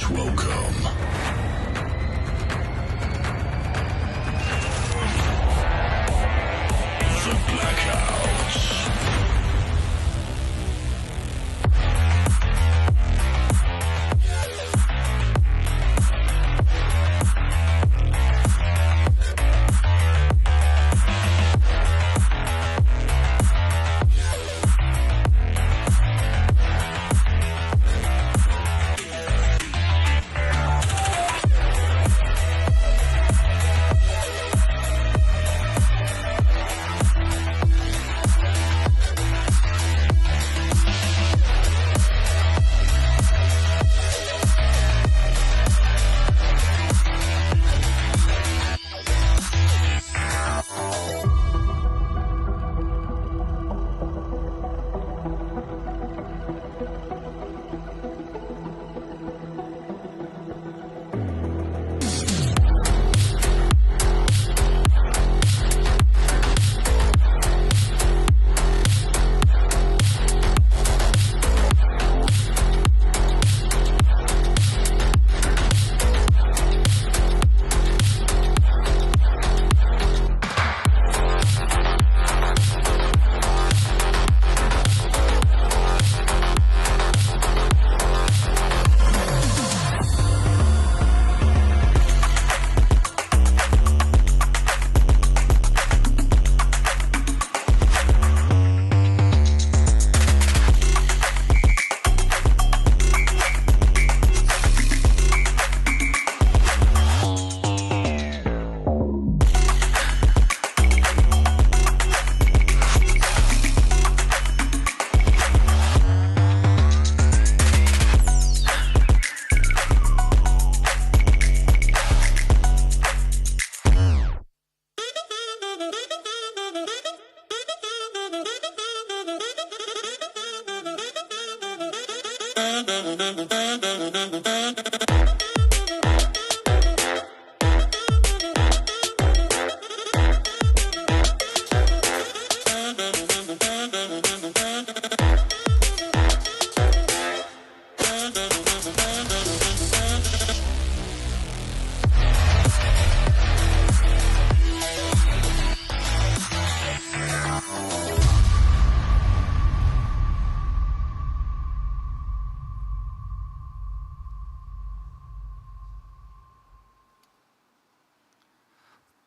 Please welcome the Blackouts.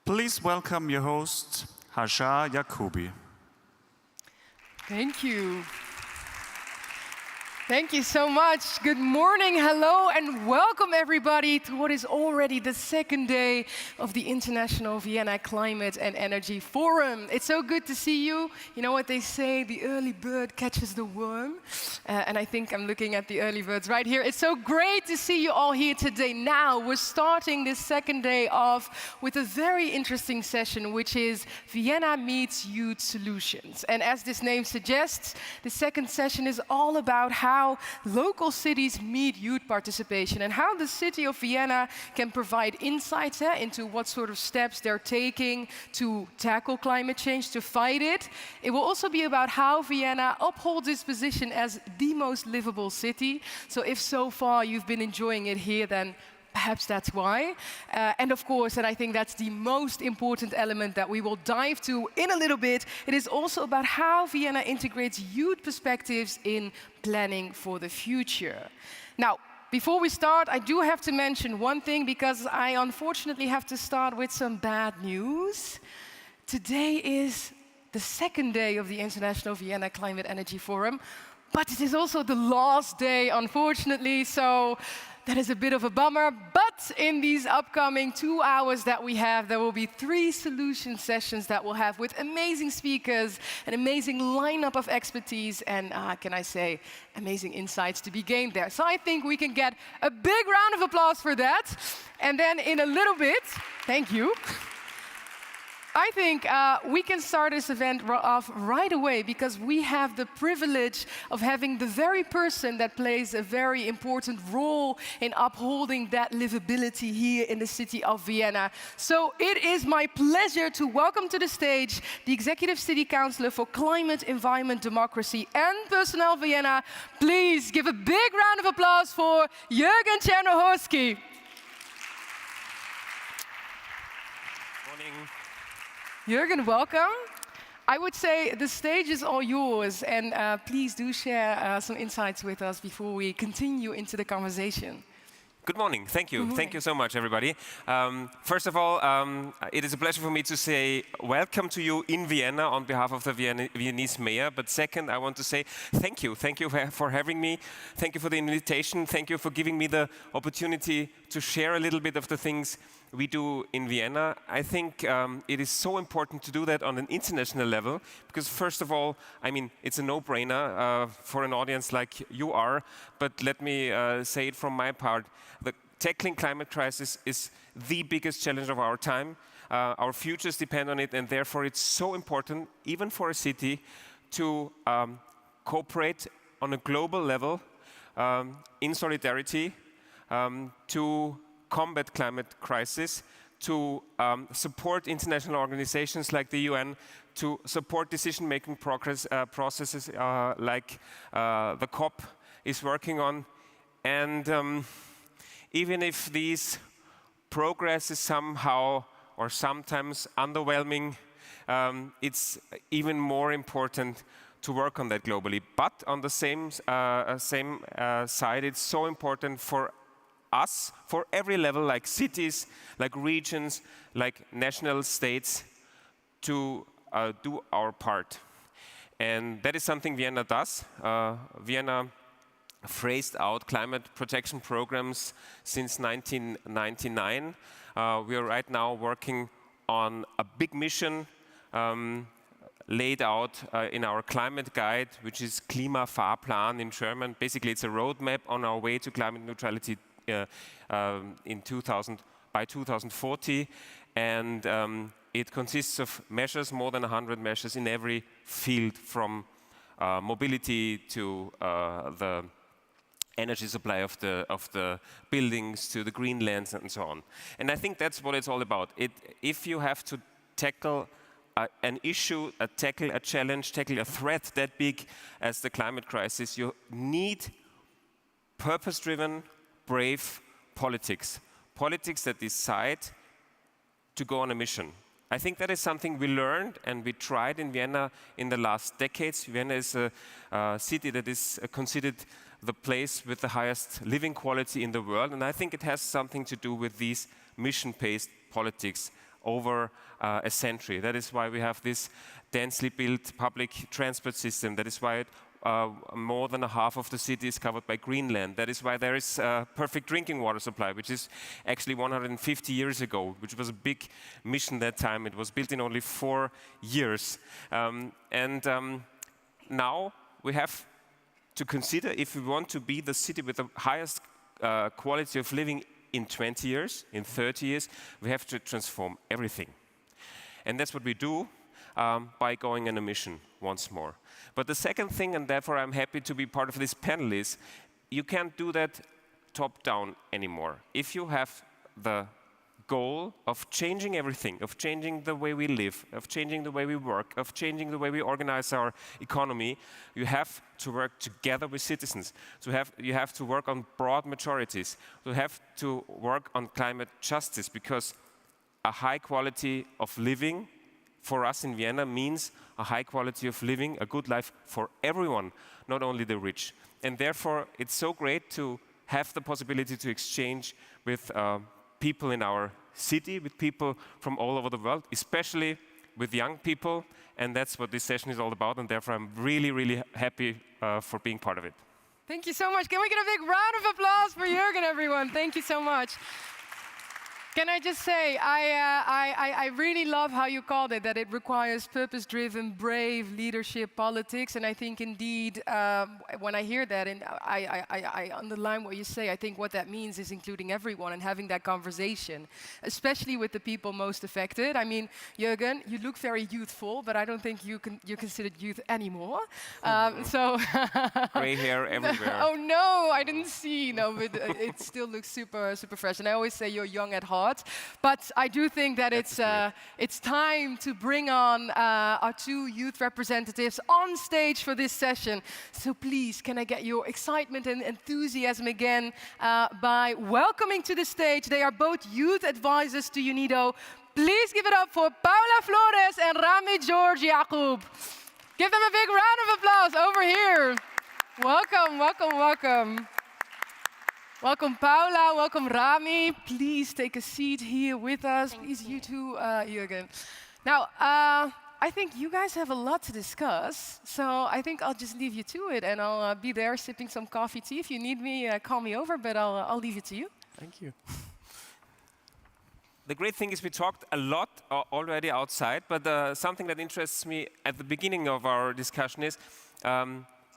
Please welcome your host, Hajar Yacoubi. Thank you. Thank you so much. Good morning, hello, and welcome everybody to what is already the second day of the International Vienna Climate and Energy Forum. It's so good to see you. You know what they say, the early bird catches the worm. And I think I'm looking at the early birds right here. It's so great to see you all here today. Now, we're starting this second day off with a very interesting session, which is Vienna meets youth solutions. And as this name suggests, the second session is all about how local cities meet youth participation and how the city of Vienna can provide insights into what sort of steps they're taking to tackle climate change, to fight it. It will also be about how Vienna upholds its position as the most livable city. So if so far you've been enjoying it here, then perhaps that's why. And of course, and I think that's the most important element that we will dive to in a little bit, it is also about how Vienna integrates youth perspectives in planning for the future. Now, before we start, I do have to mention one thing, because I unfortunately have to start with some bad news. Today is the second day of the International Vienna Climate Energy Forum, but it is also the last day, unfortunately, so that is a bit of a bummer. But in these upcoming 2 hours that we have, there will be 3 solution sessions that we'll have with amazing speakers, an amazing lineup of expertise, and can I say, amazing insights to be gained there. So I think we can get a big round of applause for that. And then in a little bit, thank you. I think we can start this event off right away because we have the privilege of having the very person that plays a very important role in upholding that livability here in the city of Vienna. So it is my pleasure to welcome to the stage the Executive City Councillor for Climate, Environment, Democracy and Personnel Vienna. Please give a big round of applause for Jürgen Czernohorski. Jürgen, welcome. I would say the stage is all yours, and please do share some insights with us before we continue into the conversation. Good morning. Thank you. Thank you so much, everybody. First of all, it is a pleasure for me to say welcome to you in Vienna on behalf of the Viennese mayor. But second, I want to say thank you. Thank you for having me. Thank you for the invitation. Thank you for giving me the opportunity to share a little bit of the things we do in Vienna. I think it is so important to do that on an international level because, first of all, I mean, it's a no-brainer for an audience like you are. But let me say it from my part. The tackling climate crisis is the biggest challenge of our time. Our futures depend on it, and therefore it's so important, even for a city, to cooperate on a global level in solidarity to combat climate crisis, to support international organizations like the UN, to support decision-making processes like the COP is working on. And even if these progress is somehow or sometimes underwhelming, it's even more important to work on that globally. But on the same side, it's so important for us, for every level, like cities, like regions, like national states, to do our part. And that is something Vienna does. Vienna phrased out climate protection programs since 1999. We are right now working on a big mission laid out in our climate guide, which is Klimafahrplan in German. Basically, it's a roadmap on our way to climate neutrality by 2040, and it consists of measures, more than 100 measures in every field, from mobility to the energy supply of the buildings to the green lands and so on. And I think that's what it's all about. If you have to tackle an issue, tackle a challenge, tackle a threat that big as the climate crisis, you need purpose-driven, brave politics. Politics that decide to go on a mission. I think that is something we learned and we tried in Vienna in the last decades. Vienna is a city that is considered the place with the highest living quality in the world, and I think it has something to do with these mission-based politics over a century. That is why we have this densely built public transport system. That is why more than a half of the city is covered by greenland. That is why there is a perfect drinking water supply, which is actually 150 years ago, which was a big mission that time. It was built in only 4 years. Now we have to consider, if we want to be the city with the highest quality of living in 20 years, in 30 years, we have to transform everything. And that's what we do by going on a mission once more. But the second thing, and therefore I'm happy to be part of this panel, is you can't do that top-down anymore. If you have the goal of changing everything, of changing the way we live, of changing the way we work, of changing the way we organize our economy, you have to work together with citizens. You have to work on broad majorities. You have to work on climate justice, because a high quality of living for us in Vienna means a high quality of living, a good life for everyone, not only the rich. And therefore, it's so great to have the possibility to exchange with people in our city, with people from all over the world, especially with young people. And that's what this session is all about. And therefore, I'm really, really happy for being part of it. Thank you so much. Can we get a big round of applause for Jürgen, everyone? Thank you so much. Can I just say, I really love how you called it, that it requires purpose-driven, brave leadership politics. And I think indeed, when I hear that, and I underline what you say, I think what that means is including everyone and having that conversation, especially with the people most affected. I mean, Jürgen, you look very youthful, but I don't think you're considered youth anymore. So Gray hair everywhere. Oh no, I didn't see. No, but it still looks super fresh. And I always say you're young at heart. But I do think that it's time to bring on our two youth representatives on stage for this session. So please, can I get your excitement and enthusiasm again by welcoming to the stage? They are both youth advisors to UNIDO. Please give it up for Paula Flores and Rami George Yacoub. Give them a big round of applause over here. Welcome, welcome, welcome. Welcome, Paula. Welcome, Rami. Please take a seat here with us. Please, you too, Jürgen. Now, I think you guys have a lot to discuss, so I think I'll just leave you to it, and I'll be there sipping some coffee, tea. If you need me, call me over, but I'll leave it to you. Thank you. The great thing is we talked a lot already outside, but something that interests me at the beginning of our discussion is,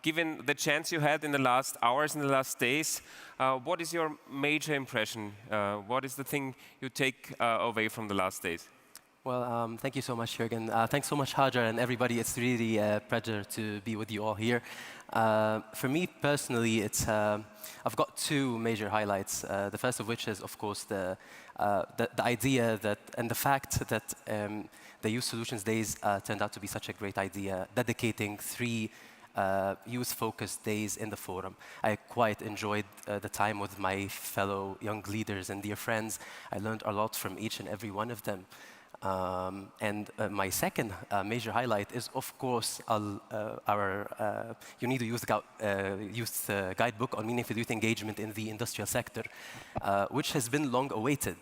given the chance you had in the last hours, in the last days, what is your major impression? What is the thing you take away from the last days? Well, thank you so much, Jürgen. Thanks so much, Hajar, and everybody. It's really a pleasure to be with you all here. For me personally, I've got two major highlights. The first of which is, of course, the idea that, and the fact that the Youth Solutions Days turned out to be such a great idea, dedicating 3 youth-focused days in the forum. I quite enjoyed the time with my fellow young leaders and dear friends. I learned a lot from each and every one of them. My second major highlight is, of course, our UNIDO Youth Guidebook on Meaningful Youth Engagement in the Industrial Sector, which has been long awaited.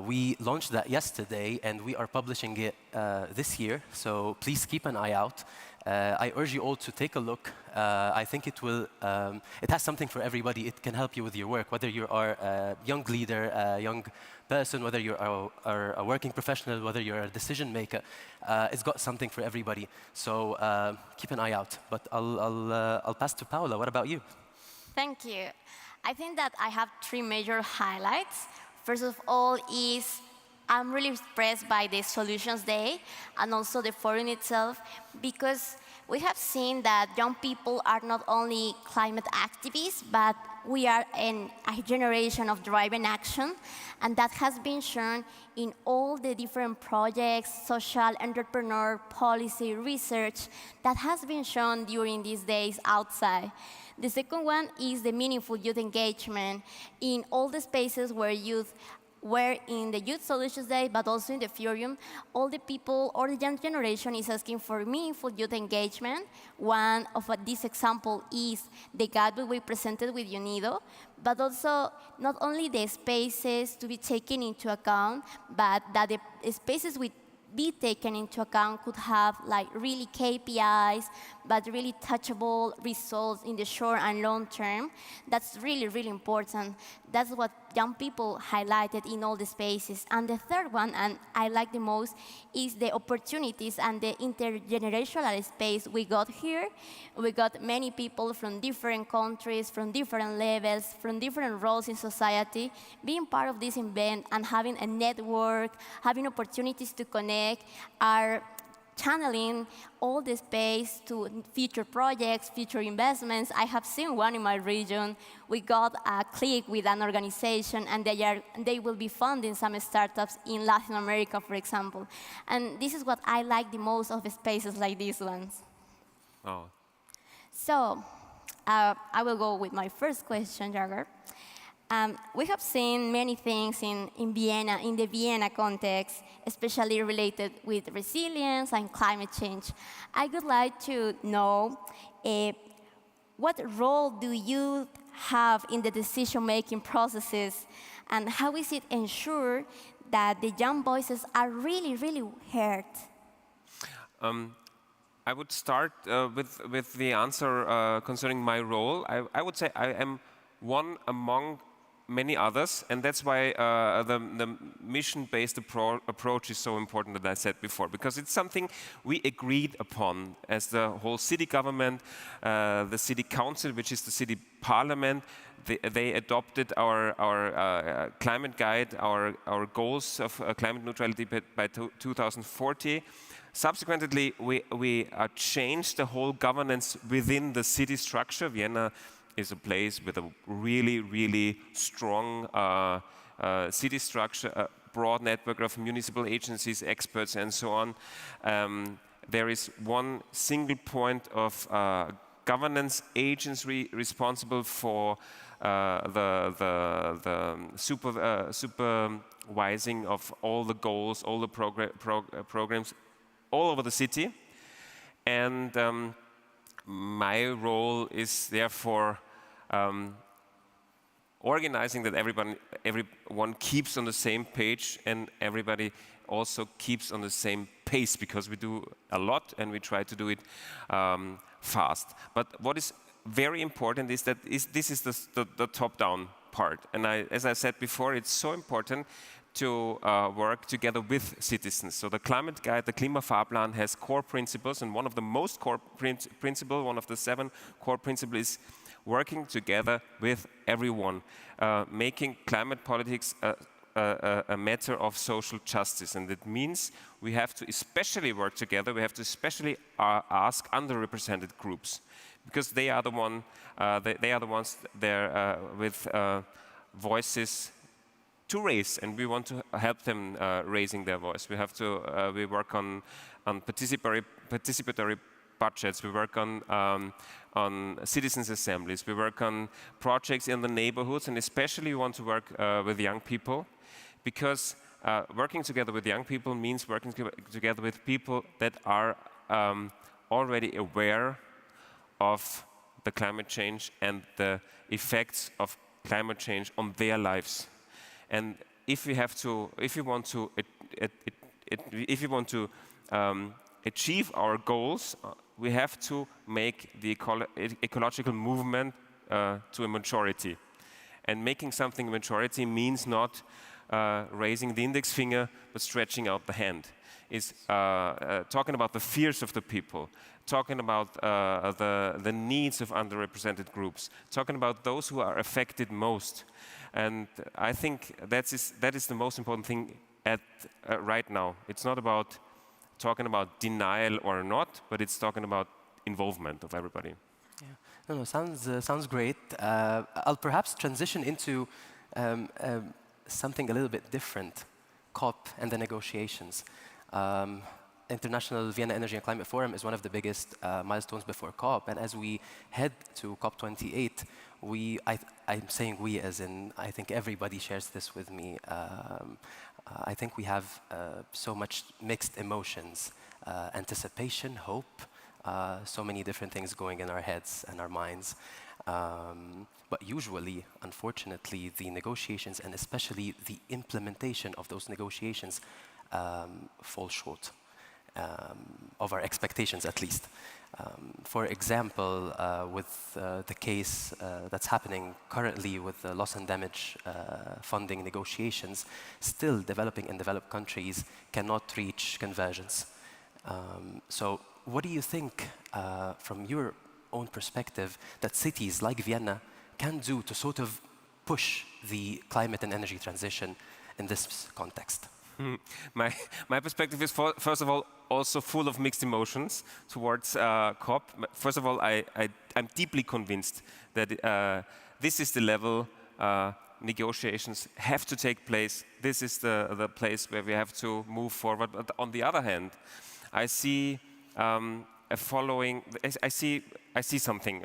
We launched that yesterday, and we are publishing it this year, so please keep an eye out. I urge you all to take a look. I think it has something for everybody. It can help you with your work, whether you are a young leader, a young person, whether you're a working professional, whether you're a decision maker. It's got something for everybody. So keep an eye out. But I'll pass to Paula. What about you? Thank you. I think that I have 3 major highlights. First of all is I'm really impressed by the Solutions Day and also the forum itself, because we have seen that young people are not only climate activists, but we are a generation of driving action, and that has been shown in all the different projects, social, entrepreneur, policy, research, that has been shown during these days outside. The second one is the meaningful youth engagement in all the spaces where youth where in the Youth Solutions Day, but also in the forum, all the people or the young generation is asking for meaningful youth engagement. One of this example is the guidebook we presented with UNIDO, but also not only the spaces to be taken into account, but that the spaces we be taken into account could have like really KPIs, but really touchable results in the short and long term. That's really, really important. That's what young people highlighted in all the spaces. And the third one, and I like the most, is the opportunities and the intergenerational space we got here. We got many people from different countries, from different levels, from different roles in society, being part of this event and having a network, having opportunities to connect, are channeling all the space to future projects, future investments. I have seen one in my region. We got a click with an organization, and they will be funding some startups in Latin America, for example. And this is what I like the most of the spaces like these ones. Oh. So I will go with my first question, Jagger. We have seen many things in Vienna, in the Vienna context, especially related with resilience and climate change. I would like to know what role do you have in the decision-making processes, and how is it ensured that the young voices are really, really heard? I would start with the answer concerning my role. I would say I am one among many others, and that's why the mission-based approach is so important, that I said before, because it's something we agreed upon as the whole city government, the city council, which is the city parliament. They adopted our climate guide, our goals of climate neutrality by 2040. Subsequently, we changed the whole governance within the city structure. Vienna is a place with a really, really strong city structure, a broad network of municipal agencies, experts, and so on. There is one single point of governance agency responsible for the supervising of all the goals, all the programs all over the city. And my role is therefore organizing that everyone keeps on the same page and everybody also keeps on the same pace, because we do a lot and we try to do it fast. But what is very important is that this is the top-down part. And as I said before, it's so important to work together with citizens. So the climate guide, the Klimafahrplan, has core principles, and one of the most core principles, one of the 7 core principles, is working together with everyone, making climate politics a matter of social justice. And that means we have to especially work together, we have to especially ask underrepresented groups, because they are the ones there with voices to raise, and we want to help them raising their voice. We have to we work on participatory budgets. We work on citizens' assemblies. We work on projects in the neighborhoods, and especially we want to work with young people, because working together with young people means working together with people that are already aware of the climate change and the effects of climate change on their lives. And if we want to achieve our goals, we have to make the ecological movement to a majority. And making something a majority means not raising the index finger, but stretching out the hand. Is talking about the fears of the people, talking about the needs of underrepresented groups, talking about those who are affected most. And I think that is the most important thing right now. It's not about talking about denial or not, but it's talking about involvement of everybody. Yeah. No, sounds great. I'll perhaps transition into something a little bit different, COP and the negotiations. International Vienna Energy and Climate Forum is one of the biggest milestones before COP, and as we head to COP28, I'm saying we as in, I think everybody shares this with me. I think we have so much mixed emotions, anticipation, hope, so many different things going in our heads and our minds. But usually, unfortunately, the negotiations and especially the implementation of those negotiations fall short of our expectations, at least. For example, with the case that's happening currently with the loss and damage funding negotiations, still developing and developed countries cannot reach convergence. So what do you think, from your own perspective, that cities like Vienna can do to sort of push the climate and energy transition in this context? My perspective is, first of all, also full of mixed emotions towards COP. First of all, I'm deeply convinced that this is the level negotiations have to take place. This is the place where we have to move forward. But on the other hand, I see I see something.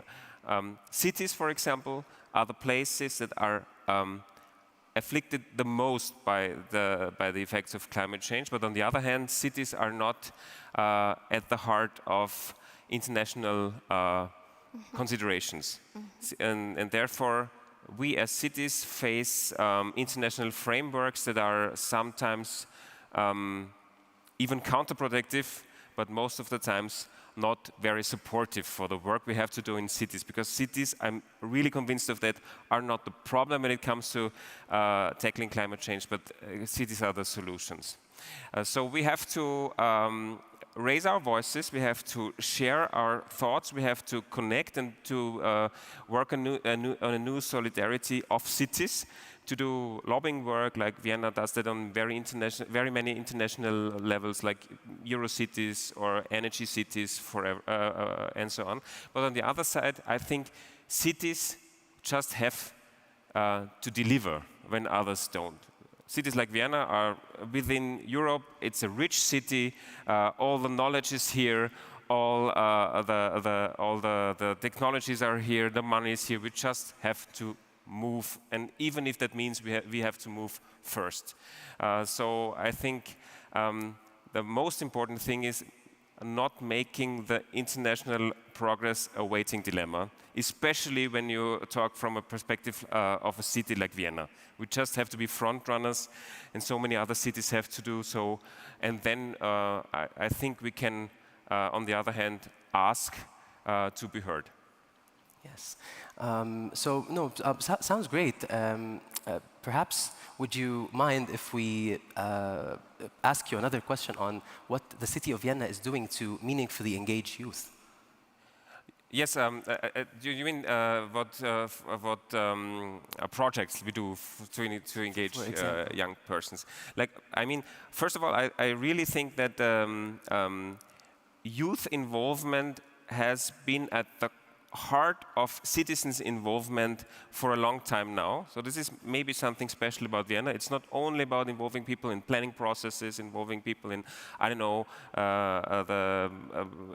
Cities, for example, are the places that are afflicted the most by the effects of climate change. But on the other hand, cities are not at the heart of international considerations. And therefore, we as cities face international frameworks that are sometimes even counterproductive, but most of the times not very supportive for the work we have to do in cities, because cities, I'm really convinced of that, are not the problem when it comes to tackling climate change, but cities are the solutions. So we have to raise our voices, we have to share our thoughts, we have to connect and to work on a new solidarity of cities, to do lobbying work like Vienna does that on very many international levels, like Eurocities or energy cities, forever, and so on. But on the other side, I think cities just have to deliver when others don't. Cities like Vienna are within Europe. It's a rich city. All the knowledge is here. All the technologies are here. The money is here. We just have to move, and even if that means we have to move first. So I think the most important thing is not making the international progress a waiting dilemma, especially when you talk from a perspective of a city like Vienna. We just have to be front runners, and so many other cities have to do so. And then I think we can, on the other hand, ask to be heard. Yes. Sounds great. Perhaps would you mind if we ask you another question on what the city of Vienna is doing to meaningfully engage youth? Yes, do you mean what projects we do to engage young persons? Like, I mean, first of all, I really think that youth involvement has been at the heart of citizens' involvement for a long time now. So this is maybe something special about Vienna. It's not only about involving people in planning processes, involving people in, I don't know, the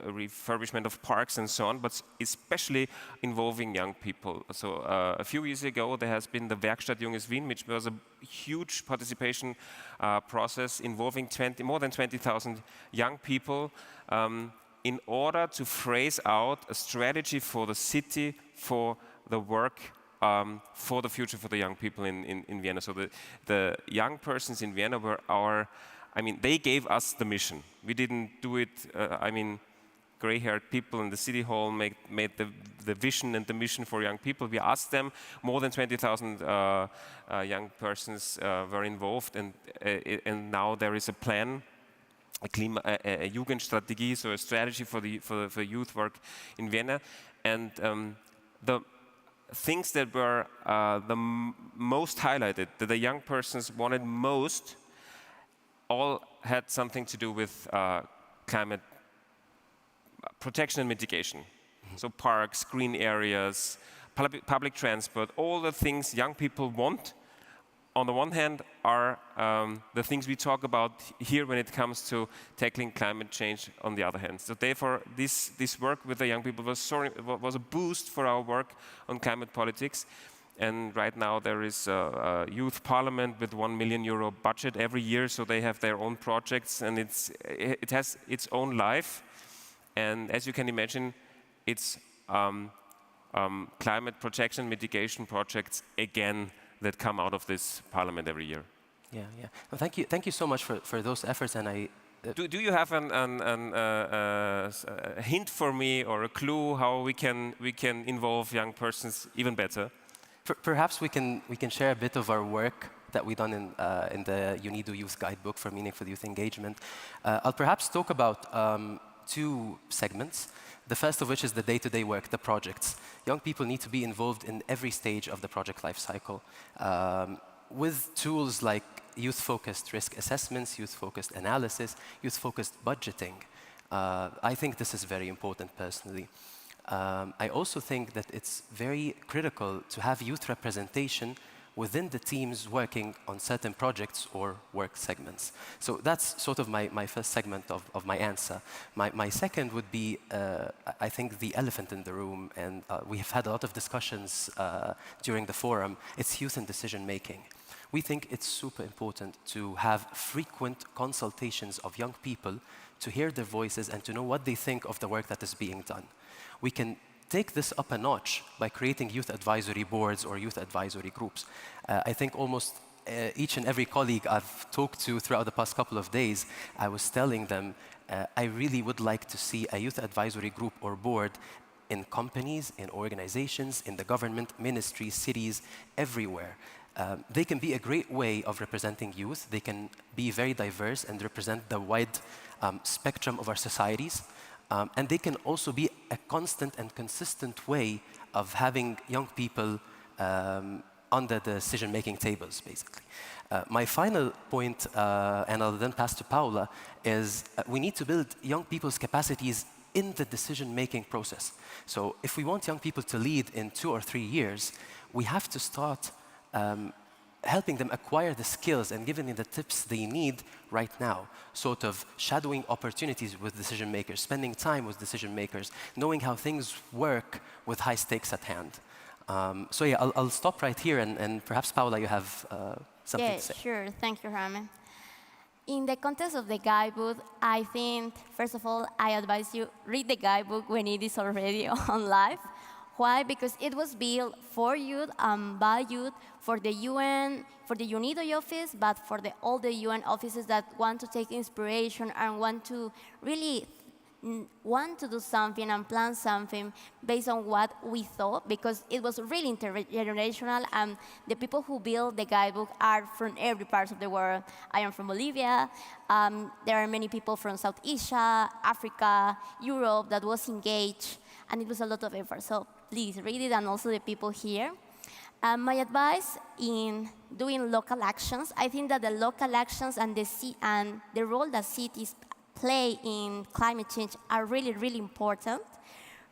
refurbishment of parks and so on, but especially involving young people. So a few years ago, there has been the Werkstatt Junges Wien, which was a huge participation process involving more than 20,000 young people, in order to phrase out a strategy for the city, for the work, for the future for the young people in Vienna. So the young persons in Vienna were they gave us the mission. We didn't do it, gray-haired people in the city hall made the vision and the mission for young people. We asked them, more than 20,000 young persons were involved, and now there is a plan, a Jugendstrategie, so a strategy for youth work in Vienna. And the things that were the most highlighted, that the young persons wanted most, all had something to do with climate protection and mitigation. So parks, green areas, public transport, all the things young people want, on the one hand, are the things we talk about here when it comes to tackling climate change on the other hand. So therefore, this work with the young people was a boost for our work on climate politics. And right now there is a youth parliament with €1 million budget every year, so they have their own projects, and it has its own life. And as you can imagine, it's climate protection mitigation projects again that come out of this parliament every year. Yeah. Well, thank you so much for those efforts. And do you have a hint for me or a clue how we can involve young persons even better? Perhaps we can share a bit of our work that we've done in the UNIDO Youth Guidebook for Meaningful Youth Engagement. I'll perhaps talk about two segments. The first of which is the day-to-day work, the projects. Young people need to be involved in every stage of the project life cycle with tools like youth-focused risk assessments, youth-focused analysis, youth-focused budgeting. I think this is very important personally. I also think that it's very critical to have youth representation within the teams working on certain projects or work segments. So that's sort of my first segment of my answer. My second would be, I think, the elephant in the room, and we have had a lot of discussions during the forum. It's youth and decision making. We think it's super important to have frequent consultations of young people to hear their voices and to know what they think of the work that is being done. We can take this up a notch by creating youth advisory boards or youth advisory groups. I think almost each and every colleague I've talked to throughout the past couple of days, I was telling them, I really would like to see a youth advisory group or board in companies, in organizations, in the government, ministries, cities, everywhere. They can be a great way of representing youth. They can be very diverse and represent the wide spectrum of our societies. And they can also be a constant and consistent way of having young people on the decision-making tables, basically. My final point, and I'll then pass to Paula, is we need to build young people's capacities in the decision-making process. So if we want young people to lead in 2 or 3 years, we have to start helping them acquire the skills and giving them the tips they need right now, sort of shadowing opportunities with decision makers, spending time with decision makers, knowing how things work with high stakes at hand. So yeah, I'll stop right here, and perhaps Paula, you have something to say. Yeah, sure. Thank you, Rami. In the context of the guidebook, I think, first of all, I advise you read the guidebook when it is already on live. Why? Because it was built for youth and by youth, for the UN, for the UNIDO office, but for all the UN offices that want to take inspiration and want to really do something and plan something based on what we thought, because it was really intergenerational, and the people who built the guidebook are from every part of the world. I am from Bolivia. There are many people from South Asia, Africa, Europe that was engaged, and it was a lot of effort. So please read it, and also the people here. My advice in doing local actions, I think that the local actions and the role that cities play in climate change are really, really important.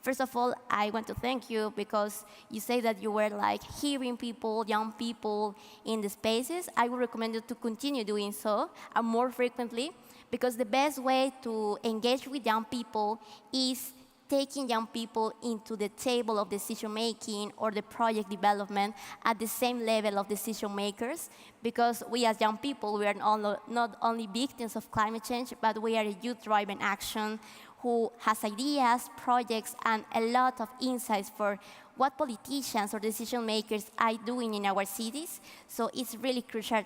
First of all, I want to thank you because you say that you were like hearing people, young people in the spaces. I would recommend you to continue doing so and more frequently, because the best way to engage with young people is taking young people into the table of decision making or the project development at the same level of decision makers, because we as young people, we are not only victims of climate change, but we are a youth-driven action who has ideas, projects, and a lot of insights for what politicians or decision makers are doing in our cities. So it's really crucial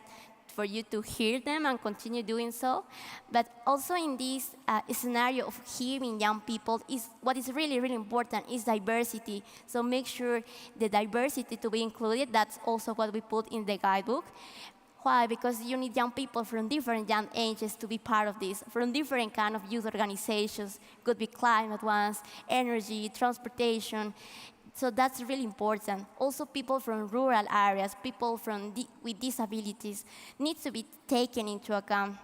for you to hear them and continue doing so. But also in this scenario of hearing young people, what is really, really important is diversity. So make sure the diversity to be included. That's also what we put in the guidebook. Why? Because you need young people from different young ages to be part of this, from different kind of youth organizations. Could be climate ones, energy, transportation. So that's really important. Also, people from rural areas, people with disabilities, need to be taken into account.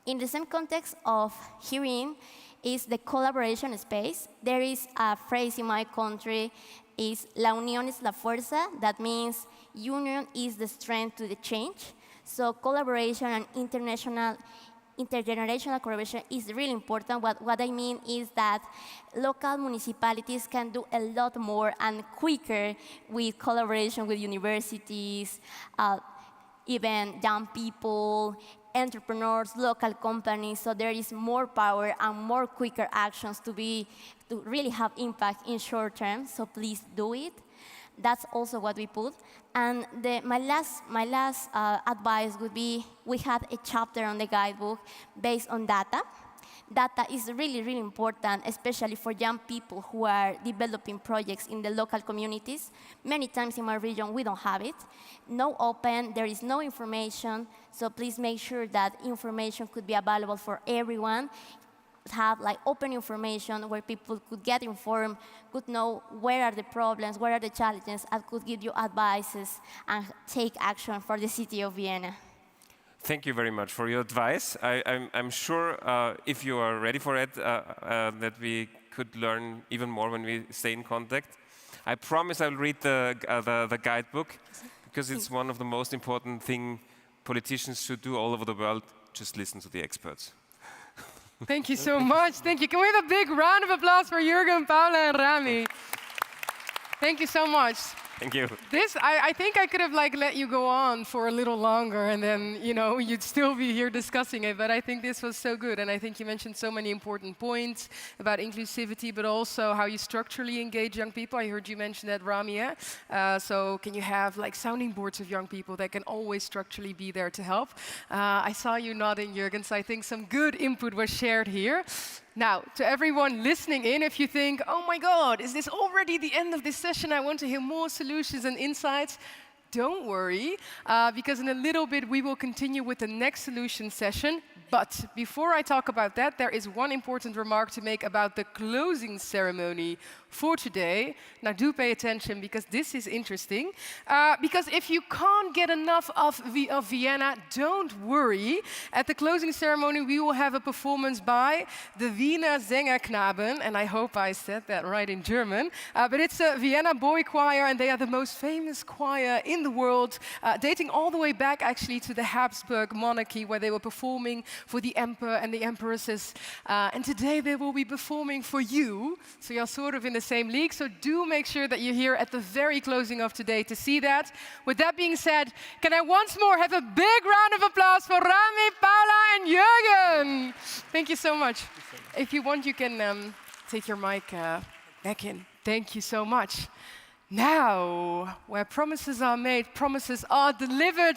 In the same context of hearing is the collaboration space. There is a phrase in my country, is La unión es la fuerza. That means union is the strength to the change. So collaboration and intergenerational collaboration is really important. What I mean is that local municipalities can do a lot more and quicker with collaboration with universities, even young people, entrepreneurs, local companies. So there is more power and more quicker actions to really have impact in short term. So please do it. That's also what we put. And my last advice would be, we have a chapter on the guidebook based on data. Data is really, really important, especially for young people who are developing projects in the local communities. Many times in my region, we don't have it. No open, there is no information. So please make sure that information could be available for everyone. Have like open information where people could get informed, could know where are the problems, where are the challenges, and could give you advices and take action for the city of Vienna. Thank you very much for your advice. I'm sure if you are ready for it, that we could learn even more when we stay in contact. I promise I'll read the guidebook, because it's one of the most important things politicians should do all over the world. Just listen to the experts. Thank you so much. Thank you. Can we have a big round of applause for Jürgen, Paula, and Rami? Thank you so much. Thank you. This, I think I could have like let you go on for a little longer, and then you'd still be here discussing it. But I think this was so good, and I think you mentioned so many important points about inclusivity, but also how you structurally engage young people. I heard you mention that, Rami. So can you have like sounding boards of young people that can always structurally be there to help? I saw you nodding, Jürgen. So I think some good input was shared here. Now, to everyone listening in, if you think, oh my God, is this already the end of this session? I want to hear more solutions and insights. Don't worry, because in a little bit we will continue with the next solution session. But before I talk about that, there is one important remark to make about the closing ceremony for today. Now do pay attention, because this is interesting. Because if you can't get enough of Vienna, don't worry. At the closing ceremony, we will have a performance by the Wiener Sängerknaben, and I hope I said that right in German. But it's a Vienna boy choir, and they are the most famous choir in the world, dating all the way back actually to the Habsburg monarchy, where they were performing for the emperor and the empresses. And today they will be performing for you, so you're sort of in the same league. So do make sure that you're here at the very closing of today to see that. With that being said, can I once more have a big round of applause for Rami, Paula, and Jürgen? Thank you so much. If you want, you can take your mic back in. Thank you so much. Now, where promises are made, promises are delivered,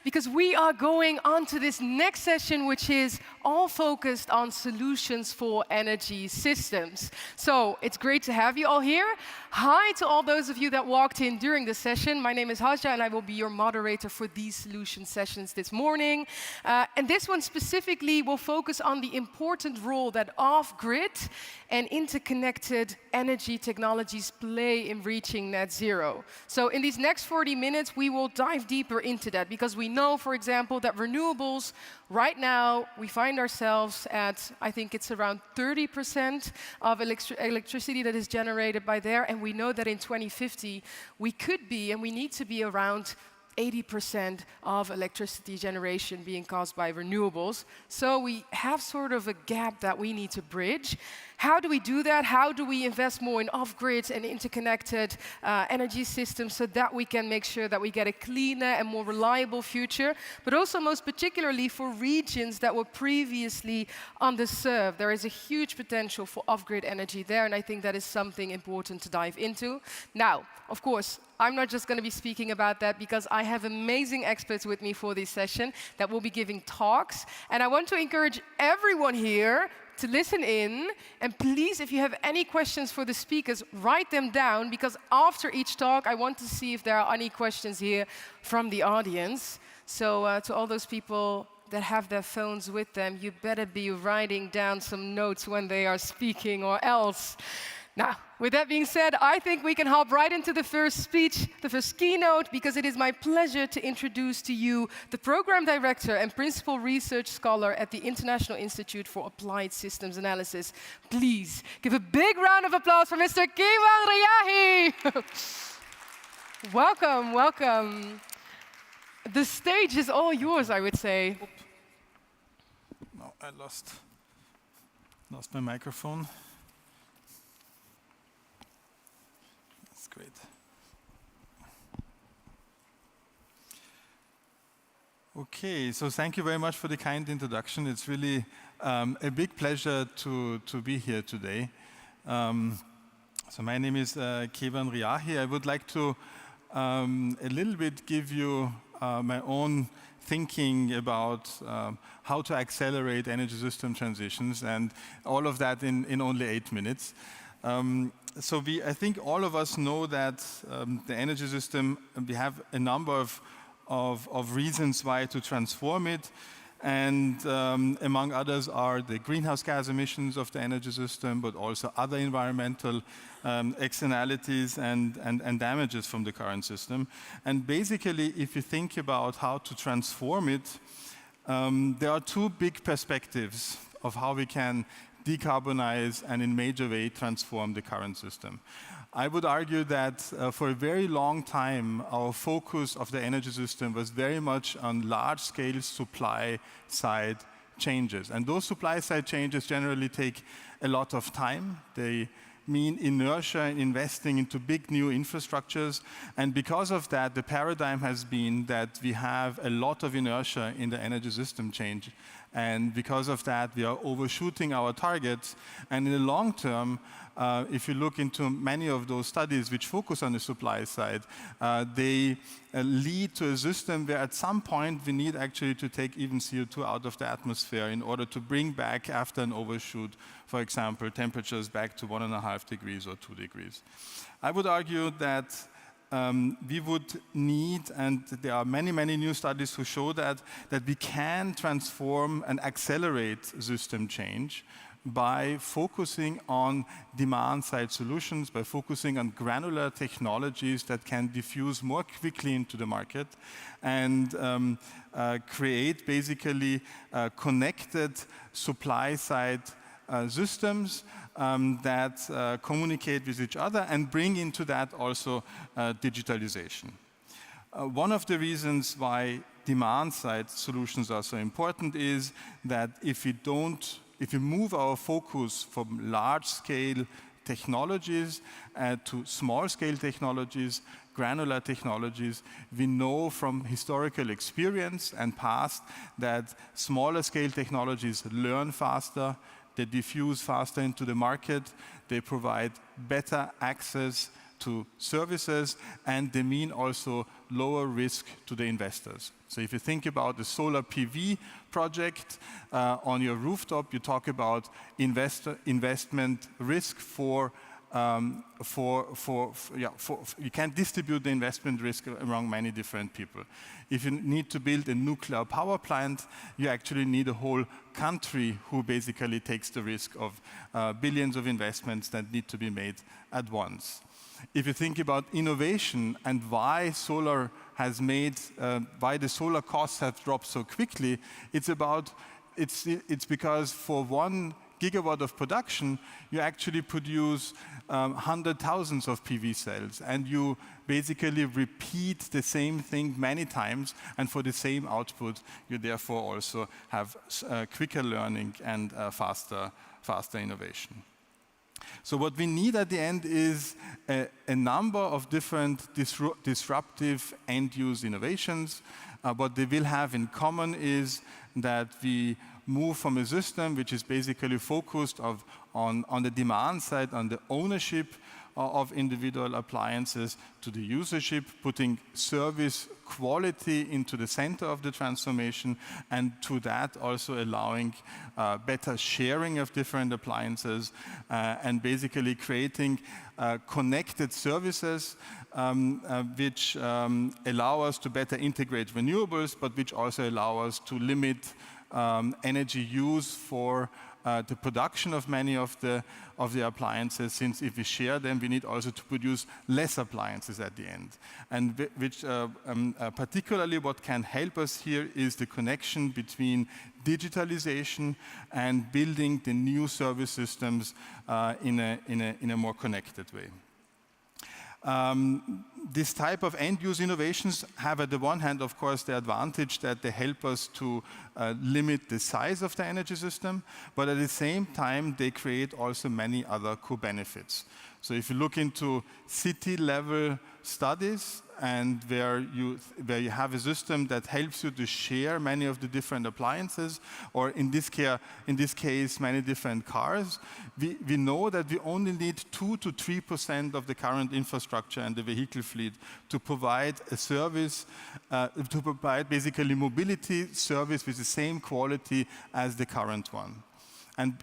because we are going on to this next session, which is all focused on solutions for energy systems. So it's great to have you all here. Hi to all those of you that walked in during the session. My name is Haja, and I will be your moderator for these solution sessions this morning. And this one specifically will focus on the important role that off-grid and interconnected energy technologies play in reaching net zero. So in these next 40 minutes, we will dive deeper into that, because we know, for example, that renewables, right now, we find ourselves at, I think it's around 30% of electricity that is generated by there, and we know that in 2050, we could be, and we need to be around 80% of electricity generation being caused by renewables. So we have sort of a gap that we need to bridge. How do we do that? How do we invest more in off-grid and interconnected energy systems so that we can make sure that we get a cleaner and more reliable future, but also most particularly for regions that were previously underserved? There is a huge potential for off-grid energy there, and I think that is something important to dive into. Now, of course, I'm not just going to be speaking about that, because I have amazing experts with me for this session that will be giving talks. And I want to encourage everyone here to listen in. And please, if you have any questions for the speakers, write them down, because after each talk, I want to see if there are any questions here from the audience. So to all those people that have their phones with them, you better be writing down some notes when they are speaking, or else. Now, with that being said, I think we can hop right into the first speech, the first keynote, because it is my pleasure to introduce to you the Program Director and Principal Research Scholar at the International Institute for Applied Systems Analysis. Please give a big round of applause for Mr. Kevan Riahi. Welcome, welcome. The stage is all yours, I would say. No, I lost my microphone. Great. Okay, so thank you very much for the kind introduction. It's really a big pleasure to be here today. So my name is Kevan Riahi. I would like to a little bit give you my own thinking about how to accelerate energy system transitions, and all of that in only 8 minutes. So I think all of us know that the energy system, we have a number of reasons why to transform it. And among others are the greenhouse gas emissions of the energy system, but also other environmental externalities and damages from the current system. And basically, if you think about how to transform it, there are two big perspectives of how we can decarbonize and in major way transform the current system. I would argue that for a very long time, our focus of the energy system was very much on large-scale supply-side changes. And those supply-side changes generally take a lot of time. They mean inertia in investing into big new infrastructures. And because of that, the paradigm has been that we have a lot of inertia in the energy system change. And because of that, we are overshooting our targets. And in the long term, if you look into many of those studies which focus on the supply side, they lead to a system where at some point we need actually to take even CO2 out of the atmosphere in order to bring back, after an overshoot, for example, temperatures back to 1.5 degrees or 2 degrees. I would argue that we would need, and there are many, many new studies who show that we can transform and accelerate system change by focusing on demand-side solutions, by focusing on granular technologies that can diffuse more quickly into the market and create basically connected supply-side systems that communicate with each other and bring into that also digitalization. One of the reasons why demand-side solutions are so important is that if we move our focus from large-scale technologies to small-scale technologies, granular technologies, we know from historical experience and past that smaller-scale technologies learn faster, they diffuse faster into the market, they provide better access to services, and they mean also lower risk to the investors. So if you think about the solar PV project on your rooftop, you talk about investment risk you can distribute the investment risk among many different people. If you need to build a nuclear power plant, you actually need a whole country who basically takes the risk of billions of investments that need to be made at once. If you think about innovation and why solar has why the solar costs have dropped so quickly, it's because for 1 gigawatt of production, you actually produce 100,000 of PV cells, and you basically repeat the same thing many times, and for the same output, you therefore also have quicker learning and faster innovation. So what we need at the end is a number of different disruptive end-use innovations. What they will have in common is that we move from a system which is basically focused on the demand side, on the ownership of individual appliances, to the usership, putting service quality into the center of the transformation, and to that also allowing better sharing of different appliances and basically creating connected services which allow us to better integrate renewables, but which also allow us to limit energy use for the production of many of the appliances, since if we share them, we need also to produce less appliances at the end. And which particularly what can help us here is the connection between digitalization and building the new service systems in a more connected way. This type of end-use innovations have, at the one hand, of course, the advantage that they help us to limit the size of the energy system, but at the same time, they create also many other co-benefits. So if you look into city-level studies and where you have a system that helps you to share many of the different appliances, or in this case, many different cars, we know that we only need 2 to 3% of the current infrastructure and the vehicle fleet to provide a service, to provide basically mobility service with the same quality as the current one.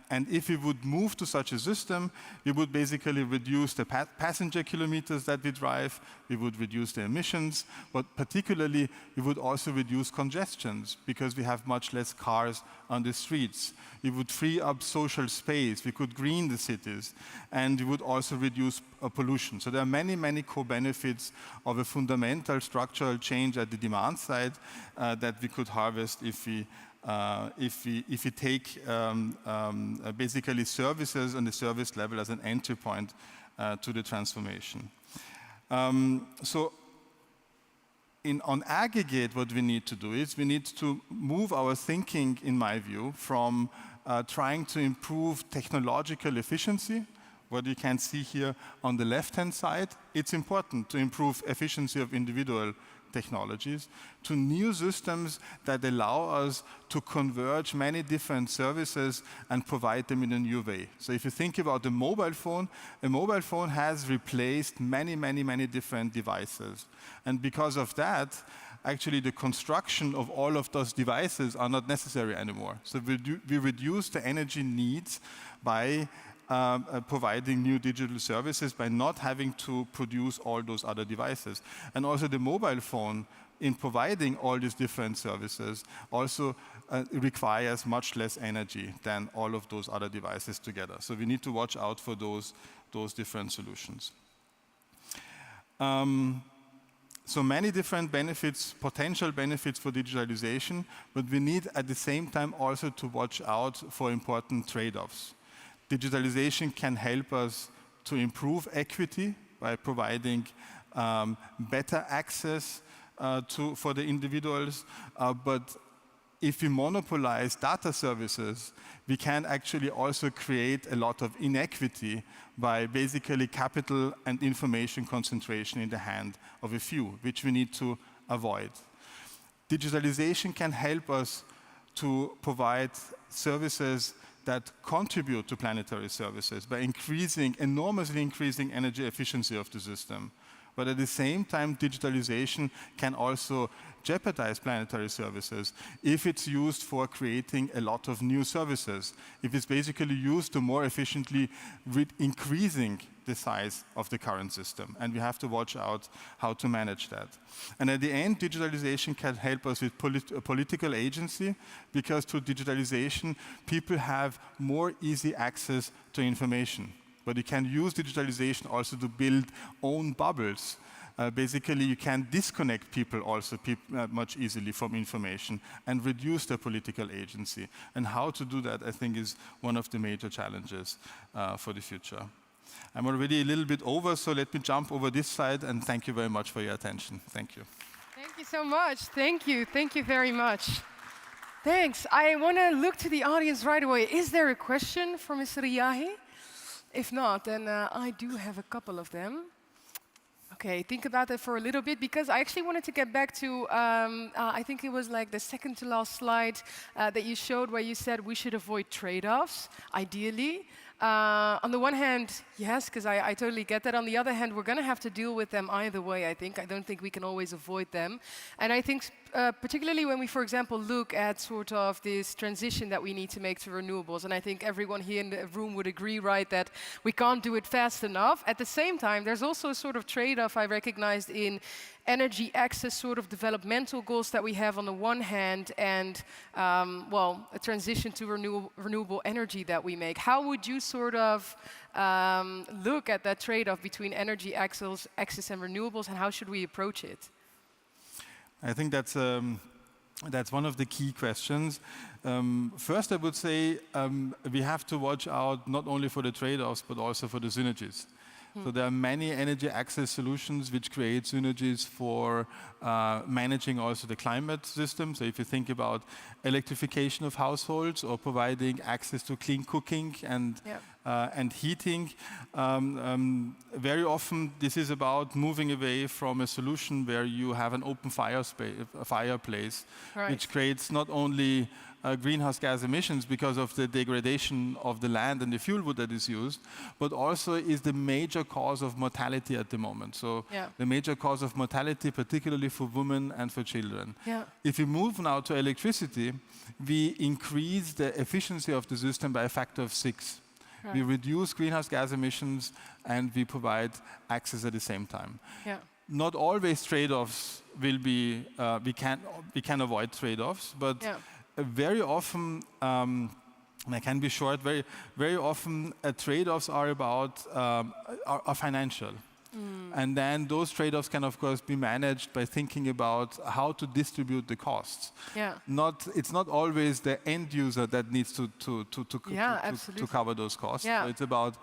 And if we would move to such a system, we would basically reduce the passenger kilometers that we drive, we would reduce the emissions, but particularly we would also reduce congestions because we have much less cars on the streets. We would free up social space, we could green the cities, and we would also reduce pollution. So there are many, many co-benefits of a fundamental structural change at the demand side that we could harvest if we take basically services on the service level as an entry point to the transformation. So on aggregate, what we need to do is we need to move our thinking, in my view, from trying to improve technological efficiency, What you can see here on the left-hand side, it's important to improve efficiency of individual technologies to new systems that allow us to converge many different services and provide them in a new way. So if you think about a mobile phone has replaced many different devices. And because of that, actually the construction of all of those devices are not necessary anymore. So we reduce the energy needs by providing new digital services, by not having to produce all those other devices. And also the mobile phone, in providing all these different services, also requires much less energy than all of those other devices together. So we need to watch out for those different solutions. So many different benefits, potential benefits for digitalization, but we need at the same time also to watch out for important trade-offs. Digitalization can help us to improve equity by providing better access for the individuals, but if we monopolize data services, we can actually also create a lot of inequity by basically capital and information concentration in the hand of a few, which we need to avoid. Digitalization can help us to provide services that contribute to planetary services by enormously increasing energy efficiency of the system. But at the same time, digitalization can also jeopardize planetary services if it's used for creating a lot of new services, if it's basically used to more efficiently increasing the size of the current system. And we have to watch out how to manage that. And at the end, digitalization can help us with political agency, because through digitalization, people have more easy access to information. But you can use digitalization also to build own bubbles. Basically, you can disconnect people also much easily from information and reduce their political agency. And how to do that, I think, is one of the major challenges for the future. I'm already a little bit over, so let me jump over this slide, and thank you very much for your attention. Thank you. Thank you so much. Thank you. Thank you very much. Thanks. I want to look to the audience right away. Is there a question for Mr. Riahi? If not, then I do have a couple of them. Okay, think about that for a little bit, because I actually wanted to get back to, I think it was like the second to last slide that you showed, where you said we should avoid trade-offs, ideally. On the one hand, yes, because I totally get that. On the other hand, we're going to have to deal with them either way, I think. I don't think we can always avoid them. And I think particularly when we, for example, look at sort of this transition that we need to make to renewables, and I think everyone here in the room would agree, right, that we can't do it fast enough. At the same time, there's also a sort of trade-off I recognized in energy access sort of developmental goals that we have on the one hand, and, well, a transition to renewable energy that we make. How would you sort of look at that trade-off between energy access and renewables, and how should we approach it? I think that's one of the key questions. First, I would say we have to watch out not only for the trade-offs, but also for the synergies. So there are many energy access solutions which create synergies for managing also the climate system. So if you think about electrification of households or providing access to clean cooking and heating, very often this is about moving away from a solution where you have an open fireplace, right, which creates not only greenhouse gas emissions because of the degradation of the land and the fuel wood that is used, but also is the major cause of mortality at the moment. So the major cause of mortality, particularly for women and for children. If we move now to electricity, we increase the efficiency of the system by a factor of 6. Right. We reduce greenhouse gas emissions and we provide access at the same time. Not always trade-offs will be, we can avoid trade-offs, but very often, and I can be short, very often trade-offs are about are financial. And then those trade-offs can, of course, be managed by thinking about how to distribute the costs. It's not always the end user that needs to cover those costs. So it's about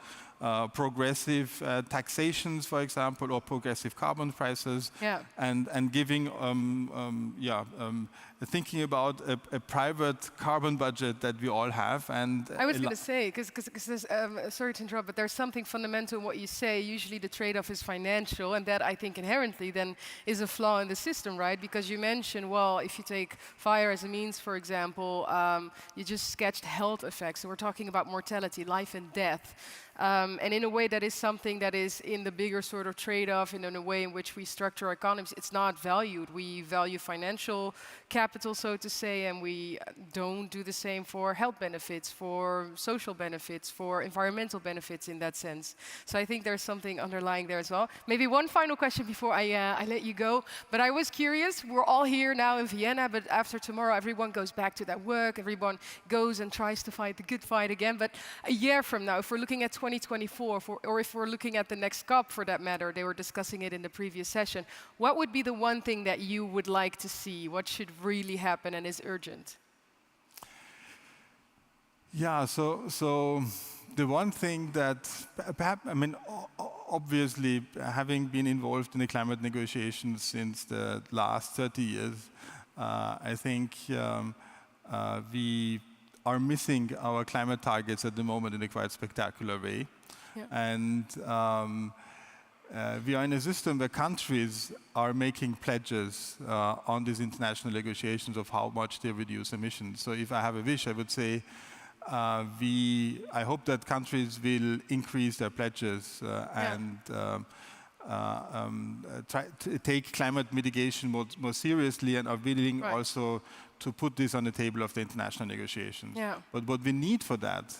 progressive taxations, for example, or progressive carbon prices, and giving, thinking about a private carbon budget that we all have. And I was going to say, because sorry to interrupt, but there's something fundamental in what you say. Usually the trade-off is financial, and that I think inherently then is a flaw in the system, right? Because you mentioned, well, if you take fire as a means, for example, you just sketched health effects. So we're talking about mortality, life and death. And in a way, that is something that is in the bigger sort of trade-off, and in a way in which we structure our economies, it's not valued. We value financial capital, so to say, and we don't do the same for health benefits, for social benefits, for environmental benefits in that sense. So I think there's something underlying there as well. Maybe one final question before I let you go. But I was curious, we're all here now in Vienna, but after tomorrow, everyone goes back to their work, everyone goes and tries to fight the good fight again. But a year from now, if we're looking at 2024, or if we're looking at the next COP for that matter, they were discussing it in the previous session, what would be the one thing that you would like to see? What should really happen and is urgent? Yeah, so the one thing that, perhaps, I mean, obviously, having been involved in the climate negotiations since the last 30 years, I think we are missing our climate targets at the moment in a quite spectacular way. And we are in a system where countries are making pledges on these international negotiations of how much they reduce emissions. So if I have a wish, I would say I hope that countries will increase their pledges and try to take climate mitigation more seriously, and are willing also to put this on the table of the international negotiations. But what we need for that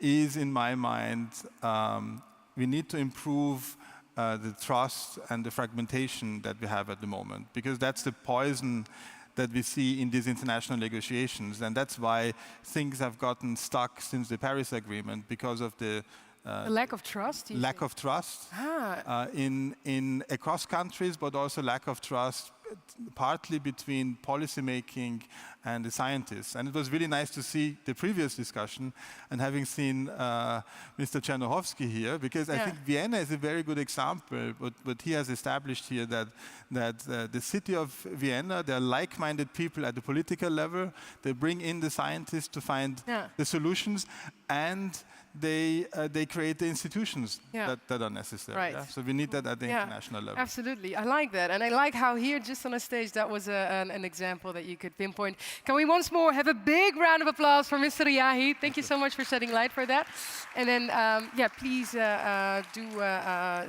is, in my mind, we need to improve the trust and the fragmentation that we have at the moment, because that's the poison that we see in these international negotiations. And that's why things have gotten stuck since the Paris Agreement, because of the lack of trust? Lack of trust in across countries, but also lack of trust partly between policymaking and the scientists. And it was really nice to see the previous discussion and having seen Mr. Chernohovsky here, because I think Vienna is a very good example. What he has established here, that the city of Vienna, there are like-minded people at the political level. They bring in the scientists to find the solutions, and they create the institutions that are necessary. So we need that at the international level. Absolutely, I like that. And I like how here, just on a stage, that was an example that you could pinpoint. Can we once more have a big round of applause for Mr. Riahi? Thank you so much for shedding light for that. And then, please do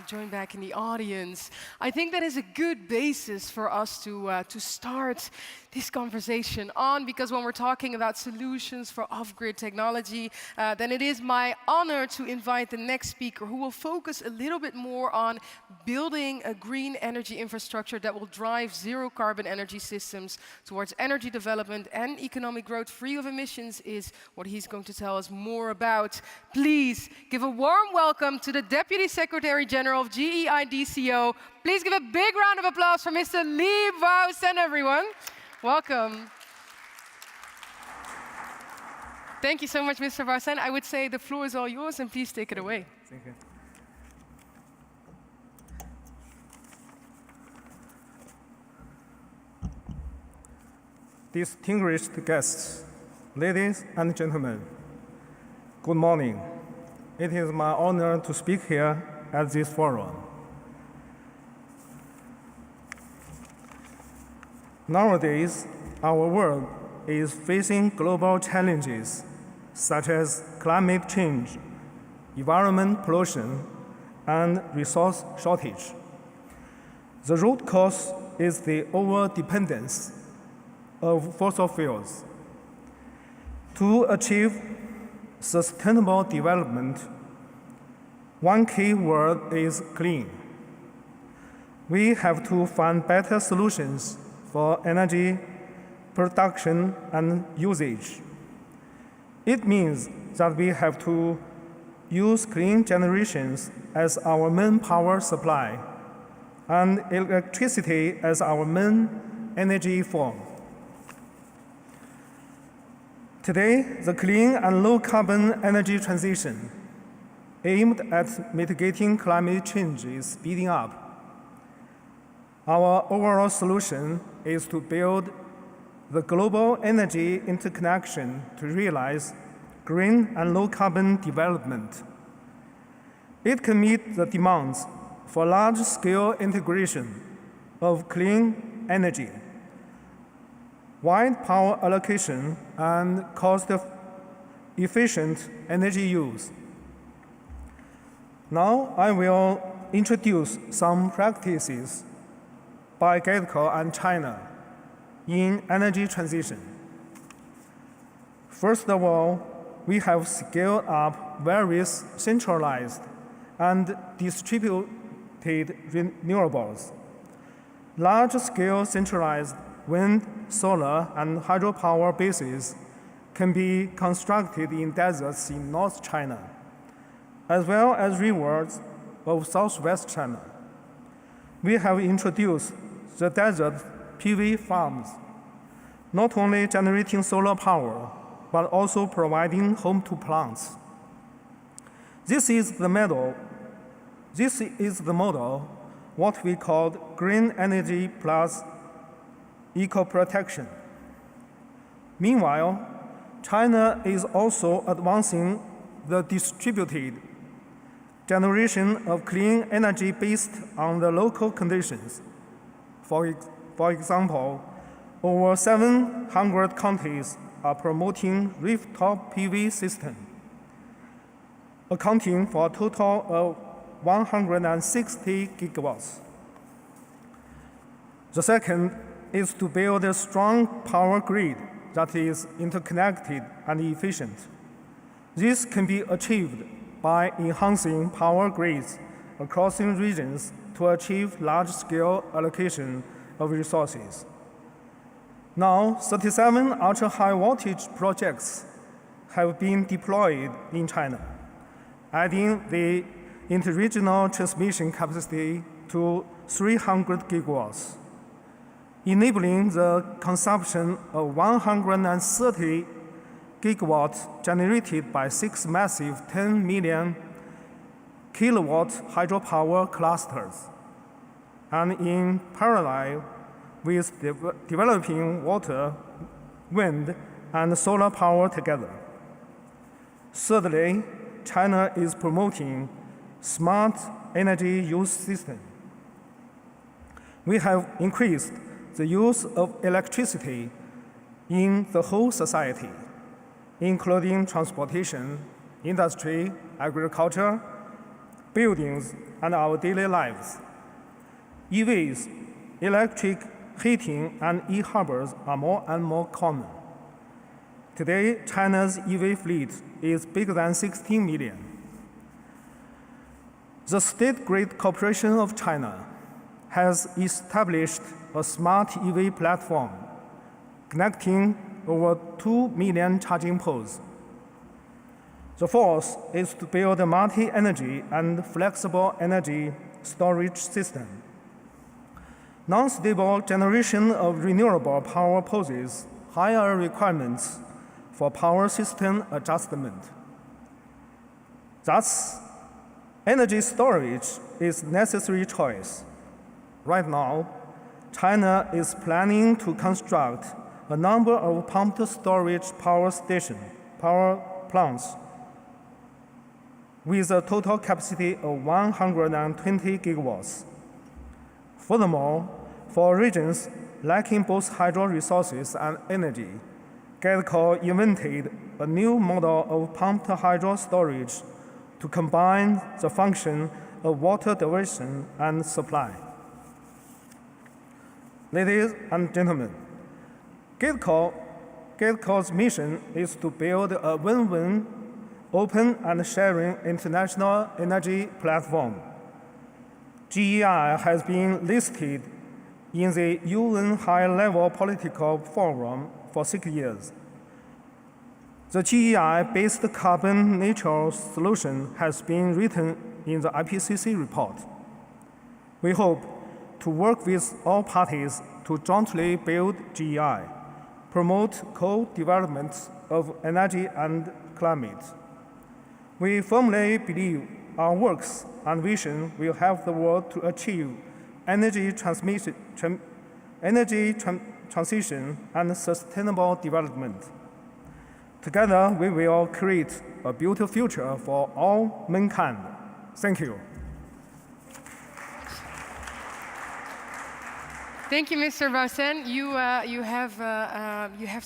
join back in the audience. I think that is a good basis for us to start this conversation on, because when we're talking about solutions for off-grid technology, then it is my honor to invite the next speaker, who will focus a little bit more on building a green energy infrastructure that will drive zero-carbon energy systems towards energy development and economic growth free of emissions, is what he's going to tell us more about. Please give a warm welcome to the Deputy Secretary General of GEIDCO. Please give a big round of applause for Mr. Lee Wausen, everyone. Welcome. Thank you so much, Mr. Wausen. I would say the floor is all yours, and please take it away. Thank you. Distinguished guests, ladies and gentlemen, good morning. It is my honor to speak here at this forum. Nowadays, our world is facing global challenges such as climate change, environment pollution, and resource shortage. The root cause is the over-dependence of fossil fuels. To achieve sustainable development, one key word is clean. We have to find better solutions for energy production and usage. It means that we have to use clean generations as our main power supply and electricity as our main energy form. Today, the clean and low-carbon energy transition aimed at mitigating climate change is speeding up. Our overall solution is to build the global energy interconnection to realize green and low-carbon development. It can meet the demands for large-scale integration of clean energy, wide power allocation, and cost-efficient energy use. Now I will introduce some practices by GATCO and China in energy transition. First of all, we have scaled up various centralized and distributed renewables. Large-scale centralized wind, solar, and hydropower bases can be constructed in deserts in North China, as well as rivers of Southwest China. We have introduced the desert PV farms, not only generating solar power, but also providing home to plants. This is the model, what we call green energy plus eco-protection. Meanwhile, China is also advancing the distributed generation of clean energy based on the local conditions. For example, over 700 countries are promoting rooftop PV system, accounting for a total of 160 gigawatts. The second is to build a strong power grid that is interconnected and efficient. This can be achieved by enhancing power grids across regions to achieve large-scale allocation of resources. Now, 37 ultra-high voltage projects have been deployed in China, adding the interregional transmission capacity to 300 gigawatts, enabling the consumption of 130 gigawatts generated by 6 massive 10 million kilowatt hydropower clusters, and in parallel with developing water, wind, and solar power together. Thirdly, China is promoting smart energy use system. We have increased the use of electricity in the whole society, including transportation, industry, agriculture, buildings, and our daily lives. EVs, electric heating, and e-harbors are more and more common. Today, China's EV fleet is bigger than 16 million. The State Grid Corporation of China has established a smart EV platform connecting over 2 million charging poles. The fourth is to build a multi-energy and flexible energy storage system. Non-stable generation of renewable power poses higher requirements for power system adjustment. Thus, energy storage is a necessary choice. Right now, China is planning to construct a number of pumped storage power plants with a total capacity of 120 gigawatts. Furthermore, for regions lacking both hydro resources and energy, GATCO invented a new model of pumped hydro storage to combine the function of water diversion and supply. Ladies and gentlemen, GATCO's mission is to build a win-win, open and sharing international energy platform. GEI has been listed in the UN high-level political forum for 6 years. The GEI-based carbon neutral solution has been written in the IPCC report. We hope to work with all parties to jointly build GEI, promote co-development of energy and climate. We firmly believe our works and vision will help the world to achieve energy transition and sustainable development. Together, we will create a beautiful future for all mankind. Thank you. Thank you, Mr. Bausen. You have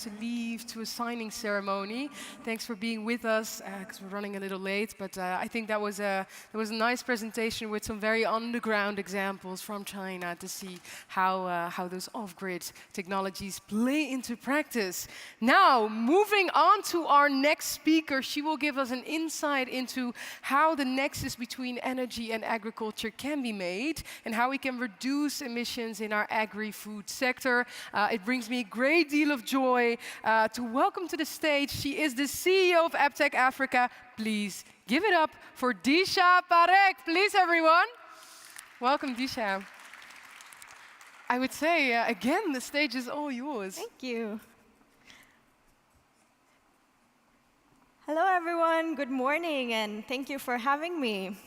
to leave to a signing ceremony. Thanks for being with us, because we're running a little late. But I think that was a nice presentation with some very underground examples from China to see how those off-grid technologies play into practice. Now, moving on to our next speaker, she will give us an insight into how the nexus between energy and agriculture can be made and how we can reduce emissions in our agri-food sector. It brings me a great deal of joy to welcome to the stage. She is the CEO of AppTech Africa. Please give it up for Disha Parek. Please, everyone. Welcome, Disha. I would say, again, the stage is all yours. Thank you. Hello, everyone. Good morning, and thank you for having me.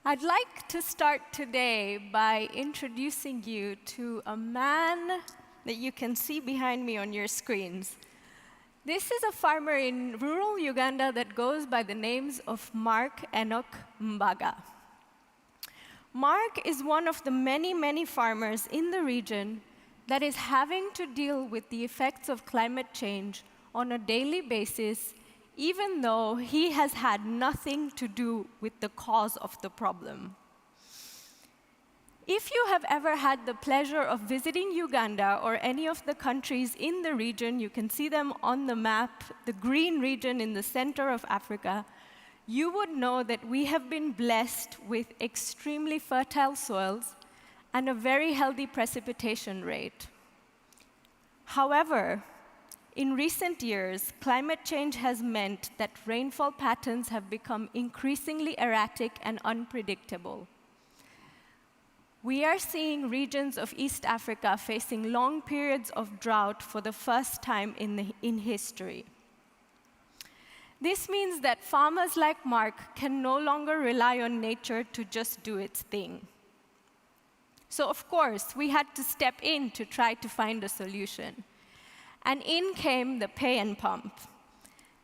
I'd like to start today by introducing you to a man that you can see behind me on your screens. This is a farmer in rural Uganda that goes by the names of Mark Enoch Mbaga. Mark is one of the many, many farmers in the region that is having to deal with the effects of climate change on a daily basis, even though he has had nothing to do with the cause of the problem. If you have ever had the pleasure of visiting Uganda or any of the countries in the region, you can see them on the map, the green region in the center of Africa, you would know that we have been blessed with extremely fertile soils and a very healthy precipitation rate. However, in recent years, climate change has meant that rainfall patterns have become increasingly erratic and unpredictable. We are seeing regions of East Africa facing long periods of drought for the first time in history. This means that farmers like Mark can no longer rely on nature to just do its thing. So, of course, we had to step in to try to find a solution. And in came the pay and pump.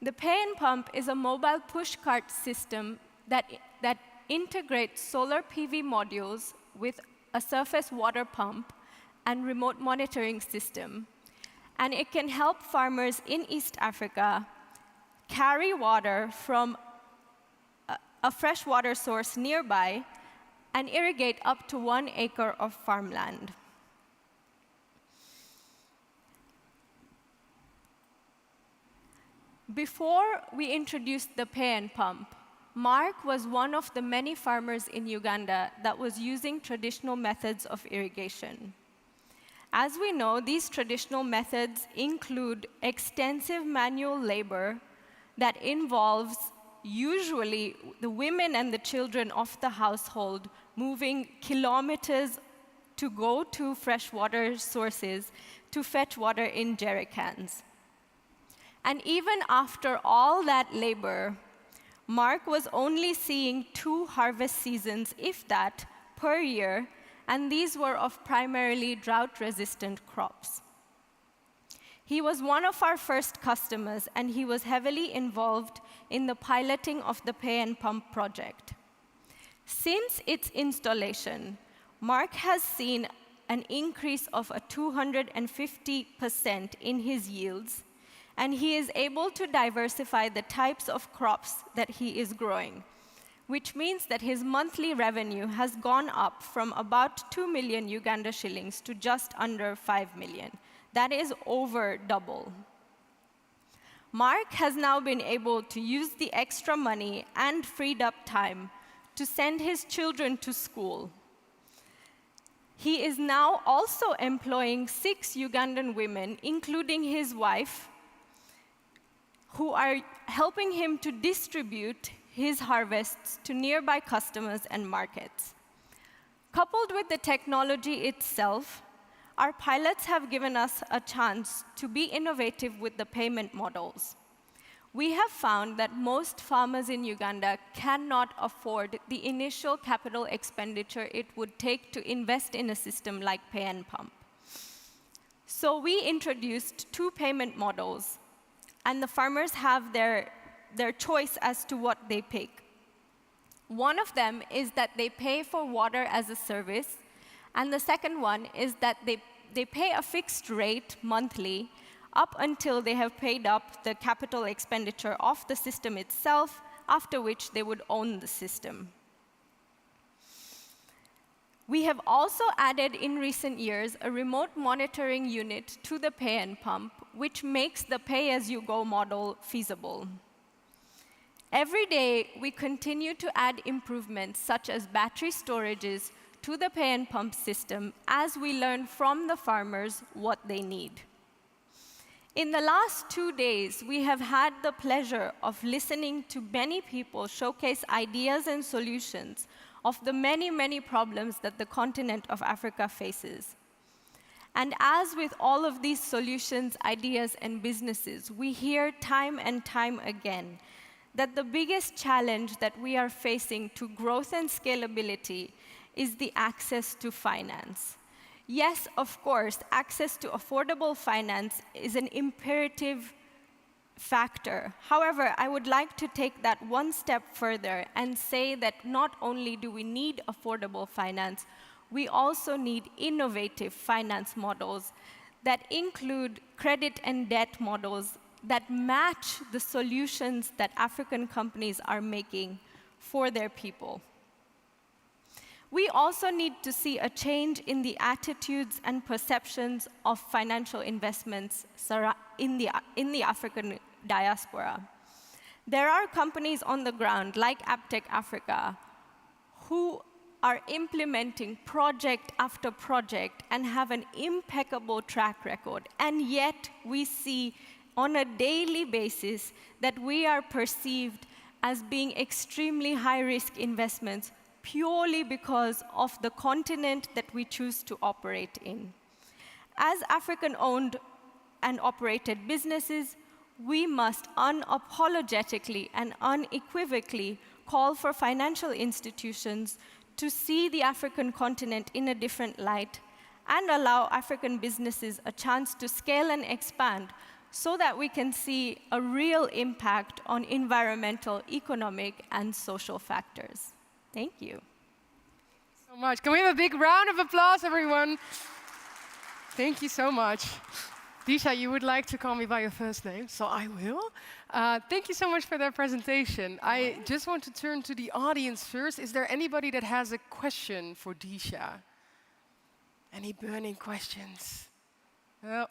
The pay and pump is a mobile pushcart system that integrates solar PV modules with a surface water pump and remote monitoring system. And it can help farmers in East Africa carry water from a freshwater source nearby and irrigate up to 1 acre of farmland. Before we introduced the pay and pump, Mark was one of the many farmers in Uganda that was using traditional methods of irrigation. As we know, these traditional methods include extensive manual labor that involves usually the women and the children of the household moving kilometers to go to freshwater sources to fetch water in jerry cans. And even after all that labor, Mark was only seeing 2 harvest seasons, if that, per year, and these were of primarily drought-resistant crops. He was one of our first customers, and he was heavily involved in the piloting of the pay and pump project. Since its installation, Mark has seen an increase of 250% in his yields, and he is able to diversify the types of crops that he is growing, which means that his monthly revenue has gone up from about 2 million Uganda shillings to just under 5 million. That is over double. Mark has now been able to use the extra money and freed up time to send his children to school. He is now also employing 6 Ugandan women, including his wife, who are helping him to distribute his harvests to nearby customers and markets. Coupled with the technology itself, our pilots have given us a chance to be innovative with the payment models. we have found that most farmers in Uganda cannot afford the initial capital expenditure it would take to invest in a system like Pay and Pump. So we introduced 2 payment models, and the farmers have their choice as to what they pick. One of them is that they pay for water as a service, and the second one is that they pay a fixed rate monthly up until they have paid up the capital expenditure of the system itself, after which they would own the system. We have also added in recent years a remote monitoring unit to the Pay and Pump, which makes the pay-as-you-go model feasible. Every day, we continue to add improvements such as battery storages to the Pay and Pump system as we learn from the farmers what they need. In the last 2 days, we have had the pleasure of listening to many people showcase ideas and solutions of the many, many problems that the continent of Africa faces. And as with all of these solutions, ideas, and businesses, we hear time and time again that the biggest challenge that we are facing to growth and scalability is the access to finance. Yes, of course, access to affordable finance is an imperative factor. However, I would like to take that one step further and say that not only do we need affordable finance, we also need innovative finance models that include credit and debt models that match the solutions that African companies are making for their people. We also need to see a change in the attitudes and perceptions of financial investments in the African diaspora. There are companies on the ground, like Aptech Africa, who are implementing project after project and have an impeccable track record. And yet, we see on a daily basis that we are perceived as being extremely high-risk investments purely because of the continent that we choose to operate in. As African-owned and operated businesses, we must unapologetically and unequivocally call for financial institutions to see the African continent in a different light and allow African businesses a chance to scale and expand so that we can see a real impact on environmental, economic, and social factors. Thank you. So much. Can we have a big round of applause, everyone? Thank you so much. Disha, you would like to call me by your first name, so I will. Thank you so much for that presentation. I just want to turn to the audience first. Is there anybody that has a question for Disha? Any burning questions?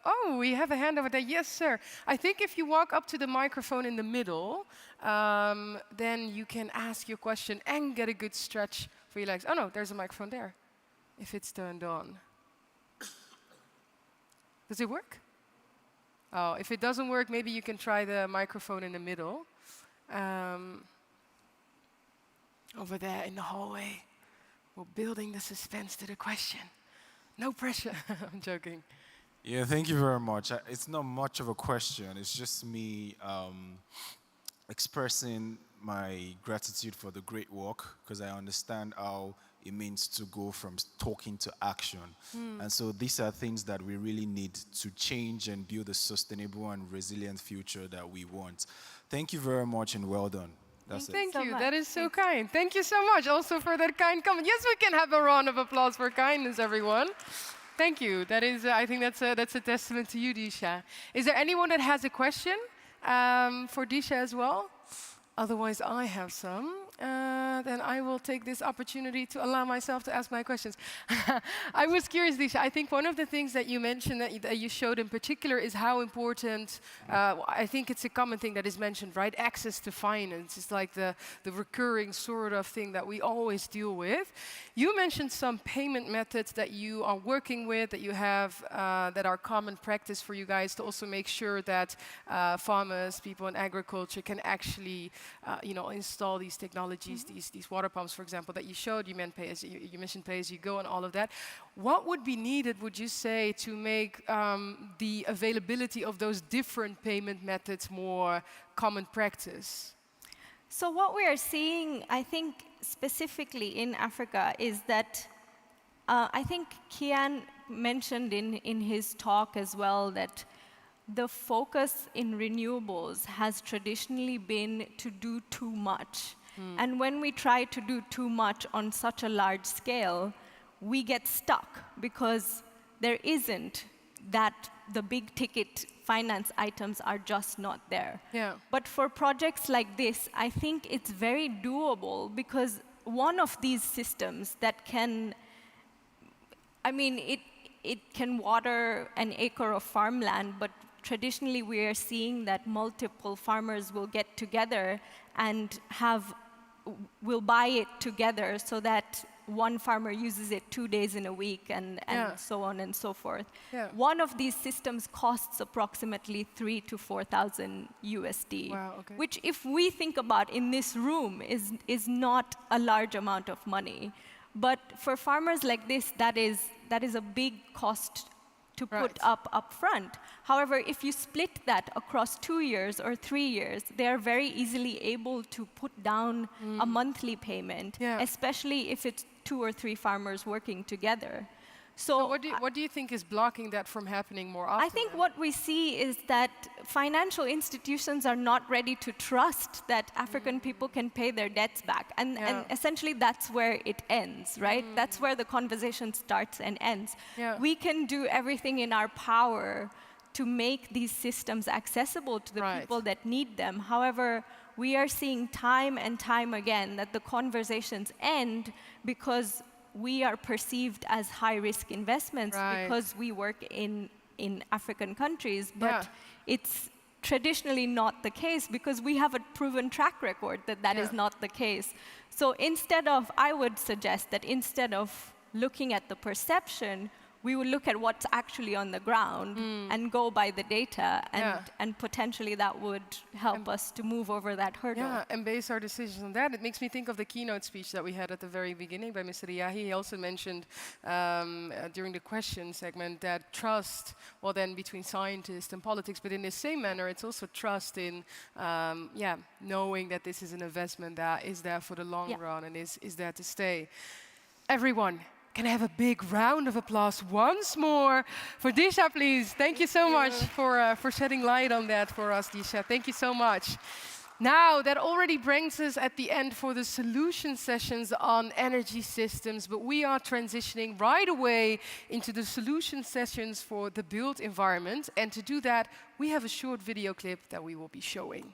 Oh, we have a hand over there. Yes, sir. I think if you walk up to the microphone in the middle, then you can ask your question and get a good stretch for your legs. Oh, no, there's a microphone there, if it's turned on. Does it work? Oh, if it doesn't work, maybe you can try the microphone in the middle. Over there in the hallway. We're building the suspense to the question. No pressure. I'm joking. Yeah, thank you very much. It's not much of a question. It's just me expressing my gratitude for the great work, because I understand how it means to go from talking to action. And so these are things that we really need to change and build a sustainable and resilient future that we want. Thank you very much and well done. That's it. Thank you. That is so kind. Thank you so much also for that kind comment. Yes, we can have a round of applause for kindness, everyone. Thank you. That is, I think that's a testament to you, Disha. Is there anyone that has a question for Disha as well? Otherwise, I have some. Then I will take this opportunity to allow myself to ask my questions. I was curious, Disha. I think one of the things that you mentioned, that you showed in particular, is how important, I think it's a common thing that is mentioned, right? Access to finance is like the recurring sort of thing that we always deal with. You mentioned some payment methods that you are working with, that you have, that are common practice for you guys to also make sure that farmers, people in agriculture can actually, install these technologies. technologies, these water pumps, for example, that you showed. You mentioned pay as you go and all of that. What would be needed, would you say, to make the availability of those different payment methods more common practice? So what we are seeing, I think, specifically in Africa is that I think Kian mentioned in his talk as well that the focus in renewables has traditionally been to do too much. And when we try to do too much on such a large scale, we get stuck because there isn't that the big ticket finance items are just not there. Yeah. But for projects like this, I think it's very doable because one of these systems that can, I mean, it can water an acre of farmland, but traditionally we are seeing that multiple farmers will get together and will buy it together so that one farmer uses it 2 days in a week and so on and so forth. Yeah. One of these systems costs approximately $3,000 to $4,000 USD, Wow, okay. which if we think about in this room is not a large amount of money. But for farmers like this, that is a big cost to put up front. However, if you split that across 2 years or 3 years, they are very easily able to put down a monthly payment, especially if it's 2 or 3 farmers working together. So what do you think is blocking that from happening more often? I think what we see is that financial institutions are not ready to trust that African people can pay their debts back. And essentially that's where it ends, right? That's where the conversation starts and ends. Yeah. We can do everything in our power to make these systems accessible to the people that need them. However, we are seeing time and time again that the conversations end because we are perceived as high-risk investments because we work in African countries, but it's traditionally not the case because we have a proven track record that is not the case. So I would suggest that instead of looking at the perception, we will look at what's actually on the ground and go by the data, and potentially that would help us to move over that hurdle. Yeah, and base our decisions on that. It makes me think of the keynote speech that we had at the very beginning by Mr. Riahi. He also mentioned during the question segment that trust, well then between scientists and politics, but in the same manner, it's also trust in knowing that this is an investment that is there for the long run and is there to stay. Everyone, can I have a big round of applause once more for Disha, please? Thank you so much for shedding light on that for us, Disha. Thank you so much. Now, that already brings us at the end for the solution sessions on energy systems, but we are transitioning right away into the solution sessions for the built environment. And to do that, we have a short video clip that we will be showing.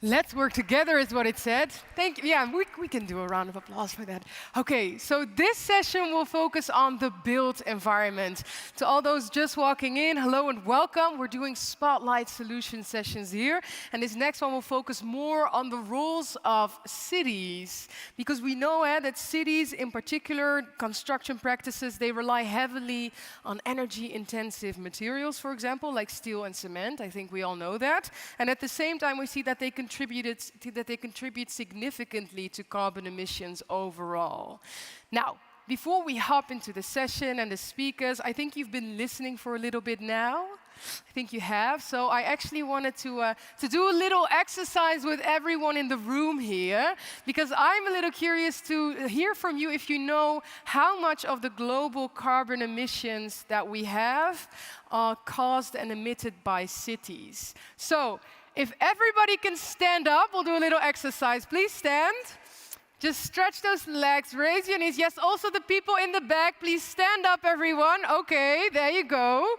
Let's work together is what it said. Thank you. Yeah, we can do a round of applause for that. Okay, so this session will focus on the built environment. To all those just walking in, hello and welcome. We're doing spotlight solution sessions here. And this next one will focus more on the roles of cities. Because we know that cities, in particular, construction practices, they rely heavily on energy-intensive materials, for example, like steel and cement. I think we all know that. And at the same time, we see that they contribute significantly to carbon emissions overall. Now, before we hop into the session and the speakers, I think you've been listening for a little bit now. I think you have. So I actually wanted to do a little exercise with everyone in the room here, because I'm a little curious to hear from you if you know how much of the global carbon emissions that we have are caused and emitted by cities. So if everybody can stand up, we'll do a little exercise. Please stand. Just stretch those legs, raise your knees. Yes, also the people in the back, please stand up, everyone. Okay, there you go.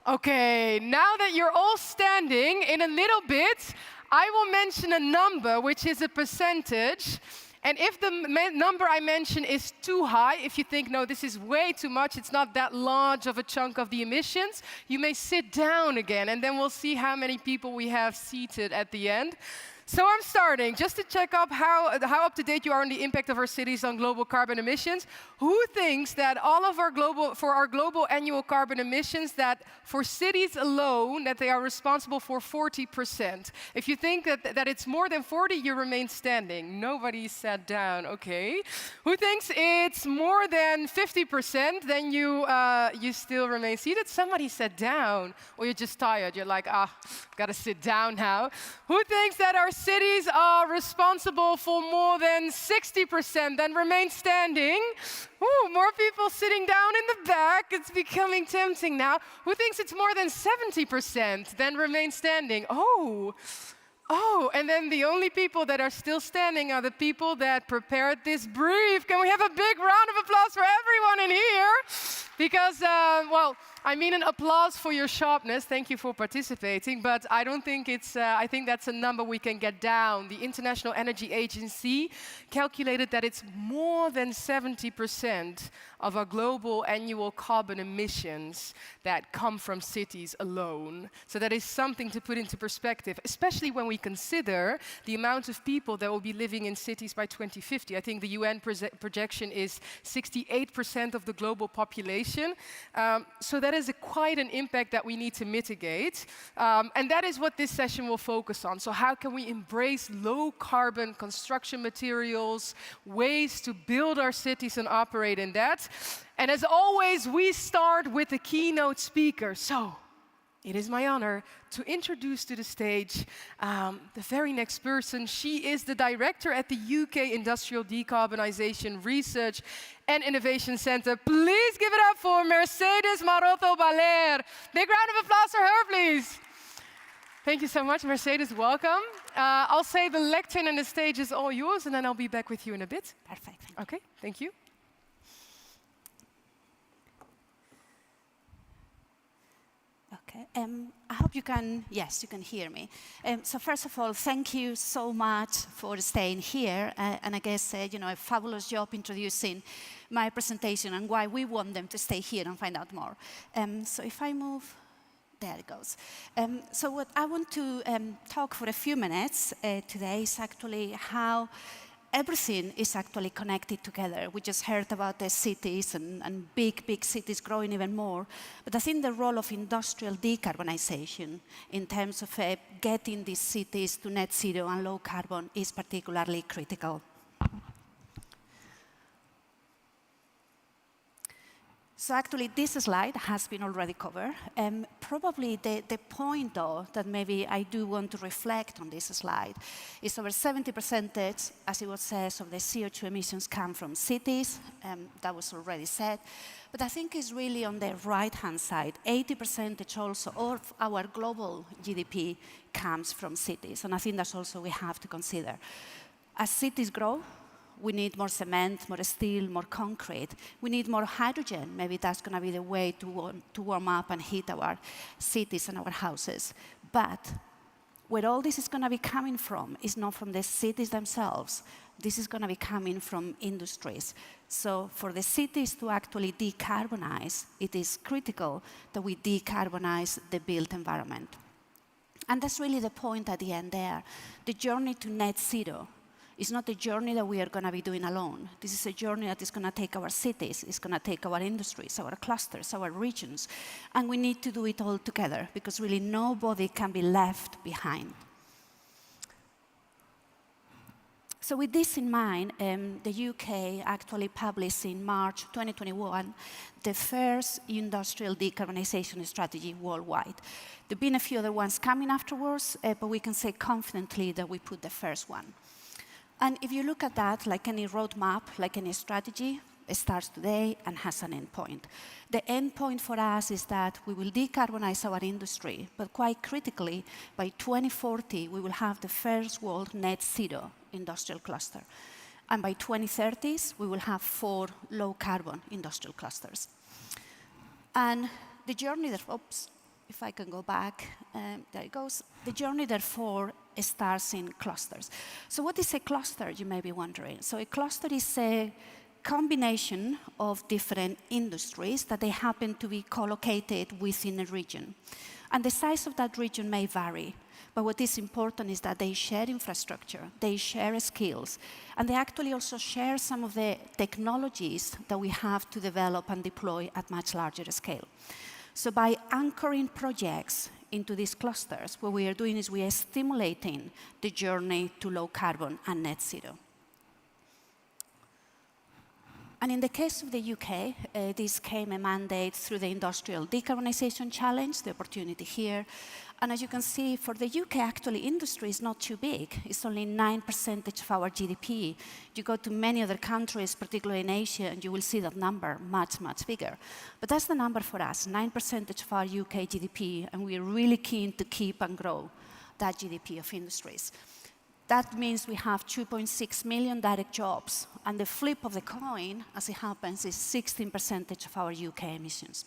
Okay, now that you're all standing, in a little bit, I will mention a number, which is a percentage. And if the number I mention is too high, if you think, no, this is way too much, it's not that large of a chunk of the emissions, you may sit down again, and then we'll see how many people we have seated at the end. So I'm starting, just to check up how up-to-date you are on the impact of our cities on global carbon emissions. Who thinks that for our global annual carbon emissions, that for cities alone, that they are responsible for 40%? If you think that it's more than 40, you remain standing. Nobody sat down, okay. Who thinks it's more than 50%, then you still remain seated? Somebody sat down, or you're just tired. You're like, gotta sit down now. Who thinks that our cities are responsible for more than 60%, then remain standing? Ooh, more people sitting down in the back. It's becoming tempting now. Who thinks it's more than 70%, then remain standing? Oh, and then the only people that are still standing are the people that prepared this brief. Can we have a big round of applause for everyone in here? Because, well, I mean an applause for your sharpness. Thank you for participating. But I don't think it's, I think that's a number we can get down. The International Energy Agency calculated that it's more than 70% of our global annual carbon emissions that come from cities alone. So that is something to put into perspective, especially when we consider the amount of people that will be living in cities by 2050. I think the UN projection is 68% of the global population. So that is quite an impact that we need to mitigate. And that is what this session will focus on. So how can we embrace low carbon construction materials, ways to build our cities and operate in that? And as always, we start with the keynote speaker. So it is my honor to introduce to the stage the very next person. She is the director at the UK Industrial Decarbonisation Research and Innovation Centre. Please give it up for Mercedes Maroto-Baler. Big round of applause for her, please. Thank you so much, Mercedes. Welcome. I'll say the lectern and the stage is all yours, and then I'll be back with you in a bit. Perfect. Okay, thank you. Okay. I hope you can, yes, you can hear me. So first of all, thank you so much for staying here. And I guess, you know, a fabulous job introducing my presentation and why we want them to stay here and find out more. So if I move, there it goes. So what I want to talk for a few minutes today is actually how everything is actually connected together. We just heard about the cities and big cities growing even more. But I think the role of industrial decarbonization in terms of getting these cities to net zero and low carbon is particularly critical. So actually, this slide has been already covered. Probably the point, though, that maybe I do want to reflect on this slide is over 70%, as it was said, of the CO2 emissions come from cities. That was already said. But I think it's really on the right-hand side. 80% also of our global GDP comes from cities. And I think that's also we have to consider. As cities grow, we need more cement, more steel, more concrete. We need more hydrogen. Maybe that's going to be the way to warm up and heat our cities and our houses. But where all this is going to be coming from is not from the cities themselves. This is going to be coming from industries. So for the cities to actually decarbonize, it is critical that we decarbonize the built environment. And that's really the point at the end there. The journey to net zero is not a journey that we are going to be doing alone. This is a journey that is going to take our cities, it's going to take our industries, our clusters, our regions. And we need to do it all together, because really nobody can be left behind. So with this in mind, the UK actually published in March 2021 the first industrial decarbonization strategy worldwide. There have been a few other ones coming afterwards, but we can say confidently that we put the first one. And if you look at that, like any roadmap, like any strategy, it starts today and has an end point. The end point for us is that we will decarbonize our industry, but quite critically, by 2040, we will have the first world net zero industrial cluster. And by 2030s, we will have 4 low-carbon industrial clusters. And the journey, oops, if I can go back, there it goes. The journey, therefore, starts in clusters. So what is a cluster, you may be wondering? So a cluster is a combination of different industries that they happen to be co-located within a region. And the size of that region may vary. But what is important is that they share infrastructure, they share skills, and they actually also share some of the technologies that we have to develop and deploy at much larger scale. So by anchoring projects into these clusters, what we are doing is we are stimulating the journey to low carbon and net zero. And in the case of the UK, this came a mandate through the Industrial Decarbonisation Challenge, the opportunity here. And as you can see, for the UK, actually, industry is not too big. It's only 9% of our GDP. You go to many other countries, particularly in Asia, and you will see that number much, much bigger. But that's the number for us, 9% of our UK GDP, and we're really keen to keep and grow that GDP of industries. That means we have 2.6 million direct jobs, and the flip of the coin, as it happens, is 16% of our UK emissions.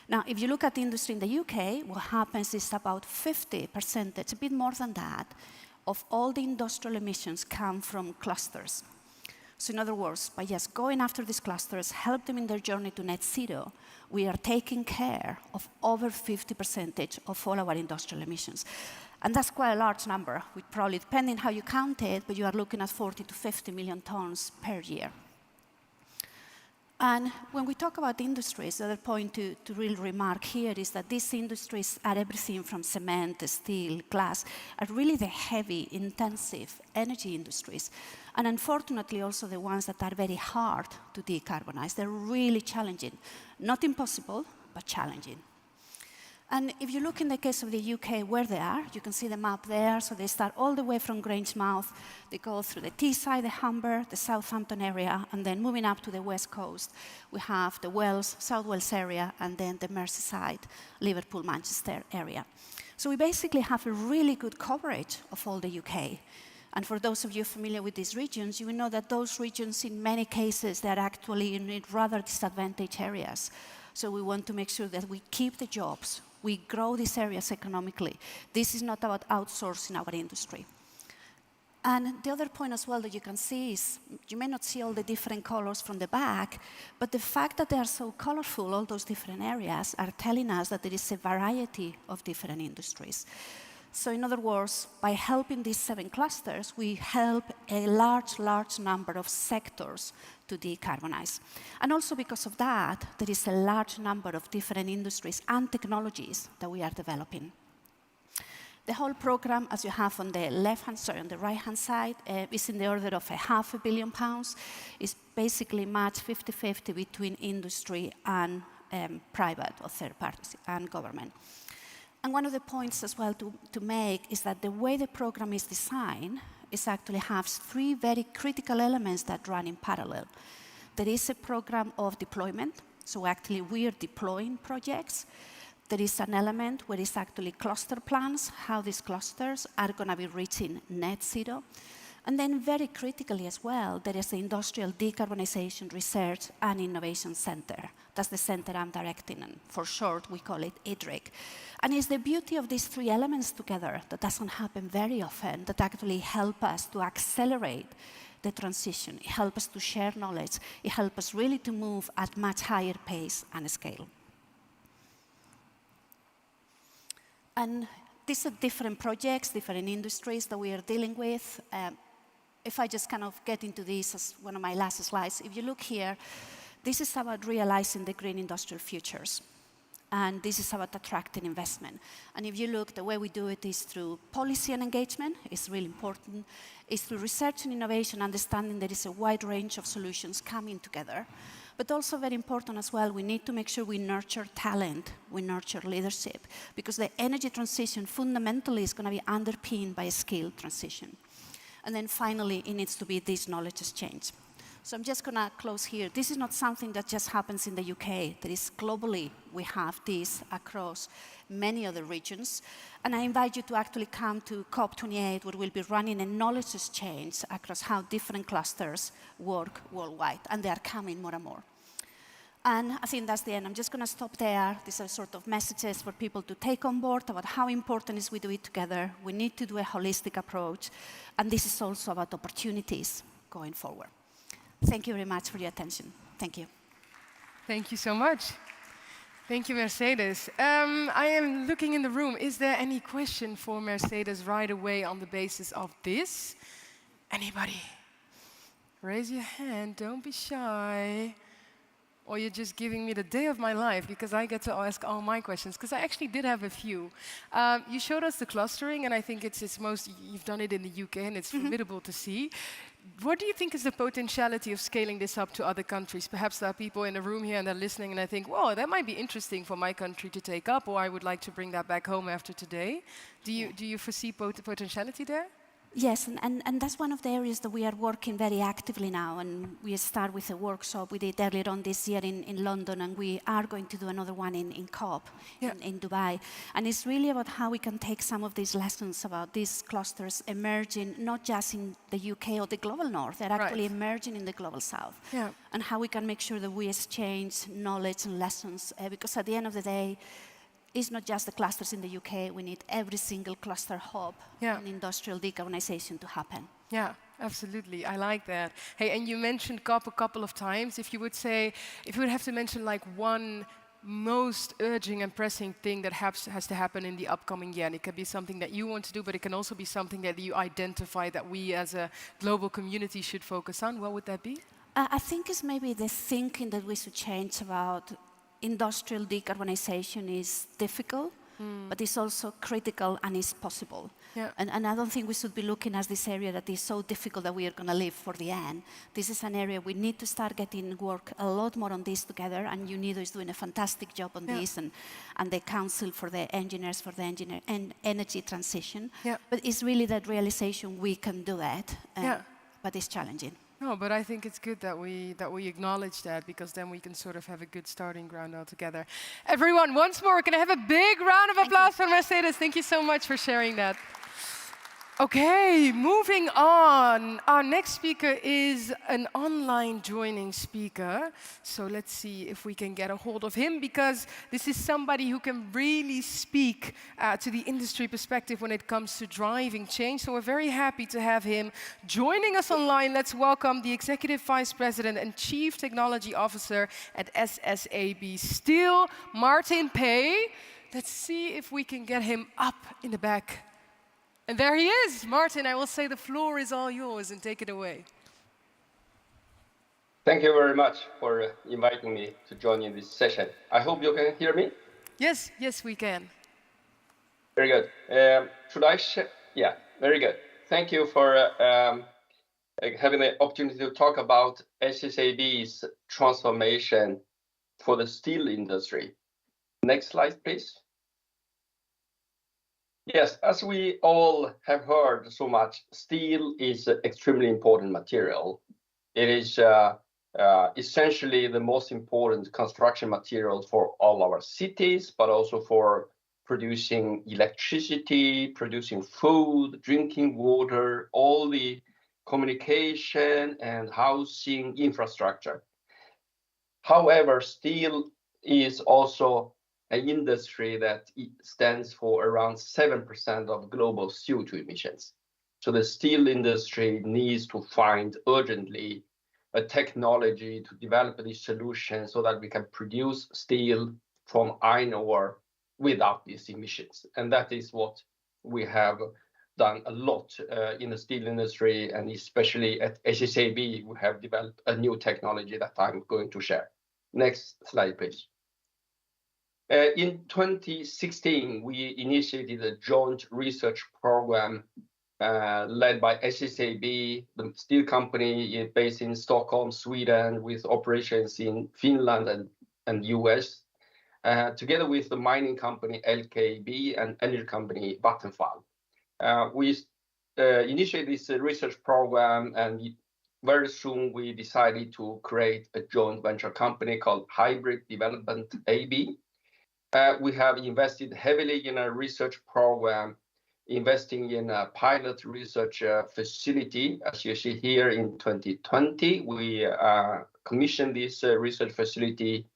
Now, if you look at the industry in the UK, what happens is about 50%, a bit more than that, of all the industrial emissions come from clusters. So in other words, by just going after these clusters, help them in their journey to net zero, we are taking care of over 50% of all our industrial emissions. And that's quite a large number, with probably, depending how you count it, but you are looking at 40 to 50 million tons per year. And when we talk about industries, the other point to really remark here is that these industries are everything from cement, steel, glass, are really the heavy, intensive energy industries. And unfortunately, also the ones that are very hard to decarbonize. They're really challenging. Not impossible, but challenging. And if you look in the case of the UK where they are, you can see the map there. So they start all the way from Grangemouth. They go through the Teesside, the Humber, the Southampton area, and then moving up to the west coast, we have the Wales, South Wales area, and then the Merseyside, Liverpool, Manchester area. So we basically have a really good coverage of all the UK. And for those of you familiar with these regions, you will know that those regions, in many cases, they're actually in rather disadvantaged areas. So we want to make sure that we keep the jobs, we grow these areas economically. This is not about outsourcing our industry. And the other point as well that you can see is, you may not see all the different colors from the back, but the fact that they are so colorful, all those different areas, are telling us that there is a variety of different industries. So in other words, by helping these 7 clusters, we help a large number of sectors to decarbonize. And also because of that, there is a large number of different industries and technologies that we are developing. The whole program, as you have on the left-hand side, on the right-hand side, is in the order of £500 million. It's basically matched 50-50 between industry and private or third parties and government. And one of the points as well to make is that the way the program is designed is actually has 3 very critical elements that run in parallel. There is a program of deployment, so actually we are deploying projects. There is an element where it's actually cluster plans, how these clusters are going to be reaching net zero. And then very critically as well, there is the Industrial Decarbonization Research and Innovation Center. That's the center I'm directing, and for short, we call it IDRIC. And it's the beauty of these three elements together that doesn't happen very often, that actually help us to accelerate the transition. It helps us to share knowledge. It helps us really to move at much higher pace and scale. And these are different projects, different industries that we are dealing with. If I just kind of get into this as one of my last slides, if you look here, this is about realizing the green industrial futures. And this is about attracting investment. And if you look, the way we do it is through policy and engagement. It's really important. It's through research and innovation, understanding there is a wide range of solutions coming together. But also very important as well, we need to make sure we nurture talent, we nurture leadership, because the energy transition fundamentally is going to be underpinned by a skill transition. And then finally, it needs to be this knowledge exchange. So I'm just going to close here. This is not something that just happens in the UK. There is globally, we have this across many other regions. And I invite you to actually come to COP28, where we'll be running a knowledge exchange across how different clusters work worldwide. And they are coming more and more. And I think that's the end. I'm just going to stop there. These are sort of messages for people to take on board about how important it is we do it together. We need to do a holistic approach. And this is also about opportunities going forward. Thank you very much for your attention. Thank you. Thank you so much. Thank you, Mercedes. I am looking in the room. Is there any question for Mercedes right away on the basis of this? Anybody? Raise your hand. Don't be shy. Or you're just giving me the day of my life because I get to ask all my questions, because I actually did have a few. You showed us the clustering, and I think it's most, you've done it in the UK, and it's formidable to see. What do you think is the potentiality of scaling this up to other countries? Perhaps there are people in the room here and they're listening, and I think, whoa, that might be interesting for my country to take up, or I would like to bring that back home after today. Do you foresee potentiality there? Yes, and that's one of the areas that we are working very actively now. And we start with a workshop we did earlier on this year in London, and we are going to do another one in COP in Dubai. And it's really about how we can take some of these lessons about these clusters emerging, not just in the UK or the global north, they're actually emerging in the global south. Yeah. And how we can make sure that we exchange knowledge and lessons, because at the end of the day, it's not just the clusters in the UK. We need every single cluster hub in industrial decarbonization to happen. Yeah, absolutely. I like that. Hey, and you mentioned COP a couple of times. If you would have to mention like one most urgent and pressing thing that has to happen in the upcoming year, and it could be something that you want to do, but it can also be something that you identify that we as a global community should focus on, what would that be? I think it's maybe the thinking that we should change about industrial decarbonization is difficult, but it's also critical and is possible. Yeah. And I don't think we should be looking at this area that is so difficult that we are going to live for the end. This is an area we need to start getting work a lot more on this together, and UNIDO is doing a fantastic job on this, and the Council for the Engineers for the Energy Transition. Yeah. But it's really that realization we can do it, but it's challenging. No, but I think it's good that we acknowledge that, because then we can sort of have a good starting ground all together. Everyone, once more, can I have a big round of applause for Mercedes? Thank you so much for sharing that. Okay, moving on. Our next speaker is an online joining speaker. So let's see if we can get a hold of him, because this is somebody who can really speak to the industry perspective when it comes to driving change. So we're very happy to have him joining us online. Let's welcome the Executive Vice President and Chief Technology Officer at SSAB Steel, Martin Pay. Let's see if we can get him up in the back. And there he is. Martin, I will say the floor is all yours, and take it away. Thank you very much for inviting me to join in this session. I hope you can hear me. Yes, we can. Very good. Should I share? Yeah, very good. Thank you for having the opportunity to talk about SSAB's transformation for the steel industry. Next slide, please. Yes, as we all have heard so much, steel is an extremely important material. It is essentially the most important construction material for all our cities, but also for producing electricity, producing food, drinking water, all the communication, and housing infrastructure. However, steel is also an industry that stands for around 7% of global CO2 emissions. So the steel industry needs to find urgently a technology to develop this solution so that we can produce steel from iron ore without these emissions. And that is what we have done a lot in the steel industry, and especially at SSAB, we have developed a new technology that I'm going to share. Next slide, please. In 2016, we initiated a joint research program led by SSAB, the steel company based in Stockholm, Sweden, with operations in Finland and US, together with the mining company LKAB and energy company Vattenfall. We initiated this research program, and very soon we decided to create a joint venture company called Hybrid Development AB. We have invested heavily in a research program, investing in a pilot research facility. As you see here, in 2020, we commissioned this research facility,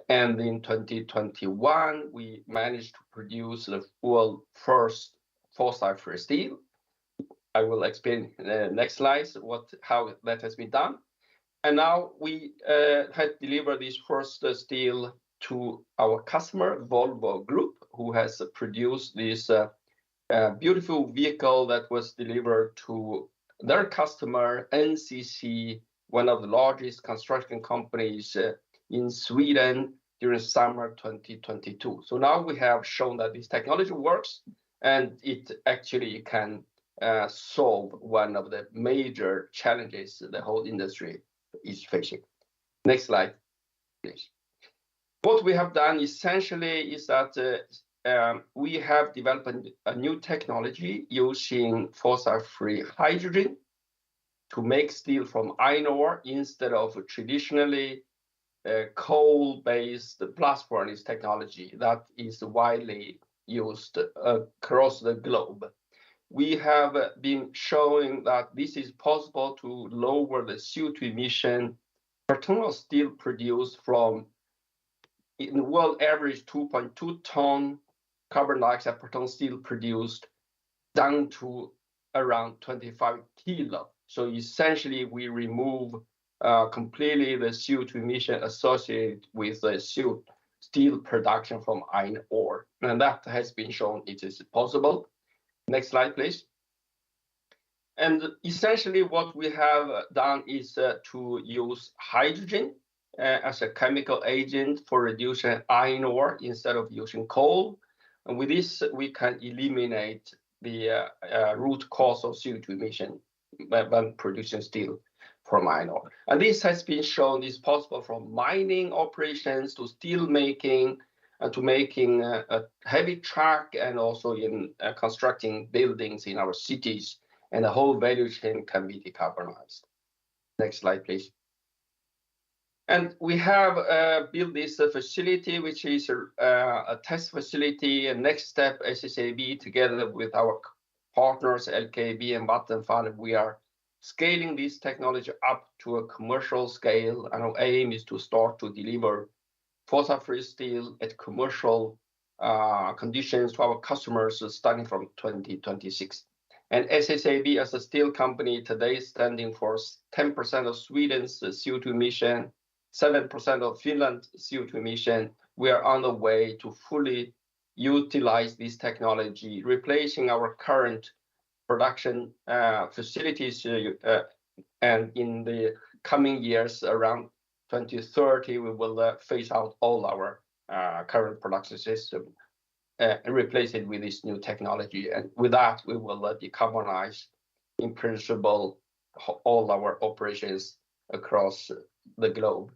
and in 2021, we managed to produce the world's first fossil-free steel. I will explain in the next slides how that has been done. And now we had delivered this first steel to our customer, Volvo Group, who has produced this beautiful vehicle that was delivered to their customer, NCC, one of the largest construction companies in Sweden during summer 2022. So now we have shown that this technology works, and it actually can solve one of the major challenges the whole industry is facing. Next slide, please. What we have done essentially is that we have developed a new technology using fossil-free hydrogen to make steel from iron ore instead of traditionally coal-based blast furnace technology that is widely used across the globe. We have been showing that this is possible to lower the CO2 emission per ton of steel produced from, in the world average, 2.2 ton carbon dioxide per ton steel produced, down to around 25 kilo. So essentially, we remove completely the CO2 emission associated with the steel production from iron ore. And that has been shown it is possible. Next slide, please. And essentially what we have done is to use hydrogen as a chemical agent for reducing iron ore instead of using coal. And with this, we can eliminate the root cause of CO2 emission when producing steel from iron ore. And this has been shown is possible from mining operations to steel making, to making a heavy truck, and also in constructing buildings in our cities, and the whole value chain can be decarbonized. Next slide, please. And we have built this facility, which is a test facility. And next step, SSAB, together with our partners, LKAB and Vattenfall, we are scaling this technology up to a commercial scale. And our aim is to start to deliver fossil-free steel at commercial conditions to our customers starting from 2026. And SSAB, as a steel company, today is standing for 10% of Sweden's CO2 emission, 7% of Finland's CO2 emission. We are on the way to fully utilize this technology, replacing our current production facilities. And in the coming years, around 2030, we will phase out all our current production system and replace it with this new technology. And with that, we will decarbonize, in principle, all our operations across the globe.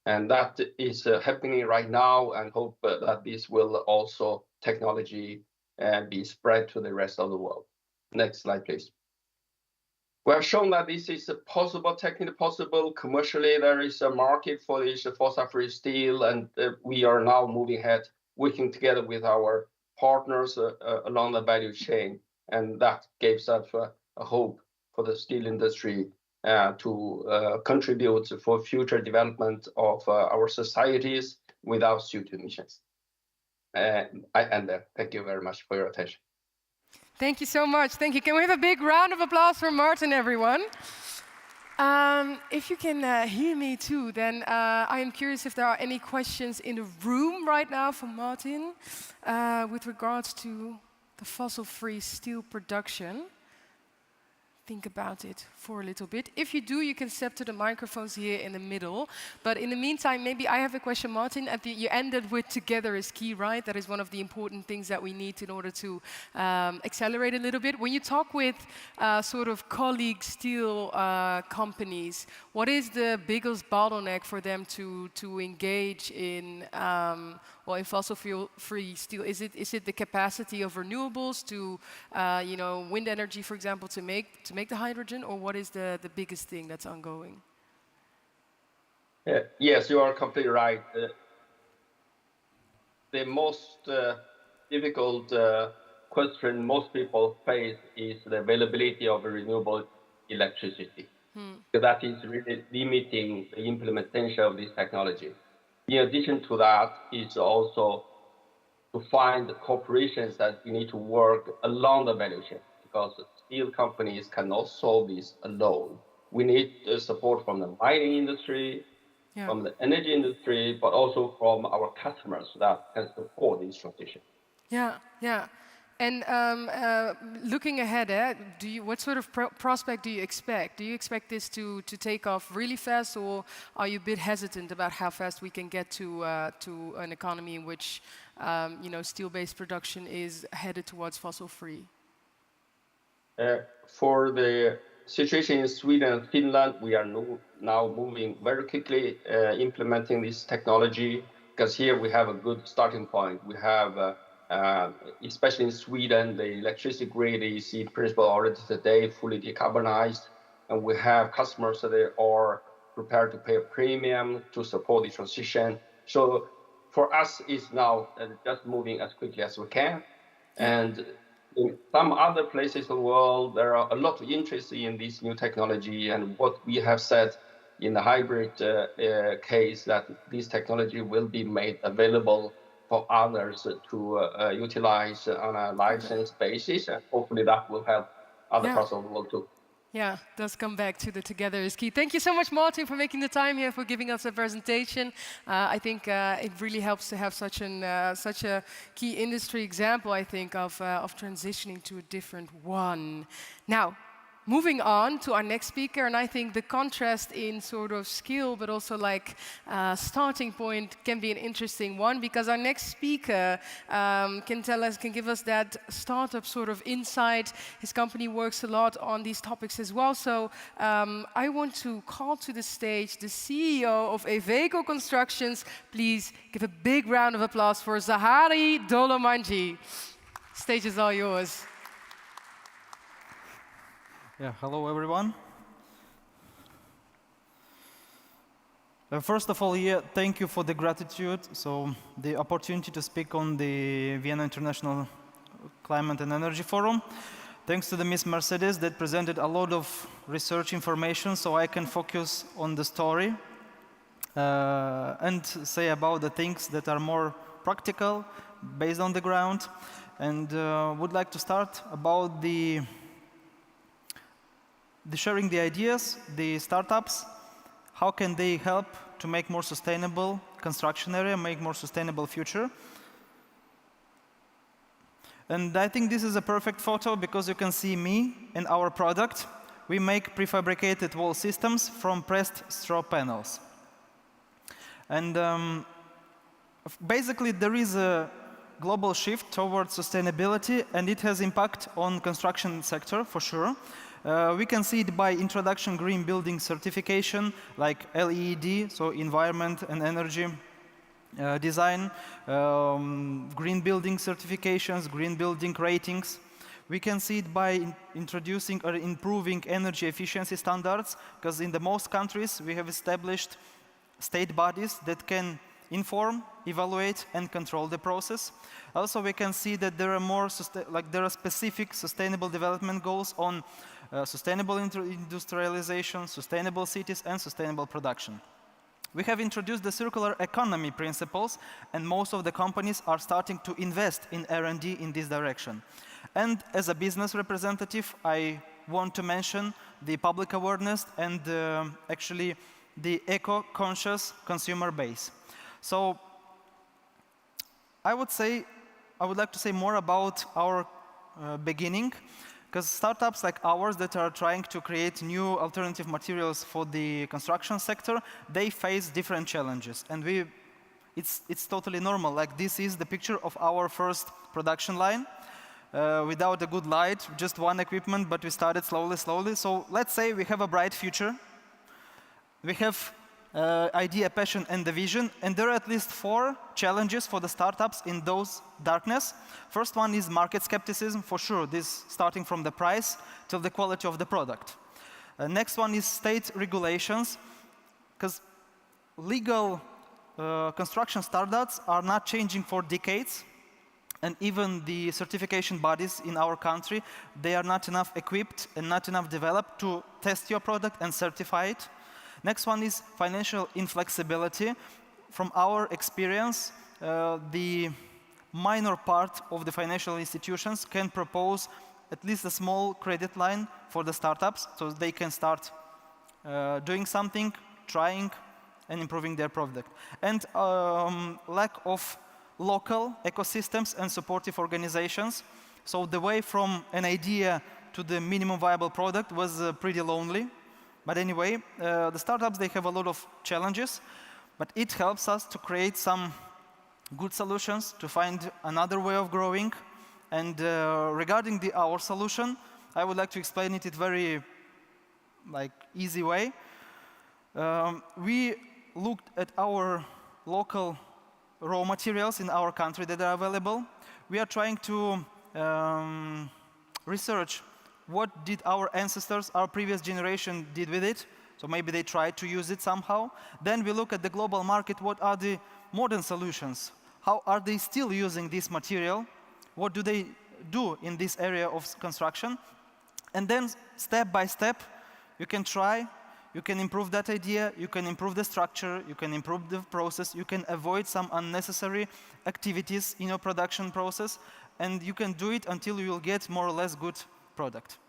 And that is happening right now, and hope that this will also technology be spread to the rest of the world. Next slide, please. We have shown that this is possible, technically possible. Commercially, there is a market for this fossil-free steel, and we are now moving ahead, working together with our partners along the value chain, and that gives us a hope for the steel industry to contribute for future development of our societies without CO2 emissions. I end there. Thank you very much for your attention. Thank you so much. Thank you. Can we have a big round of applause for Martin, everyone? If you can hear me too, then I am curious if there are any questions in the room right now for Martin with regards to the fossil-free steel production. Think about it for a little bit. If you do, you can step to the microphones here in the middle. But in the meantime, maybe I have a question, Martin. You ended with together is key, right? That is one of the important things that we need in order to accelerate a little bit. When you talk with sort of colleague steel companies, what is the biggest bottleneck for them to engage in well, in fossil-free steel? Is it the capacity of renewables to, wind energy, for example, to make the hydrogen, or what is the biggest thing that's ongoing? Yes, you are completely right. The most difficult question most people face is the availability of renewable electricity. That is really limiting the implementation of this technology. In addition to that, it's also to find corporations that you need to work along the value chain, because steel companies cannot solve this alone. We need support from the mining industry, from the energy industry, but also from our customers that can support this transition. Yeah, yeah. And looking ahead, what sort of prospect do you expect? Do you expect this to take off really fast, or are you a bit hesitant about how fast we can get to an economy in which steel-based production is headed towards fossil-free? For the situation in Sweden and Finland, we are now moving very quickly implementing this technology, because here we have a good starting point. We have especially in Sweden, the electricity grid is in principle already today fully decarbonized, and we have customers that are prepared to pay a premium to support the transition. So for us, it's now just moving as quickly as we can. And in some other places in the world, there are a lot of interest in this new technology, and what we have said in the hybrid case, that this technology will be made available for others to utilize on a license basis, and hopefully that will help other parts of the world too. Yeah, it does come back to the together is key. Thank you so much, Martin, for making the time here, for giving us a presentation. I think it really helps to have such a key industry example, I think, of transitioning to a different one. Now, moving on to our next speaker, and I think the contrast in sort of skill, but also like starting point, can be an interesting one, because our next speaker can give us that startup sort of insight. His company works a lot on these topics as well. So I want to call to the stage the CEO of Iveco Constructions. Please give a big round of applause for Zahari Dolomanji. Stage is all yours. Yeah, hello everyone. First of all, thank you for the gratitude. So the opportunity to speak on the Vienna International Climate and Energy Forum. Thanks to the Miss Mercedes that presented a lot of research information, so I can focus on the story and say about the things that are more practical, based on the ground. And would like to start about the sharing the ideas, the startups, how can they help to make more sustainable construction area, make more sustainable future. And I think this is a perfect photo because you can see me and our product. We make prefabricated wall systems from pressed straw panels. And basically there is a global shift towards sustainability, and it has impact on construction sector for sure. We can see it by introduction green building certification, like LEED, so environment and energy design, green building certifications, green building ratings. We can see it by introducing or improving energy efficiency standards, because in the most countries we have established state bodies that can inform, evaluate, and control the process. Also, we can see that there are more there are specific sustainable development goals on sustainable industrialization, sustainable cities, and sustainable production. We have introduced the circular economy principles, and most of the companies are starting to invest in R&D in this direction. And as a business representative, I want to mention the public awareness and actually the eco-conscious consumer base. So I would like to say more about our beginning, because startups like ours that are trying to create new alternative materials for the construction sector, they face different challenges. And it's totally normal. Like, this is the picture of our first production line. Without a good light, just one equipment, but we started slowly. So let's say we have a bright future. We have idea, passion, and the vision, and there are at least 4 challenges for the startups in those darkness. First one is market skepticism, for sure, this starting from the price till the quality of the product. Next one is state regulations, because legal construction standards are not changing for decades, and even the certification bodies in our country, they are not enough equipped and not enough developed to test your product and certify it. Next one is financial inflexibility. From our experience, the minor part of the financial institutions can propose at least a small credit line for the startups, so they can start doing something, trying, and improving their product. And lack of local ecosystems and supportive organizations. So the way from an idea to the minimum viable product was pretty lonely. But anyway, the startups, they have a lot of challenges, but it helps us to create some good solutions, to find another way of growing. And regarding our solution, I would like to explain it in a very easy way. We looked at our local raw materials in our country that are available. We are trying to research what did our ancestors, our previous generation did with it. So maybe they tried to use it somehow. Then we look at the global market. What are the modern solutions? How are they still using this material? What do they do in this area of construction? And then step by step, you can try, you can improve that idea, you can improve the structure, you can improve the process, you can avoid some unnecessary activities in your production process, and you can do it until you will get more or less good product.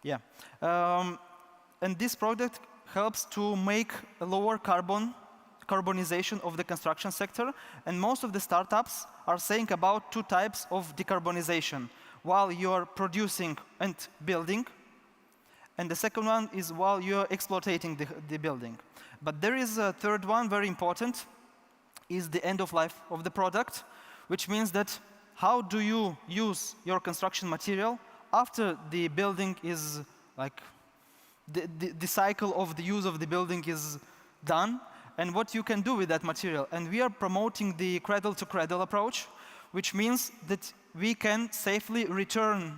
Yeah. And this product helps to make a lower carbonization of the construction sector, and most of the startups are saying about 2 types of decarbonization, while you are producing and building, and the second one is while you're exploiting the building. But there is a third one, very important, is the end of life of the product, which means that how do you use your construction material after the building is the cycle of the use of the building is done, and what you can do with that material. And we are promoting the cradle-to-cradle approach, which means that we can safely return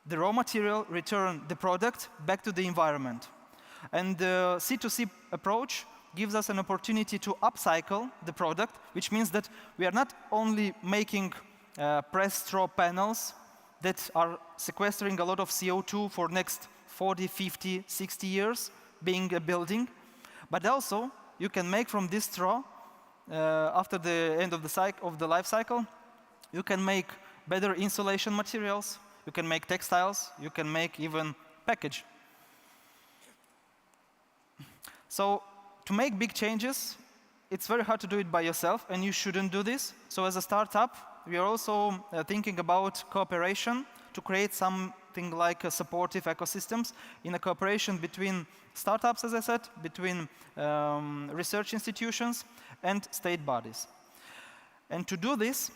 the raw material, return the product back to the environment. And the C2C approach gives us an opportunity to upcycle the product, which means that we are not only making pressed straw panels that are sequestering a lot of CO2 for next 40, 50, 60 years, being a building, but also you can make from this straw, after the end of the life cycle, you can make better insulation materials, you can make textiles, you can make even package. So to make big changes, it's very hard to do it by yourself, and you shouldn't do this. So as a startup, we are also thinking about cooperation to create something like supportive ecosystems in a cooperation between startups, as I said, between research institutions and state bodies. And to do this,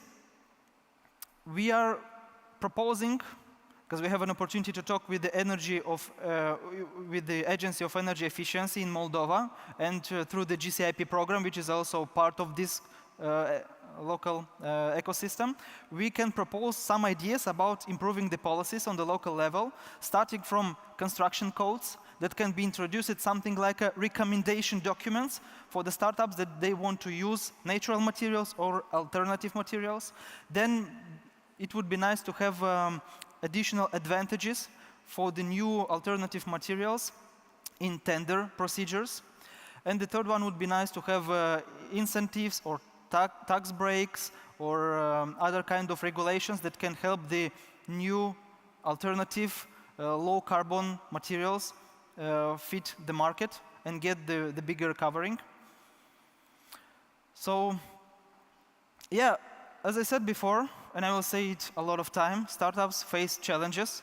we are proposing, because we have an opportunity to talk with the Agency of Energy Efficiency in Moldova, and through the GCIP program, which is also part of this local ecosystem, we can propose some ideas about improving the policies on the local level, starting from construction codes that can be introduced. It's something like a recommendation documents for the startups that they want to use natural materials or alternative materials. Then it would be nice to have additional advantages for the new alternative materials in tender procedures. And the third one would be nice to have incentives or tax breaks or other kind of regulations that can help the new alternative low carbon materials fit the market and get the bigger covering. So yeah, as I said before, and I will say it a lot of time, startups face challenges,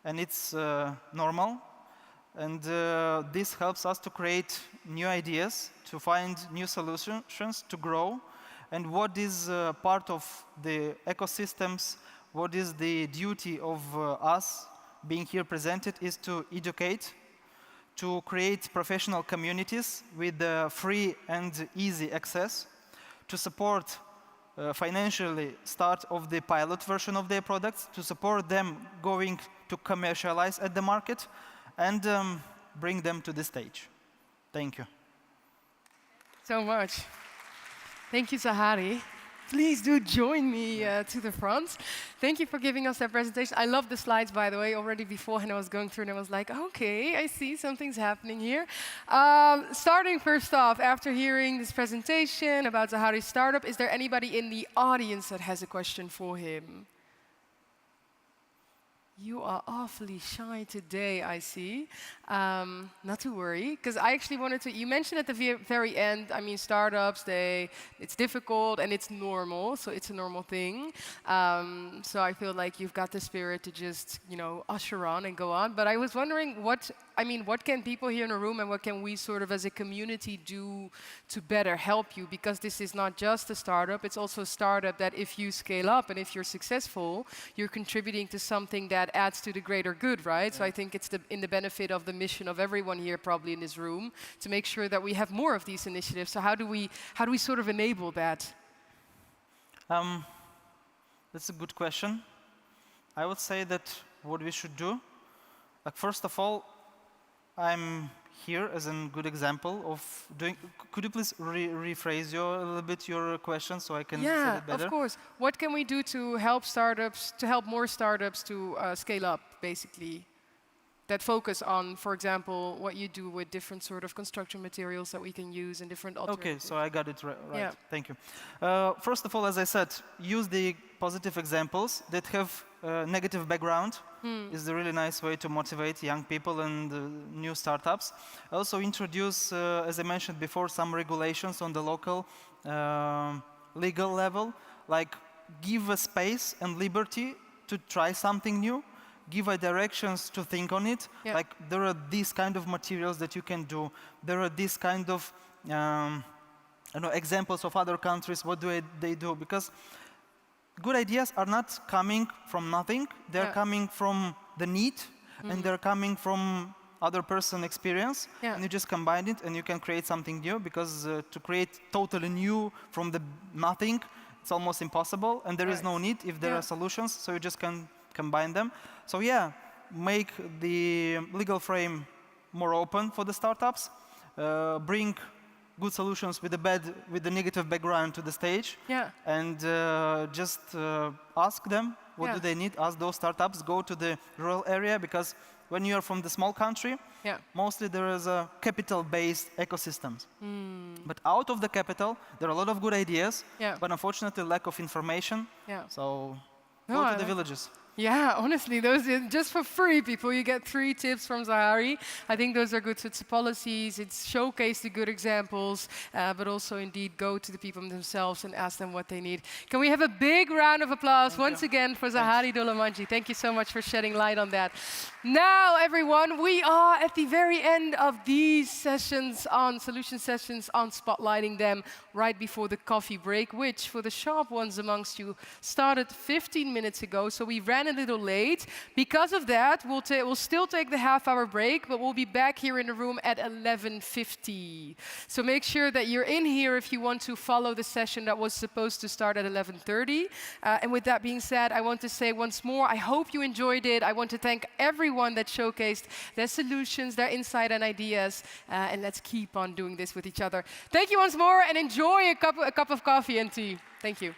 and it's normal. And this helps us to create new ideas, to find new solutions, to grow. And what is part of the ecosystems, what is the duty of us being here presented is to educate, to create professional communities with free and easy access, to support financially start of the pilot version of their products, to support them going to commercialize at the market, and bring them to the stage. Thank you. So much. Thank you, Zahari. Please do join me to the front. Thank you for giving us that presentation. I love the slides, by the way. Already beforehand, I was going through and I was like, okay, I see something's happening here. Starting first off, after hearing this presentation about Zahari's startup, is there anybody in the audience that has a question for him? You are awfully shy today, I see. Not to worry, because I actually wanted to, you mentioned at the very end, I mean, startups, it's difficult and it's normal, so it's a normal thing. So I feel like you've got the spirit to just, usher on and go on. But I was wondering what can people here in the room and what can we sort of as a community do to better help you? Because this is not just a startup, it's also a startup that if you scale up and if you're successful, you're contributing to something that adds to the greater good, right? Yeah. So I think it's in the benefit of the mission of everyone here probably in this room to make sure that we have more of these initiatives. So how do we sort of enable that? That's a good question. I would say that what we should do, first of all, I'm here as a good example of doing. Could you please rephrase a little bit your question so I can say it better? Yeah, of course. What can we do to help startups, to help more startups to scale up, basically? That focus on, for example, what you do with different sort of construction materials that we can use and different alternatives. Okay, so I got it right. Yeah. Thank you. First of all, as I said, use the positive examples that have negative background. Is a really nice way to motivate young people and new startups. Also introduce, as I mentioned before, some regulations on the local legal level, like give a space and liberty to try something new, give a directions to think on it. Yeah. Like there are these kind of materials that you can do. There are these kind of examples of other countries. What do they do? Because good ideas are not coming from nothing. They're coming from the need, and they're coming from other person experience. Yeah. And you just combine it, and you can create something new. Because to create totally new from the nothing, it's almost impossible. And there is no need if there are solutions. So you just can combine them. So yeah, make the legal frame more open for the startups. Bring good solutions with the negative background to the stage. Yeah. And just ask them what do they need. Ask those startups. Go to the rural area, because when you are from the small country, mostly there is a capital-based ecosystems. But out of the capital, there are a lot of good ideas, but unfortunately lack of information. So go to the villages. Yeah, honestly, those just for free, people. You get 3 tips from Zahari. I think those are good. So it's policies, it's showcase the good examples, but also indeed go to the people themselves and ask them what they need. Can we have a big round of applause once again for Zahari Dolamanji? Thank you so much for shedding light on that. Now, everyone, we are at the very end of these sessions on solution sessions on spotlighting them right before the coffee break, which for the sharp ones amongst you started 15 minutes ago. So we ran a little late. Because of that, we'll still take the half-hour break, but we'll be back here in the room at 11:50. So make sure that you're in here if you want to follow the session that was supposed to start at 11:30. And with that being said, I want to say once more, I hope you enjoyed it. I want to thank everyone that showcased their solutions, their insight and ideas, and let's keep on doing this with each other. Thank you once more, and enjoy a cup of coffee and tea. Thank you.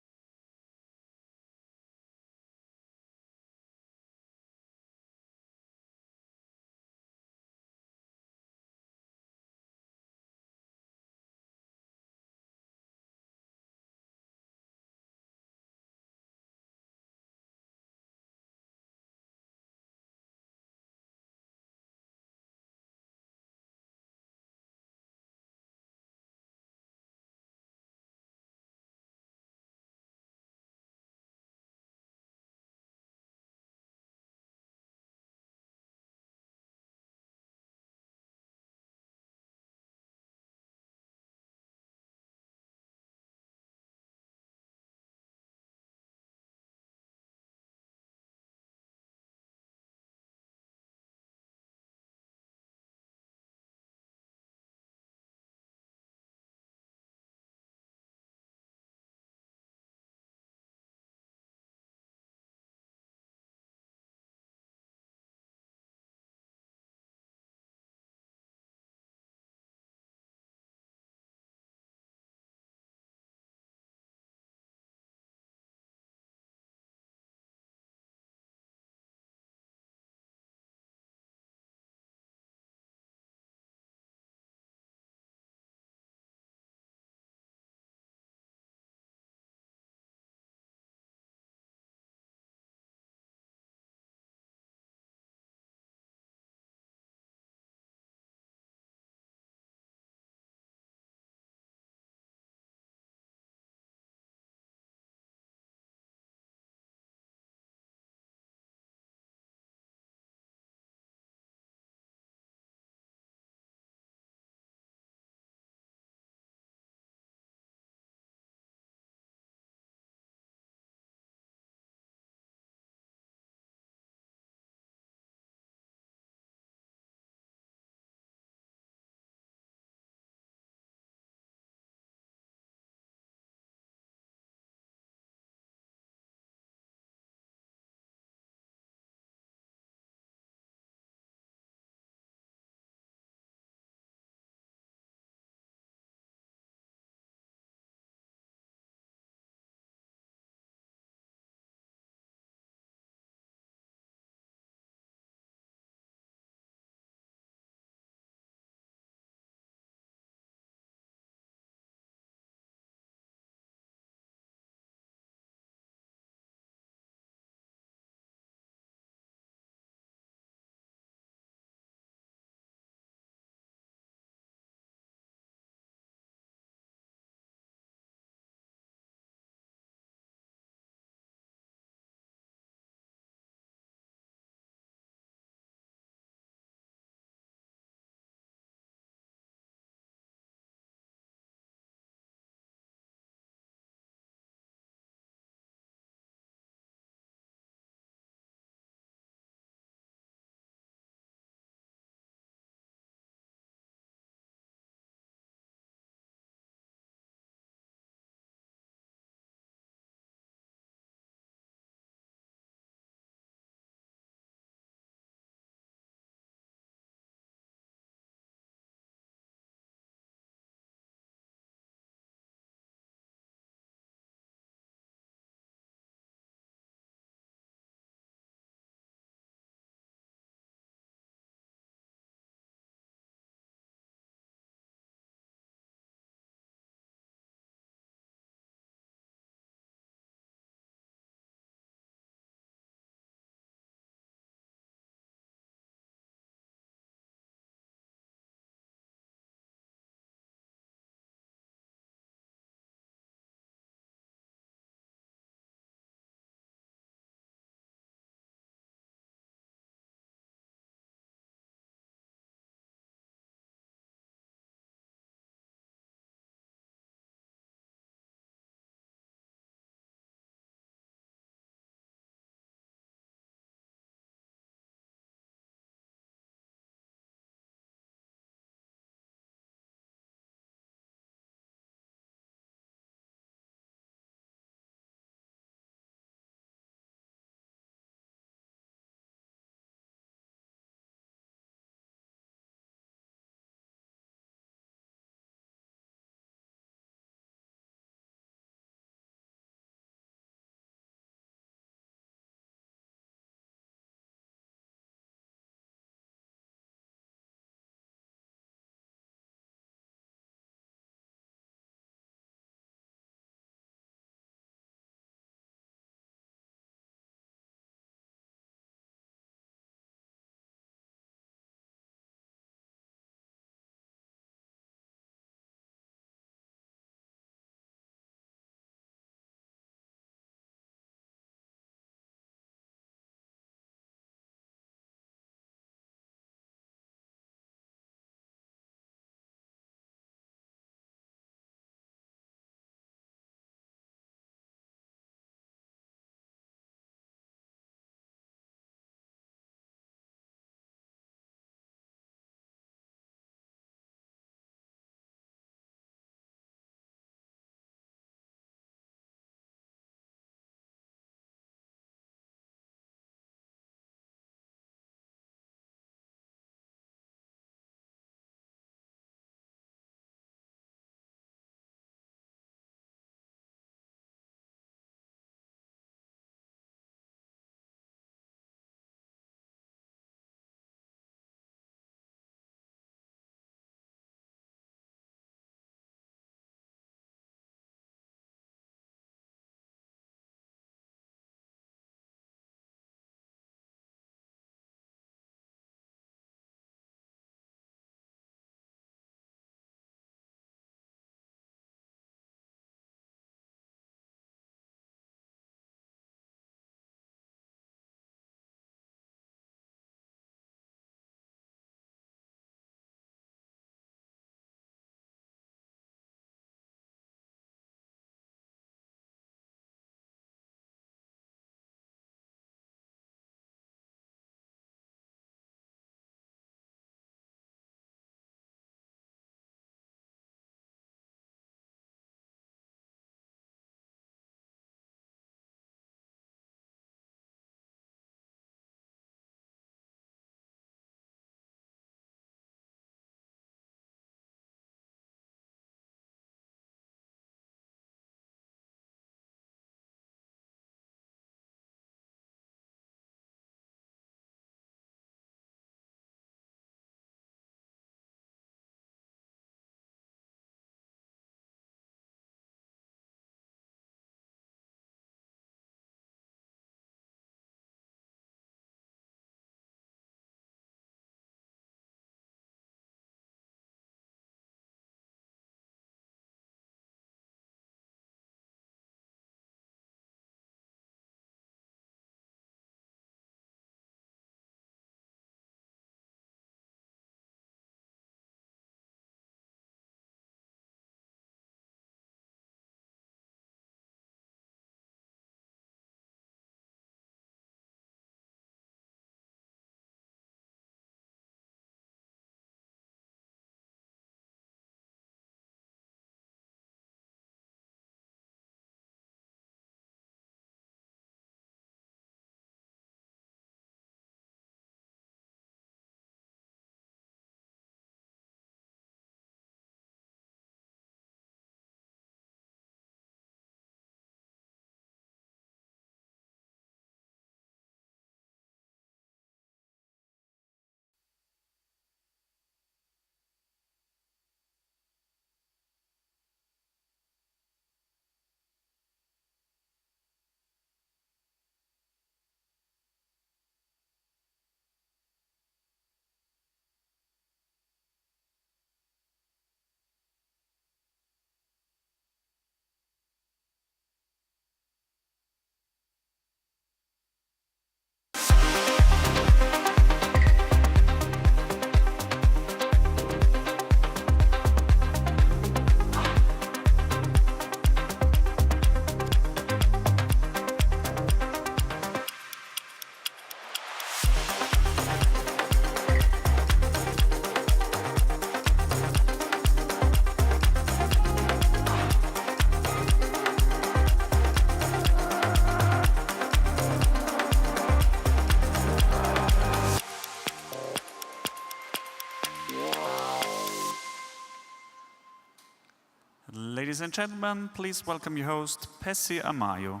Ladies and gentlemen, please welcome your host, Pesi Amayo.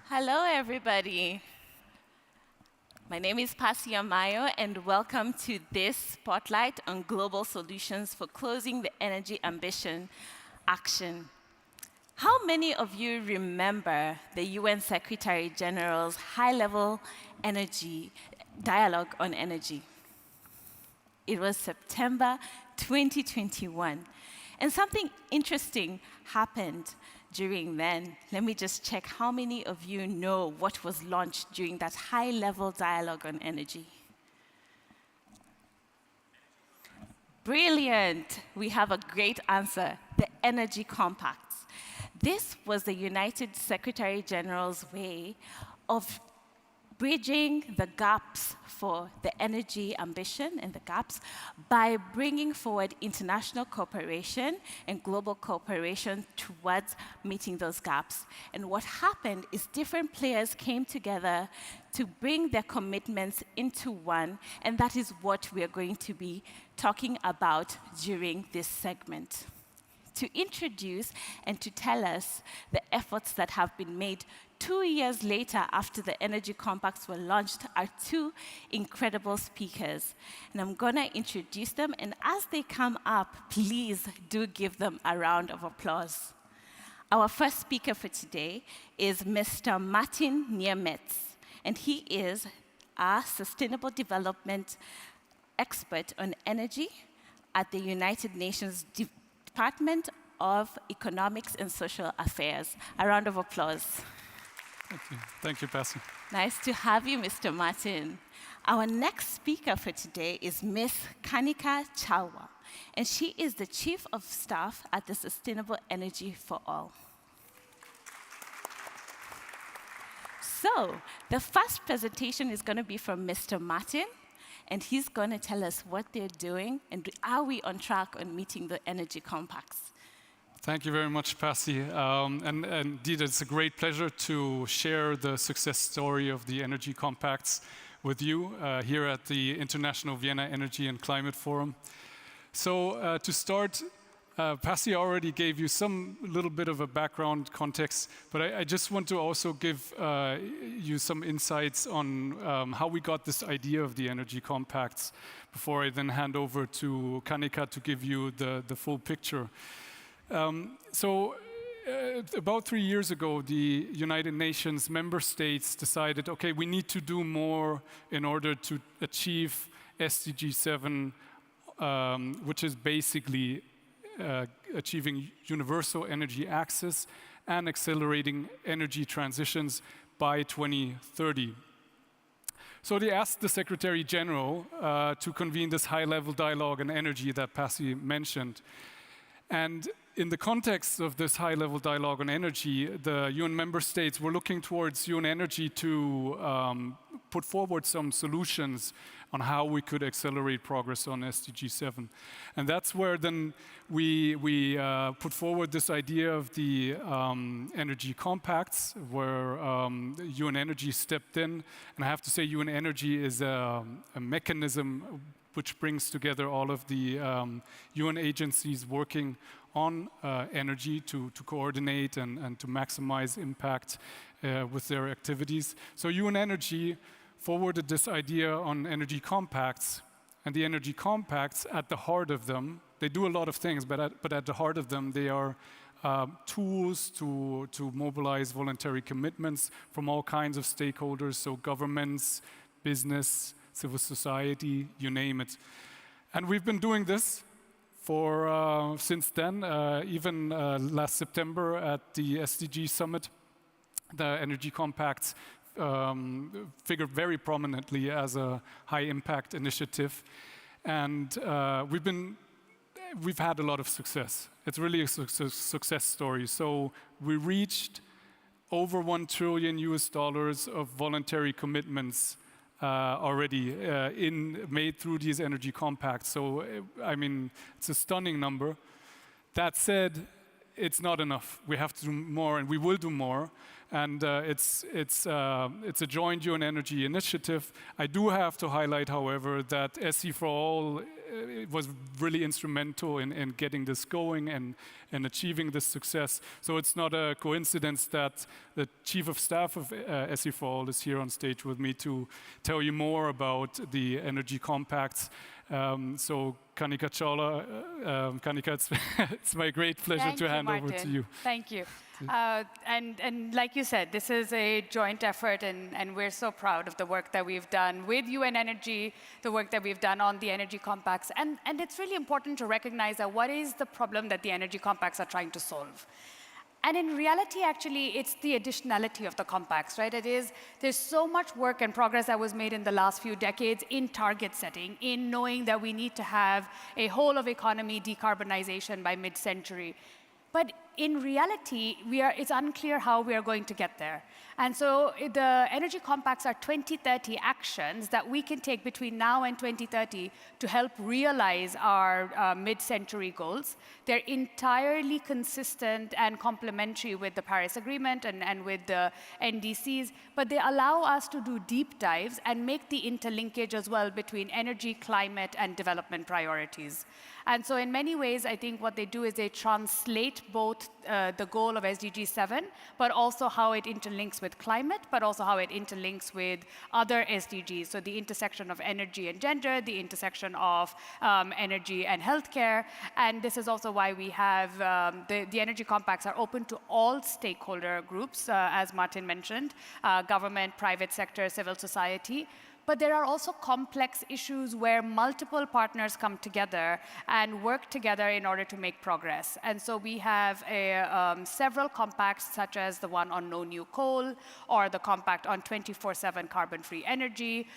Hello, everybody. My name is Pasi Amayo, and welcome to this spotlight on global solutions for closing the energy ambition action. How many of you remember the UN Secretary General's high-level energy dialogue on energy? It was September 2021, and something interesting happened during then. Let me just check how many of you know what was launched during that high-level dialogue on energy. Brilliant. We have a great answer, the Energy Compacts. This was the United Secretary General's way of bridging the gaps for the energy ambition and the gaps by bringing forward international cooperation and global cooperation towards meeting those gaps. And what happened is different players came together to bring their commitments into one, and that is what we are going to be talking about during this segment. To introduce and to tell us the efforts that have been made 2 years later after the Energy Compacts were launched are two incredible speakers. And I'm going to introduce them, and as they come up, please do give them a round of applause. Our first speaker for today is Mr. Martin Niemetz, and he is a sustainable development expert on energy at the United Nations Department of Economics and Social Affairs. A round of applause. Thank you. Thank you, Pasi. Nice to have you, Mr. Martin. Our next speaker for today is Ms. Kanika Chalwa, and she is the Chief of Staff at the Sustainable Energy for All. So, the first presentation is going to be from Mr. Martin, and he's going to tell us what they're doing and are we on track on meeting the energy compacts. Thank you very much, Pasi. And indeed, it's a great pleasure to share the success story of the Energy Compacts with you here at the International Vienna Energy and Climate Forum. So to start, Pasi already gave you some little bit of a background context, but I just want to also give you some insights on how we got this idea of the Energy Compacts before I then hand over to Kanika to give you the full picture. About 3 years ago, the United Nations member states decided, okay, we need to do more in order to achieve SDG 7, which is basically achieving universal energy access and accelerating energy transitions by 2030. So they asked the Secretary General to convene this high-level dialogue on energy that Pasi mentioned. And in the context of this high-level dialogue on energy, the UN member states were looking towards UN Energy to put forward some solutions on how we could accelerate progress on SDG 7. And that's where then we put forward this idea of the energy compacts, where UN Energy stepped in. And I have to say, UN Energy is a mechanism which brings together all of the UN agencies working on energy to coordinate and to maximize impact with their activities. So UN Energy forwarded this idea on energy compacts, and the energy compacts, at the heart of them, they do a lot of things, but at the heart of them, they are tools to mobilize voluntary commitments from all kinds of stakeholders, so governments, business, civil society, you name it. And we've been doing this for since then, even last September at the SDG Summit, the Energy Compacts figured very prominently as a high-impact initiative. And we've had a lot of success. It's really a success story. So we reached over $1 trillion of voluntary commitments already made through these energy compacts. So, I mean, it's a stunning number. That said, it's not enough. We have to do more, and we will do more. And it's a joint UN Energy initiative. I do have to highlight, however, that SE for All it was really instrumental in getting this going and achieving this success. So it's not a coincidence that the Chief of Staff of SE4All is here on stage with me to tell you more about the energy compacts. So Kanika Chawla, Kanika, it's my great pleasure to hand over to you. Thank you. And like you said, this is a joint effort, and we're so proud of the work that we've done with UN Energy, the work that we've done on the energy compacts. And it's really important to recognize that what is the problem that the energy compacts are trying to solve. And in reality, actually, it's the additionality of the compacts, right? There's so much work and progress that was made in the last few decades in target setting, in knowing that we need to have a whole of economy decarbonization by mid-century. But in reality, it's unclear how we are going to get there. And so the energy compacts are 2030 actions that we can take between now and 2030 to help realize our mid-century goals. They're entirely consistent and complementary with the Paris Agreement and with the NDCs, but they allow us to do deep dives and make the interlinkage as well between energy, climate, and development priorities. And so in many ways, I think what they do is they translate both the goal of SDG 7, but also how it interlinks with climate, but also how it interlinks with other SDGs. So the intersection of energy and gender, the intersection of energy and healthcare. And this is also why we have the energy compacts are open to all stakeholder groups, as Martin mentioned, government, private sector, civil society. But there are also complex issues where multiple partners come together and work together in order to make progress. And so we have several compacts, such as the one on no new coal, or the compact on 24/7 carbon-free energy,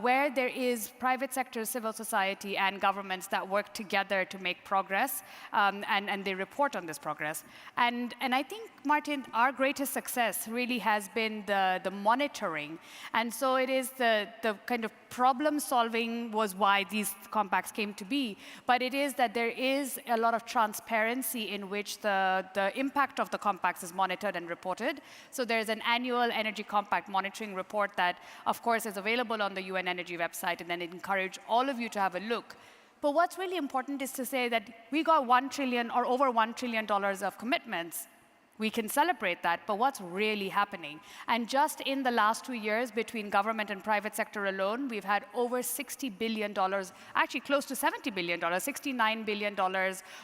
where there is private sector, civil society, and governments that work together to make progress, and they report on this progress. And I think, Martin, our greatest success really has been the monitoring. And so it is the kind of problem solving was why these compacts came to be, but it is that there is a lot of transparency in which the impact of the compacts is monitored and reported. So there's an annual energy compact monitoring report that, of course, is available on the UN Energy website, and then I encourage all of you to have a look. But what's really important is to say that we got $1 trillion or over $1 trillion of commitments. We can celebrate that, but what's really happening? And just in the last 2 years, between government and private sector alone, we've had over $60 billion, actually close to $70 billion, $69 billion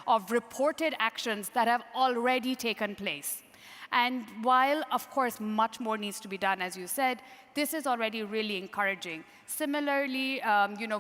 of reported actions that have already taken place. And while, of course, much more needs to be done, as you said, this is already really encouraging. Similarly,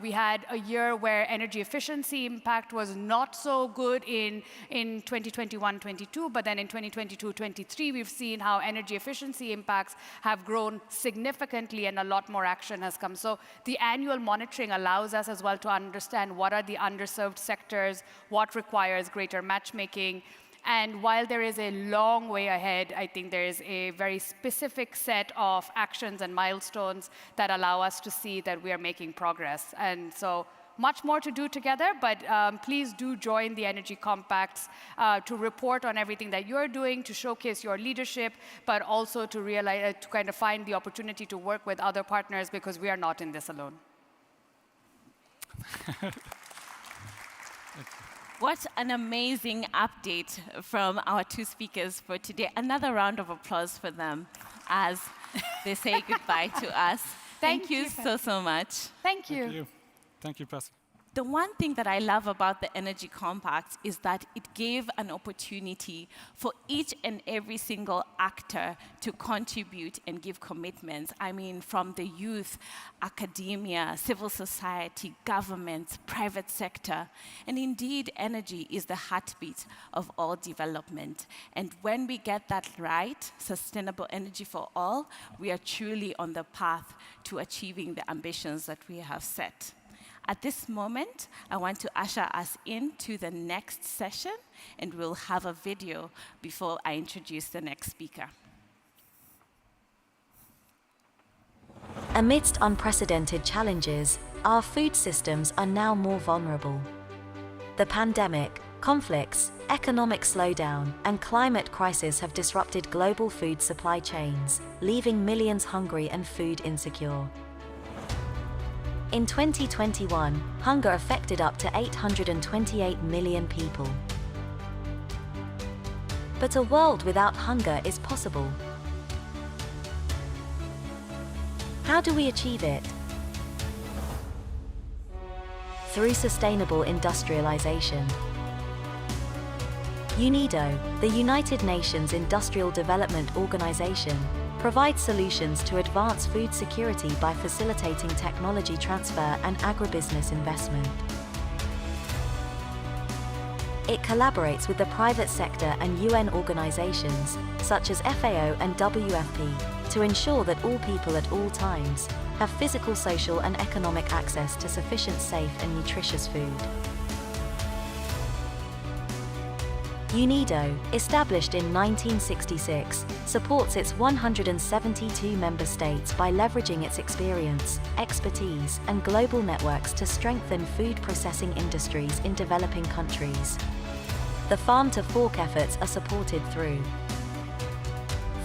we had a year where energy efficiency impact was not so good in 2021-22, but then in 2022-23, we've seen how energy efficiency impacts have grown significantly and a lot more action has come. So the annual monitoring allows us as well to understand what are the underserved sectors, what requires greater matchmaking. And while there is a long way ahead, I think there is a very specific set of actions and milestones that allow us to see that we are making progress. And so much more to do together, but please do join the Energy Compacts to report on everything that you're doing, to showcase your leadership, but also to realize, to kind of find the opportunity to work with other partners, because we are not in this alone. What an amazing update from our two speakers for today. Another round of applause for them as they say goodbye to us. Thank you so much. Thank you. Thank you. Thank you, Pastor. The one thing that I love about the Energy Compact is that it gave an opportunity for each and every single actor to contribute and give commitments. I mean, from the youth, academia, civil society, governments, private sector. And indeed, energy is the heartbeat of all development. And when we get that right, sustainable energy for all, we are truly on the path to achieving the ambitions that we have set. At this moment, I want to usher us into the next session, and we'll have a video before I introduce the next speaker. Amidst unprecedented challenges, our food systems are now more vulnerable. The pandemic, conflicts, economic slowdown, and climate crisis have disrupted global food supply chains, leaving millions hungry and food insecure. In 2021, hunger affected up to 828 million people. But a world without hunger is possible. How do we achieve it? Through sustainable industrialization. UNIDO, the United Nations Industrial Development Organization, provides solutions to advance food security by facilitating technology transfer and agribusiness investment. It collaborates with the private sector and UN organizations, such as FAO and WFP, to ensure that all people at all times have physical, social, and economic access to sufficient, safe, and nutritious food. UNIDO, established in 1966, supports its 172 member states by leveraging its experience, expertise, and global networks to strengthen food processing industries in developing countries. The Farm to Fork efforts are supported through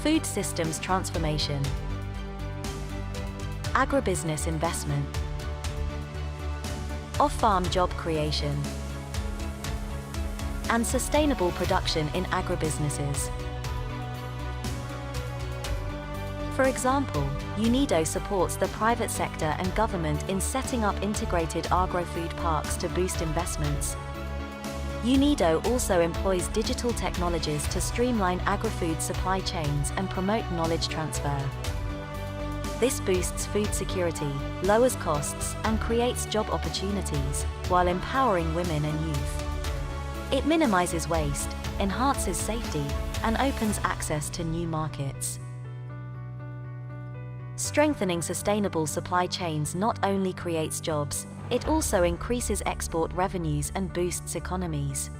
food systems transformation, agribusiness investment, off-farm job creation, and sustainable production in agribusinesses. For example, UNIDO supports the private sector and government in setting up integrated agro-food parks to boost investments. UNIDO also employs digital technologies to streamline agri-food supply chains and promote knowledge transfer. This boosts food security, lowers costs, and creates job opportunities, while empowering women and youth. It minimizes waste, enhances safety, and opens access to new markets. Strengthening sustainable supply chains not only creates jobs, it also increases export revenues and boosts economies.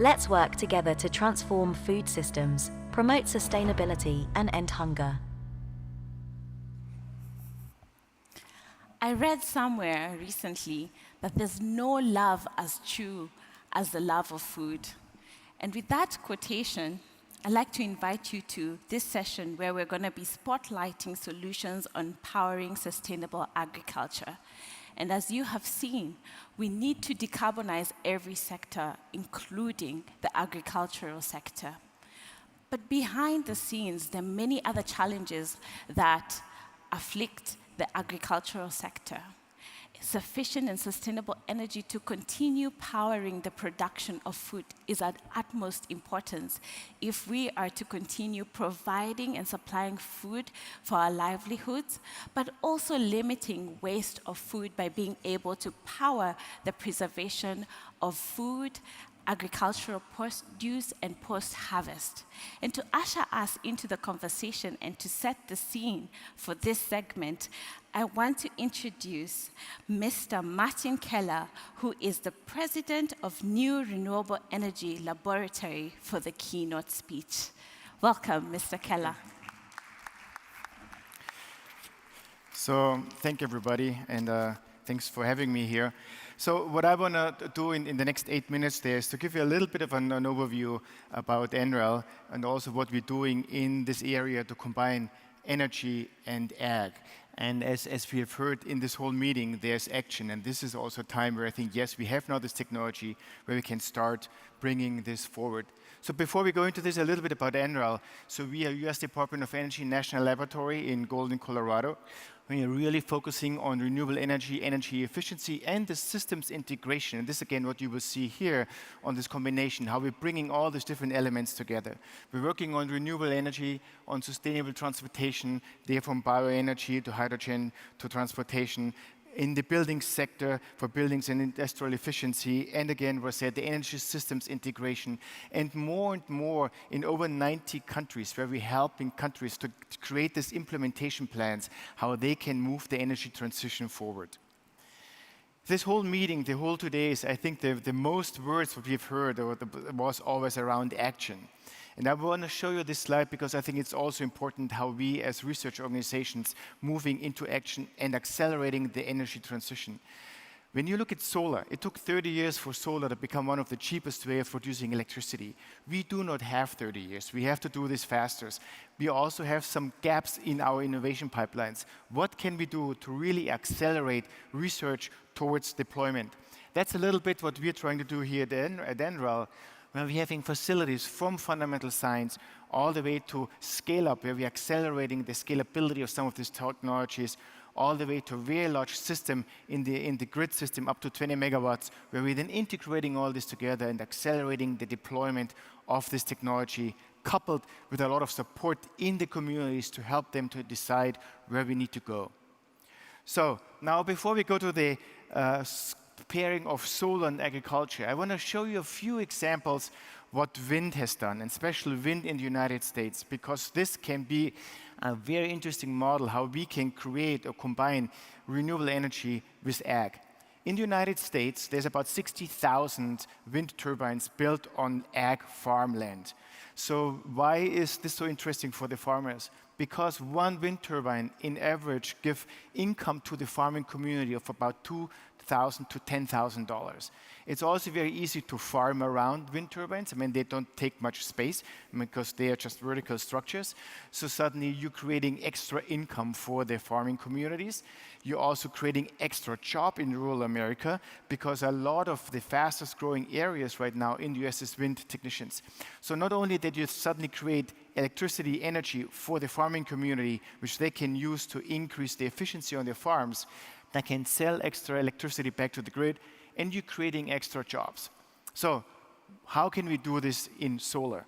Let's work together to transform food systems, promote sustainability, and end hunger. I read somewhere recently that there's no love as true as the love of food. And with that quotation, I'd like to invite you to this session where we're going to be spotlighting solutions on powering sustainable agriculture. And as you have seen, we need to decarbonize every sector, including the agricultural sector. But behind the scenes, there are many other challenges that afflict the agricultural sector. Sufficient and sustainable energy to continue powering the production of food is of utmost importance if we are to continue providing and supplying food for our livelihoods, but also limiting waste of food by being able to power the preservation of food, agricultural produce, and post-harvest. And to usher us into the conversation and to set the scene for this segment, I want to introduce Mr. Martin Keller, who is the president of New Renewable Energy Laboratory, for the keynote speech. Welcome, Mr. Keller. So thank you, everybody, and thanks for having me here. So what I want to do in the next 8 minutes there is to give you a little bit of an overview about NREL and also what we're doing in this area to combine energy and ag. And as we have heard in this whole meeting, there's action. And this is also a time where I think, yes, we have now this technology where we can start bringing this forward. So before we go into this, a little bit about NREL. So we are US Department of Energy National Laboratory in Golden, Colorado. We are really focusing on renewable energy, energy efficiency, and the systems integration. And this, again, what you will see here on this combination, how we're bringing all these different elements together. We're working on renewable energy, on sustainable transportation, there from bioenergy to hydrogen to transportation, in the building sector for buildings and industrial efficiency, and again, was said, the energy systems integration, and more in over 90 countries where we're helping countries to create these implementation plans, how they can move the energy transition forward. This whole meeting, the whole today is, I think, the most words that we've heard was always around action. And I want to show you this slide because I think it's also important how we as research organizations moving into action and accelerating the energy transition. When you look at solar, it took 30 years for solar to become one of the cheapest ways of producing electricity. We do not have 30 years. We have to do this faster. We also have some gaps in our innovation pipelines. What can we do to really accelerate research towards deployment? That's a little bit what we're trying to do here at NREL, where we're having facilities from fundamental science all the way to scale up, where we're accelerating the scalability of some of these technologies, all the way to a very large system in the grid system up to 20 megawatts, where we're then integrating all this together and accelerating the deployment of this technology, coupled with a lot of support in the communities to help them to decide where we need to go. So now before we go to the pairing of solar and agriculture, I want to show you a few examples what wind has done, and especially wind in the United States, because this can be a very interesting model how we can create or combine renewable energy with ag. In the United States, there's about 60,000 wind turbines built on ag farmland. So why is this so interesting for the farmers? Because one wind turbine, in average, gives income to the farming community of about $2,000 to $10,000. It's also very easy to farm around wind turbines. I mean, they don't take much space because they are just vertical structures. So suddenly you're creating extra income for the farming communities. You're also creating extra job in rural America because a lot of the fastest growing areas right now in the US is wind technicians. So not only did you suddenly create electricity, energy for the farming community, which they can use to increase the efficiency on their farms, they can sell extra electricity back to the grid, and you're creating extra jobs. So how can we do this in solar?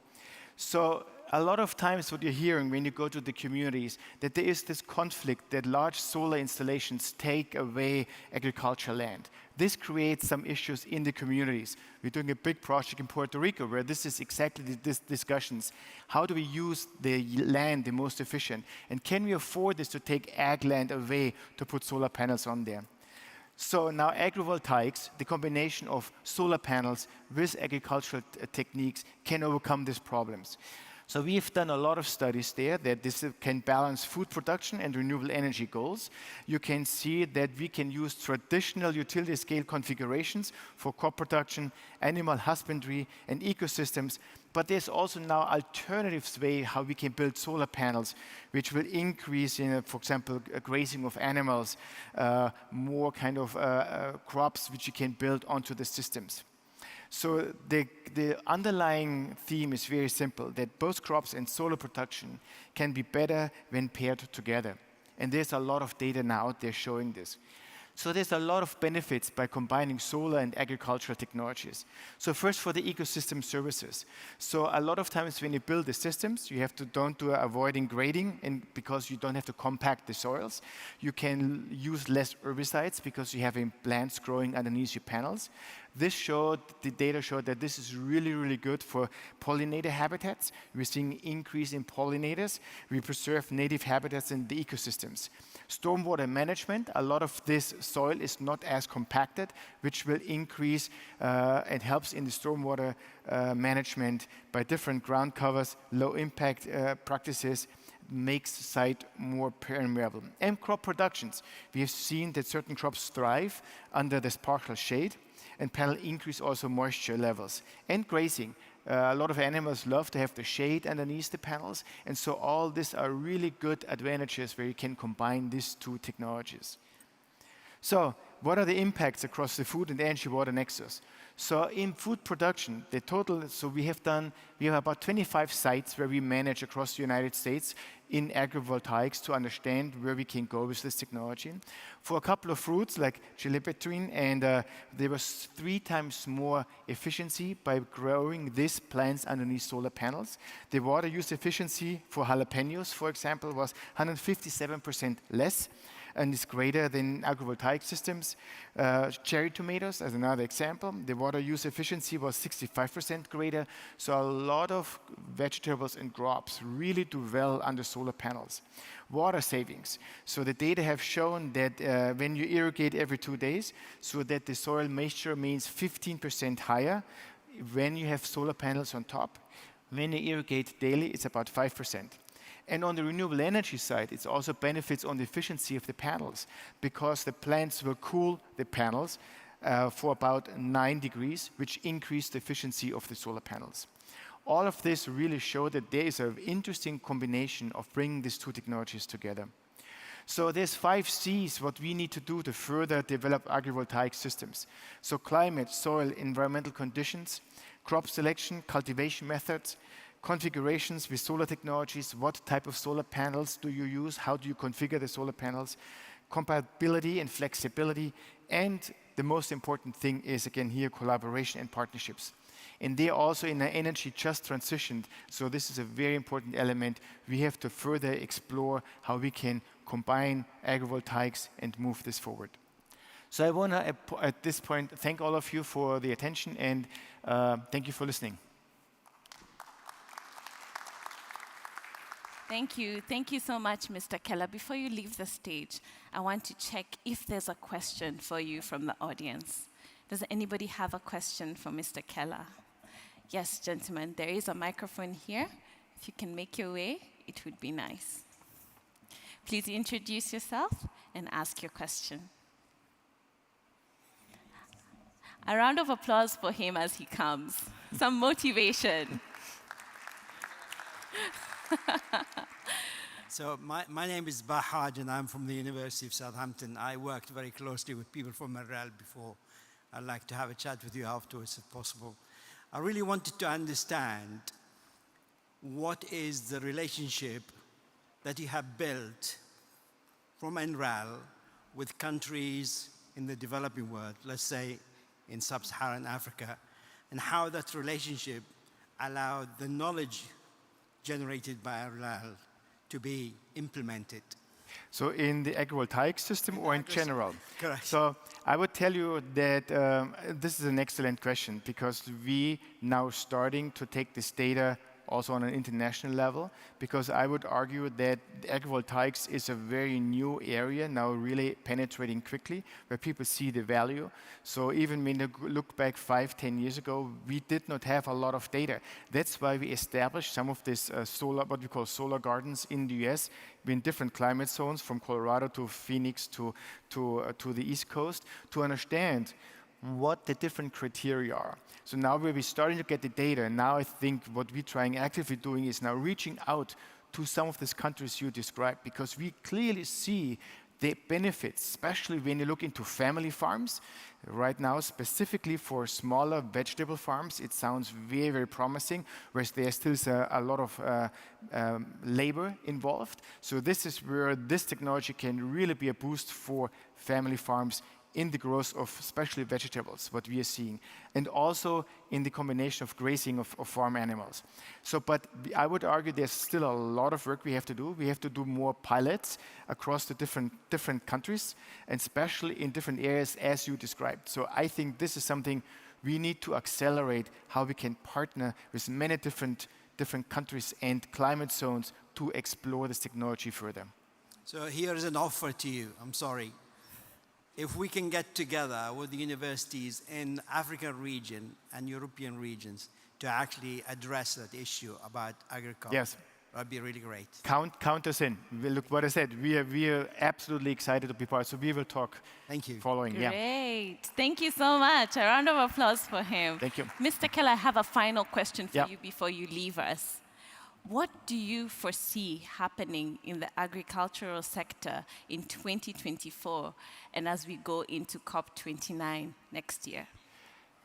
So a lot of times what you're hearing when you go to the communities, that there is this conflict that large solar installations take away agricultural land. This creates some issues in the communities. We're doing a big project in Puerto Rico where this is exactly these discussions. How do we use the land the most efficient? And can we afford this to take ag land away to put solar panels on there? So now agrivoltaics, the combination of solar panels with agricultural techniques, can overcome these problems. So we've done a lot of studies there that this can balance food production and renewable energy goals. You can see that we can use traditional utility scale configurations for crop production, animal husbandry, and ecosystems. But there's also now alternatives way how we can build solar panels, which will increase, for example, grazing of animals, more kind of crops which you can build onto the systems. So the underlying theme is very simple, that both crops and solar production can be better when paired together. And there's a lot of data now out there showing this. So there's a lot of benefits by combining solar and agricultural technologies. So first for the ecosystem services. So a lot of times when you build the systems, you have to avoiding grading, and because you don't have to compact the soils. You can use less herbicides because you have plants growing underneath your panels. The data showed that this is really, really good for pollinator habitats. We're seeing an increase in pollinators. We preserve native habitats in the ecosystems. Stormwater management, a lot of this soil is not as compacted, which will increase and helps in the stormwater management by different ground covers, low impact practices, makes the site more permeable. And crop productions. We have seen that certain crops thrive under this partial shade, and panel increase also moisture levels. And grazing. A lot of animals love to have the shade underneath the panels, and so all these are really good advantages where you can combine these two technologies. So what are the impacts across the food and energy water nexus? So in food production, we have about 25 sites where we manage across the United States in agrivoltaics to understand where we can go with this technology. For a couple of fruits like chilipetrine, and there was 3 times more efficiency by growing these plants underneath solar panels. The water use efficiency for jalapenos, for example, was 157% less, and is greater than agrivoltaic systems. Cherry tomatoes, as another example, the water use efficiency was 65% greater. So a lot of vegetables and crops really do well under solar panels. Water savings. So the data have shown that when you irrigate every 2 days, so that the soil moisture remains 15% higher when you have solar panels on top. When you irrigate daily, it's about 5%. And on the renewable energy side, it's also benefits on the efficiency of the panels, because the plants will cool the panels for about 9 degrees, which increase the efficiency of the solar panels. All of this really show that there is an interesting combination of bringing these two technologies together. So there's 5 C's what we need to do to further develop agrivoltaic systems. So climate, soil, environmental conditions, crop selection, cultivation methods, configurations with solar technologies, what type of solar panels do you use, how do you configure the solar panels, compatibility and flexibility, and the most important thing is, again here, collaboration and partnerships. And they're also in an energy just transitioned, so this is a very important element. We have to further explore how we can combine agrivoltaics and move this forward. So I want to, at this point, thank all of you for the attention, and thank you for listening. Thank you. Thank you so much, Mr. Keller. Before you leave the stage, I want to check if there's a question for you from the audience. Does anybody have a question for Mr. Keller? Yes, gentlemen, there is a microphone here. If you can make your way, it would be nice. Please introduce yourself and ask your question. A round of applause for him as he comes. Some motivation. So my name is Bahaj, and I'm from the University of Southampton. I worked very closely with people from NREL before. I'd like to have a chat with you afterwards, if possible. I really wanted to understand what is the relationship that you have built from NREL with countries in the developing world, let's say in sub-Saharan Africa, and how that relationship allowed the knowledge generated by NREL to be implemented. So in the agrivoltaic system or in general? Correct. So I would tell you that this is an excellent question, because we now starting to take this data also on an international level, because I would argue that agrivoltaics is a very new area now, really penetrating quickly, where people see the value. So even when you look back 5-10 years ago, we did not have a lot of data. That's why we established some of this solar, what we call solar gardens in the US, in different climate zones, from Colorado to Phoenix to the East Coast, to understand what the different criteria are. So now we're starting to get the data, and now I think what we're trying actively doing is now reaching out to some of these countries you described, because we clearly see the benefits, especially when you look into family farms. Right now, specifically for smaller vegetable farms, it sounds very, very promising, whereas there's still a lot of labor involved. So this is where this technology can really be a boost for family farms in the growth of especially vegetables, what we are seeing, and also in the combination of grazing of farm animals. So, but I would argue there's still a lot of work we have to do. We have to do more pilots across the different countries, and especially in different areas as you described. So I think this is something we need to accelerate, how we can partner with many different countries and climate zones to explore this technology further. So here is an offer to you. I'm sorry. If we can get together with the universities in African region and European regions to actually address that issue about agriculture, yes, that'd be really great. Count us in. Look what I said. We are absolutely excited to be part. So we will talk. Thank you. Following. Great. Yeah. Thank you so much. A round of applause for him. Thank you. Mr. Keller, I have a final question for Yeah. you before you leave us. What do you foresee happening in the agricultural sector in 2024 and as we go into COP29 next year?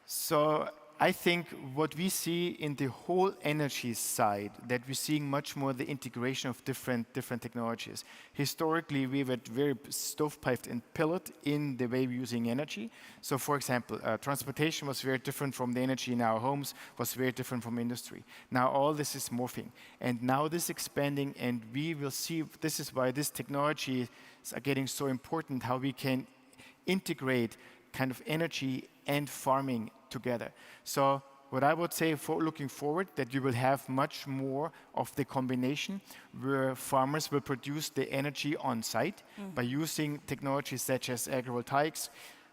So I think what we see in the whole energy side, that we're seeing much more the integration of different technologies. Historically, we were very stovepiped and pellet in the way we're using energy. So for example, transportation was very different from the energy in our homes, was very different from industry. Now all this is morphing. And now this is expanding, and we will see, this is why this technology are getting so important, how we can integrate kind of energy and farming together. So what I would say for looking forward, that you will have much more of the combination where farmers will produce the energy on site by using technologies such as agrivoltaics,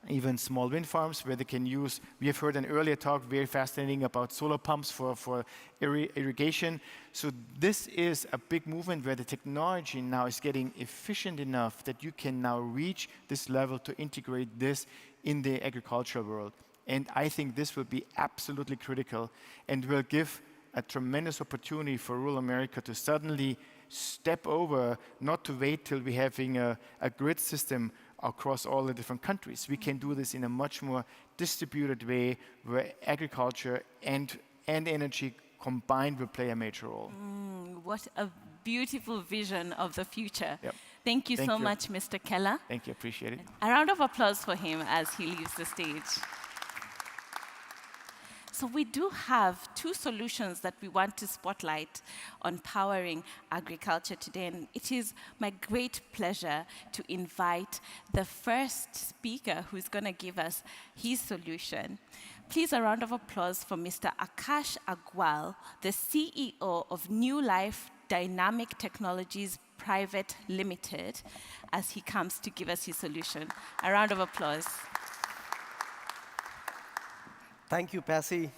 even small wind farms where they can use, we have heard an earlier talk, very fascinating, about solar pumps for irrigation. So this is a big movement where the technology now is getting efficient enough that you can now reach this level to integrate this in the agricultural world. And I think this will be absolutely critical and will give a tremendous opportunity for rural America to suddenly step over, not to wait till we're having a grid system across all the different countries. We can do this in a much more distributed way where agriculture and energy combined will play a major role. What a beautiful vision of the future. Yep. Thank you so much, Mr. Keller. Thank you, appreciate it. A round of applause for him as he leaves the stage. So we do have two solutions that we want to spotlight on powering agriculture today. And it is my great pleasure to invite the first speaker who's going to give us his solution. Please, a round of applause for Mr. Akash Agwal, the CEO of New Life Dynamic Technologies Private Limited, as he comes to give us his solution. A round of applause. Thank you, Passy.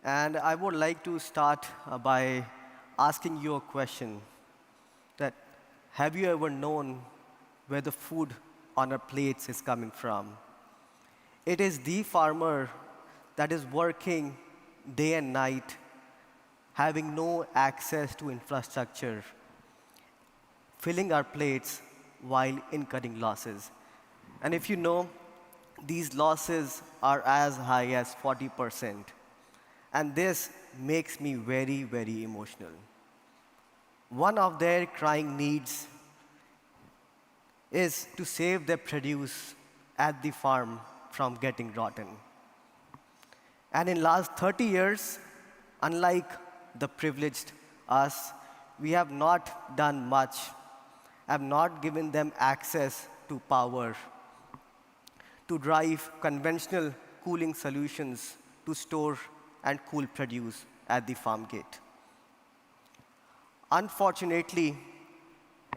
And I would like to start by asking you a question. That have you ever known where the food on our plates is coming from? It is the farmer that is working day and night, having no access to infrastructure, filling our plates while incurring losses. And if you know, these losses are as high as 40%. And this makes me very, very emotional. One of their crying needs is to save their produce at the farm from getting rotten. And in last 30 years, unlike the privileged us, we have not done much, have not given them access to power, to drive conventional cooling solutions to store and cool produce at the farm gate. Unfortunately,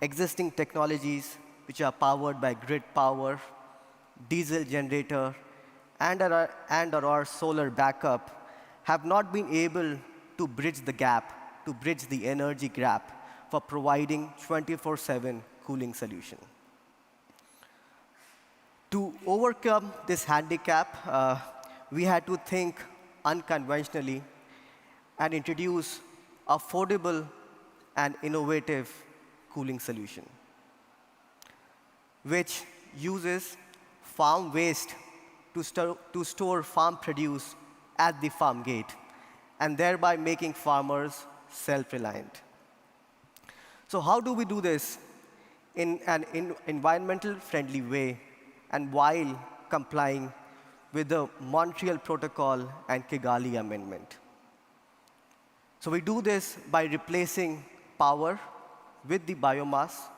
existing technologies which are powered by grid power, diesel generator, and our solar backup have not been able to bridge the gap, to bridge the energy gap for providing 24/7 cooling solution. To overcome this handicap, we had to think unconventionally and introduce affordable and innovative cooling solution, which uses farm waste to store farm produce at the farm gate, and thereby making farmers self-reliant. So how do we do this in an environmental-friendly way and while complying with the Montreal Protocol and Kigali Amendment? So we do this by replacing power with the biomass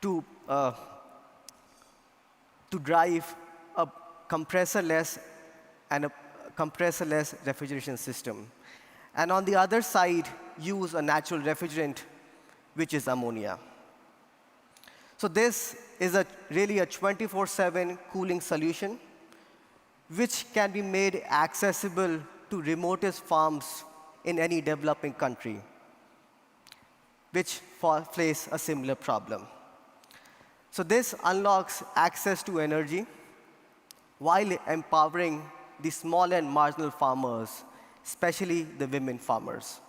to drive a compressor-less refrigeration system. And on the other side, use a natural refrigerant, which is ammonia. So this is really a 24/7 cooling solution, which can be made accessible to remotest farms in any developing country, which face a similar problem. So this unlocks access to energy while empowering the small and marginal farmers, especially the women farmers.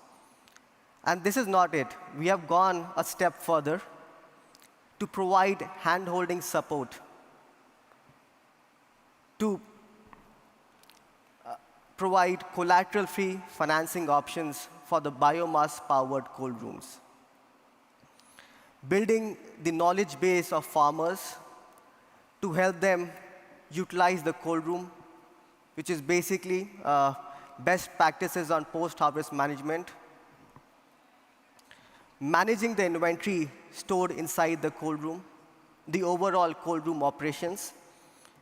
And this is not it. We have gone a step further to provide hand-holding support, to provide collateral-free financing options for the biomass-powered cold rooms, building the knowledge base of farmers to help them utilize the cold room, which is basically best practices on post-harvest management, managing the inventory stored inside the cold room, the overall cold room operations,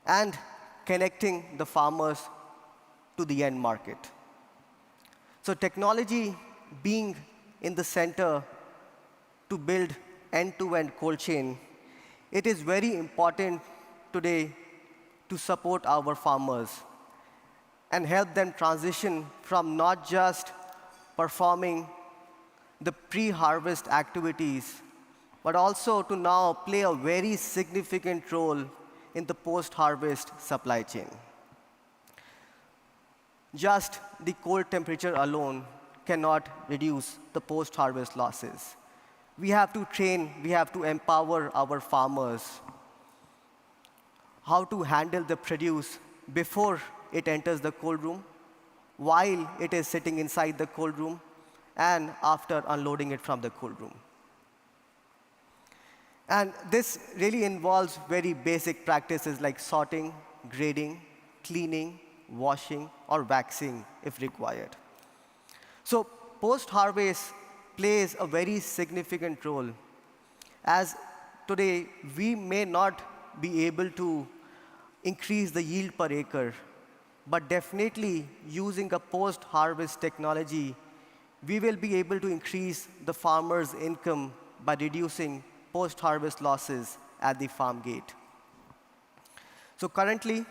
and connecting the farmers to the end market. So technology being in the center to build end-to-end cold chain, it is very important today to support our farmers and help them transition from not just performing the pre-harvest activities, but also to now play a very significant role in the post-harvest supply chain. Just the cold temperature alone cannot reduce the post-harvest losses. We have to train, we have to empower our farmers how to handle the produce before it enters the cold room, while it is sitting inside the cold room, and after unloading it from the cold room. And this really involves very basic practices like sorting, grading, cleaning, washing, or waxing if required. So post-harvest plays a very significant role, as today we may not be able to increase the yield per acre, but definitely using a post-harvest technology, we will be able to increase the farmer's income by reducing post-harvest losses at the farm gate. So currently,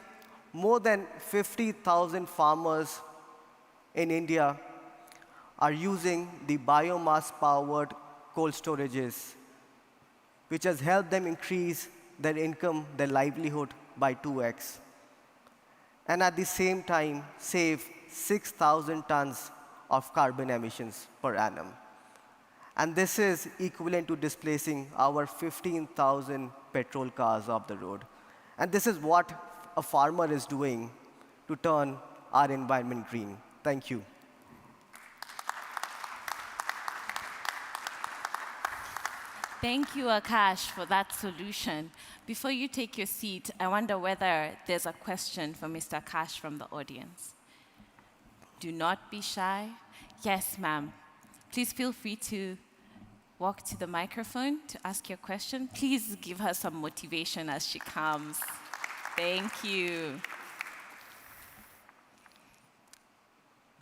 more than 50,000 farmers in India are using the biomass-powered cold storages, which has helped them increase their income, their livelihood by 2x. And at the same time, save 6,000 tons of carbon emissions per annum. And this is equivalent to displacing our 15,000 petrol cars off the road. And this is what a farmer is doing to turn our environment green. Thank you. Thank you, Akash, for that solution. Before you take your seat, I wonder whether there's a question for Mr. Akash from the audience. Do not be shy. Yes, ma'am. Please feel free to walk to the microphone to ask your question. Please give her some motivation as she comes. Thank you.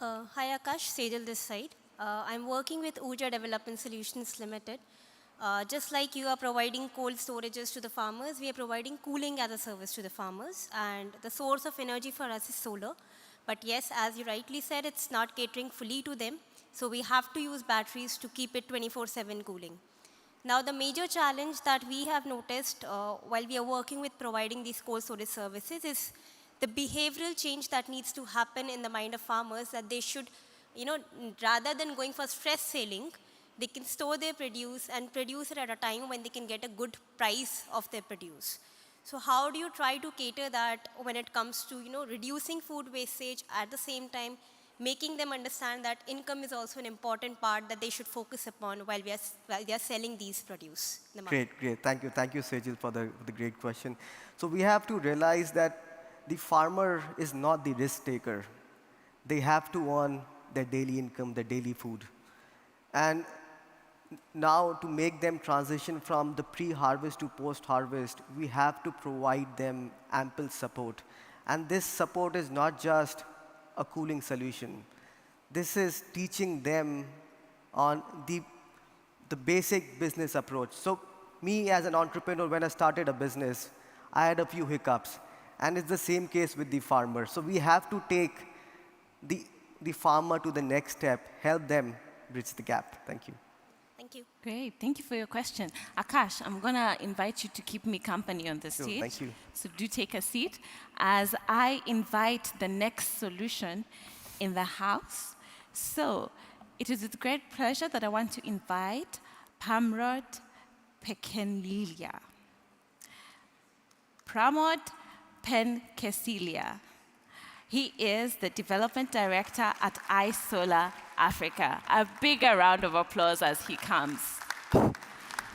Hi, Akash. Sejal this side. I'm working with Urja Development Solutions Limited. Just like you are providing cold storages to the farmers, we are providing cooling as a service to the farmers. And the source of energy for us is solar. But yes, as you rightly said, it's not catering fully to them. So we have to use batteries to keep it 24/7 cooling. Now, the major challenge that we have noticed while we are working with providing these cold storage services is the behavioral change that needs to happen in the mind of farmers, that they should, rather than going for stress selling, they can store their produce and produce it at a time when they can get a good price of their produce. So how do you try to cater that when it comes to reducing food wastage, at the same time making them understand that income is also an important part that they should focus upon while they are selling these produce in the market? Great. Thank you, Sejal, for the great question. So we have to realize that the farmer is not the risk taker. They have to earn their daily income, their daily food. And now, to make them transition from the pre-harvest to post-harvest, we have to provide them ample support. And this support is not just a cooling solution. This is teaching them on the basic business approach. So me as an entrepreneur, when I started a business, I had a few hiccups. And it's the same case with the farmer. So we have to take the farmer to the next step, help them bridge the gap. Thank you. Thank you. Great. Thank you for your question. Akash, I'm going to invite you to keep me company on the Sure, stage. thank you. So do take a seat as I invite the next solution in the house. So it is with great pleasure that I want to invite Pramod Penkesilia. Pramod Penkesilia. He is the Development Director at iSolar Africa. A bigger round of applause as he comes.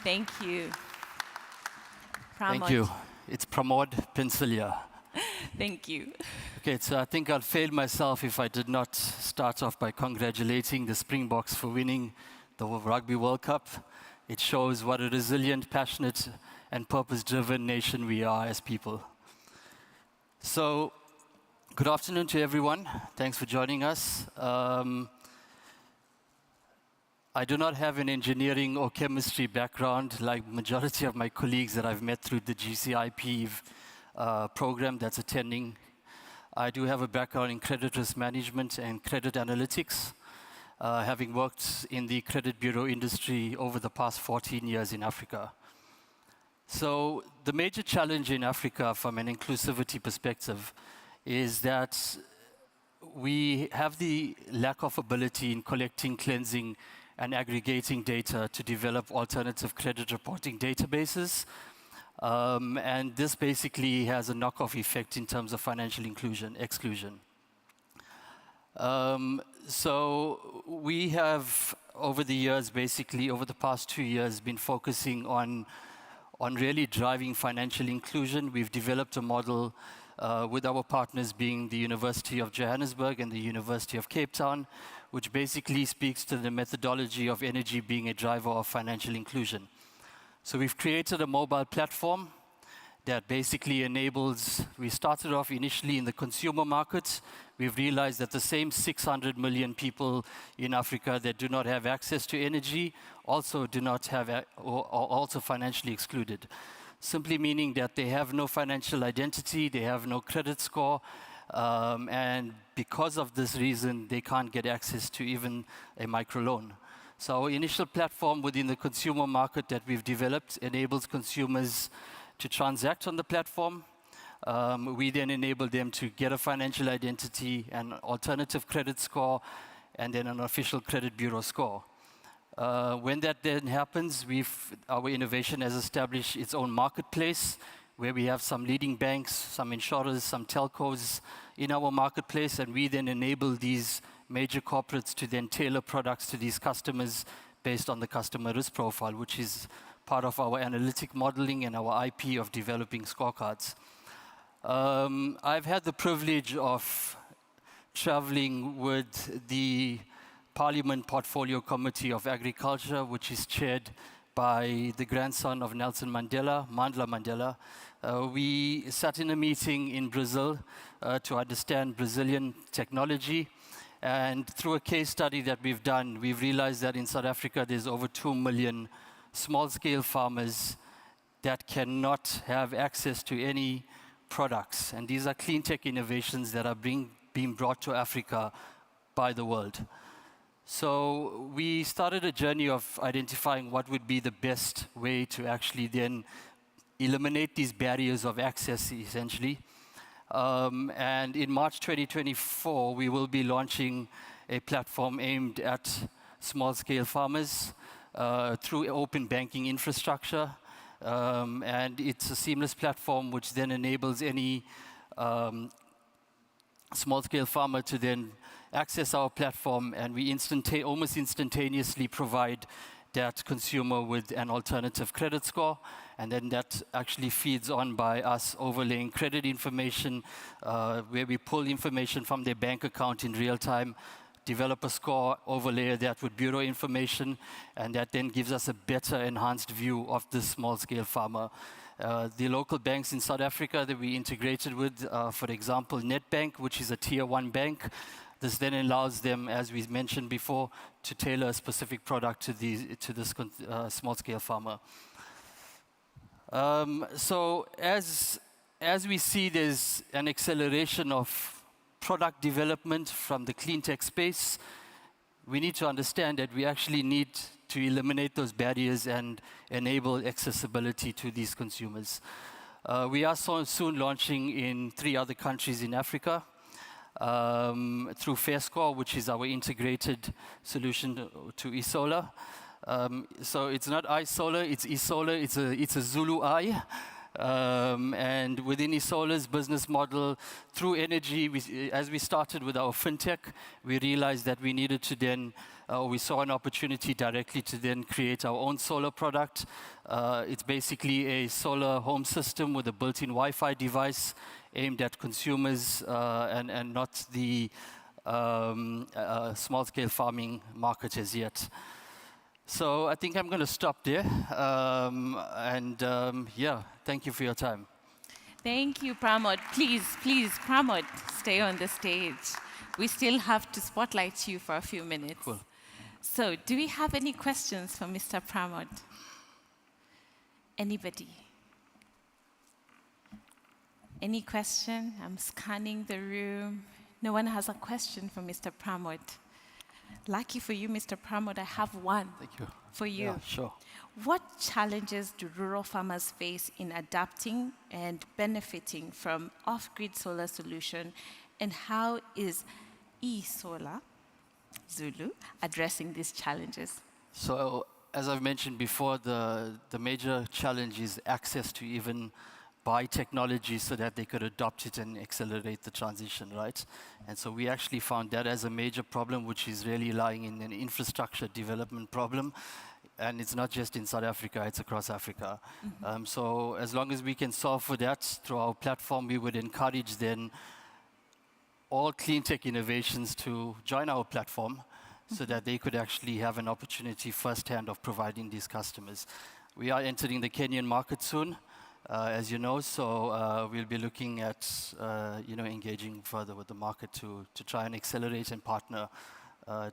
Thank you. Pramod. Thank you. It's Pramod Penkesilia. Thank you. Okay, so I think I'll fail myself if I did not start off by congratulating the Springboks for winning the Rugby World Cup. It shows what a resilient, passionate, and purpose-driven nation we are as people. So, good afternoon to everyone. Thanks for joining us. I do not have an engineering or chemistry background like majority of my colleagues that I've met through the GCIP program that's attending. I do have a background in credit risk management and credit analytics, having worked in the credit bureau industry over the past 14 years in Africa. So the major challenge in Africa from an inclusivity perspective is that we have the lack of ability in collecting, cleansing, and aggregating data to develop alternative credit reporting databases. And this basically has a knock-off effect in terms of financial exclusion. So we have, over the years, basically over the past 2 years, been focusing on really driving financial inclusion. We've developed a model with our partners being the University of Johannesburg and the University of Cape Town, which basically speaks to the methodology of energy being a driver of financial inclusion. So we've created a mobile platform that basically enables, we started off initially in the consumer market. We've realized that the same 600 million people in Africa that do not have access to energy also do not have, or are also financially excluded. Simply meaning that they have no financial identity, they have no credit score, and because of this reason, they can't get access to even a microloan. So our initial platform within the consumer market that we've developed enables consumers to transact on the platform. We then enable them to get a financial identity, an alternative credit score, and then an official credit bureau score. When that then happens, our innovation has established its own marketplace, where we have some leading banks, some insurers, some telcos in our marketplace, and we then enable these major corporates to then tailor products to these customers based on the customer risk profile, which is part of our analytic modeling and our IP of developing scorecards. I've had the privilege of traveling with the Parliament Portfolio Committee of Agriculture, which is chaired by the grandson of Nelson Mandela, Mandla Mandela. We sat in a meeting in Brazil to understand Brazilian technology. And through a case study that we've done, we've realized that in South Africa, there's over 2 million small-scale farmers that cannot have access to any products. And these are clean tech innovations that are being brought to Africa by the world. So we started a journey of identifying what would be the best way to actually then eliminate these barriers of access, essentially. And in March 2024, we will be launching a platform aimed at small-scale farmers through open banking infrastructure. And it's a seamless platform which then enables any small-scale farmer to then access our platform, and we almost instantaneously provide that consumer with an alternative credit score, and then that actually feeds on by us overlaying credit information, where we pull information from their bank account in real time, develop a score, overlay that with bureau information, and that then gives us a better enhanced view of this small-scale farmer. The local banks in South Africa that we integrated with, for example, Nedbank, which is a tier 1 bank, this then allows them, as we mentioned before, to tailor a specific product to this small-scale farmer. So as we see there's an acceleration of product development from the clean tech space, we need to understand that we actually need to eliminate those barriers and enable accessibility to these consumers. We are soon launching in 3 other countries in Africa. Through FairScore, which is our integrated solution to eSolar. So it's not iSolar, it's eSolar, it's a Zulu I. And within eSolar's business model, through energy, as we started with our fintech, we realized that we needed to then, we saw an opportunity directly to then create our own solar product. It's basically a solar home system with a built-in Wi-Fi device aimed at consumers and not the small-scale farming market as yet. So I think I'm going to stop there. Yeah, thank you for your time. Thank you, Pramod. Please, Pramod, stay on the stage. We still have to spotlight you for a few minutes. Cool. So do we have any questions for Mr. Pramod? Anybody? Any question? I'm scanning the room. No one has a question for Mr. Pramod. Lucky for you, Mr. Pramod, I have one. Thank you. For you. Yeah, sure. What challenges do rural farmers face in adapting and benefiting from off-grid solar solution, and how is eSolar Zulu addressing these challenges? So, as I've mentioned before, the major challenge is access to even buy technology so that they could adopt it and accelerate the transition, right? And so we actually found that as a major problem, which is really lying in an infrastructure development problem. And it's not just in South Africa, it's across Africa. So as long as we can solve for that through our platform, we would encourage then all clean tech innovations to join our platform so that they could actually have an opportunity firsthand of providing these customers. We are entering the Kenyan market soon, as you know, so we'll be looking at engaging further with the market to try and accelerate and partner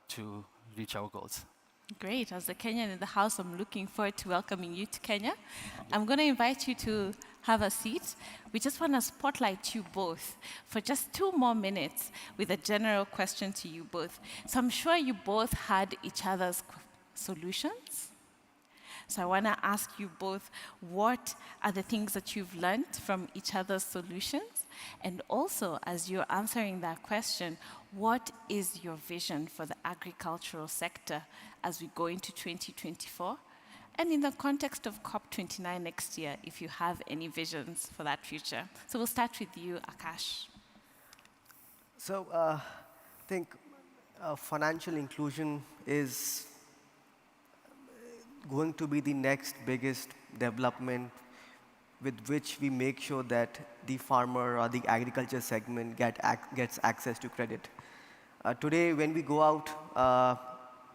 to reach our goals. Great. As a Kenyan in the house, I'm looking forward to welcoming you to Kenya. I'm going to invite you to have a seat. We just want to spotlight you both for just 2 more minutes with a general question to you both. So I'm sure you both had each other's solutions. So I want to ask you both, what are the things that you've learned from each other's solutions? And also, as you're answering that question, what is your vision for the agricultural sector as we go into 2024? And in the context of COP29 next year, if you have any visions for that future. So we'll start with you, Akash. So I think financial inclusion is going to be the next biggest development with which we make sure that the farmer or the agriculture segment gets access to credit. Today, when we go out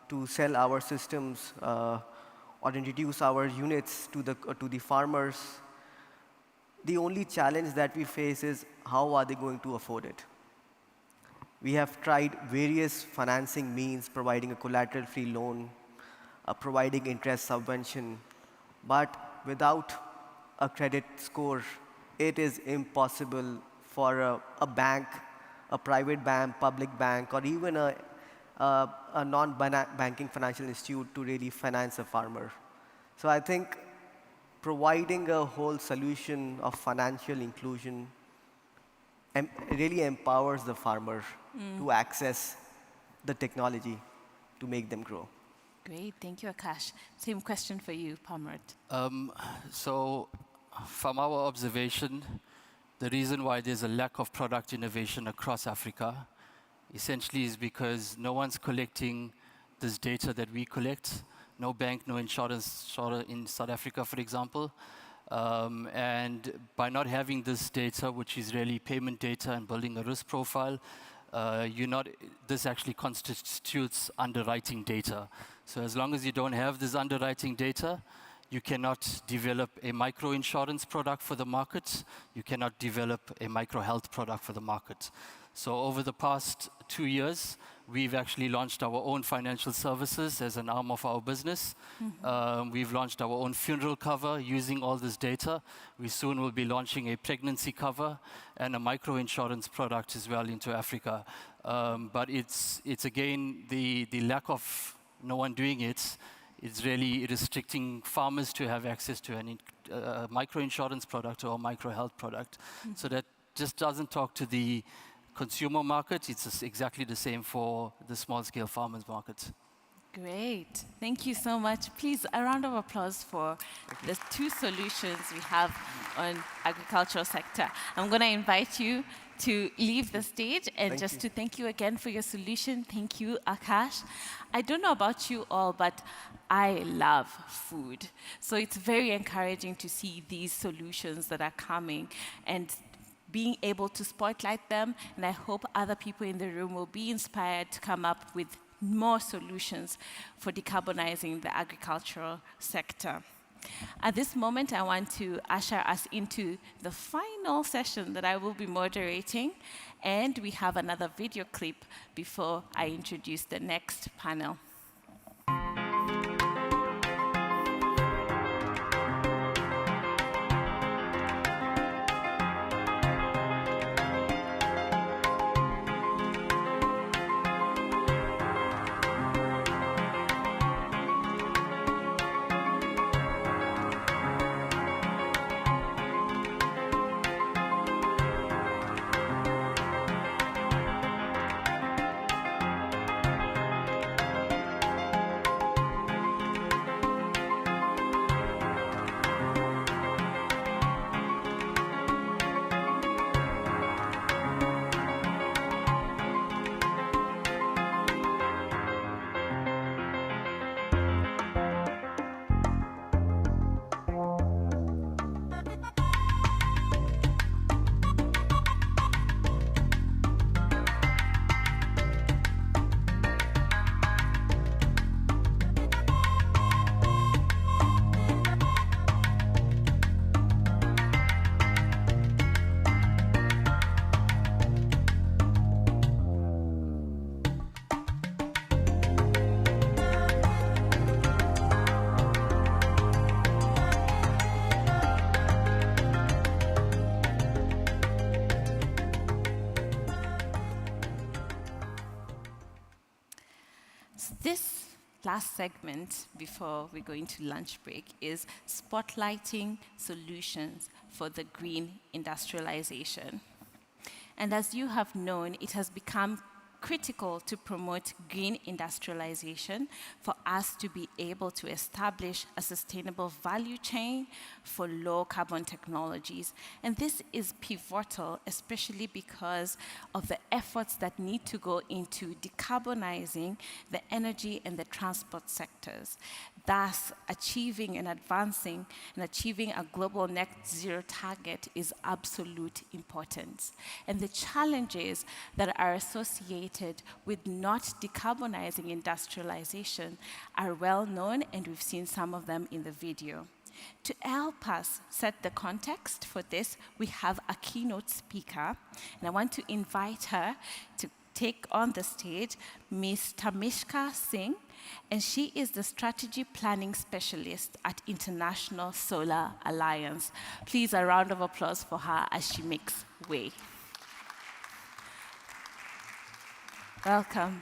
to sell our systems or introduce our units to the farmers, the only challenge that we face is how are they going to afford it? We have tried various financing means, providing a collateral-free loan, providing interest subvention, but without a credit score, it is impossible for a bank, a private bank, public bank, or even a non-banking financial institute to really finance a farmer. So I think providing a whole solution of financial inclusion really empowers the farmer to access the technology to make them grow. Great, thank you, Akash. Same question for you, Pamrat. So from our observation, the reason why there's a lack of product innovation across Africa essentially is because no one's collecting this data that we collect. No bank, no insurance in South Africa, for example. And by not having this data, which is really payment data and building a risk profile, this actually constitutes underwriting data. So as long as you don't have this underwriting data, you cannot develop a micro-insurance product for the market. You cannot develop a micro-health product for the market. So over the past 2 years, we've actually launched our own financial services as an arm of our business. We've launched our own funeral cover using all this data. We soon will be launching a pregnancy cover and a micro-insurance product as well into Africa. But it's again, the lack of no one doing it. It's really restricting farmers to have access to a micro-insurance product or a micro-health product. So that just doesn't talk to the consumer market. It's exactly the same for the small-scale farmers market. Great. Thank you so much. Please, a round of applause for the 2 solutions we have on agricultural sector. I'm going to invite you to leave the stage and to thank you again for your solution. Thank you, Akash. I don't know about you all, but I love food. So it's very encouraging to see these solutions that are coming and being able to spotlight them. And I hope other people in the room will be inspired to come up with more solutions for decarbonizing the agricultural sector. At this moment, I want to usher us into the final session that I will be moderating, and we have another video clip before I introduce the next panel. This last segment, before we go into lunch break, is spotlighting solutions for the green industrialization. And as you have known, it has become critical to promote green industrialization for us to be able to establish a sustainable value chain for low carbon technologies. And this is pivotal, especially because of the efforts that need to go into decarbonizing the energy and the transport sectors, thus achieving and advancing and achieving a global net zero target is absolute importance. And the challenges that are associated with not decarbonizing industrialization are well known, and we've seen some of them in the video. To help us set the context for this, we have a keynote speaker, and I want to invite her to take on the stage Ms. Tamishka Singh, and she is the Strategy Planning Specialist at International Solar Alliance. Please, a round of applause for her as she makes way. Welcome.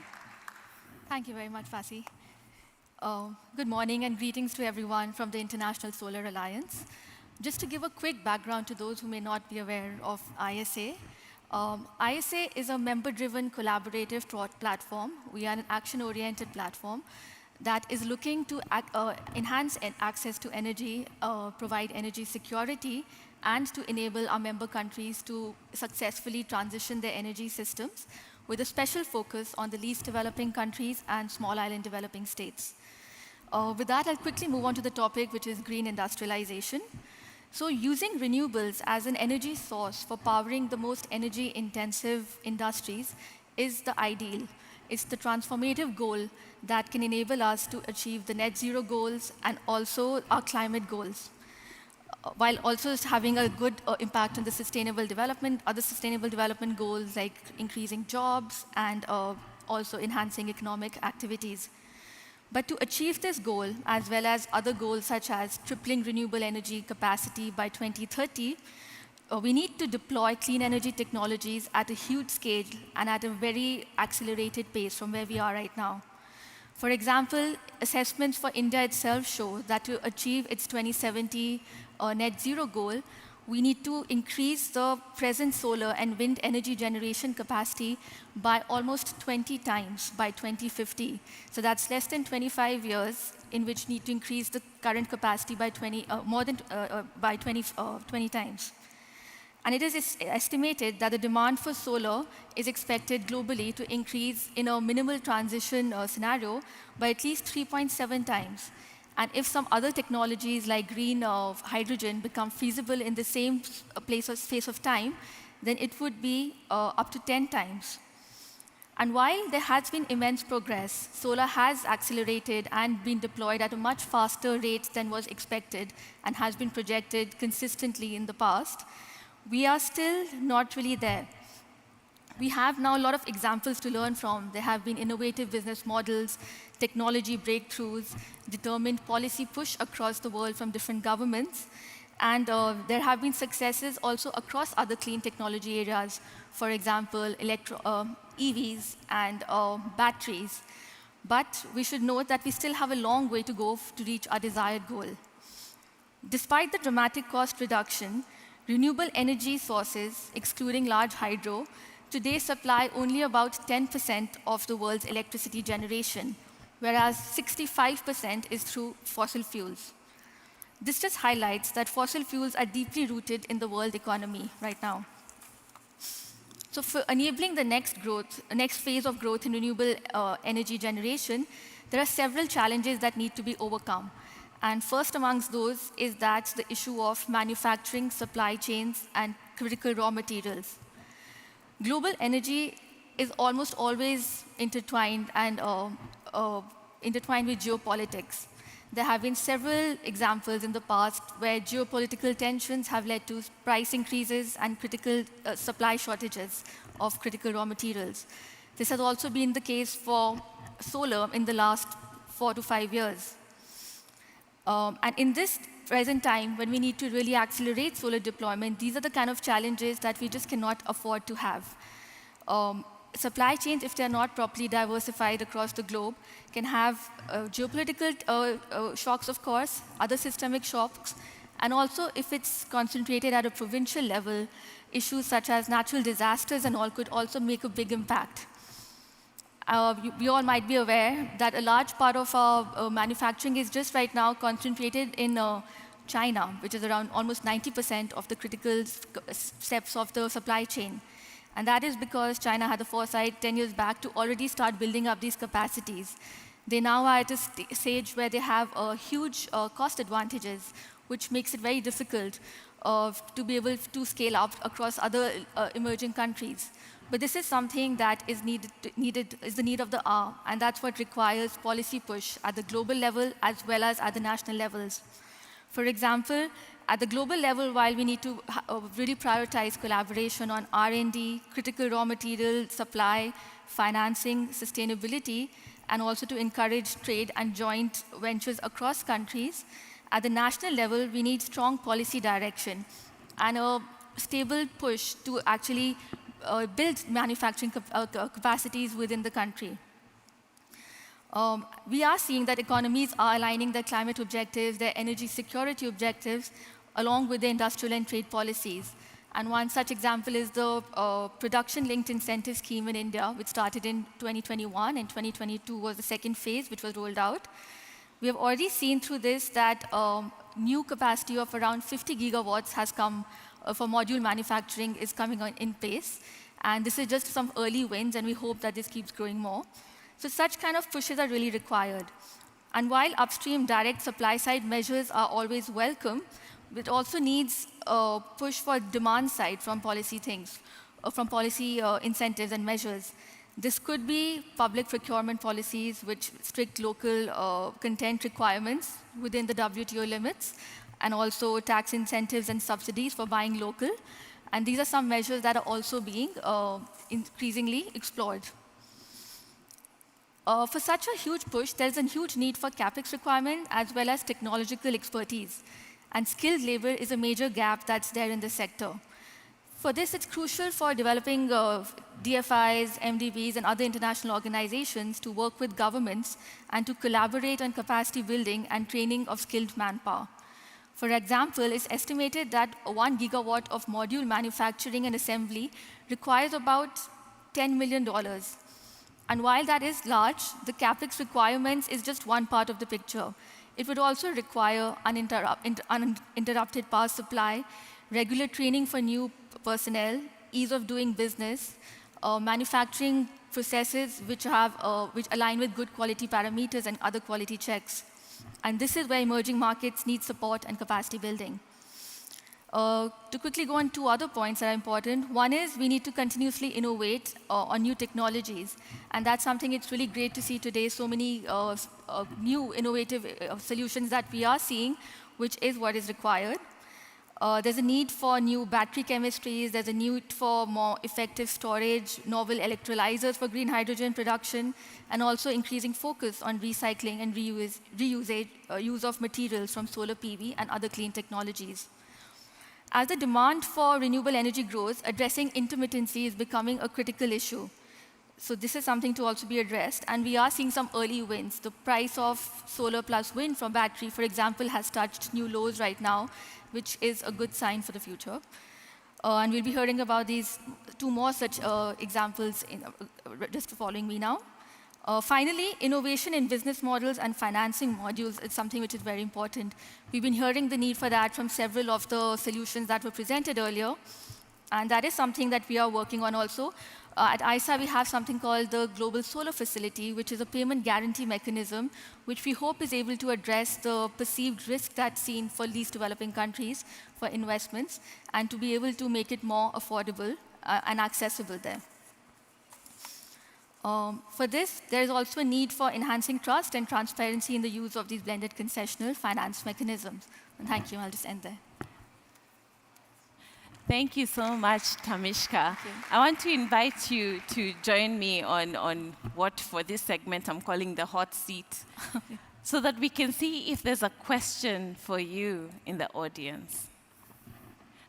Thank you very much, Fasi. Good morning and greetings to everyone from the International Solar Alliance. Just to give a quick background to those who may not be aware of ISA, ISA is a member-driven collaborative platform. We are an action-oriented platform that is looking to enhance access to energy, provide energy security, and to enable our member countries to successfully transition their energy systems, with a special focus on the least developing countries and small island developing states. With that, I'll quickly move on to the topic, which is green industrialization. So using renewables as an energy source for powering the most energy-intensive industries is the ideal. It's the transformative goal that can enable us to achieve the net zero goals and also our climate goals, while also having a good impact on the sustainable development, other sustainable development goals like increasing jobs and also enhancing economic activities. But to achieve this goal, as well as other goals such as tripling renewable energy capacity by 2030, we need to deploy clean energy technologies at a huge scale and at a very accelerated pace from where we are right now. For example, assessments for India itself show that to achieve its 2070 net zero goal, we need to increase the present solar and wind energy generation capacity by almost 20 times by 2050. So that's less than 25 years in which we need to increase the current capacity by 20 times. And it is estimated that the demand for solar is expected globally to increase in a minimal transition scenario by at least 3.7 times. And if some other technologies like green hydrogen become feasible in the same space of time, then it would be up to 10 times. And while there has been immense progress, solar has accelerated and been deployed at a much faster rate than was expected and has been projected consistently in the past, we are still not really there. We have now a lot of examples to learn from. There have been innovative business models, technology breakthroughs, determined policy push across the world from different governments, and there have been successes also across other clean technology areas, for example, EVs and batteries. But we should note that we still have a long way to go to reach our desired goal. Despite the dramatic cost reduction, renewable energy sources, excluding large hydro, today supply only about 10% of the world's electricity generation, whereas 65% is through fossil fuels. This just highlights that fossil fuels are deeply rooted in the world economy right now. So for enabling the next phase of growth in renewable energy generation, there are several challenges that need to be overcome. And first amongst those is that the issue of manufacturing, supply chains, and critical raw materials. Global energy is almost always intertwined and intertwined with geopolitics. There have been several examples in the past where geopolitical tensions have led to price increases and critical supply shortages of critical raw materials. This has also been the case for solar in the last 4 to 5 years. And in this present time, when we need to really accelerate solar deployment, these are the kind of challenges that we just cannot afford to have. supply chains, if they're not properly diversified across the globe, can have geopolitical shocks, of course, other systemic shocks, and also if it's concentrated at a provincial level, issues such as natural disasters and all could also make a big impact. We all might be aware that a large part of our manufacturing is just right now concentrated in China, which is around almost 90% of the critical steps of the supply chain. And that is because China had the foresight 10 years back to already start building up these capacities. They now are at a stage where they have huge cost advantages, which makes it very difficult to be able to scale up across other emerging countries. But this is something that is the need of the hour, and that's what requires policy push at the global level as well as at the national levels. For example, at the global level, while we need to really prioritize collaboration on R&D, critical raw material supply, financing, sustainability, and also to encourage trade and joint ventures across countries, at the national level, we need strong policy direction and a stable push to actually build manufacturing capacities within the country. We are seeing that economies are aligning their climate objectives, their energy security objectives, along with the industrial and trade policies. And one such example is the production-linked incentive scheme in India, which started in 2021, and 2022 was the second phase, which was rolled out. We have already seen through this that new capacity of around 50 gigawatts has come for module manufacturing is coming on in place. And this is just some early wins, and we hope that this keeps growing more. So such kind of pushes are really required. And while upstream direct supply-side measures are always welcome, it also needs a push for demand side from policy incentives and measures. This could be public procurement policies with strict local content requirements within the WTO limits, and also tax incentives and subsidies for buying local. And these are some measures that are also being increasingly explored. For such a huge push, there's a huge need for CapEx requirement as well as technological expertise. And skilled labor is a major gap that's there in the sector. For this, it's crucial for developing DFIs, MDBs, and other international organizations to work with governments and to collaborate on capacity building and training of skilled manpower. For example, it's estimated that 1 gigawatt of module manufacturing and assembly requires about $10 million. And while that is large, the CapEx requirements is just one part of the picture. It would also require uninterrupted power supply, regular training for new personnel, ease of doing business, manufacturing processes which align with good quality parameters and other quality checks. And this is where emerging markets need support and capacity building. To quickly go on two other points that are important. One is we need to continuously innovate on new technologies. And that's something it's really great to see today, so many new innovative solutions that we are seeing, which is what is required. There's a need for new battery chemistries. There's a need for more effective storage, novel electrolyzers for green hydrogen production, and also increasing focus on recycling and use of materials from solar PV and other clean technologies. As the demand for renewable energy grows, addressing intermittency is becoming a critical issue. So this is something to also be addressed, and we are seeing some early wins. The price of solar plus wind from battery, for example, has touched new lows right now, which is a good sign for the future. And we'll be hearing about these two more such examples just following me now. Finally, innovation in business models and financing modules is something which is very important. We've been hearing the need for that from several of the solutions that were presented earlier, and that is something that we are working on also. At ISA, we have something called the Global Solar Facility, which is a payment guarantee mechanism, which we hope is able to address the perceived risk that's seen for least developing countries for investments, and to be able to make it more affordable and accessible there. For this, there is also a need for enhancing trust and transparency in the use of these blended concessional finance mechanisms. And thank you. I'll just end there. Thank you so much, Tamishka. I want to invite you to join me on what for this segment I'm calling the hot seat, so that we can see if there's a question for you in the audience.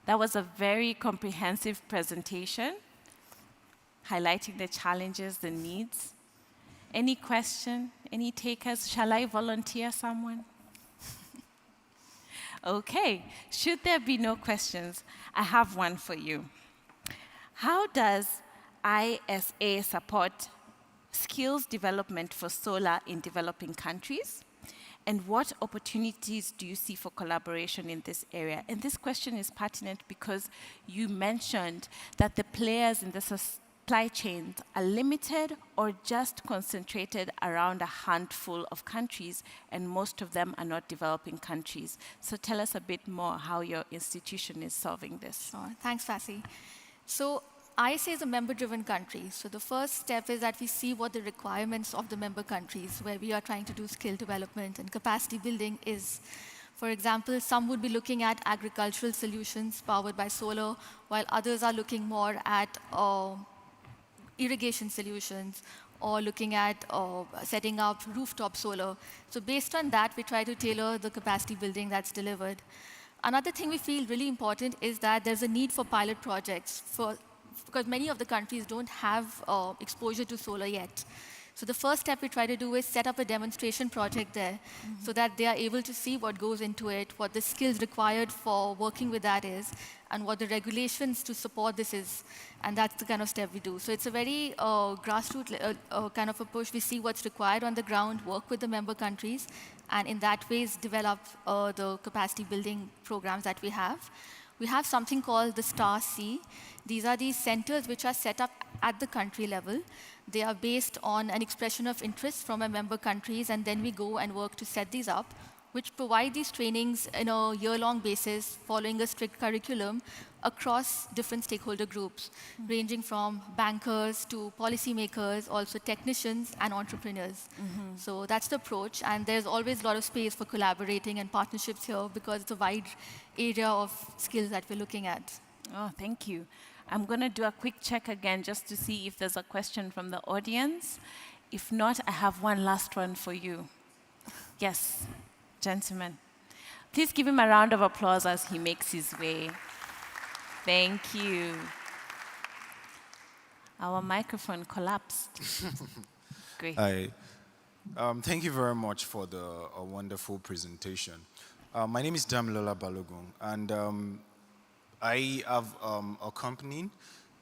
That was a very comprehensive presentation. highlighting the challenges, the needs. Any question? Any takers? Shall I volunteer someone? Okay, should there be no questions, I have one for you. How does ISA support skills development for solar in developing countries? And what opportunities do you see for collaboration in this area? And this question is pertinent because you mentioned that the players in the supply chains are limited or just concentrated around a handful of countries, and most of them are not developing countries. So tell us a bit more how your institution is solving this. Sure. Thanks, Fassi. So ISA is a member-driven country. So the first step is that we see what the requirements of the member countries where we are trying to do skill development and capacity building is. For example, some would be looking at agricultural solutions powered by solar, while others are looking more at irrigation solutions or looking at setting up rooftop solar. So based on that, we try to tailor the capacity building that's delivered. Another thing we feel really important is that there's a need for pilot projects because many of the countries don't have exposure to solar yet. So the first step we try to do is set up a demonstration project there so that they are able to see what goes into it, what the skills required for working with that is, and what the regulations to support this is. And that's the kind of step we do. So it's a very grassroots kind of a push. We see what's required on the ground, work with the member countries, and in that ways develop the capacity building programs that we have. We have something called the Star C. These are these centers which are set up at the country level. They are based on an expression of interest from our member countries, and then we go and work to set these up, which provide these trainings in a year-long basis following a strict curriculum across different stakeholder groups, ranging from bankers to policymakers, also technicians and entrepreneurs. So that's the approach, and there's always a lot of space for collaborating and partnerships here because it's a wide area of skills that we're looking at. Oh, thank you. I'm going to do a quick check again just to see if there's a question from the audience. If not, I have one last one for you. Yes, gentlemen. Please give him a round of applause as he makes his way. Thank you. Our microphone collapsed. Great. Hi. Thank you very much for the wonderful presentation. My name is Damilola Balogun, and I have a company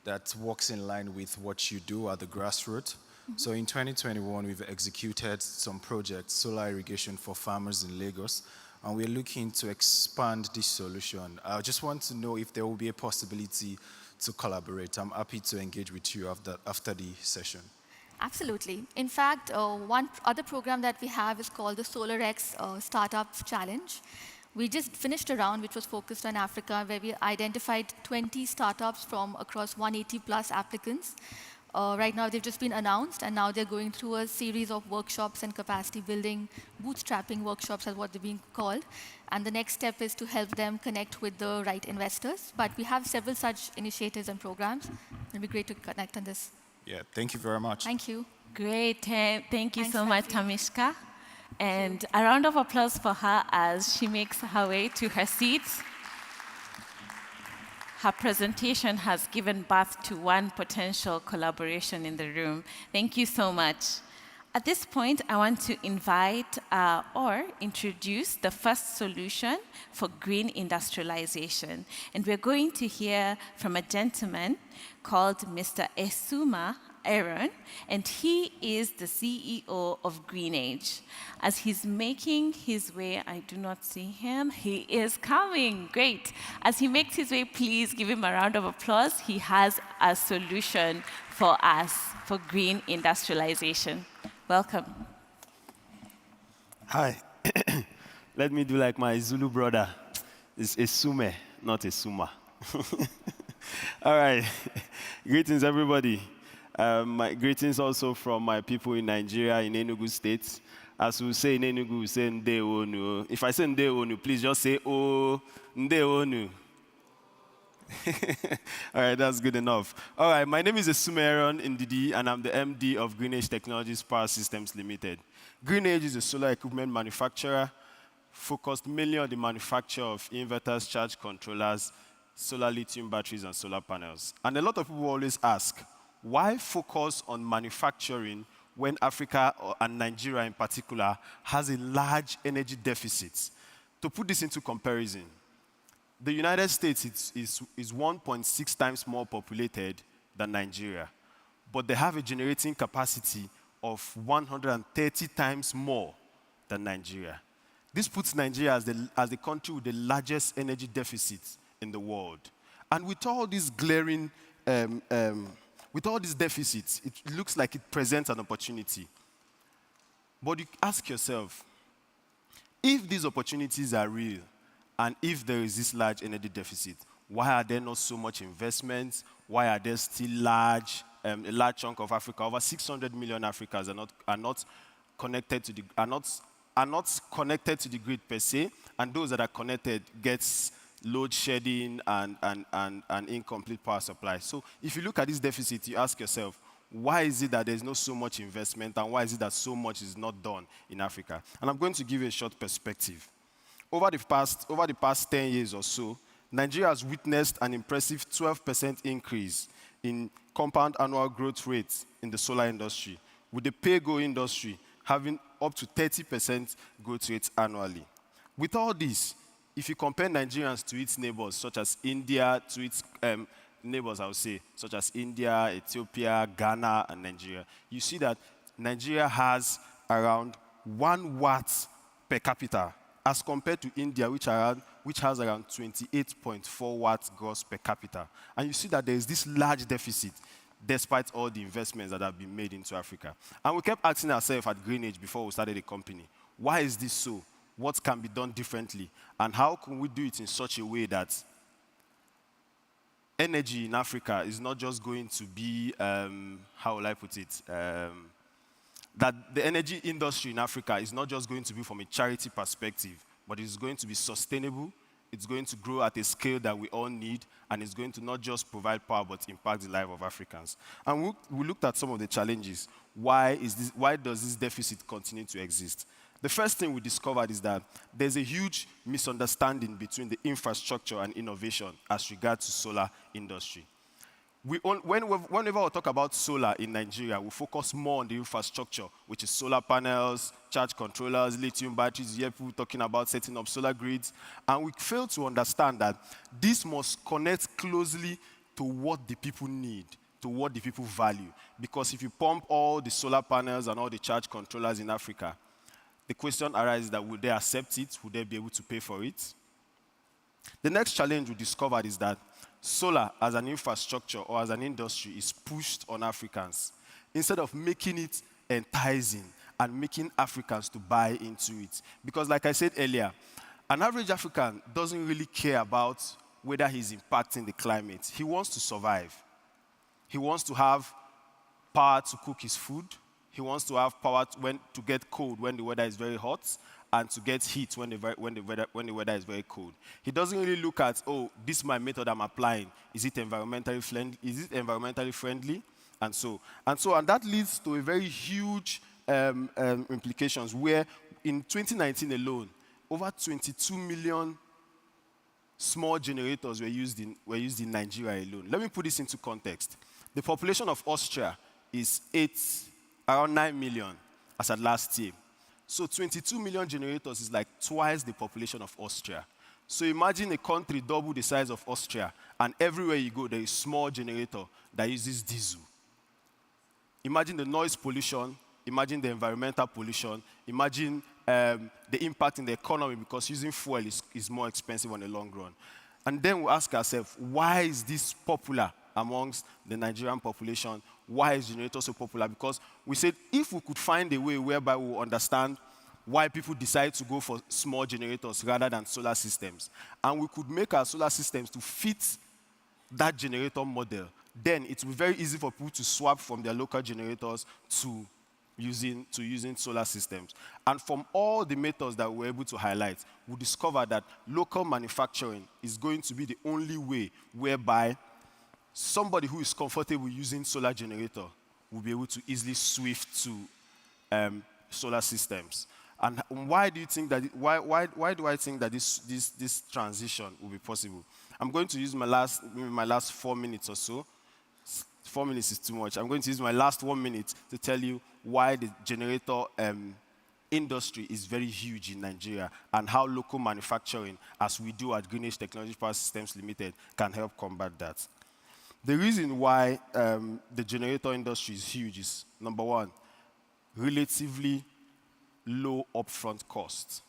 that works in line with what you do at the grassroots. So in 2021, we've executed some projects, solar irrigation for farmers in Lagos, and we're looking to expand this solution. I just want to know if there will be a possibility to collaborate. I'm happy to engage with you after the session. Absolutely. In fact, one other program that we have is called the SolarX Startup Challenge. We just finished a round which was focused on Africa, where we identified 20 startups from across 180 plus applicants. Right now, they've just been announced, and now they're going through a series of workshops and capacity building, bootstrapping workshops is what they're being called. And the next step is to help them connect with the right investors. But we have several such initiatives and programs. It'll be great to connect on this. Yeah, thank you very much. Thank you. Great. Thank you so much, Tamishka. And a round of applause for her as she makes her way to her seat. Her presentation has given birth to one potential collaboration in the room. Thank you so much. At this point, I want to invite or introduce the first solution for green industrialization. And we're going to hear from a gentleman called Mr. Esuma Aaron, and he is the CEO of GreenAge. As he's making his way, I do not see him. He is coming. Great. As he makes his way, please give him a round of applause. He has a solution for us for green industrialization. Welcome. Hi. Let me do like my Zulu brother. It's Esume, not Esuma. All right. Greetings, everybody. My greetings also from my people in Nigeria, in Enugu State. As we say in Enugu, we say Ndeonu. If I say Ndeonu, please just say Oh, Ndeonu. All right, that's good enough. All right, my name is Esumeron Ndidi, and I'm the MD of GreenAge Technologies Power Systems Limited. GreenAge is a solar equipment manufacturer focused mainly on the manufacture of inverters, charge controllers, solar lithium batteries, and solar panels. And a lot of people always ask, why focus on manufacturing when Africa, and Nigeria in particular, has a large energy deficit? To put this into comparison, the United States is 1.6 times more populated than Nigeria, but they have a generating capacity of 130 times more than Nigeria. This puts Nigeria as the country with the largest energy deficit in the world. And with all these glaring, with all these deficits, it looks like it presents an opportunity. But you ask yourself, if these opportunities are real, and if there is this large energy deficit, why are there not so much investments? Why are there still a large chunk of Africa, over 600 million Africans are not connected to the grid per se, and those that are connected gets load shedding and incomplete power supply. So if you look at this deficit, you ask yourself, why is it that there's not so much investment, and why is it that so much is not done in Africa? And I'm going to give you a short perspective. Over the past 10 years or so, Nigeria has witnessed an impressive 12% increase in compound annual growth rates in the solar industry, with the pay-go industry having up to 30% growth rates annually. With all this, if you compare Nigerians to its neighbors, such as India, to its neighbors, I would say, such as India, Ethiopia, Ghana, and Nigeria, you see that Nigeria has around 1 watt per capita, as compared to India, which has around 28.4 watts gross per capita. And you see that there is this large deficit, despite all the investments that have been made into Africa. And we kept asking ourselves at Greenage before we started the company, why is this so? What can be done differently? And how can we do it in such a way that energy in Africa is not just going to be, how will I put it, that the energy industry in Africa is not just going to be from a charity perspective, but it's going to be sustainable, it's going to grow at a scale that we all need, and it's going to not just provide power, but impact the life of Africans. And we looked at some of the challenges. Why does this deficit continue to exist? The first thing we discovered is that there's a huge misunderstanding between the infrastructure and innovation as regards to solar industry. Whenever we talk about solar in Nigeria, we focus more on the infrastructure, which is solar panels, charge controllers, lithium batteries. You hear people talking about setting up solar grids. And we fail to understand that this must connect closely to what the people need, to what the people value. Because if you pump all the solar panels and all the charge controllers in Africa, the question arises that will they accept it? Will they be able to pay for it? The next challenge we discovered is that solar as an infrastructure or as an industry is pushed on Africans instead of making it enticing and making Africans to buy into it. Because like I said earlier, an average African doesn't really care about whether he's impacting the climate. He wants to survive. He wants to have power to cook his food. He wants to have power to get cold when the weather is very hot, and to get heat when the weather is very cold. He doesn't really look at, oh, this is my method I'm applying. Is it environmentally friendly? And that leads to a very huge implications where in 2019 alone, over 22 million small generators were used in Nigeria alone. Let me put this into context. The population of Austria is around 9 million as at last year. So 22 million generators is like twice the population of Austria. So imagine a country double the size of Austria, and everywhere you go, there is a small generator that uses diesel. Imagine the noise pollution, imagine the environmental pollution, imagine the impact in the economy, because using fuel is more expensive on the long run. And then we ask ourselves, why is this popular amongst the Nigerian population? Why is generator so popular? Because we said if we could find a way whereby we understand why people decide to go for small generators rather than solar systems, and we could make our solar systems to fit that generator model, then it will be very easy for people to swap from their local generators to using solar systems. And from all the methods that we were able to highlight, we discovered that local manufacturing is going to be the only way whereby somebody who is comfortable using solar generator will be able to easily switch to solar systems. And why do you think that? Why do I think that this transition will be possible? I'm going to use my last 4 minutes or so 4 minutes is too much. I'm going to use my last 1 minute to tell you why the generator industry is very huge in Nigeria and how local manufacturing, as we do at Greenwich Technology Power Systems Limited, can help combat that. The reason why the generator industry is huge is, number one, relatively low upfront costs.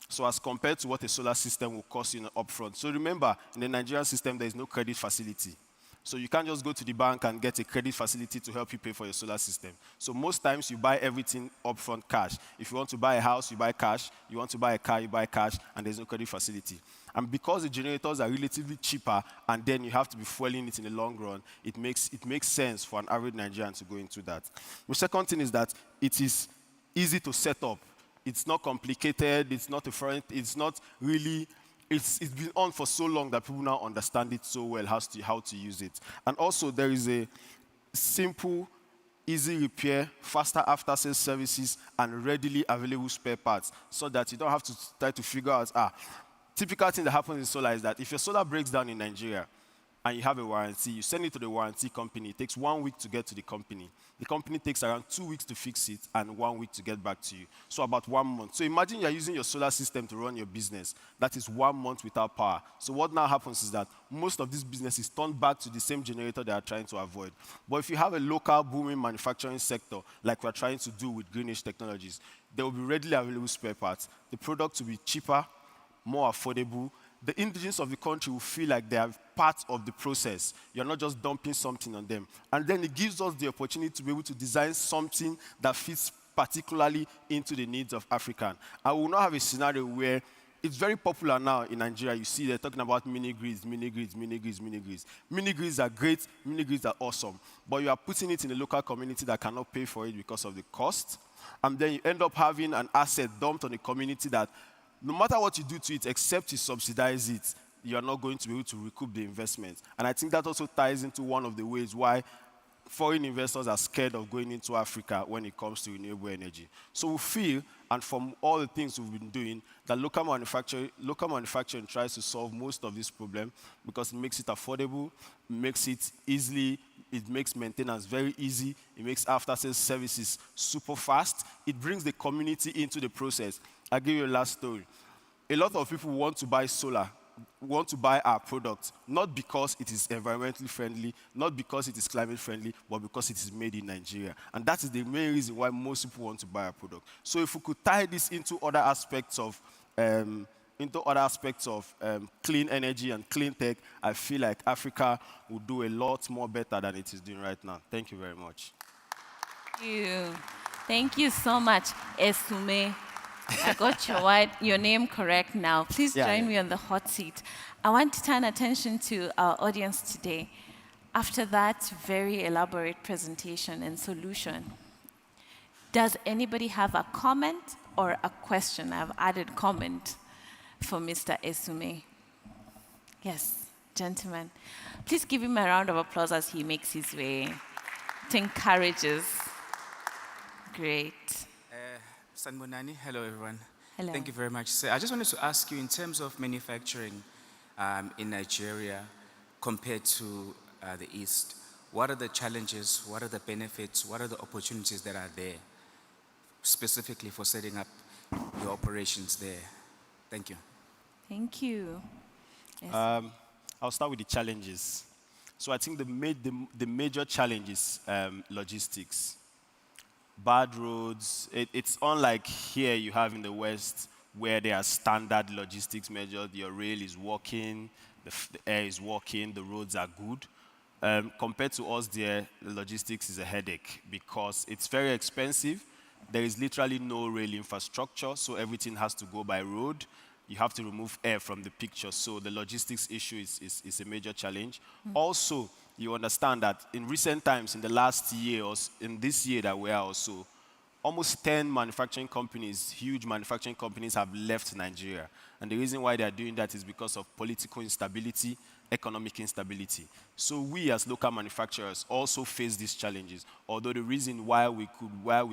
So as compared to what a solar system will cost you upfront. So remember, in the Nigerian system, there is no credit facility. So you can't just go to the bank and get a credit facility to help you pay for your solar system. So most times you buy everything upfront cash. If you want to buy a house, you buy cash. You want to buy a car, you buy cash, and there's no credit facility. And because the generators are relatively cheaper, and then you have to be fueling it in the long run, it makes sense for an average Nigerian to go into that. The second thing is that it is easy to set up. It's not complicated. It's not it's not really. It's been on for so long that people now understand it so well, how to use it. And also, there is a simple, easy repair, faster after-sales services, and readily available spare parts, so that you don't have to try to figure out, typical thing that happens in solar is that if your solar breaks down in Nigeria, and you have a warranty, you send it to the warranty company. It takes 1 week to get to the company. The company takes around 2 weeks to fix it and 1 week to get back to you. So about 1 month. So imagine you're using your solar system to run your business. That is 1 month without power. So what now happens is that most of this business is turned back to the same generator they are trying to avoid. But if you have a local booming manufacturing sector, like we're trying to do with Greenwich Technologies, there will be readily available spare parts. The product will be cheaper, more affordable. The indigenous of the country will feel like they are part of the process. You're not just dumping something on them. And then it gives us the opportunity to be able to design something that fits particularly into the needs of African. I will not have a scenario where it's very popular now in Nigeria. You see they're talking about mini-grids, mini-grids, mini-grids, mini-grids. Mini-grids are great, mini-grids are awesome. But you are putting it in a local community that cannot pay for it because of the cost. And then you end up having an asset dumped on a community that no matter what you do to it, except you subsidize it, you are not going to be able to recoup the investment. And I think that also ties into one of the ways why foreign investors are scared of going into Africa when it comes to renewable energy. So we feel, and from all the things we've been doing, that local manufacturing tries to solve most of this problem because it makes it affordable, makes it easily, it makes maintenance very easy, it makes after-sales services super fast, it brings the community into the process. I'll give you a last story. A lot of people want to buy solar, want to buy our product, not because it is environmentally friendly, not because it is climate friendly, but because it is made in Nigeria. And that is the main reason why most people want to buy our product. So if we could tie this into other aspects of clean energy and clean tech, I feel like Africa will do a lot more better than it is doing right now. Thank you very much. Thank you. Thank you so much, Esume. I got your name correct now. Please join me on the hot seat. I want to turn attention to our audience today. After that very elaborate presentation and solution, does anybody have a comment or a question? I've added comment for Mr. Esume. Yes, gentlemen. Please give him a round of applause as he makes his way. It encourages. Great. Sanbonani, hello everyone. Hello. Thank you very much. So I just wanted to ask you, in terms of manufacturing in Nigeria compared to the East, what are the challenges, what are the benefits, what are the opportunities that are there, specifically for setting up your operations there? Thank you. Thank you. Yes. I'll start with the challenges. So I think the major challenge is logistics. Bad roads. It's unlike here you have in the West where there are standard logistics measures. Your rail is working, the air is working, the roads are good. Compared to us there, the logistics is a headache because it's very expensive. There is literally no rail infrastructure, so everything has to go by road. You have to remove air from the picture, so the logistics issue is a major challenge. Also, you understand that in recent times, in the last year, or in this year that we are also, almost 10 manufacturing companies, huge manufacturing companies, have left Nigeria. And the reason why they are doing that is because of political instability, economic instability. So we as local manufacturers also face these challenges, although the reason why we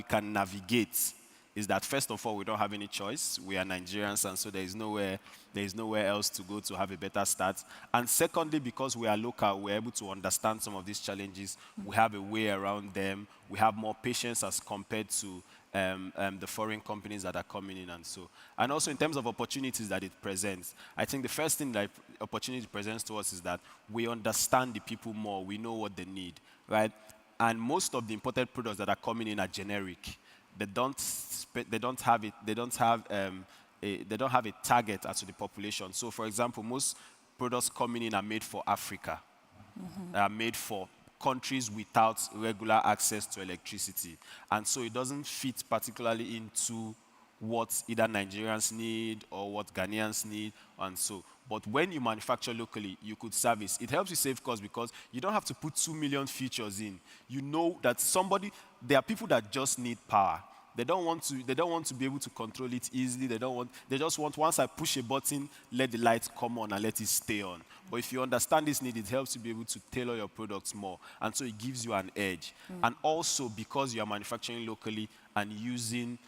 can navigate is that first of all, we don't have any choice. We are Nigerians, and so there is nowhere else to go to have a better start. And secondly, because we are local, we're able to understand some of these challenges. We have a way around them. We have more patience as compared to the foreign companies that are coming in and so. And also in terms of opportunities that it presents, I think the first thing that opportunity presents to us is that we understand the people more. We know what they need, right? And most of the imported products that are coming in are generic. They don't have a target as to the population. So for example, most products coming in are made for Africa. Are made for countries without regular access to electricity. And so it doesn't fit particularly into what either Nigerians need or what Ghanaians need and so. But when you manufacture locally, you could service. It helps you save costs because you don't have to put 2 million features in. You know that there are people that just need power. They don't want to be able to control it easily. They just want, once I push a button, let the light come on and let it stay on. But if you understand this need, it helps you be able to tailor your products more. And so it gives you an edge. And also because you are manufacturing locally and using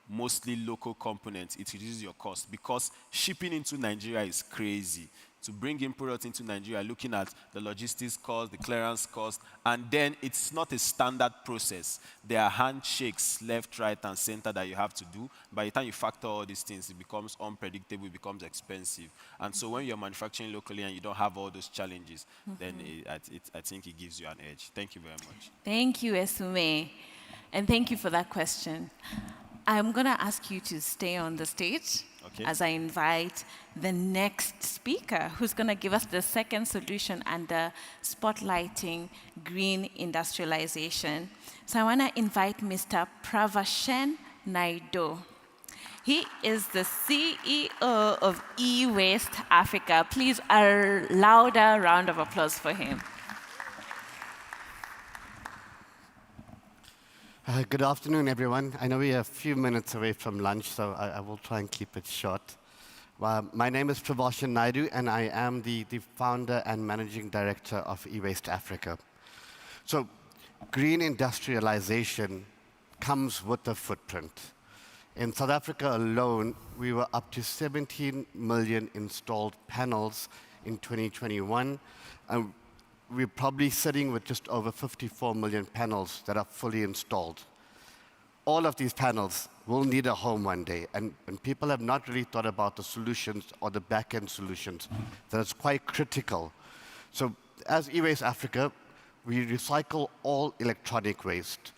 mostly local components, it reduces your cost because shipping into Nigeria is crazy. To bring in products into Nigeria, looking at the logistics cost, the clearance cost, and then it's not a standard process. There are handshakes left, right, and center that you have to do. By the time you factor all these things, it becomes unpredictable, it becomes expensive. And so when you're manufacturing locally and you don't have all those challenges, then I think it gives you an edge. Thank you very much. Thank you, Esume. And thank you for that question. I'm going to ask you to stay on the stage as I invite the next speaker, who's going to give us the second solution under spotlighting green industrialization. So I want to invite Mr. Pravashen Naidu. He is the CEO of E-Waste Africa. Please, a louder round of applause for him. Good afternoon, everyone. I know we are a few minutes away from lunch, so I will try and keep it short. My name is Pravashen Naidu, and I am the founder and managing director of E-Waste Africa. So green industrialization comes with a footprint. In South Africa alone, we were up to 17 million installed panels in 2021. We're probably sitting with just over 54 million panels that are fully installed. All of these panels will need a home one day, and people have not really thought about the solutions or the back-end solutions. That is quite critical. So as E-Waste Africa, we recycle all electronic waste.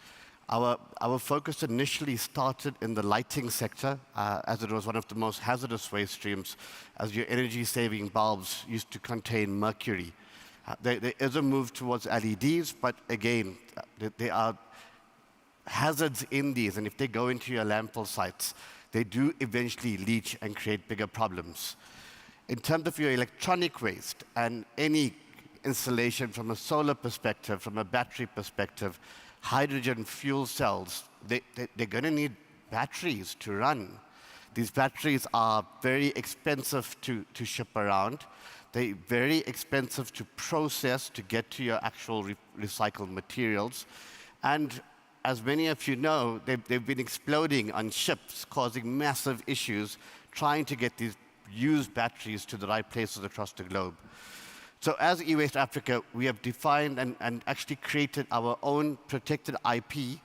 Our focus initially started in the lighting sector, as it was one of the most hazardous waste streams, as your energy-saving bulbs used to contain mercury. There is a move towards LEDs, but again, there are hazards in these, and if they go into your landfill sites, they do eventually leach and create bigger problems. In terms of your electronic waste and any installation from a solar perspective, from a battery perspective, hydrogen fuel cells, they're going to need batteries to run. These batteries are very expensive to ship around. They're very expensive to process to get to your actual recycled materials. And as many of you know, they've been exploding on ships, causing massive issues, trying to get these used batteries to the right places across the globe. So as E-Waste Africa, we have defined and actually created our own protected IP.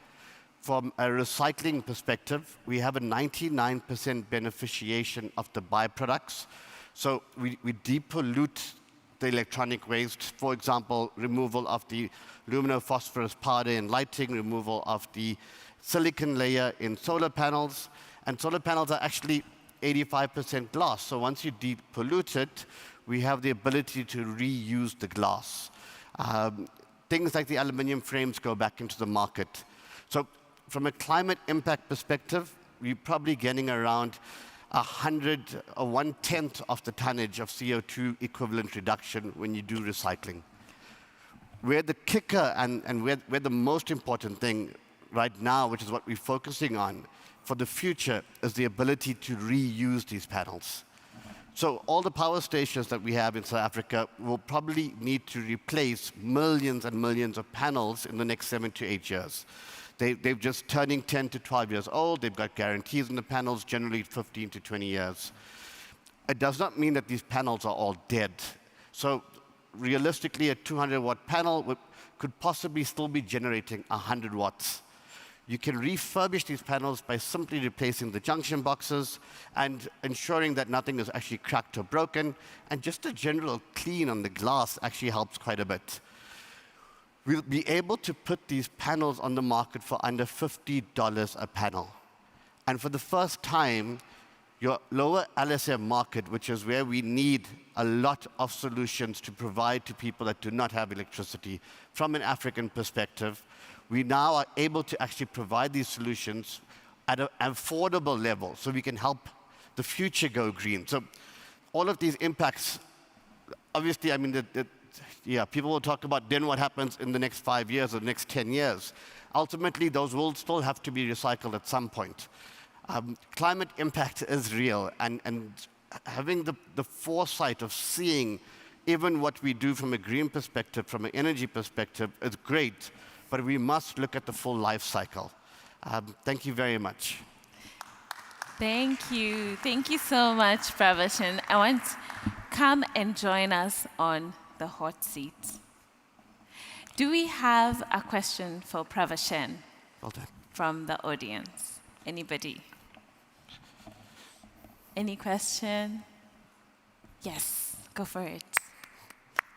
From a recycling perspective, we have a 99% beneficiation of the byproducts. So we depollute the electronic waste, for example, removal of the luminophosphorus powder in lighting, removal of the silicon layer in solar panels. And solar panels are actually 85% glass. So once you depollute it, we have the ability to reuse the glass. Things like the aluminum frames go back into the market. So from a climate impact perspective, we're probably getting around 100 or 1/10 of the tonnage of CO2 equivalent reduction when you do recycling. Where the kicker and where the most important thing right now, which is what we're focusing on for the future, is the ability to reuse these panels. So all the power stations that we have in South Africa will probably need to replace millions and millions of panels in the next 7 to 8 years. They've just turning 10 to 12 years old. They've got guarantees in the panels, generally 15 to 20 years. It does not mean that these panels are all dead. So realistically, a 200-watt panel could possibly still be generating 100 watts. You can refurbish these panels by simply replacing the junction boxes and ensuring that nothing is actually cracked or broken. And just a general clean on the glass actually helps quite a bit. We'll be able to put these panels on the market for under $50 a panel. And for the first time, your lower LSM market, which is where we need a lot of solutions to provide to people that do not have electricity, from an African perspective, we now are able to actually provide these solutions at an affordable level so we can help the future go green. So all of these impacts, obviously, I mean, yeah, people will talk about then what happens in the next 5 years or the next 10 years. Ultimately, those will still have to be recycled at some point. Climate impact is real, and having the foresight of seeing even what we do from a green perspective, from an energy perspective, is great, but we must look at the full life cycle. Thank you very much. Thank you. Thank you so much, Pravashan. I want come and join us on the hot seat. Do we have a question for Pravashan from the audience? Anybody? Any question? Yes, go for it.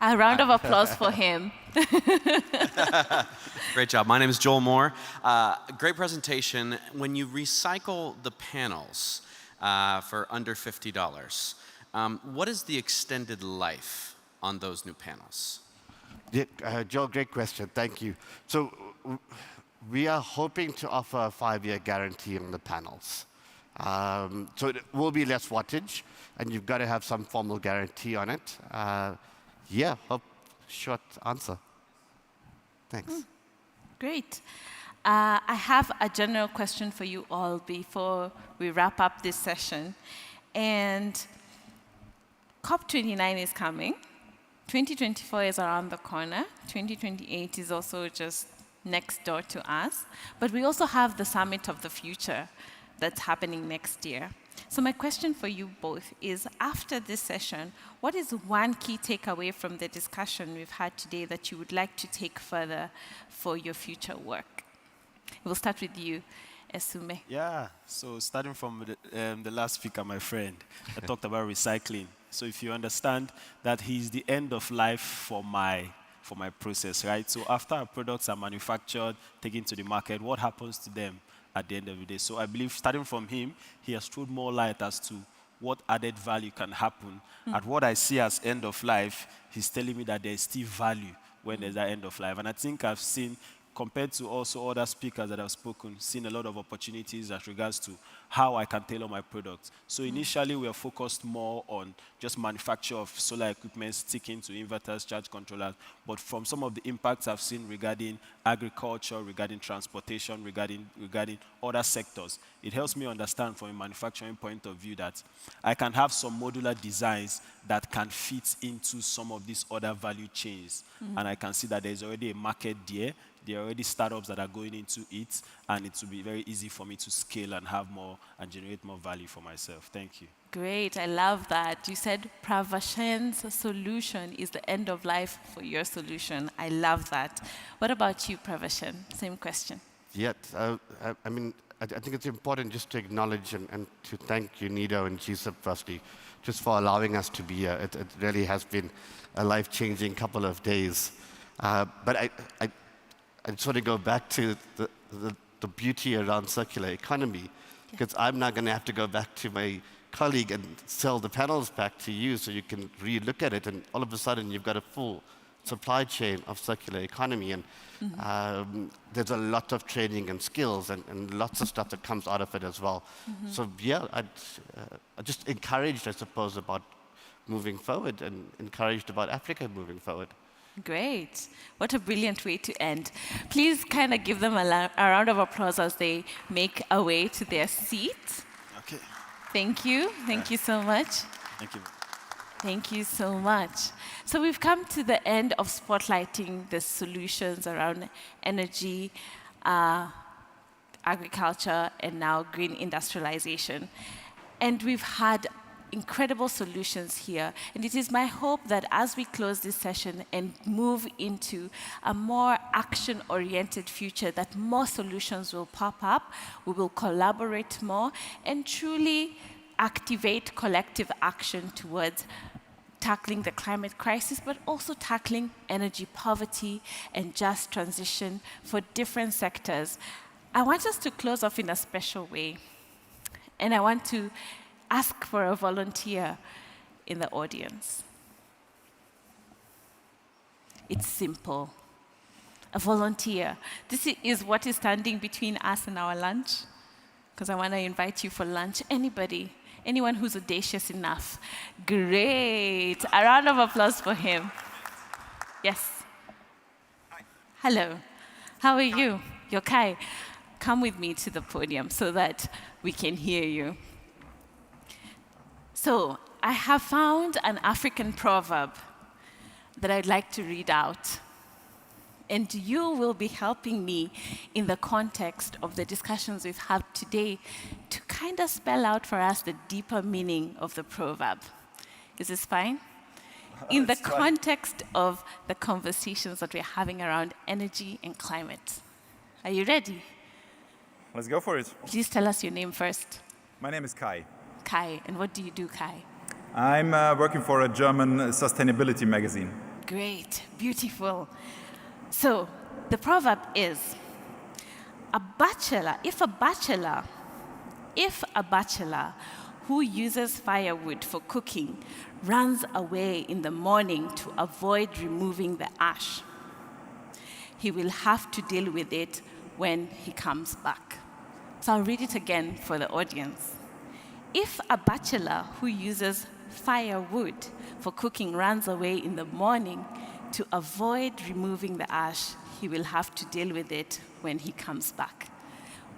A round of applause for him. Great job. My name is Joel Moore. Great presentation. When you recycle the panels for under $50, what is the extended life on those new panels? Yeah, Joel, great question. Thank you. So we are hoping to offer a 5-year guarantee on the panels. So it will be less wattage, and you've got to have some formal guarantee on it. Yeah, short answer. Thanks. Great. I have a general question for you all before we wrap up this session. And COP29 is coming. 2024 is around the corner. 2028 is also just next door to us. But we also have the Summit of the Future that's happening next year. So my question for you both is, after this session, what is one key takeaway from the discussion we've had today that you would like to take further for your future work? We'll start with you, Esume. Yeah, so starting from the last speaker, my friend, I talked about recycling. So if you understand that he's the end of life for my process, right? So after our products are manufactured, taken to the market, what happens to them at the end of the day? So I believe starting from him, he has thrown more light as to what added value can happen. At what I see as end of life, he's telling me that there's still value when there's that end of life. And I think I've seen, compared to also other speakers that have spoken, seen a lot of opportunities as regards to how I can tailor my products. So initially, we are focused more on just manufacture of solar equipment, sticking to inverters, charge controllers. But from some of the impacts I've seen regarding agriculture, regarding transportation, regarding other sectors, it helps me understand from a manufacturing point of view that I can have some modular designs that can fit into some of these other value chains. And I can see that there's already a market there. There are already startups that are going into it, and it will be very easy for me to scale and have more and generate more value for myself. Thank you. Great, I love that. You said Pravashan's solution is the end of life for your solution. I love that. What about you, Pravashan? Same question. Yeah, I mean, I think it's important just to acknowledge and to thank you, Nido and GSIP, firstly, just for allowing us to be here. It really has been a life-changing couple of days. But I sort of go back to the beauty around circular economy, because I'm now going to have to go back to my colleague and sell the panels back to you so you can re-look at it, and all of a sudden you've got a full supply chain of circular economy, and there's a lot of training and skills and lots of stuff that comes out of it as well. So yeah, I'm just encouraged, I suppose, about moving forward, and encouraged about Africa moving forward. Great. What a brilliant way to end. Please kind of give them a round of applause as they make a way to their seat. Okay. Thank you. Thank you so much. Thank you. Thank you so much. So we've come to the end of spotlighting the solutions around energy agriculture, and now green industrialization. And we've had incredible solutions here. And it is my hope that as we close this session and move into a more action-oriented future, that more solutions will pop up, we will collaborate more, and truly activate collective action towards tackling the climate crisis, but also tackling energy poverty and just transition for different sectors. I want us to close off in a special way. And I want to ask for a volunteer in the audience. It's simple. A volunteer. This is what is standing between us and our lunch, because I want to invite you for lunch. Anybody? Anyone who's audacious enough? Great. A round of applause for him. Yes. Hello. How are you? You're Kai. Come with me to the podium so that we can hear you. So, I have found an African proverb that I'd like to read out. And you will be helping me in the context of the discussions we've had today to kind of spell out for us the deeper meaning of the proverb. Is this fine? In the context of the conversations that we're having around energy and climate. Are you ready? Let's go for it. Please tell us your name first. My name is Kai. Kai. And what do you do, Kai? I'm working for a German sustainability magazine. Great. Beautiful. So, the proverb is, if a bachelor who uses firewood for cooking runs away in the morning to avoid removing the ash, he will have to deal with it when he comes back. So I'll read it again for the audience. If a bachelor who uses firewood for cooking runs away in the morning to avoid removing the ash, he will have to deal with it when he comes back.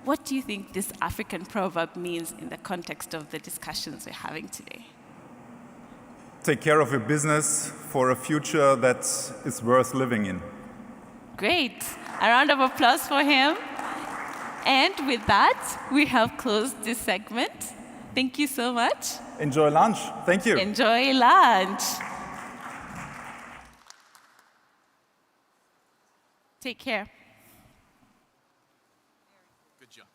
What do you think this African proverb means in the context of the discussions we're having today? Take care of your business for a future that is worth living in. Great. A round of applause for him. And with that, we have closed this segment. Thank you so much. Enjoy lunch. Thank you. Enjoy lunch. Take care. Good job.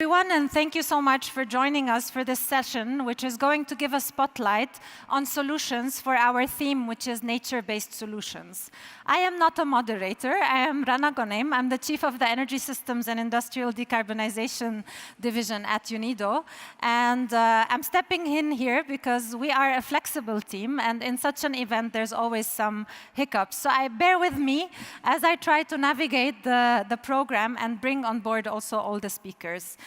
everyone, and thank you so much for joining us for this session, which is going to give a spotlight on solutions for our theme, which is nature-based solutions. I am not a moderator. I am Rana Gonem. I'm the Chief of the Energy Systems and Industrial Decarbonization Division at UNIDO. And I'm stepping in here because we are a flexible team, and in such an event, there's always some hiccups. So bear with me as I try to navigate the program and bring on board also all the speakers.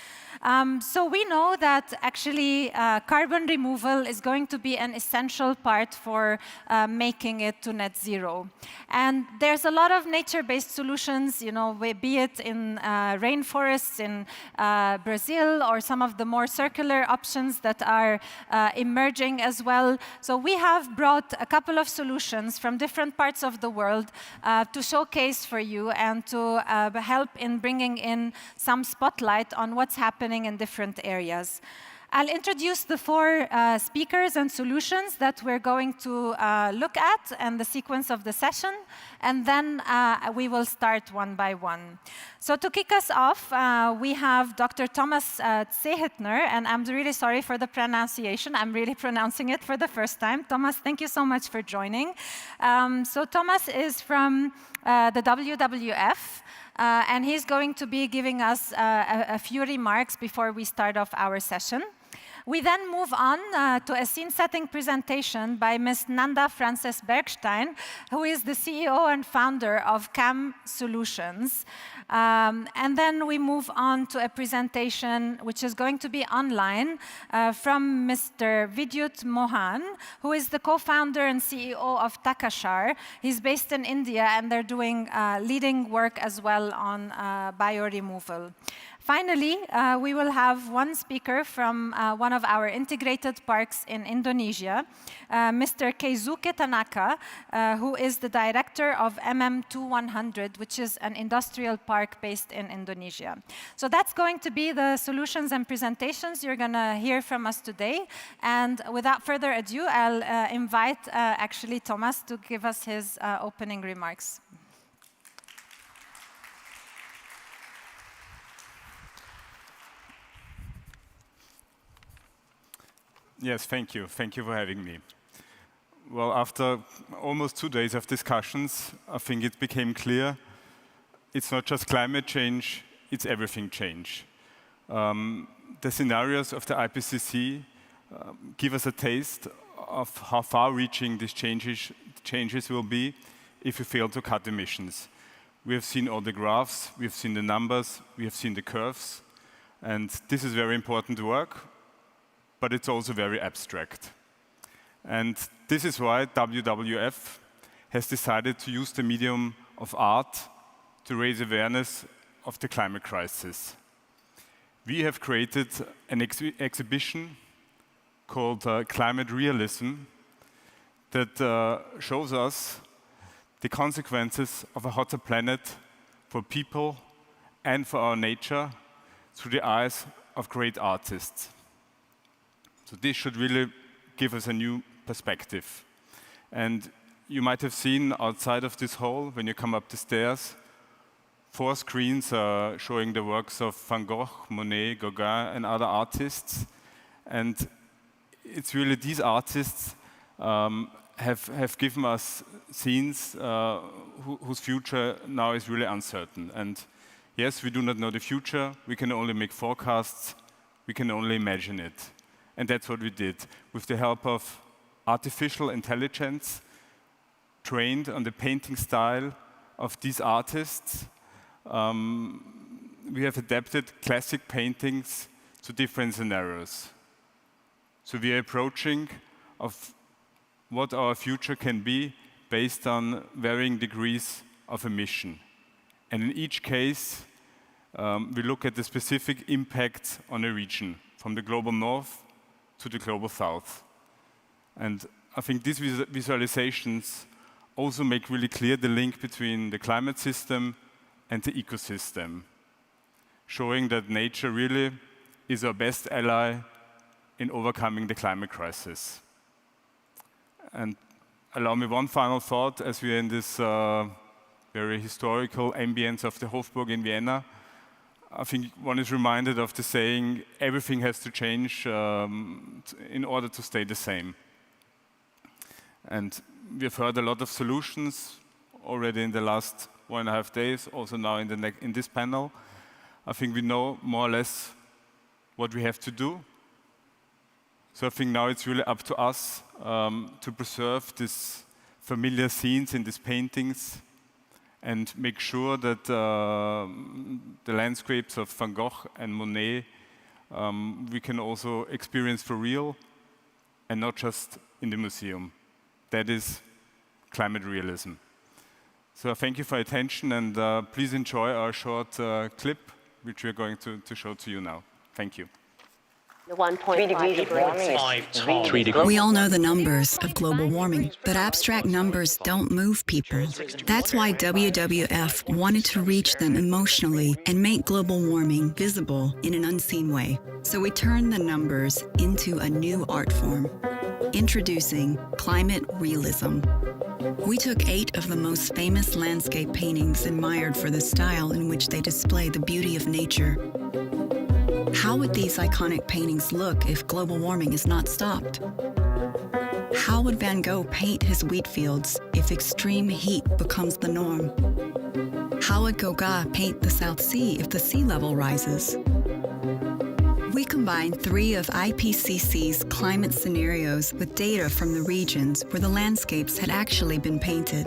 So we know that actually carbon removal is going to be an essential part for making it to net zero. And there's a lot of nature-based solutions, you know, be it in rainforests in Brazil or some of the more circular options that are emerging as well. So we have brought a couple of solutions from different parts of the world to showcase for you and to help in bringing in some spotlight on what's happening in different areas. I'll introduce the four speakers and solutions that we're going to look at and the sequence of the session, and then we will start one by one. So to kick us off, we have Dr. Thomas Zehetner, and I'm really sorry for the pronunciation. I'm really pronouncing it for the first time. Thomas, thank you so much for joining. So Thomas is from the WWF. And he's going to be giving us a few remarks before we start off our session. We then move on to a scene-setting presentation by Ms. Nanda Frances Bergstein, who is the CEO and founder of CAM Solutions. And then we move on to a presentation which is going to be online from Mr. Vidyut Mohan, who is the co-founder and CEO of Takashar. He's based in India, and they're doing leading work as well on bioremoval. Finally, we will have one speaker from one of our integrated parks in Indonesia, Mr. Keisuke Tanaka, who is the director of MM2100, which is an industrial park based in Indonesia. So that's going to be the solutions and presentations you're going to hear from us today. And without further ado, I'll invite actually Thomas to give us his opening remarks. Yes, thank you. Thank you for having me. Well, after almost 2 days of discussions, I think it became clear it's not just climate change, it's everything change. The scenarios of the IPCC give us a taste of how far-reaching these changes will be if we fail to cut emissions. We have seen all the graphs, we have seen the numbers, we have seen the curves, and this is very important work, but it's also very abstract. And this is why WWF has decided to use the medium of art to raise awareness of the climate crisis. We have created an exhibition called Climate Realism that shows us the consequences of a hotter planet for people and for our nature through the eyes of great artists. So this should really give us a new perspective. And you might have seen outside of this hall, when you come up the stairs, 4 screens are showing the works of Van Gogh, Monet, Gauguin, and other artists. And it's really these artists have given us scenes whose future now is really uncertain. And yes, we do not know the future. We can only make forecasts. We can only imagine it. And that's what we did. With the help of artificial intelligence, trained on the painting style of these artists, we have adapted classic paintings to different scenarios. So we are approaching of what our future can be based on varying degrees of emission. And in each case, we look at the specific impacts on a region, from the global north to the global south. And I think these visualizations also make really clear the link between the climate system and the ecosystem, showing that nature really is our best ally in overcoming the climate crisis. And allow me one final thought, as we are in this very historical ambience of the Hofburg in Vienna. I think one is reminded of the saying, everything has to change in order to stay the same. And we've heard a lot of solutions already in the last 1.5 days, also now in this panel. I think we know more or less what we have to do. So I think now it's really up to us to preserve these familiar scenes in these paintings and make sure that the landscapes of Van Gogh and Monet we can also experience for real and not just in the museum. That is climate realism. So thank you for your attention, and please enjoy our short clip, which we are going to show to you now. Thank you. We all know the numbers of global warming, but abstract numbers don't move people. That's why WWF wanted to reach them emotionally and make global warming visible in an unseen way. So we turned the numbers into a new art form. Introducing climate realism. We took 8 of the most famous landscape paintings admired for the style in which they display the beauty of nature. How would these iconic paintings look if global warming is not stopped? How would Van Gogh paint his wheat fields if extreme heat becomes the norm? How would Gauguin paint the South Sea if the sea level rises? We combined 3 of IPCC's climate scenarios with data from the regions where the landscapes had actually been painted.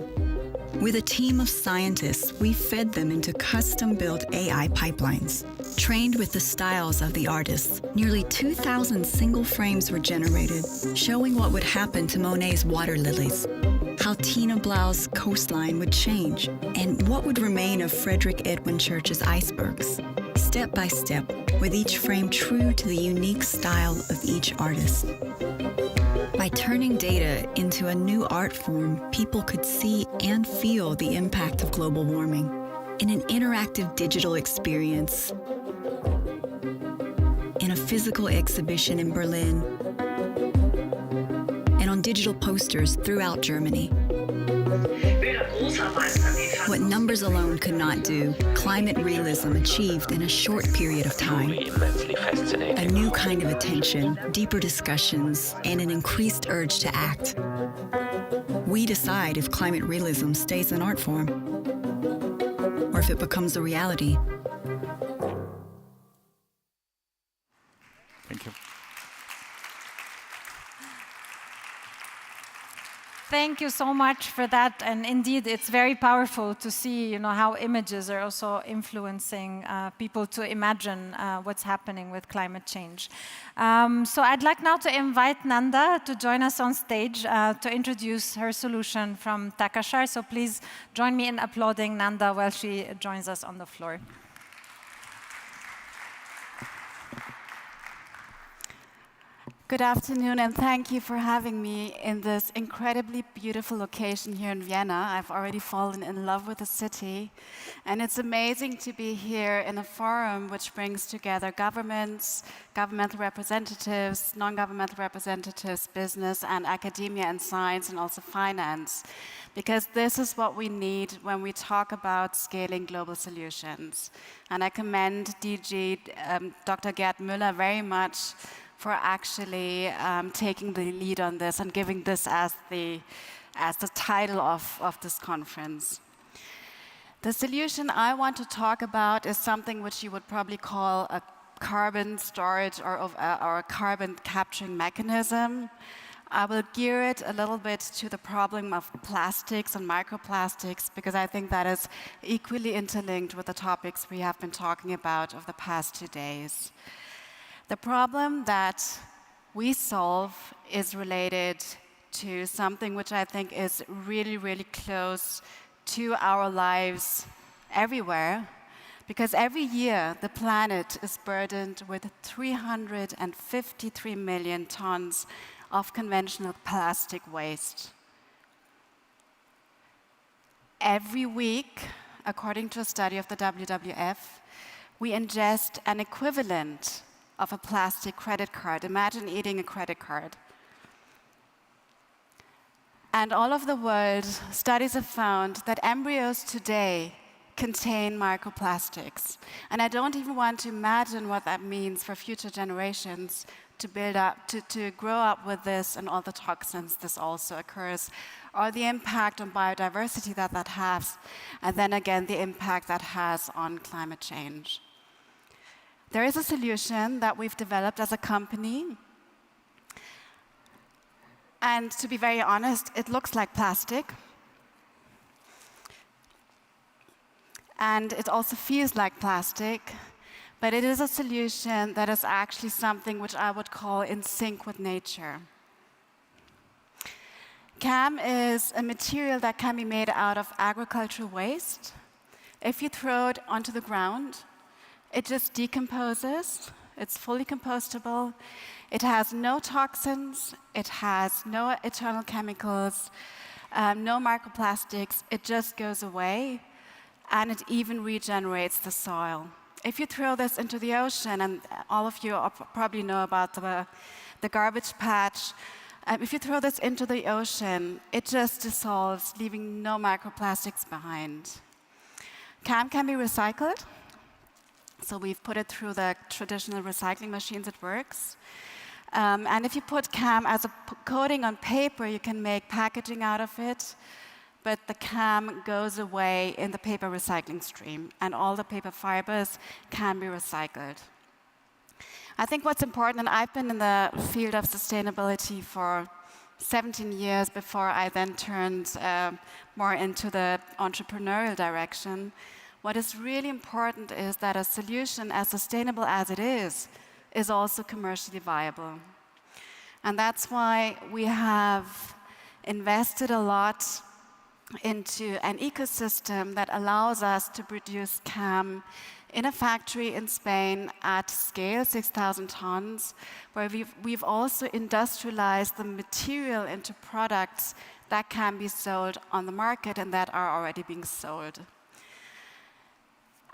With a team of scientists, we fed them into custom-built AI pipelines. Trained with the styles of the artists, nearly 2,000 single frames were generated, showing what would happen to Monet's water lilies, how Tina Blau's coastline would change, and what would remain of Frederick Edwin Church's icebergs. Step by step, with each frame true to the unique style of each artist. By turning data into a new art form, people could see and feel the impact of global warming in an interactive digital experience, in a physical exhibition in Berlin, and on digital posters throughout Germany. What numbers alone could not do, climate realism achieved in a short period of time. A new kind of attention, deeper discussions, and an increased urge to act. We decide if climate realism stays an art form, or if it becomes a reality. Thank you. Thank you so much for that, and indeed, it's very powerful to see, how images are also influencing people to imagine what's happening with climate change. So I'd like now to invite Nanda to join us on stage to introduce her solution from Takashar. So please join me in applauding Nanda while she joins us on the floor. Good afternoon, and thank you for having me in this incredibly beautiful location here in Vienna. I've already fallen in love with the city, and it's amazing to be here in a forum which brings together governments, governmental representatives, non-governmental representatives, business and academia and science, and also finance, because this is what we need when we talk about scaling global solutions. And I commend DG Dr. Gerd Müller very much for actually taking the lead on this and giving this as the title of this conference. The solution I want to talk about is something which you would probably call a carbon storage or a carbon capturing mechanism. I will gear it a little bit to the problem of plastics and microplastics, because I think that is equally interlinked with the topics we have been talking about over the past 2 days. The problem that we solve is related to something which I think is really, really close to our lives everywhere, because every year the planet is burdened with 353 million tons of conventional plastic waste. Every week, according to a study of the WWF, we ingest an equivalent of a plastic credit card. Imagine eating a credit card. And all over the world, studies have found that embryos today contain microplastics. And I don't even want to imagine what that means for future generations to build up, to grow up with this and all the toxins this also occurs, or the impact on biodiversity that that has, and then again, the impact that has on climate change. There is a solution that we've developed as a company. And to be very honest, it looks like plastic. And it also feels like plastic. But it is a solution that is actually something which I would call in sync with nature. CAM is a material that can be made out of agricultural waste. If you throw it onto the ground, it just decomposes. It's fully compostable. It has no toxins. It has no internal chemicals, no microplastics. It just goes away, and it even regenerates the soil. If you throw this into the ocean, and all of you probably know about the garbage patch, if you throw this into the ocean, it just dissolves, leaving no microplastics behind. CAM can be recycled. So we've put it through the traditional recycling machines, it works. And if you put CAM as a coating on paper, you can make packaging out of it, but the CAM goes away in the paper recycling stream, and all the paper fibers can be recycled. I think what's important, and I've been in the field of sustainability for 17 years before I then turned more into the entrepreneurial direction. What is really important is that a solution, as sustainable as it is also commercially viable. And that's why we have invested a lot into an ecosystem that allows us to produce CAM in a factory in Spain at scale, 6,000 tons, where we've also industrialized the material into products that can be sold on the market and that are already being sold.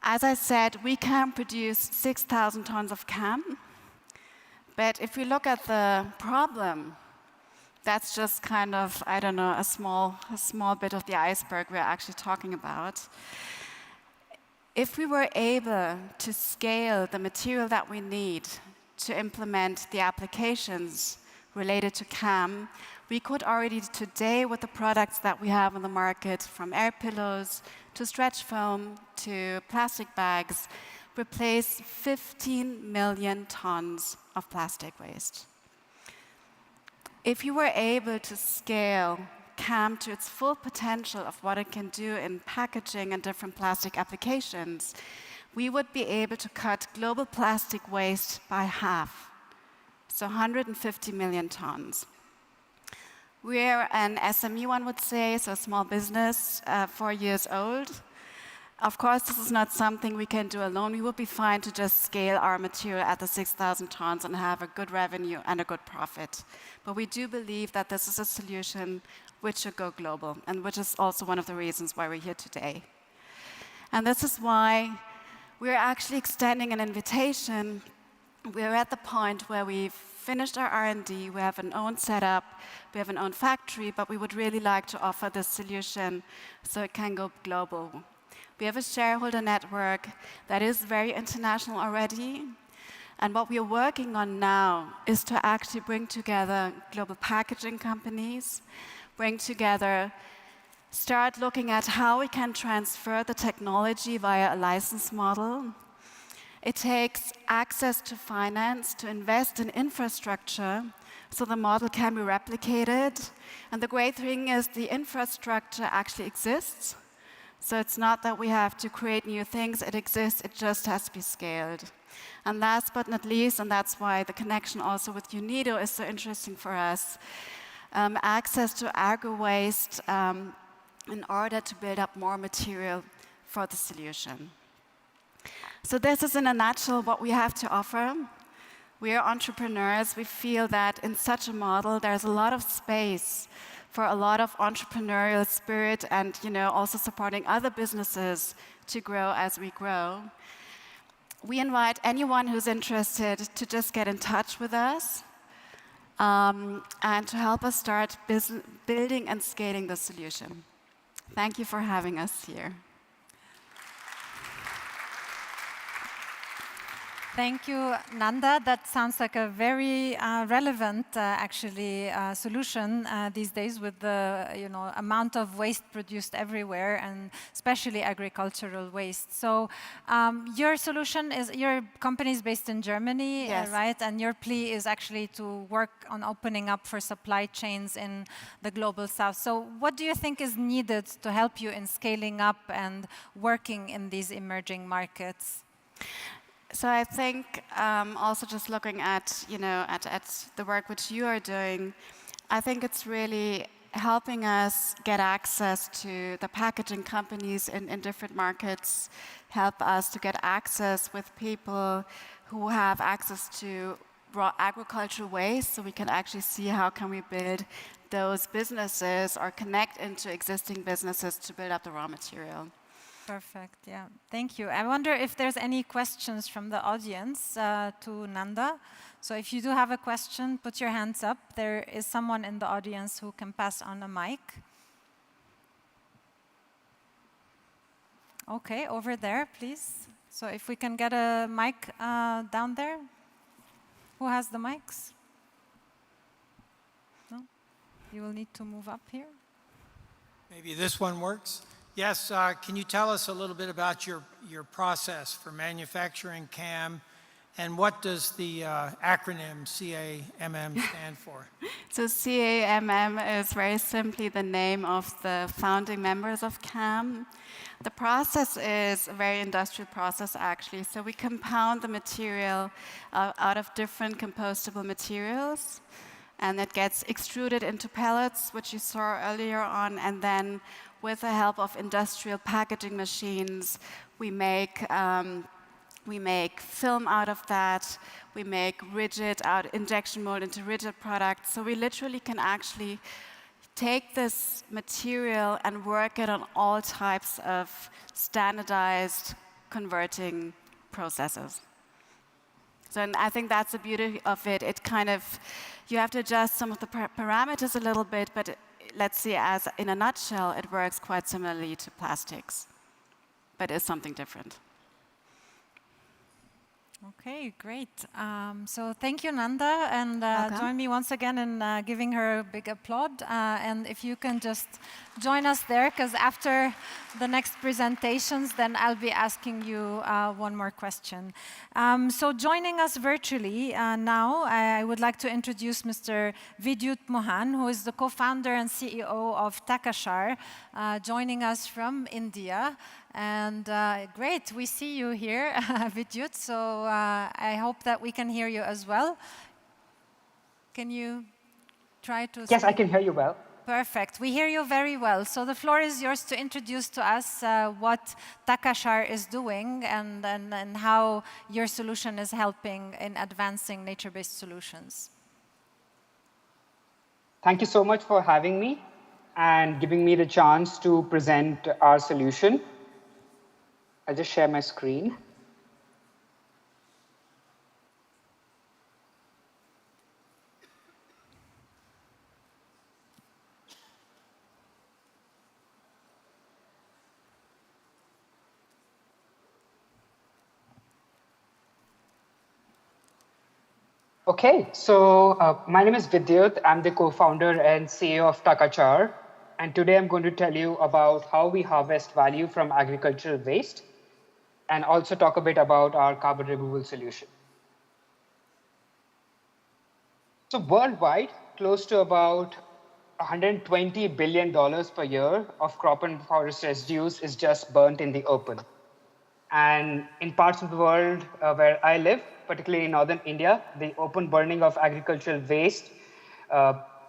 As I said, we can produce 6,000 tons of CAM, but if we look at the problem, that's just kind of, I don't know, a small bit of the iceberg we're actually talking about. If we were able to scale the material that we need to implement the applications related to CAM, we could already today, with the products that we have on the market, from air pillows to stretch foam to plastic bags, replace 15 million tons of plastic waste. If you were able to scale CAM to its full potential of what it can do in packaging and different plastic applications, we would be able to cut global plastic waste by half, so 150 million tons. We're an SME, one would say, so a small business, 4 years old. Of course, this is not something we can do alone. We would be fine to just scale our material at the 6,000 tons and have a good revenue and a good profit. But we do believe that this is a solution which should go global, and which is also one of the reasons why we're here today. And this is why we're actually extending an invitation. We're at the point where we've finished our R&D, we have an own setup, we have an own factory, but we would really like to offer this solution so it can go global. We have a shareholder network that is very international already, and what we are working on now is to actually bring together global packaging companies, bring together, start looking at how we can transfer the technology via a license model. It takes access to finance to invest in infrastructure so the model can be replicated. And the great thing is the infrastructure actually exists. So it's not that we have to create new things, it exists, it just has to be scaled. And last but not least, and that's why the connection also with UNIDO is so interesting for us, access to agri-waste in order to build up more material for the solution. So this is in a nutshell what we have to offer. We are entrepreneurs. We feel that in such a model, there's a lot of space for a lot of entrepreneurial spirit and also supporting other businesses to grow as we grow. We invite anyone who's interested to just get in touch with us and to help us start building and scaling the solution. Thank you for having us here. Thank you, Nanda. That sounds like a very relevant, actually, solution these days with the amount of waste produced everywhere, and especially agricultural waste. So your solution is, your company is based in Germany, Yes. right? And your plea is actually to work on opening up for supply chains in the global south. So what do you think is needed to help you in scaling up and working in these emerging markets? So I think also just looking at, at the work which you are doing, I think it's really helping us get access to the packaging companies in different markets, help us to get access with people who have access to raw agricultural waste, so we can actually see how can we build those businesses or connect into existing businesses to build up the raw material. Perfect, yeah. Thank you. I wonder if there's any questions from the audience to Nanda. So if you do have a question, put your hands up. There is someone in the audience who can pass on a mic. Okay, over there, please. So if we can get a mic down there. Who has the mics? No? You will need to move up here. Maybe this one works. Yes, can you tell us a little bit about your process for manufacturing CAM, and what does the acronym CAMM stand for? So CAMM is very simply the name of the founding members of CAM. The process is a very industrial process, actually. So we compound the material out of different compostable materials, and it gets extruded into pellets, which you saw earlier on, and then with the help of industrial packaging machines, we make film out of that. We make injection mold into rigid products. So we literally can actually take this material and work it on all types of standardized converting processes. So, and I think that's the beauty of it. It kind of, you have to adjust some of the parameters a little bit, but let's see, as in a nutshell, it works quite similarly to plastics, but is something different. Okay, great. So thank you, Nanda, and join me once again in giving her a big applaud. And if you can just join us there, because after the next presentations, then I'll be asking you one more question. So joining us virtually now, I would like to introduce Mr. Vidyut Mohan, who is the co-founder and CEO of Takashar, joining us from India. And great, we see you here, Vidyut, so I hope that we can hear you as well. Can you try to... Yes, I can hear you well. Perfect, we hear you very well. So the floor is yours to introduce to us what Takashar is doing and how your solution is helping in advancing nature-based solutions. Thank you so much for having me and giving me the chance to present our solution. I'll just share my screen. Okay, so my name is Vidyut. I'm the co-founder and CEO of Takashar. And today I'm going to tell you about how we harvest value from agricultural waste, and also talk a bit about our carbon removal solution. So worldwide, close to about $120 billion per year of crop and forest residues is just burnt in the open. And in parts of the world where I live, particularly in northern India, the open burning of agricultural waste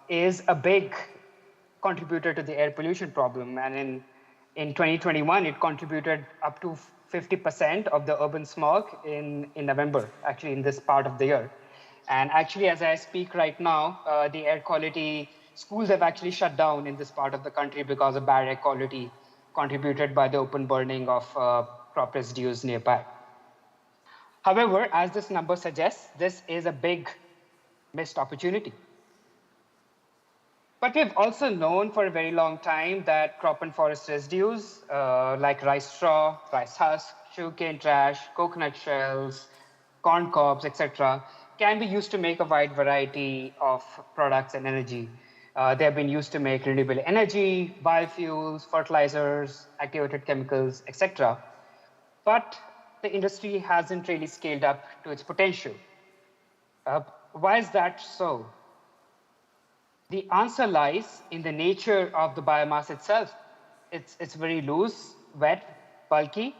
is a big contributor to the air pollution problem. And in 2021, it contributed up to 50% of the urban smog in November, actually in this part of the year. And actually, as I speak right now, the air quality, schools have actually shut down in this part of the country because of bad air quality contributed by the open burning of crop residues nearby. However, as this number suggests, this is a big missed opportunity. But we've also known for a very long time that crop and forest residues like rice straw, rice husk, sugarcane trash, coconut shells, corn cobs, etc., can be used to make a wide variety of products and energy. They have been used to make renewable energy, biofuels, fertilizers, activated chemicals, etc. But the industry hasn't really scaled up to its potential. Why is that so? The answer lies in the nature of the biomass itself. It's very loose, wet, bulky,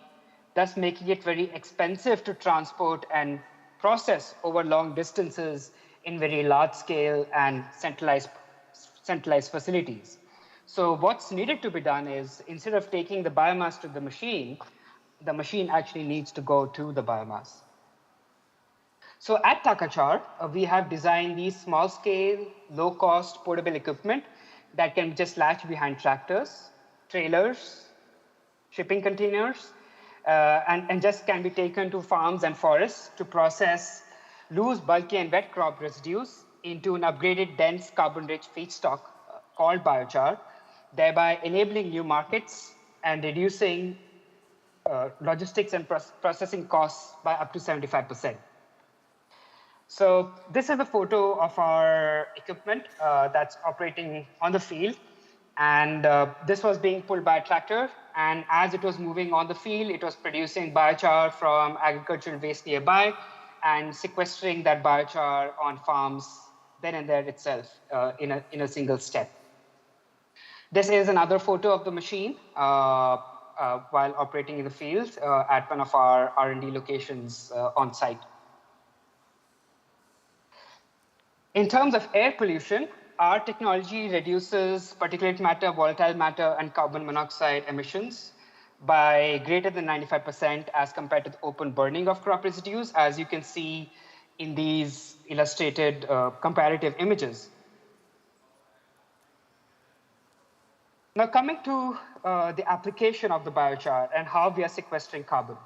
thus making it very expensive to transport and process over long distances in very large scale and centralized facilities. So what's needed to be done is, instead of taking the biomass to the machine actually needs to go to the biomass. So at Takachar, we have designed these small-scale, low-cost portable equipment that can just latch behind tractors, trailers, shipping containers, and just can be taken to farms and forests to process loose, bulky, and wet crop residues into an upgraded, dense, carbon-rich feedstock called biochar, thereby enabling new markets and reducing logistics and processing costs by up to 75%. So this is a photo of our equipment that's operating on the field. And this was being pulled by a tractor. And as it was moving on the field, it was producing biochar from agricultural waste nearby and sequestering that biochar on farms then and there itself in a single step. This is another photo of the machine while operating in the field at one of our R&D locations on site. In terms of air pollution, our technology reduces particulate matter, volatile matter, and carbon monoxide emissions by greater than 95% as compared to the open burning of crop residues, as you can see in these illustrated comparative images. Now coming to the application of the biochar and how we are sequestering carbon.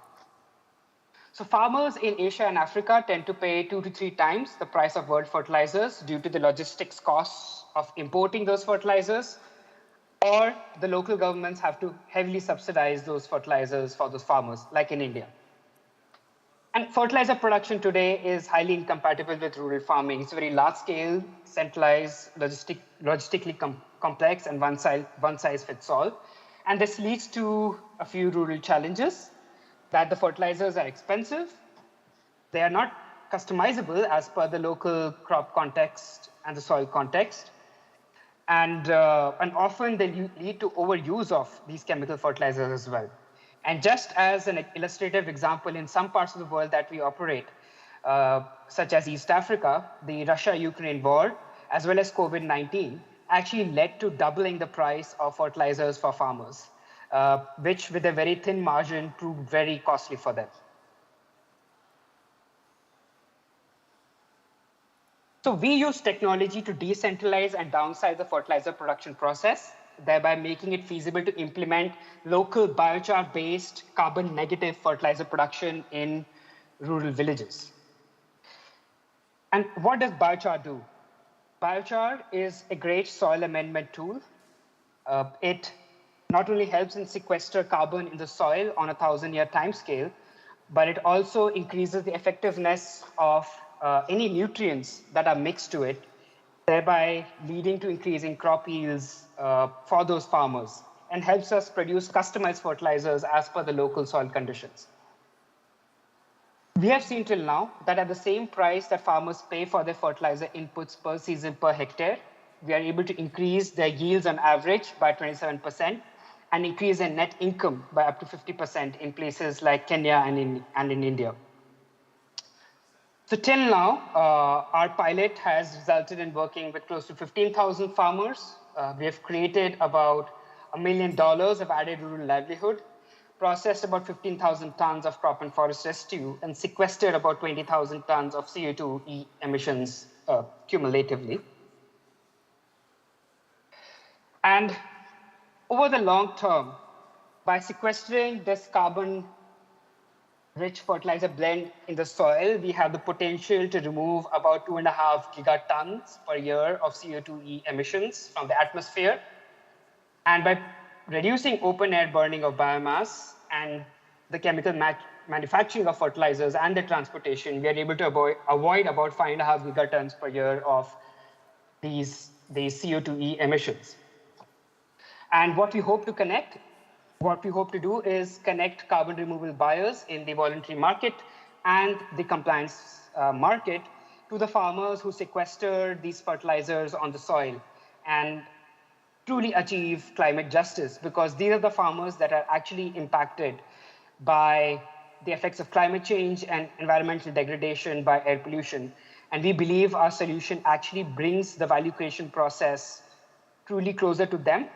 So farmers in Asia and Africa tend to pay 2 to 3 times the price of world fertilizers due to the logistics costs of importing those fertilizers, or the local governments have to heavily subsidize those fertilizers for those farmers, like in India. And fertilizer production today is highly incompatible with rural farming. It's very large scale, centralized, logistically complex, and one size fits all. And this leads to a few rural challenges: that the fertilizers are expensive, they are not customizable as per the local crop context and the soil context, and often they lead to overuse of these chemical fertilizers as well. And just as an illustrative example, in some parts of the world that we operate, such as East Africa, the Russia-Ukraine war, as well as COVID-19, actually led to doubling the price of fertilizers for farmers, which with a very thin margin proved very costly for them. So we use technology to decentralize and downsize the fertilizer production process, thereby making it feasible to implement local biochar-based carbon-negative fertilizer production in rural villages. And what does biochar do? Biochar is a great soil amendment tool. It not only helps in sequester carbon in the soil on a 1,000-year timescale, but it also increases the effectiveness of any nutrients that are mixed to it, thereby leading to increasing crop yields for those farmers, and helps us produce customized fertilizers as per the local soil conditions. We have seen till now that at the same price that farmers pay for their fertilizer inputs per season per hectare, we are able to increase their yields on average by 27% and increase their net income by up to 50% in places like Kenya and in India. So till now, our pilot has resulted in working with close to 15,000 farmers. We have created about $1 million of added rural livelihood, processed about 15,000 tons of crop and forest residue, and sequestered about 20,000 tons of CO2 emissions cumulatively. And over the long term, by sequestering this carbon-rich fertilizer blend in the soil, we have the potential to remove about 2.5 gigatons per year of CO2 emissions from the atmosphere. And by reducing open air burning of biomass and the chemical manufacturing of fertilizers and the transportation, we are able to avoid about 5.5 gigatons per year of these CO2e emissions. And what we hope to do is connect carbon removal buyers in the voluntary market and the compliance market to the farmers who sequester these fertilizers on the soil and truly achieve climate justice, because these are the farmers that are actually impacted by the effects of climate change and environmental degradation by air pollution. And we believe our solution actually brings the value creation process truly closer to them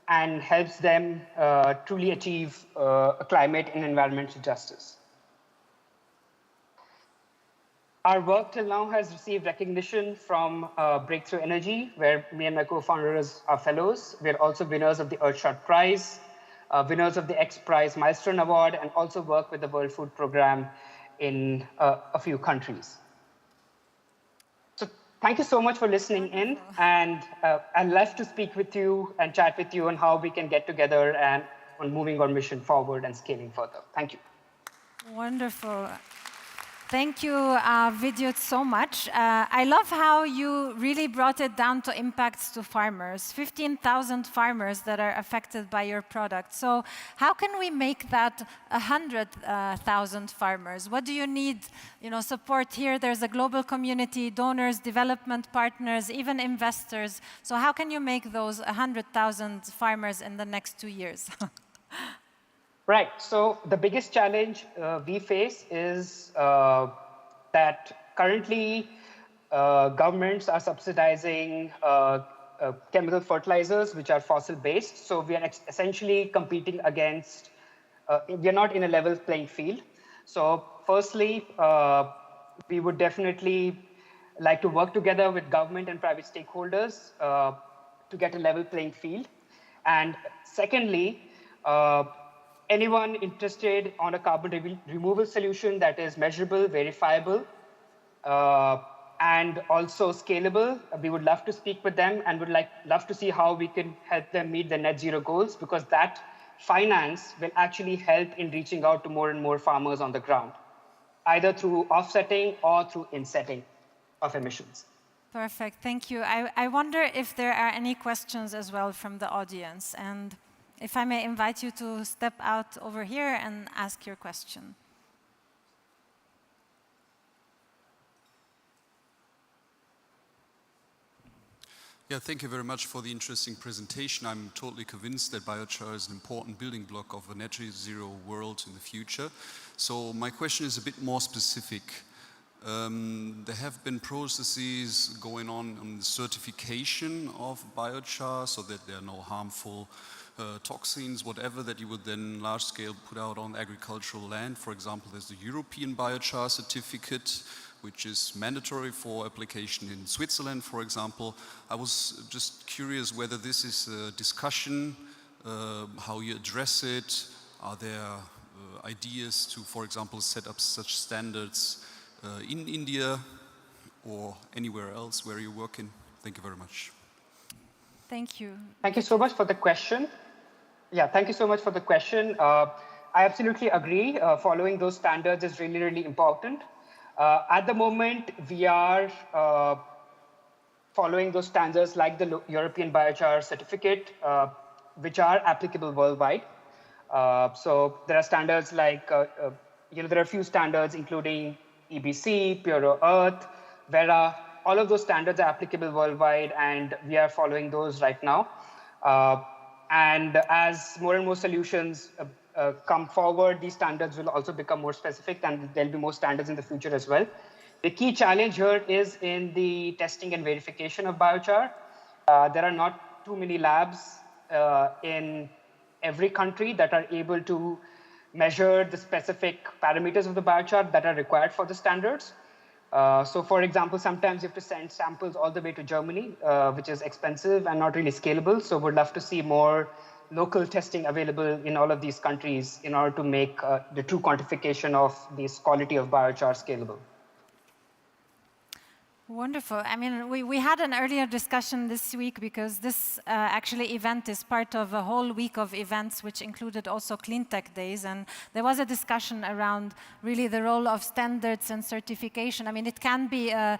and helps them truly achieve climate and environmental justice. Our work till now has received recognition from Breakthrough Energy, where me and my co-founders are fellows. We're also winners of the Earthshot Prize, winners of the X Prize Milestone Award, and also work with the World Food Programme in a few countries. So thank you so much for listening in, and I'd love to speak with you and chat with you on how we can get together and on moving our mission forward and scaling further. Thank you. Wonderful. Thank you, Vidyut, so much. I love how you really brought it down to impacts to farmers. 15,000 farmers that are affected by your product. So how can we make that 100,000 farmers? What do you need? Support here. There's a global community, donors, development partners, even investors. So how can you make those 100,000 farmers in the next 2 years? Right. So the biggest challenge we face is that currently governments are subsidizing chemical fertilizers, which are fossil-based. So we are essentially competing against, we are not in a level playing field. So firstly, we would definitely like to work together with government and private stakeholders to get a level playing field. And secondly, anyone interested on a carbon removal solution that is measurable, verifiable, and also scalable, we would love to speak with them and would love to see how we can help them meet their net zero goals, because that finance will actually help in reaching out to more and more farmers on the ground, either through offsetting or through insetting of emissions. Perfect, thank you. I wonder if there are any questions as well from the audience. And if I may invite you to step out over here and ask your question. Yeah, thank you very much for the interesting presentation. I'm totally convinced that biochar is an important building block of a net zero world in the future. So my question is a bit more specific. There have been processes going on the certification of biochar so that there are no harmful toxins, whatever, that you would then large scale put out on agricultural land. For example, there's the European biochar certificate, which is mandatory for application in Switzerland, for example. I was just curious whether this is a discussion, how you address it. Are there ideas to, for example, set up such standards in India or anywhere else where you're working? Thank you very much. Thank you. Thank you so much for the question. Yeah, thank you so much for the question. I absolutely agree. Following those standards is really, really important. At the moment, we are following those standards like the European Biochar Certificate, which are applicable worldwide. So there are standards like, there are a few standards including EBC, Puro Earth, Vera. All of those standards are applicable worldwide, and we are following those right now. And as more and more solutions come forward, these standards will also become more specific, and there'll be more standards in the future as well. The key challenge here is in the testing and verification of biochar. There are not too many labs in every country that are able to measure the specific parameters of the biochar that are required for the standards. So for example, sometimes you have to send samples all the way to Germany, which is expensive and not really scalable. So we'd love to see more local testing available in all of these countries in order to make the true quantification of this quality of biochar scalable. Wonderful. I mean, we had an earlier discussion this week because this actually event is part of a whole week of events which included also clean tech days. And there was a discussion around really the role of standards and certification. I mean, it can be a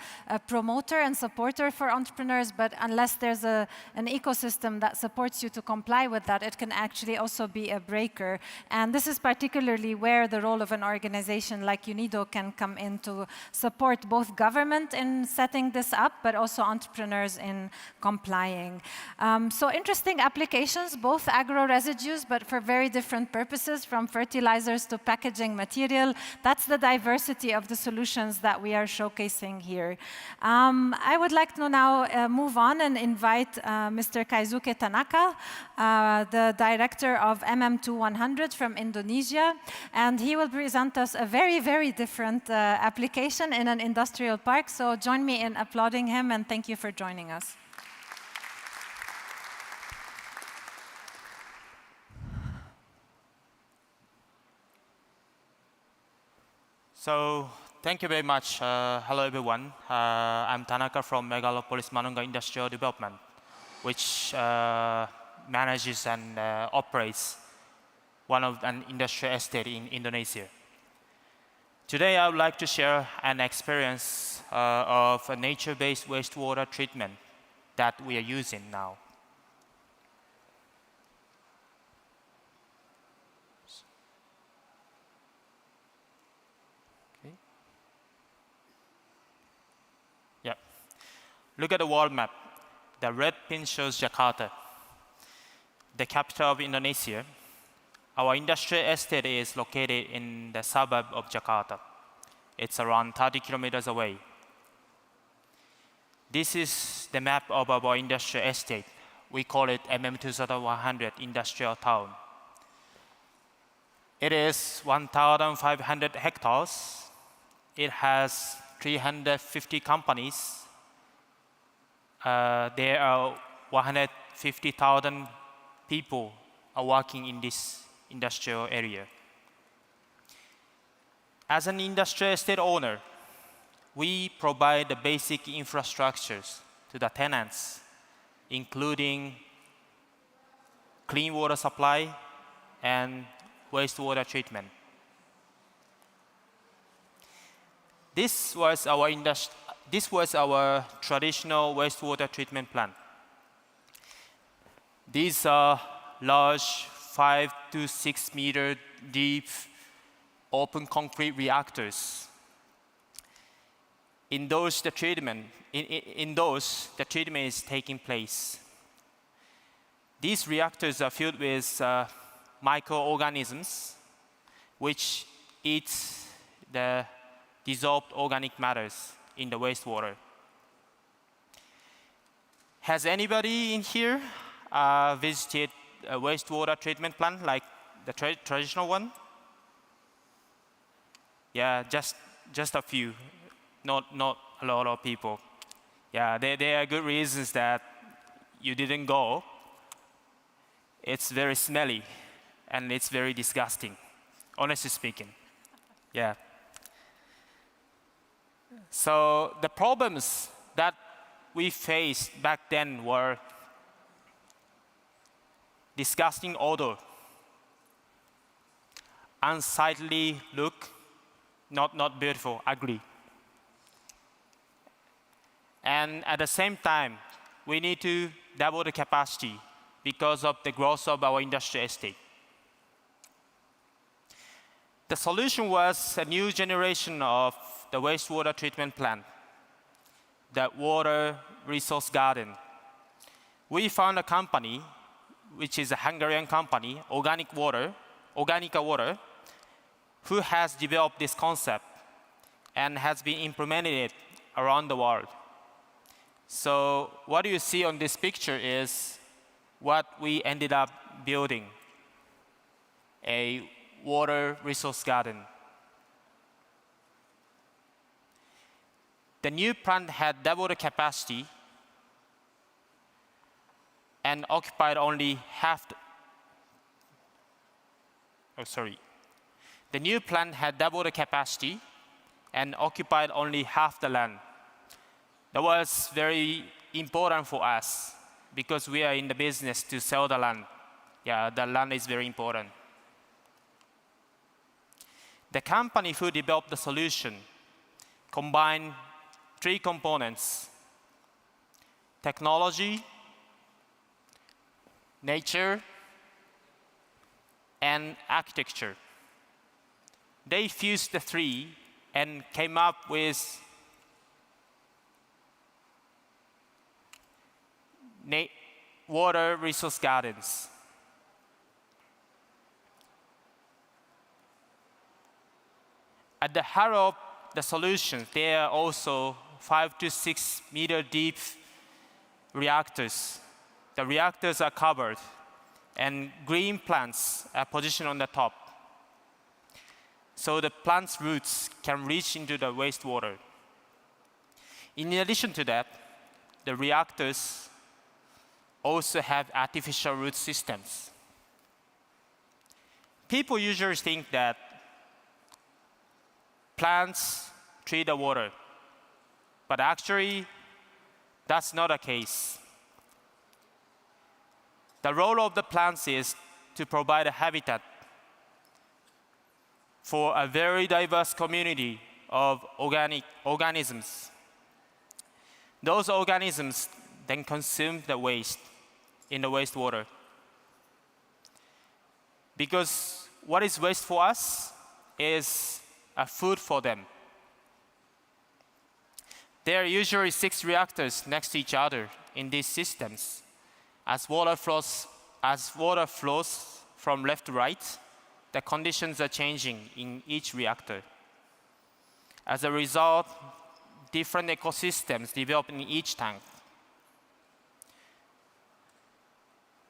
promoter and supporter for entrepreneurs, but unless there's an ecosystem that supports you to comply with that, it can actually also be a breaker. And this is particularly where the role of an organization like UNIDO can come in to support both government in setting this up, but also entrepreneurs in complying. So interesting applications, both agro-residues, but for very different purposes, from fertilizers to packaging material. That's the diversity of the solutions that we are showcasing here. I would like to now move on and invite Mr. Kaisuke Tanaka, the director of MM2100 from Indonesia, and he will present us a very, very different application in an industrial park. So join me in applauding him, and thank you for joining us. So, thank you very much. Hello, everyone. I'm Tanaka from Megalopolis Manunggal Industrial Development, which manages and operates an industrial estate in Indonesia. Today, I would like to share an experience of a nature-based wastewater treatment that we are using now. Okay. Yeah. Look at the world map. The red pin shows Jakarta, the capital of Indonesia. Our industrial estate is located in the suburb of Jakarta. It's around 30 kilometers away. This is the map of our industrial estate. We call it MM2100 Industrial Town. It is 1,500 hectares. It has 350 companies. There are 150,000 people are working in this industrial area. As an industrial estate owner, we provide the basic infrastructures to the tenants, including clean water supply and wastewater treatment. This was our traditional wastewater treatment plant. These are large 5 to 6 meter deep open concrete reactors. In those, the treatment is taking place. These reactors are filled with microorganisms, which eat the dissolved organic matters in the wastewater. Has anybody in here visited a wastewater treatment plant like the traditional one? Yeah, just a few, not a lot of people. Yeah, there are good reasons that you didn't go. It's very smelly, and it's very disgusting, honestly speaking. Yeah. So the problems that we faced back then were disgusting odor, unsightly look, not beautiful, ugly. And at the same time, we need to double the capacity because of the growth of our industrial estate. The solution was a new generation of the wastewater treatment plant, the water resource garden. We found a company, which is a Hungarian company, Organica Water, who has developed this concept and has been implementing it around the world. So what you see on this picture is what we ended up building, a water resource garden. The new plant had double the capacity and occupied only half the new plant had double the capacity and occupied only half the land. That was very important for us because we are in the business to sell the land. Yeah, the land is very important. The company who developed the solution combined 3 components: technology, nature, and architecture. They fused the 3 and came up with water resource gardens. At the heart of the solution, there are also 5 to 6 meter deep reactors. The reactors are covered, and green plants are positioned on the top. So the plant's roots can reach into the wastewater. In addition to that, the reactors also have artificial root systems. People usually think that plants treat the water, but actually, that's not the case. The role of the plants is to provide a habitat for a very diverse community of organisms. Those organisms then consume the waste in the wastewater. Because what is waste for us is a food for them. There are usually 6 reactors next to each other in these systems. As water flows from left to right, the conditions are changing in each reactor. As a result, different ecosystems develop in each tank.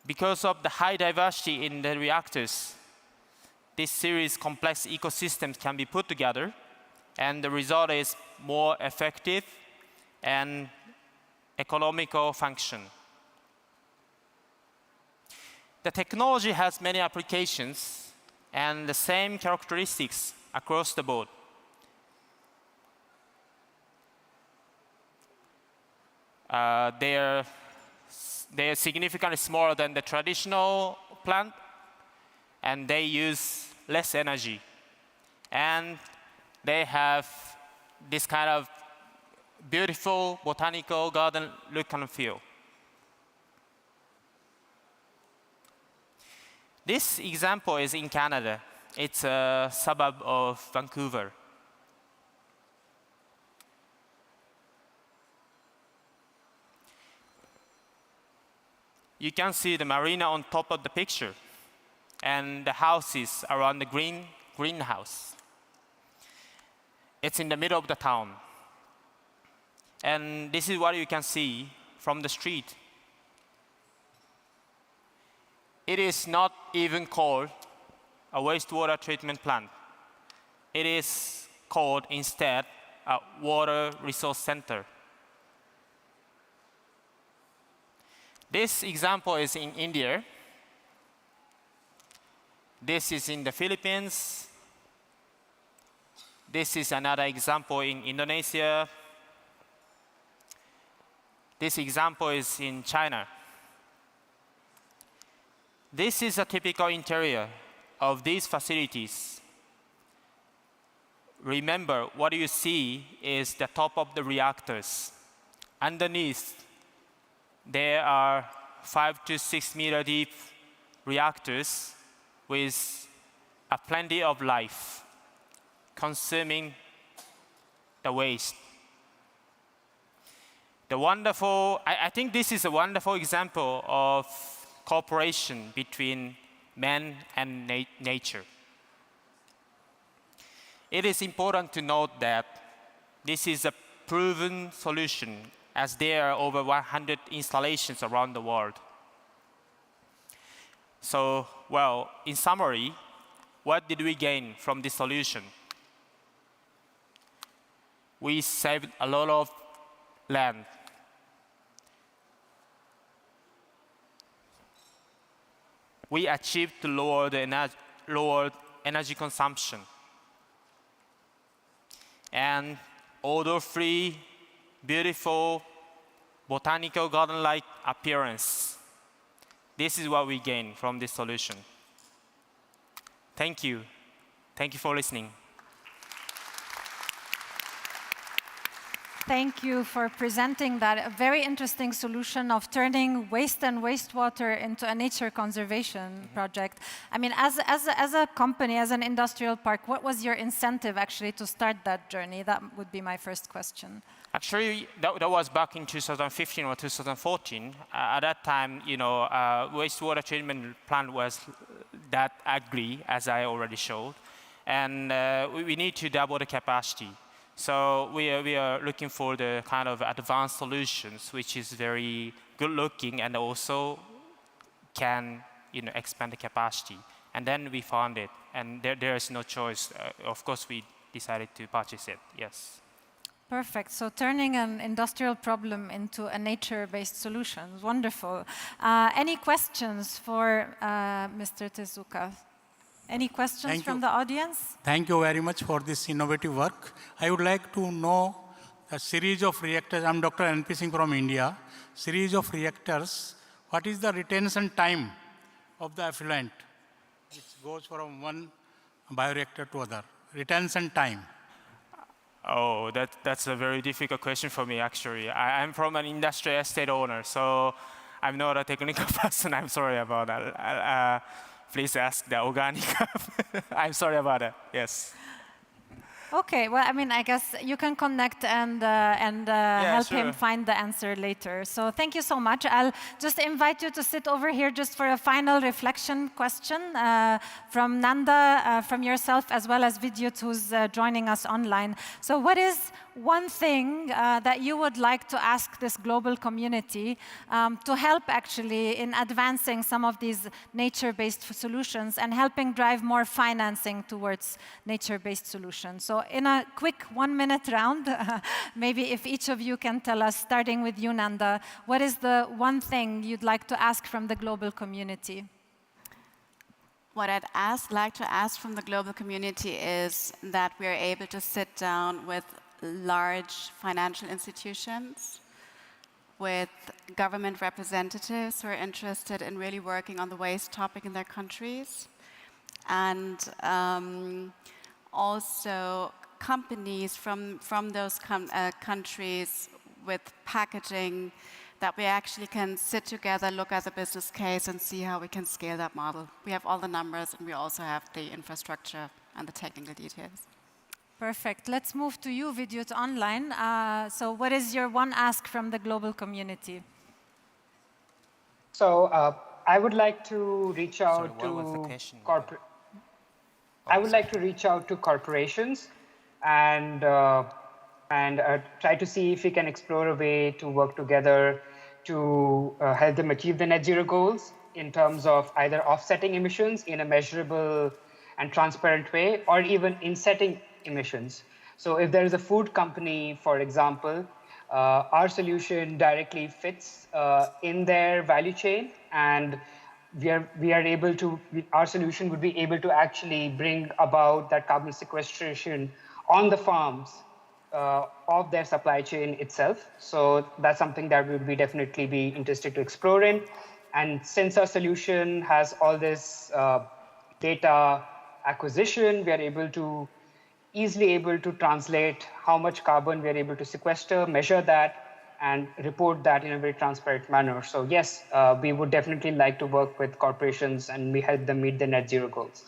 Because of the high diversity in the reactors, this series of complex ecosystems can be put together, and the result is more effective and economical function. The technology has many applications and the same characteristics across the board. They are significantly smaller than the traditional plant, and they use less energy. And they have this kind of beautiful botanical garden look and feel. This example is in Canada. It's a suburb of Vancouver. You can see the marina on top of the picture and the houses around the greenhouse. It's in the middle of the town. And this is what you can see from the street. It is not even called a wastewater treatment plant. It is called instead a water resource center. This example is in India. This is in the Philippines. This is another example in Indonesia. This example is in China. This is a typical interior of these facilities. Remember, what you see is the top of the reactors. Underneath, there are 5 to 6 meter deep reactors with a plenty of life, consuming the waste. I think this is a wonderful example of cooperation between man and nature. It is important to note that this is a proven solution, as there are over 100 installations around the world. So, well, in summary, what did we gain from this solution? We saved a lot of land. We achieved to lower energy consumption. And odor-free beautiful botanical garden-like appearance. This is what we gain from this solution. Thank you. Thank you for listening. Thank you for presenting that a very interesting solution of turning waste and wastewater into a nature conservation project. I mean, as a company, as an industrial park, what was your incentive actually to start that journey? That would be my first question. Actually, that was back in 2015 or 2014. At that time, wastewater treatment plant was that ugly, as I already showed, and we need to double the capacity. So we are looking for the kind of advanced solutions, which is very good looking and also can expand the capacity. And then we found it, and there is no choice. Of course, we decided to purchase it. Yes. Perfect. So turning an industrial problem into a nature-based solution. Wonderful. Any questions for Mr. Tezuka? Any questions from the audience? Thank you very much for this innovative work. I would like to know a series of reactors. I'm Dr. N.P. Singh from India. Series of reactors. What is the retention time of the effluent, which goes from one bioreactor to other? Retention time. Oh, that's a very difficult question for me, actually. I'm from an industrial estate owner, so I'm not a technical person. I'm sorry about that. Please ask the organic. I'm sorry about that. Yes. Okay. Well, I mean, I guess you can connect and help him find the answer later. So thank you so much. I'll just invite you to sit over here just for a final reflection question from Nanda, from yourself, as well as Vidyut, who's joining us online. So what is one thing that you would like to ask this global community to help actually in advancing some of these nature-based solutions and helping drive more financing towards nature-based solutions? So in a quick 1-minute round, maybe if each of you can tell us, starting with you, Nanda, what is the one thing you'd like to ask from the global community? What I'd like to ask from the global community is that we are able to sit down with large financial institutions, with government representatives who are interested in really working on the waste topic in their countries, and also companies from those countries with packaging, that we actually can sit together, look at the business case, and see how we can scale that model. We have all the numbers, and we also have the infrastructure and the technical details. Perfect. Let's move to you, Vidyut, online. So what is your one ask from the global community? So I would like to reach out to corporate. I would like to reach out to corporations and try to see if we can explore a way to work together to help them achieve the net zero goals in terms of either offsetting emissions in a measurable and transparent way, or even insetting emissions. So if there is a food company, for example, our solution directly fits in their value chain, and we are able to, our solution would be able to actually bring about that carbon sequestration on the farms of their supply chain itself. So that's something that we would definitely be interested to explore in. And since our solution has all this data acquisition, we are easily able to translate how much carbon we are able to sequester, measure that, and report that in a very transparent manner. So yes, we would definitely like to work with corporations and we help them meet the net zero goals.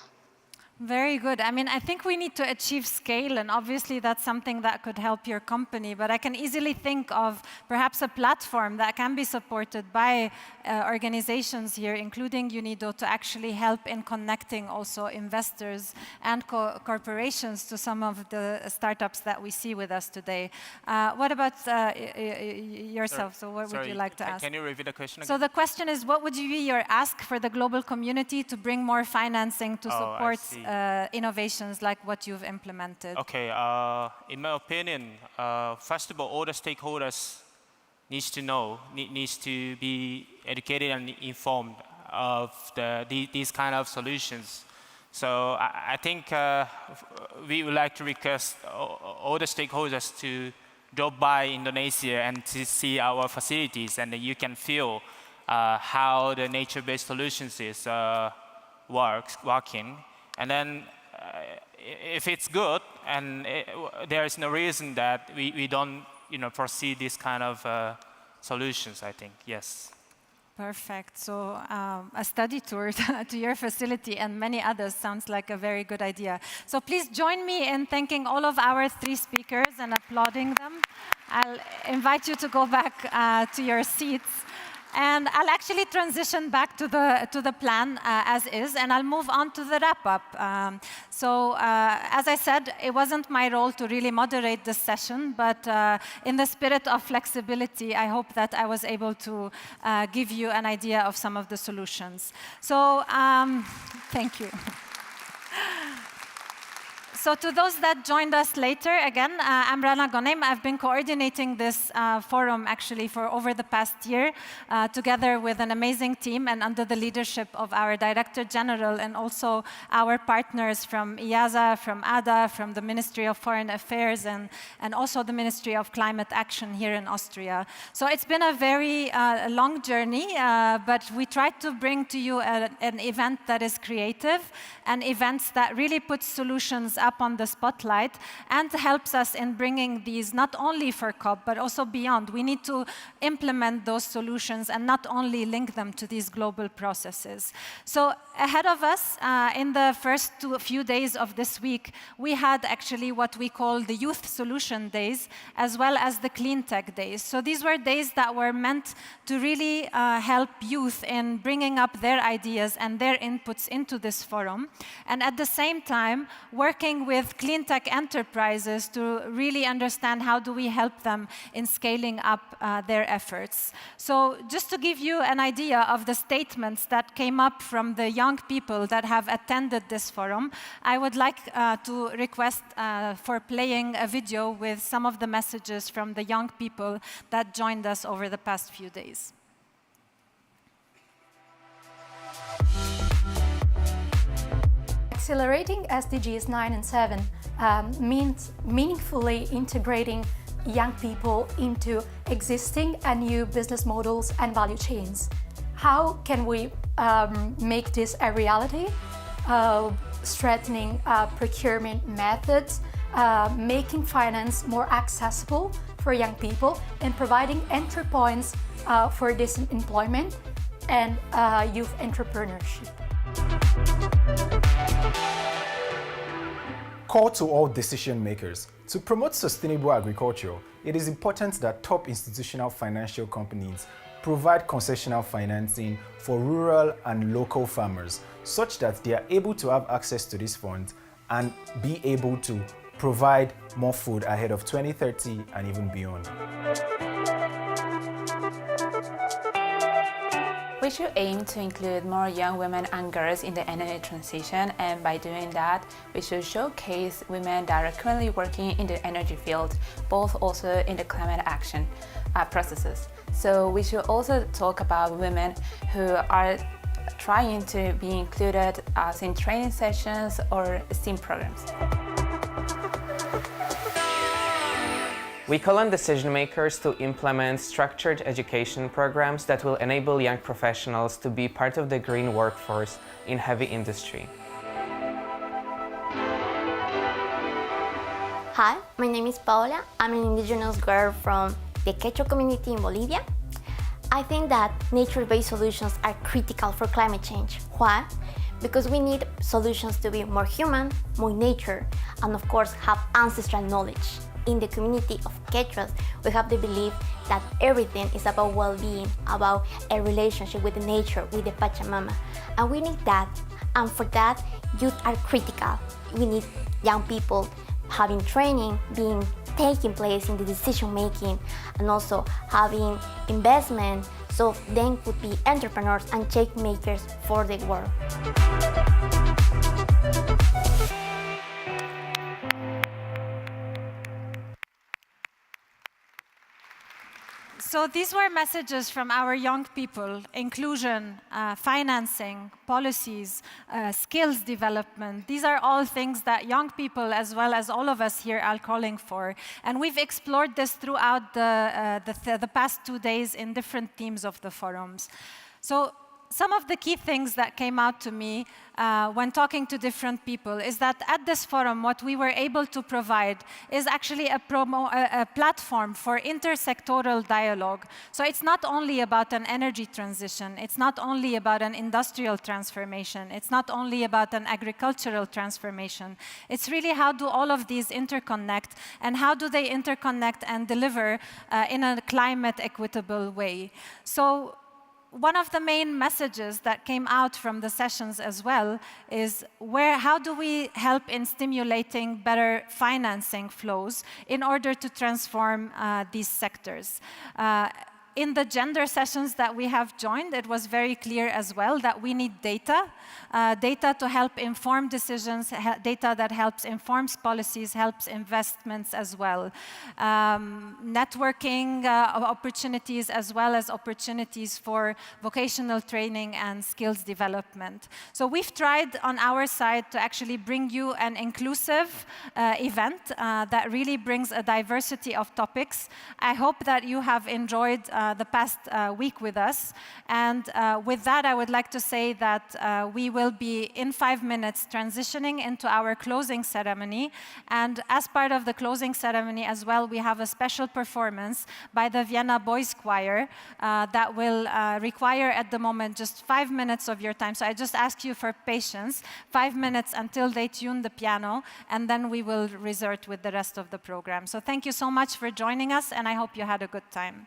Very good. I mean, I think we need to achieve scale, and obviously that's something that could help your company. But I can easily think of perhaps a platform that can be supported by organizations here, including UNIDO, to actually help in connecting also investors and corporations to some of the startups that we see with us today. What about yourself? So what would you like to ask? Can you repeat the question again? So the question is, what would be your ask for the global community to bring more financing to support innovations like what you've implemented? Okay, in my opinion, first of all the stakeholders needs to be educated and informed of these kind of solutions. So I think we would like to request all the stakeholders to drove by Indonesia and to see our facilities, and you can feel how the nature-based solutions is working. And then if it's good, and there is no reason that we don't proceed this kind of solutions, I think, yes. Perfect. So a study tour to your facility and many others sounds like a very good idea. So please join me in thanking all of our 3 speakers and applauding them. I'll invite you to go back to your seats. And I'll actually transition back to the plan as is, and I'll move on to the wrap-up. As I said, it wasn't my role to really moderate this session, but in the spirit of flexibility, I hope that I was able to give you an idea of some of the solutions. So thank you. So to those that joined us later, again, I'm Rana Ghanem. I've been coordinating this forum actually for over the past year, together with an amazing team and under the leadership of our Director General and also our partners from IASA, from ADA, from the Ministry of Foreign Affairs, and also the Ministry of Climate Action here in Austria. So it's been a very long journey, but we tried to bring to you an event that is creative, and events that really put solutions up on the spotlight and helps us in bringing these not only for COP, but also beyond. We need to implement those solutions and not only link them to these global processes. So ahead of us, in the first few days of this week, we had actually what we call the Youth Solution Days, as well as the Clean Tech Days. So these were days that were meant to really help youth in bringing up their ideas and their inputs into this forum, and at the same time, working with clean tech enterprises to really understand how do we help them in scaling up their efforts. So just to give you an idea of the statements that came up from the young people that have attended this forum, I would like to request for playing a video with some of the messages from the young people that joined us over the past few days. Accelerating SDGs 9 and 7 means meaningfully integrating young people into existing and new business models and value chains. How can we make this a reality? Strengthening procurement methods, making finance more accessible for young people, and providing entry points for decent employment and youth entrepreneurship. Call to all decision makers. To promote sustainable agriculture, it is important that top institutional financial companies provide concessional financing for rural and local farmers, such that they are able to have access to these funds and be able to provide more food ahead of 2030 and even beyond. We should aim to include more young women and girls in the energy transition, and by doing that, we should showcase women that are currently working in the energy field, both also in the climate action processes. So we should also talk about women who are trying to be included as in training sessions or STEAM programs. We call on decision makers to implement structured education programs that will enable young professionals to be part of the green workforce in heavy industry. Hi, my name is Paola. I'm an indigenous girl from the Quechua community in Bolivia. I think that nature-based solutions are critical for climate change. Why? Because we need solutions to be more human, more nature, and of course have ancestral knowledge. In the community of Quechuas, we have the belief that everything is about well-being, about a relationship with the nature, with the Pachamama. And we need that, and for that, youth are critical. We need young people having training, taking place in the decision-making, and also having investment, so then could be entrepreneurs and change makers for the world. So these were messages from our young people: inclusion, financing, policies, skills development. These are all things that young people, as well as all of us here, are calling for. And we've explored this throughout the past 2 days in different themes of the forums. So some of the key things that came out to me when talking to different people is that at this forum, what we were able to provide is actually a platform for intersectoral dialogue. So it's not only about an energy transition, it's not only about an industrial transformation, it's not only about an agricultural transformation. It's really how do all of these interconnect, and how do they interconnect and deliver in a climate equitable way. So one of the main messages that came out from the sessions as well is how do we help in stimulating better financing flows in order to transform these sectors. In the gender sessions that we have joined, it was very clear as well that we need data, data to help inform decisions, data that helps informs policies, helps investments as well. Networking opportunities, as well as opportunities for vocational training and skills development. So we've tried on our side to actually bring you an inclusive event that really brings a diversity of topics. I hope that you have enjoyed the past week with us. And with that, I would like to say that we will be, in 5 minutes, transitioning into our closing ceremony. And as part of the closing ceremony as well, we have a special performance by the Vienna Boys Choir that will require, at the moment, just 5 minutes of your time. So I just ask you for patience, 5 minutes until they tune the piano, and then we will resort with the rest of the program. So thank you so much for joining us, and I hope you had a good time.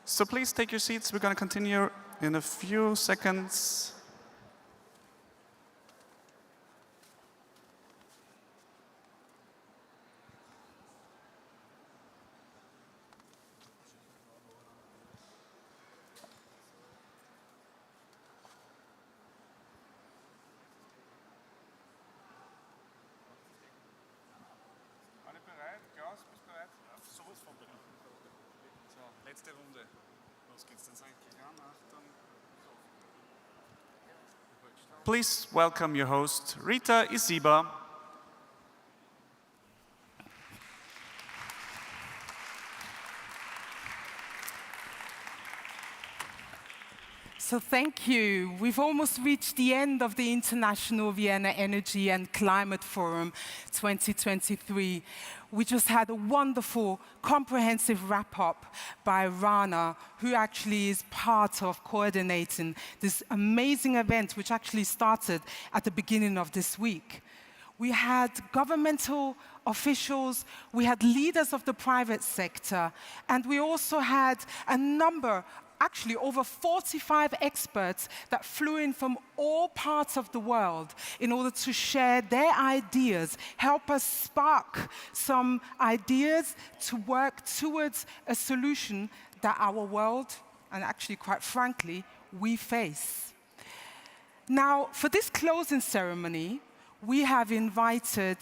So please take your seats. We're going to continue in a few seconds. Letzte Runde. Los geht's, dann sage ich an, Achtung. Please welcome your host, Rita Isiba. So thank you. We've almost reached the end of the International Vienna Energy and Climate Forum 2023. We just had a wonderful, comprehensive wrap-up by Rana, who actually is part of coordinating this amazing event, which actually started at the beginning of this week. We had governmental officials, we had leaders of the private sector, and we also had a number, actually over 45 experts that flew in from all parts of the world in order to share their ideas, help us spark some ideas to work towards a solution that our world, and actually quite frankly, we face. Now, for this closing ceremony, we have invited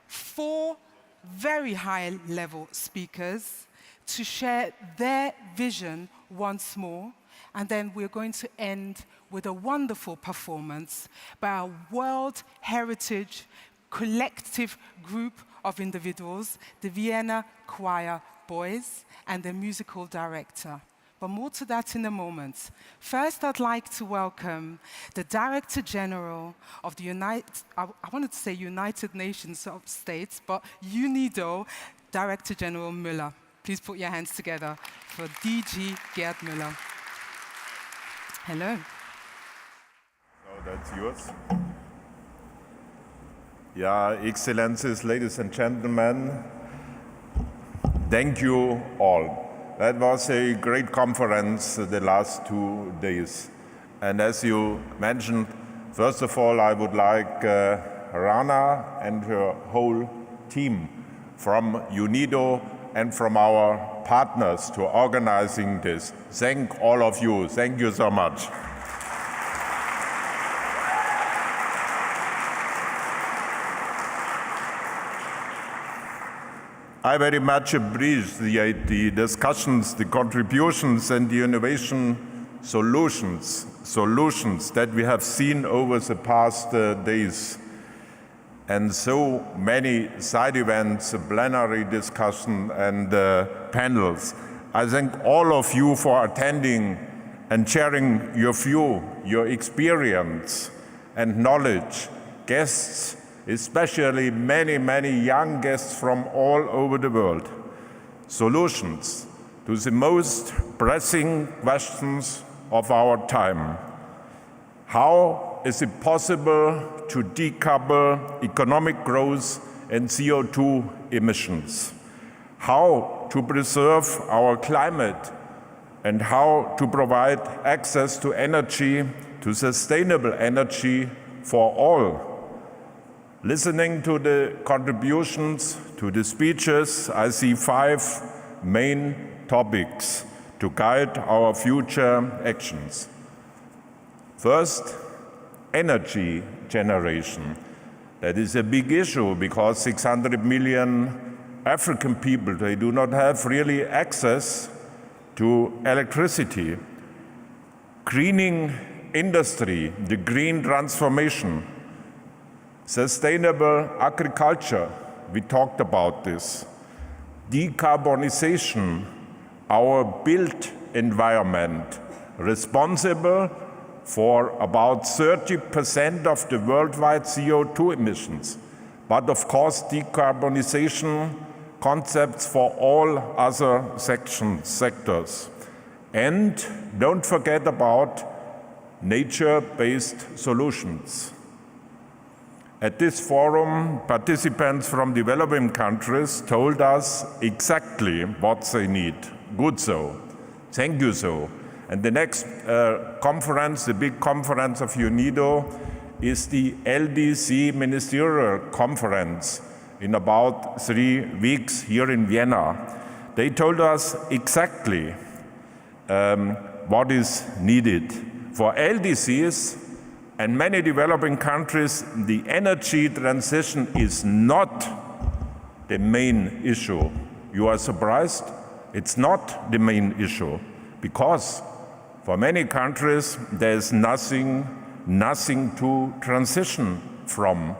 4 very high-level speakers to share their vision once more, and then we're going to end with a wonderful performance by a World Heritage collective group of individuals, the Vienna Choir Boys, and the musical director. But more to that in a moment. First, I'd like to welcome the Director General of the I wanted to say United Nations of States, but UNIDO, Director General Müller. Please put your hands together for DG Gerd Müller. Hello. So that's yours. Yeah, Excellencies, ladies and gentlemen, thank you all. That was a great conference the last 2 days. And as you mentioned, first of all, I would like Rana and her whole team from UNIDO and from our partners to organizing this. Thank all of you. Thank you so much. I very much appreciate the discussions, the contributions, and the innovation solutions that we have seen over the past days. And so many side events, plenary discussion, and panels. I thank all of you for attending and sharing your view, your experience and knowledge. Guests, especially many, many young guests from all over the world. Solutions to the most pressing questions of our time. How is it possible to decouple economic growth and CO2 emissions? How to preserve our climate and how to provide access to energy, to sustainable energy for all. Listening to the contributions, to the speeches, I see 5 main topics to guide our future actions. First, energy generation. That is a big issue because 600 million African people, they do not have really access to electricity. Greening industry, the green transformation. Sustainable agriculture, we talked about this. Decarbonization, our built environment, responsible for about 30% of the worldwide CO2 emissions. But of course, decarbonization concepts for all other sectors. And don't forget about nature-based solutions. At this forum, participants from developing countries told us exactly what they need. Good so. Thank you so. And the next conference, the big conference of UNIDO, is the LDC Ministerial Conference in about 3 weeks here in Vienna. They told us exactly what is needed. For LDCs and many developing countries, the energy transition is not the main issue. You are surprised? It's not the main issue, because for many countries there is nothing to transition from.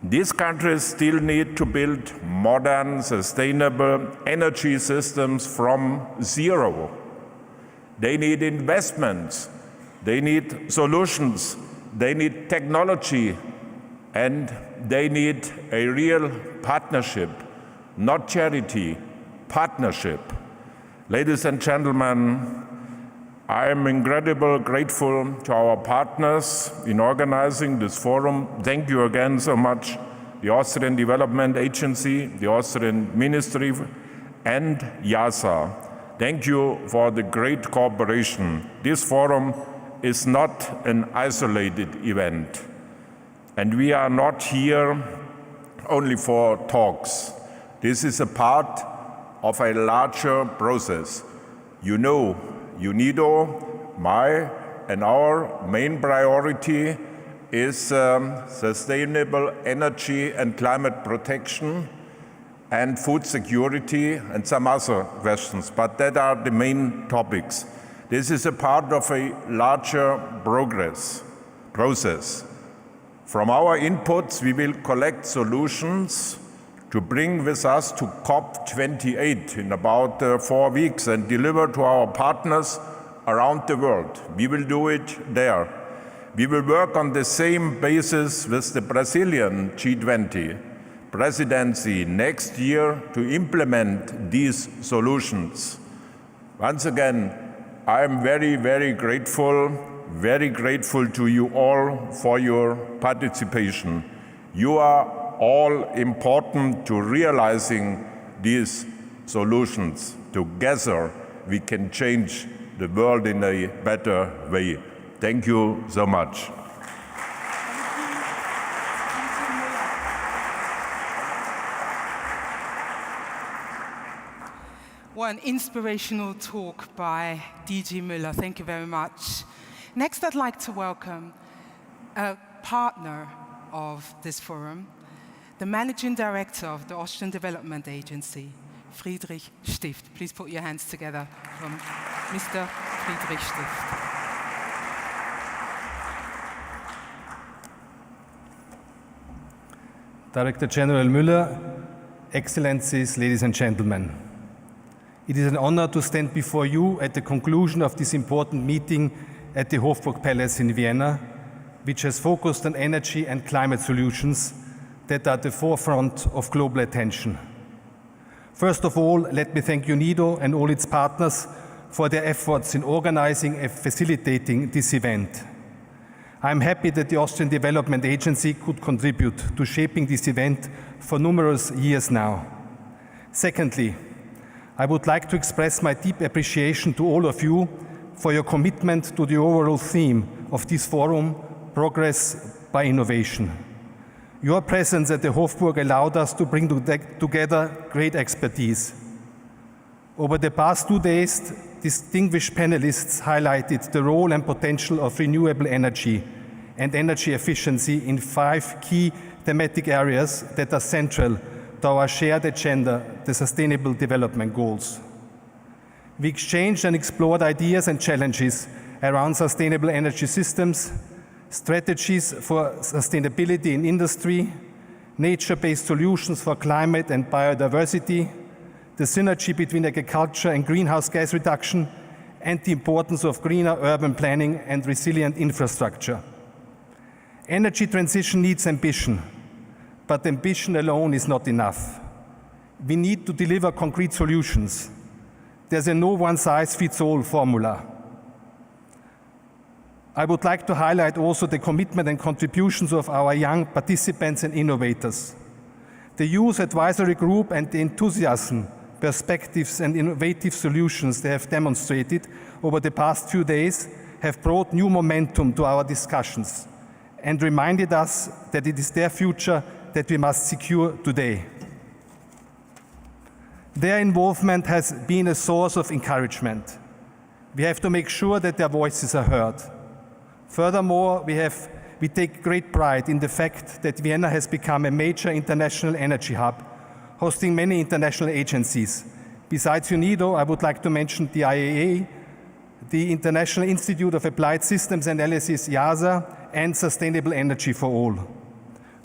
These countries still need to build modern, sustainable energy systems from zero. They need investments, they need solutions, they need technology, and they need a real partnership, not charity, partnership. Ladies and gentlemen, I am incredibly grateful to our partners in organizing this forum. Thank you again so much, the Austrian Development Agency, the Austrian Ministry, and YASA. Thank you for the great cooperation. This forum is not an isolated event, and we are not here only for talks. This is a part of a larger process. You know, UNIDO, my and our main priority is sustainable energy and climate protection and food security and some other questions, but that are the main topics. This is a part of a larger process. From our inputs, we will collect solutions to bring with us to COP28 in about 4 weeks and deliver to our partners around the world. We will do it there. We will work on the same basis with the Brazilian G20 presidency next year to implement these solutions. Once again, I am very, very grateful to you all for your participation. You are all important to realizing these solutions. Together, we can change the world in a better way. Thank you so much. One inspirational talk by DG Müller. Thank you very much. Next, I'd like to welcome a partner of this forum, the Managing Director of the Austrian Development Agency, Friedrich Stift. Please put your hands together from Mr. Friedrich Stift. Director General Müller, Excellencies, ladies and gentlemen. It is an honor to stand before you at the conclusion of this important meeting at the Hofburg Palace in Vienna, which has focused on energy and climate solutions that are at the forefront of global attention. First of all, let me thank UNIDO and all its partners for their efforts in organizing and facilitating this event. I am happy that the Austrian Development Agency could contribute to shaping this event for numerous years now. Secondly, I would like to express my deep appreciation to all of you for your commitment to the overall theme of this forum, Progress by Innovation. Your presence at the Hofburg allowed us to bring together great expertise. Over the past 2 days, distinguished panelists highlighted the role and potential of renewable energy and energy efficiency in 5 key thematic areas that are central to our shared agenda, the Sustainable Development Goals. We exchanged and explored ideas and challenges around sustainable energy systems, strategies for sustainability in industry, nature-based solutions for climate and biodiversity, the synergy between agriculture and greenhouse gas reduction, and the importance of greener urban planning and resilient infrastructure. Energy transition needs ambition, but ambition alone is not enough. We need to deliver concrete solutions. There's a no one-size-fits-all formula. I would like to highlight also the commitment and contributions of our young participants and innovators. The Youth Advisory Group and the enthusiasm, perspectives and innovative solutions they have demonstrated over the past few days have brought new momentum to our discussions and reminded us that it is their future that we must secure today. Their involvement has been a source of encouragement. We have to make sure that their voices are heard. Furthermore, we take great pride in the fact that Vienna has become a major international energy hub, hosting many international agencies. Besides UNIDO, I would like to mention the IAEA, the International Institute of Applied Systems Analysis, IASA, and Sustainable Energy for All.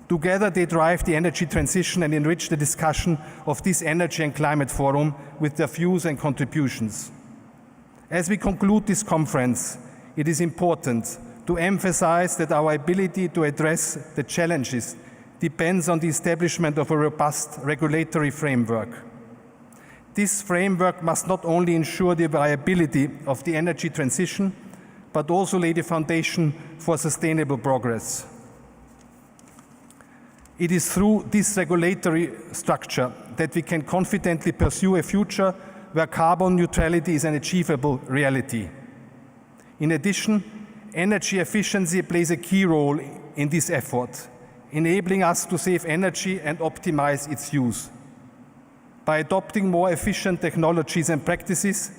Together, they drive the energy transition and enrich the discussion of this Energy and Climate Forum with their views and contributions. As we conclude this conference, it is important to emphasize that our ability to address the challenges depends on the establishment of a robust regulatory framework. This framework must not only ensure the viability of the energy transition, but also lay the foundation for sustainable progress. It is through this regulatory structure that we can confidently pursue a future where carbon neutrality is an achievable reality. In addition, energy efficiency plays a key role in this effort, enabling us to save energy and optimize its use. By adopting more efficient technologies and practices,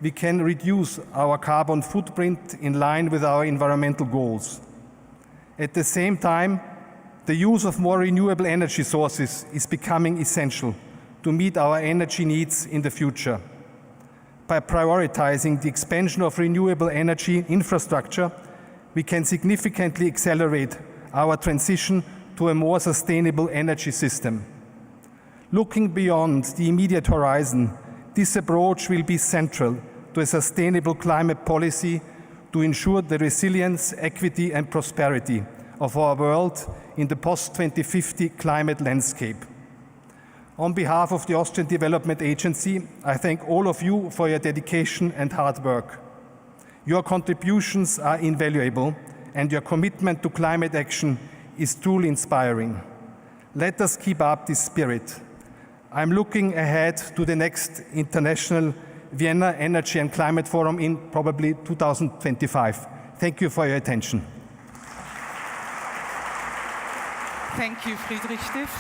we can reduce our carbon footprint in line with our environmental goals. At the same time, the use of more renewable energy sources is becoming essential to meet our energy needs in the future. By prioritizing the expansion of renewable energy infrastructure, we can significantly accelerate our transition to a more sustainable energy system. Looking beyond the immediate horizon, this approach will be central to a sustainable climate policy to ensure the resilience, equity, and prosperity of our world in the post-2050 climate landscape. On behalf of the Austrian Development Agency, I thank all of you for your dedication and hard work. Your contributions are invaluable, and your commitment to climate action is truly inspiring. Let us keep up this spirit. I'm looking ahead to the next International Vienna Energy and Climate Forum in probably 2025. Thank you for your attention. Thank you, Friedrich Stift.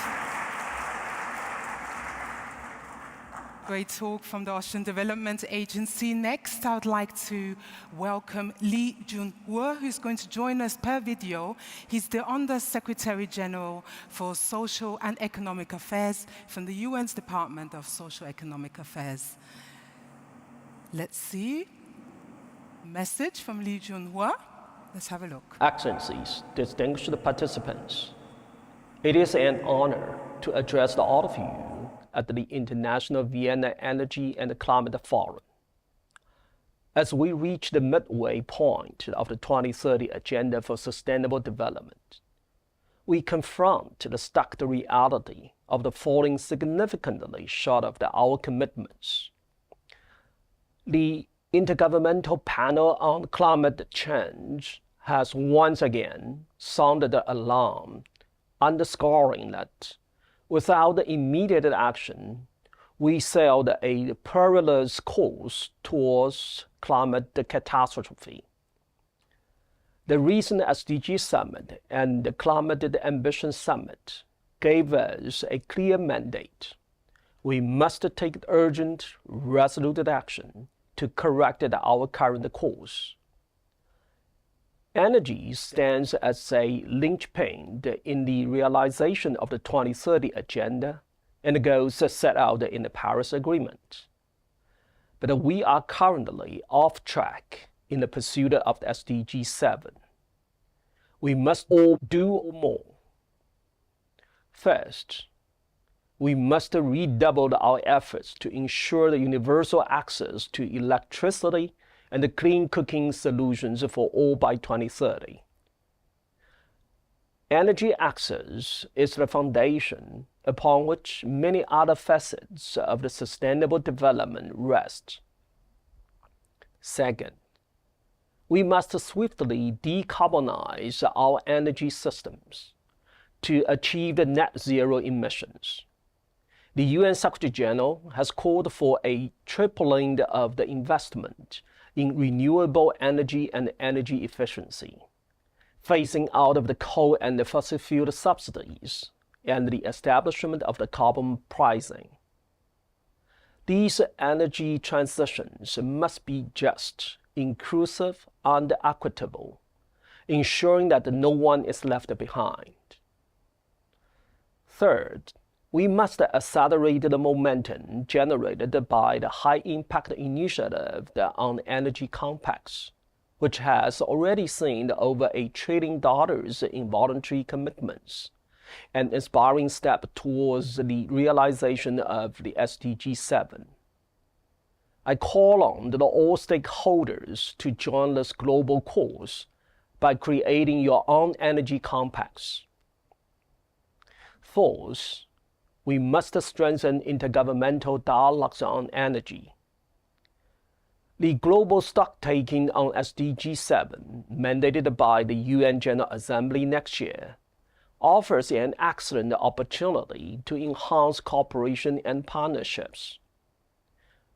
Great talk from the Austrian Development Agency. Next, I would like to welcome Lee Jun-Hua, who's going to join us per video. He's the Under-Secretary General for Social and Economic Affairs from the UN's Department of Social Economic Affairs. Let's see. Message from Lee Jun-Hua. Let's have a look. Excellencies, distinguished participants, it is an honor to address all of you at the International Vienna Energy and Climate Forum. As we reach the midway point of the 2030 Agenda for Sustainable Development, we confront the stark reality of the falling significantly short of our commitments. The Intergovernmental Panel on Climate Change has once again sounded the alarm, underscoring that without immediate action, we sailed a perilous course towards climate catastrophe. The recent SDG Summit and the Climate Ambition Summit gave us a clear mandate. We must take urgent, resolute action to correct our current course. Energy stands as a linchpin in the realization of the 2030 Agenda and the goals set out in the Paris Agreement. But we are currently off track in the pursuit of the SDG 7. We must all do more. First, we must redouble our efforts to ensure the universal access to electricity and the clean cooking solutions for all by 2030. Energy access is the foundation upon which many other facets of the sustainable development rest. Second, we must swiftly decarbonize our energy systems to achieve the net zero emissions. The UN Secretary General has called for a tripling of the investment in renewable energy and energy efficiency, phasing out of the coal and the fossil fuel subsidies, and the establishment of the carbon pricing. These energy transitions must be just, inclusive, and equitable, ensuring that no one is left behind. Third, we must accelerate the momentum generated by the high-impact initiative on energy compacts, which has already seen over $1 trillion in voluntary commitments, an inspiring step towards the realization of the SDG 7. I call on all stakeholders to join this global cause by creating your own energy compacts. Fourth, we must strengthen intergovernmental dialogues on energy. The global stocktaking on SDG 7, mandated by the UN General Assembly next year, offers an excellent opportunity to enhance cooperation and partnerships.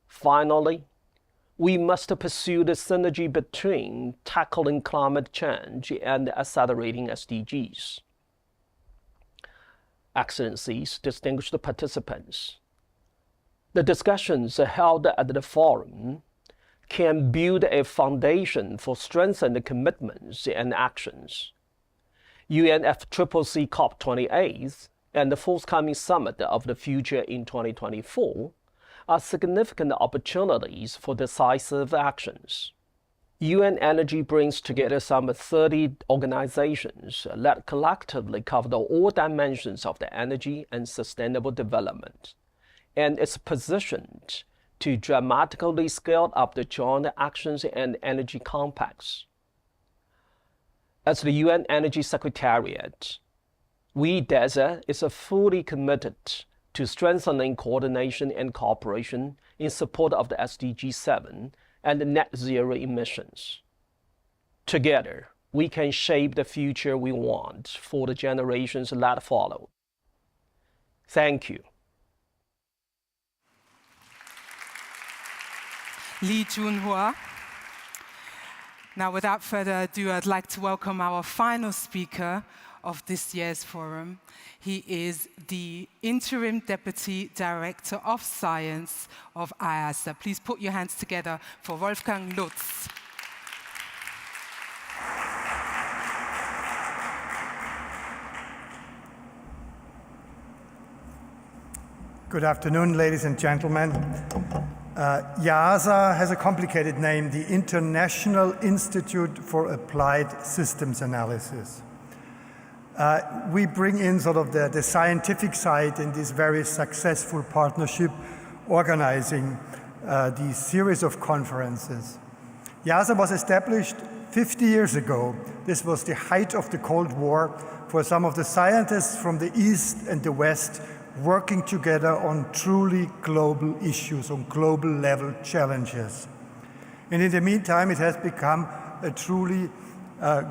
Finally, we must pursue the synergy between tackling climate change and accelerating SDGs. Excellencies, distinguished participants, the discussions held at the forum can build a foundation for strengthened commitments and actions. UNFCCC COP28 and the forthcoming Summit of the Future in 2024 are significant opportunities for decisive actions. UN Energy brings together some 30 organizations that collectively cover all dimensions of the energy and sustainable development, and is positioned to dramatically scale up the joint actions and energy compacts. As the UN Energy Secretariat, we, DESA, is fully committed to strengthening coordination and cooperation in support of the SDG 7 and the net zero emissions. Together, we can shape the future we want for the generations that follow. Thank you. Lee Junhua. Now, without further ado, I'd like to welcome our final speaker of this year's forum. He is the Interim Deputy Director of Science of IASA. Please put your hands together for Wolfgang Lutz. Good afternoon, ladies and gentlemen. IASA has a complicated name, the International Institute for Applied Systems Analysis. We bring in sort of the scientific side in this very successful partnership, organizing these series of conferences. IASA was established 50 years ago. This was the height of the Cold War for some of the scientists from the East and the West working together on truly global issues, on global level challenges. And in the meantime, it has become a truly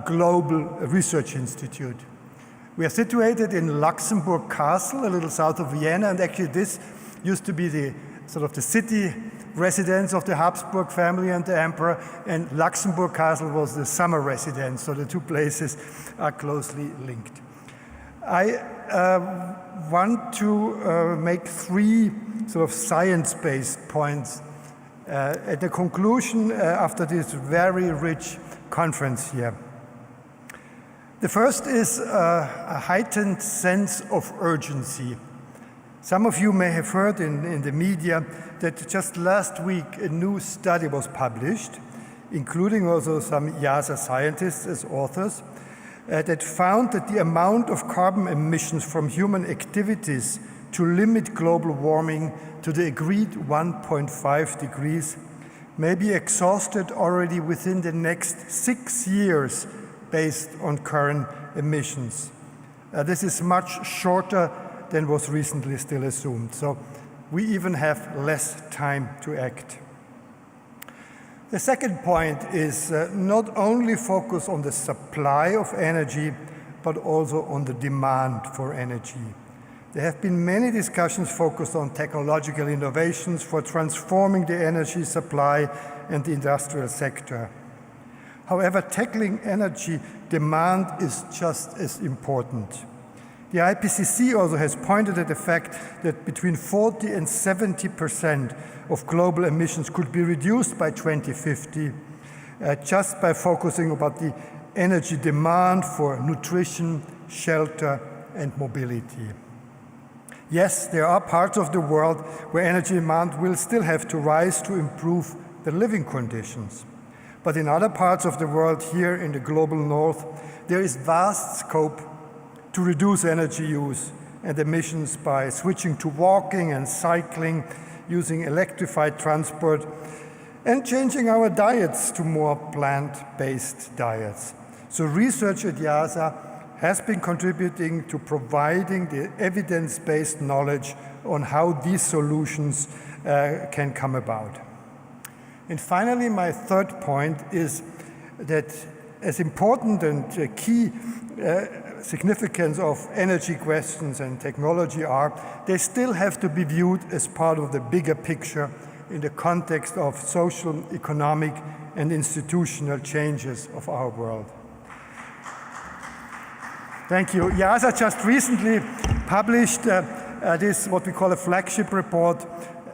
global research institute. We are situated in Luxembourg Castle, a little south of Vienna, and actually this used to be the sort of the city residence of the Habsburg family and the emperor, and Luxembourg Castle was the summer residence, so the two places are closely linked. I want to make three sort of science-based points at the conclusion after this very rich conference here. The first is a heightened sense of urgency. Some of you may have heard in the media that just last week a new study was published, including also some IASA scientists as authors, that found that the amount of carbon emissions from human activities to limit global warming to the agreed 1.5 degrees may be exhausted already within the next 6 years based on current emissions. This is much shorter than was recently still assumed, so we even have less time to act. The second point is not only focus on the supply of energy, but also on the demand for energy. There have been many discussions focused on technological innovations for transforming the energy supply and the industrial sector. However, tackling energy demand is just as important. The IPCC also has pointed at the fact that between 40 and 70% of global emissions could be reduced by 2050 just by focusing about the energy demand for nutrition, shelter, and mobility. Yes, there are parts of the world where energy demand will still have to rise to improve the living conditions. But in other parts of the world, here in the global north, there is vast scope to reduce energy use and emissions by switching to walking and cycling, using electrified transport, and changing our diets to more plant-based diets. So research at IIASA has been contributing to providing the evidence-based knowledge on how these solutions can come about. And finally, my third point is that as important and key significance of energy questions and technology are, they still have to be viewed as part of the bigger picture in the context of social, economic, and institutional changes of our world. Thank you. IIASA just recently published this, what we call a flagship report.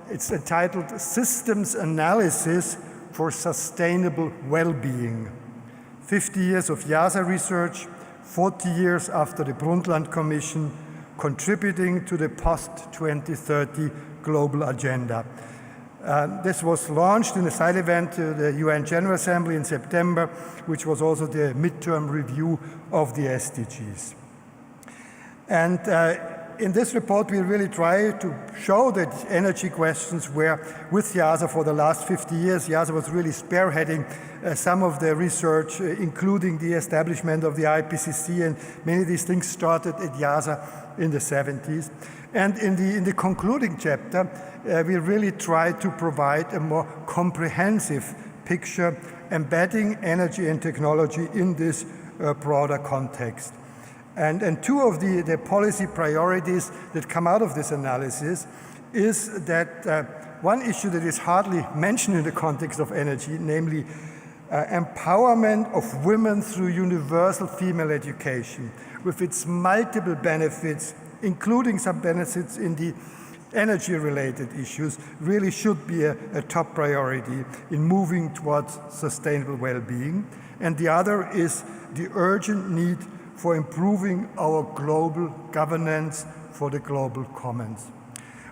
It's entitled Systems Analysis for Sustainable Well-Being. 50 years of IIASA research, 40 years after the Brundtland Commission, contributing to the post-2030 global agenda. This was launched in a side event to the UN General Assembly in September, which was also the midterm review of the SDGs. And in this report, we really try to show that energy questions were with IIASA for the last 50 years. IIASA was really spearheading some of the research, including the establishment of the IPCC, and many of these things started at IIASA in the 70s. And in the concluding chapter, we really try to provide a more comprehensive picture, embedding energy and technology in this broader context. And two of the policy priorities that come out of this analysis is that one issue that is hardly mentioned in the context of energy, namely empowerment of women through universal female education, with its multiple benefits, including some benefits in the energy-related issues, really should be a top priority in moving towards sustainable well-being. And the other is the urgent need for improving our global governance for the global commons.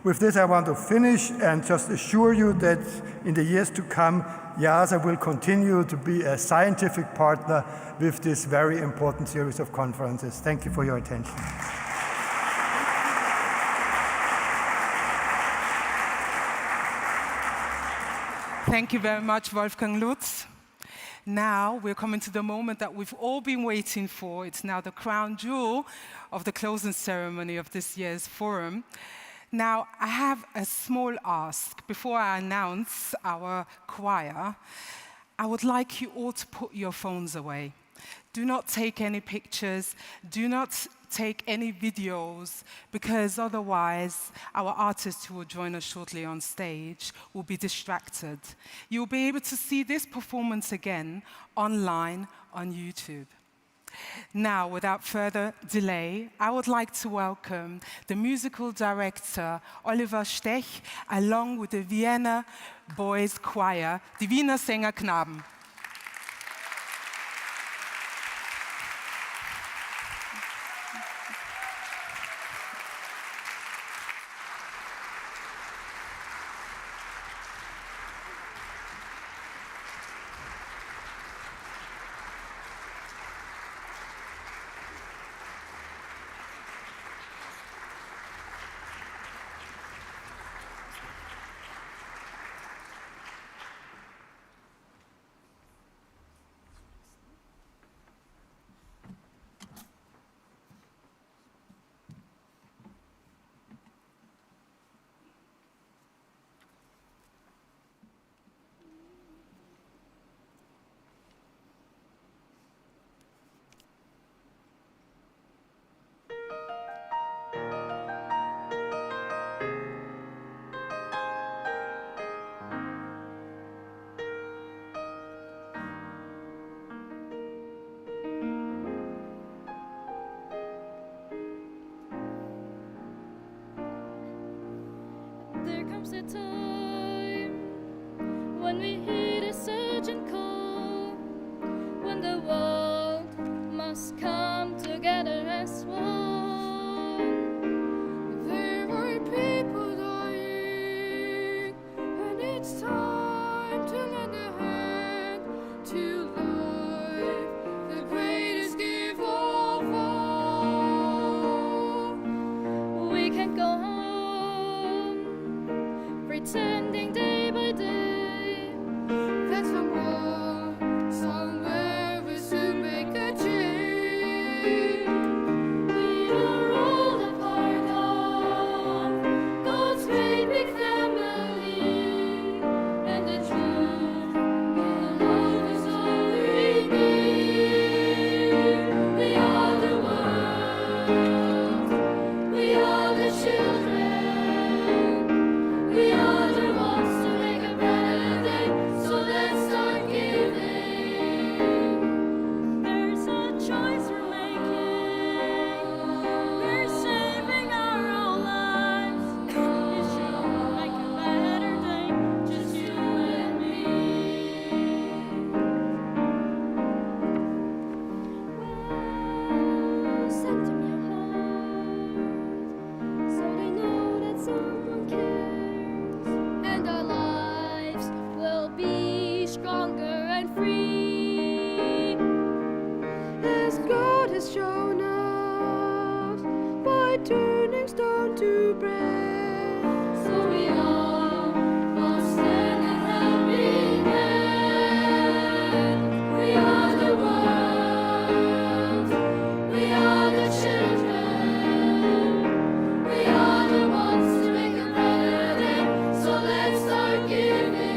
With this, I want to finish and just assure you that in the years to come, IIASA will continue to be a scientific partner with this very important series of conferences. Thank you for your attention. Thank you very much, Wolfgang Lutz. Now we're coming to the moment that we've all been waiting for. It's now the crown jewel of the closing ceremony of this year's forum. Now, I have a small ask. Before I announce our choir, I would like you all to put your phones away. Do not take any pictures. Do not take any videos, because otherwise our artists who will join us shortly on stage will be distracted. You'll be able to see this performance again online on YouTube. Now, without further delay, I would like to welcome the musical director Oliver Stech along with the Vienna Boys Choir, die Wiener Sängerknaben. comes a time when we hear a surging call, when the world must come together as one. There are people dying, and it's time to lend a hand to life, the greatest gift of all. We can go on pretending day by day that somewhere we soon make a change. We are all a part of God's great big family, and the truth will always all we need. We are the world, we are the children, we are the ones to make a better day. So let's start giving. There's a choice we're making. We're saving our own lives. It should make a better day, just you and me. Well, send them your heart, so they know that someone cares, and our lives will be stronger and free, as God has shown us by turning stone to bread. So we all must stand in helping hand. We are the world, we are the children, we are the ones to make a better day. So let's start giving.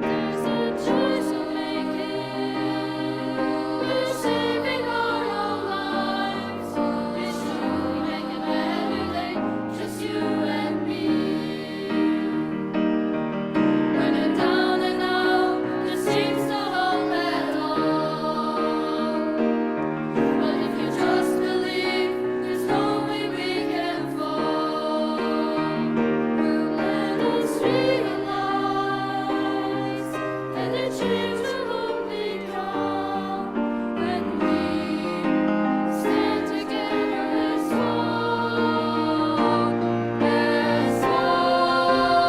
There's a choice we're making. We're saving our own lives. It should make a better day, just you and me. When you're down and out, there seems no hope at all. But if you just believe, there's no way we can fall. Well, let us realize that the change will only come when we stand together as one. As one,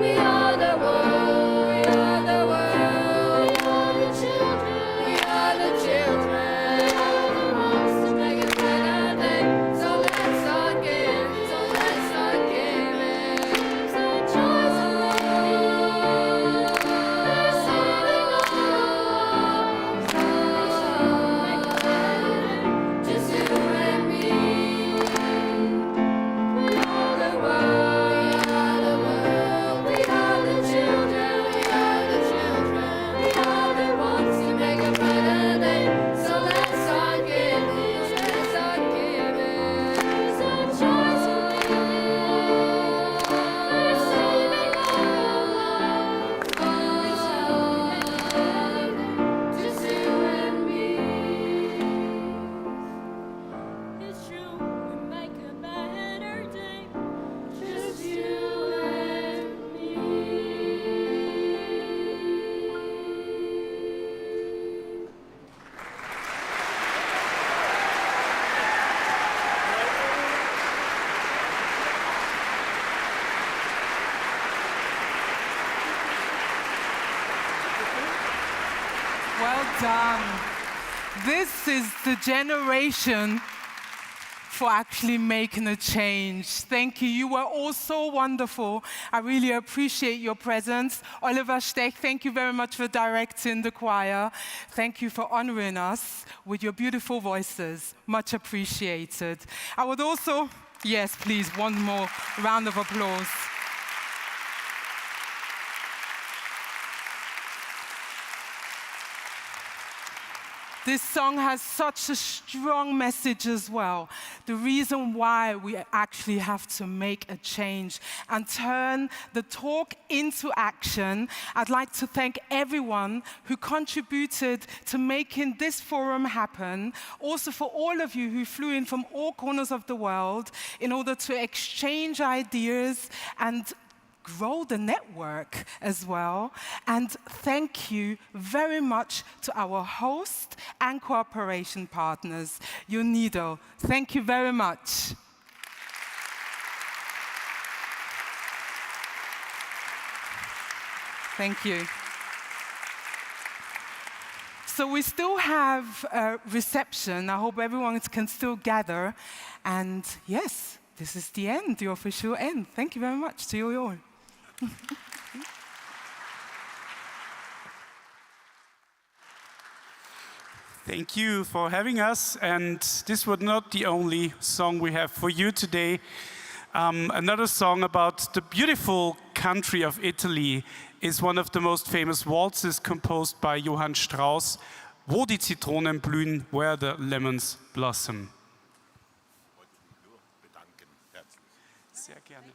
we are the world, we are the world, we are the children, we are the children, we are the ones to make a better day. So let's start giving, so let's start giving. There's a choice we're making. We're saving our lives. It should make a better day, just you and me. We are the world, we are the world, we are the children, we are the children, we are the ones to make a better day. So let's start giving, let's start giving. There's a choice we're making. We're saving our lives. It should make a better day, just you and me. It should make a better day, just you and me. Well done. This is the generation for actually making a change. Thank you. You were all so wonderful. I really appreciate your presence. Oliver Stech, thank you very much for directing the choir. Thank you for honoring us with your beautiful voices. Much appreciated. I would also, yes, please, one more round of applause. This song has such a strong message as well. The reason why we actually have to make a change and turn the talk into action. I'd like to thank everyone who contributed to making this forum happen. Also for all of you who flew in from all corners of the world in order to exchange ideas and grow the network as well. And thank you very much to our host and cooperation partners, UNIDO. Thank you very much. Thank you. So we still have a reception. I hope everyone can still gather. And yes, this is the end, the official end. Thank you very much to you all. Thank you for having us, and this was not the only song we have for you today. Another song about the beautiful country of Italy is one of the most famous waltzes composed by Johann Strauss, Wo die Zitronen blühen, where the lemons blossom. Sehr gerne.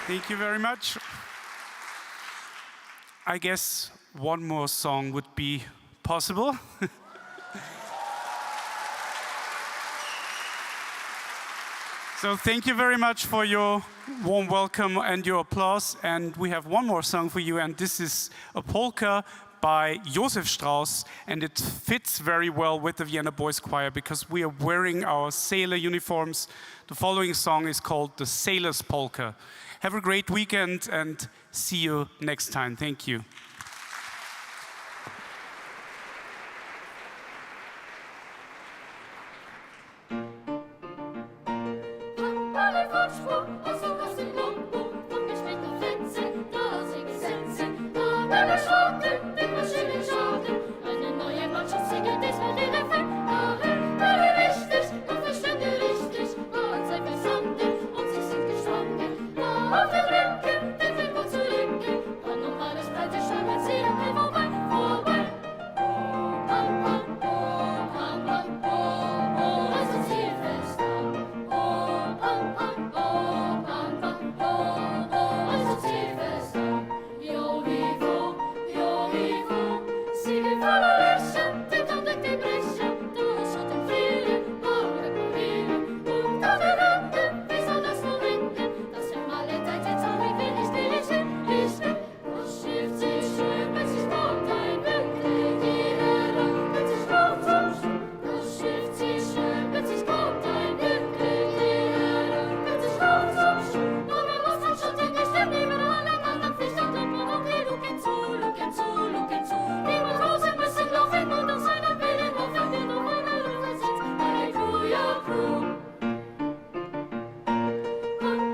Thank you very much. I guess one more song would be possible. So thank you very much for your warm welcome and your applause. And we have one more song for you, and this is a polka by Josef Strauss, and it fits very well with the Vienna Boys Choir because we are wearing our sailor uniforms. The following song is called the Sailor's Polka. Have a great weekend and see you next time. Thank you.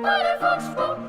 Bei der Volksspruch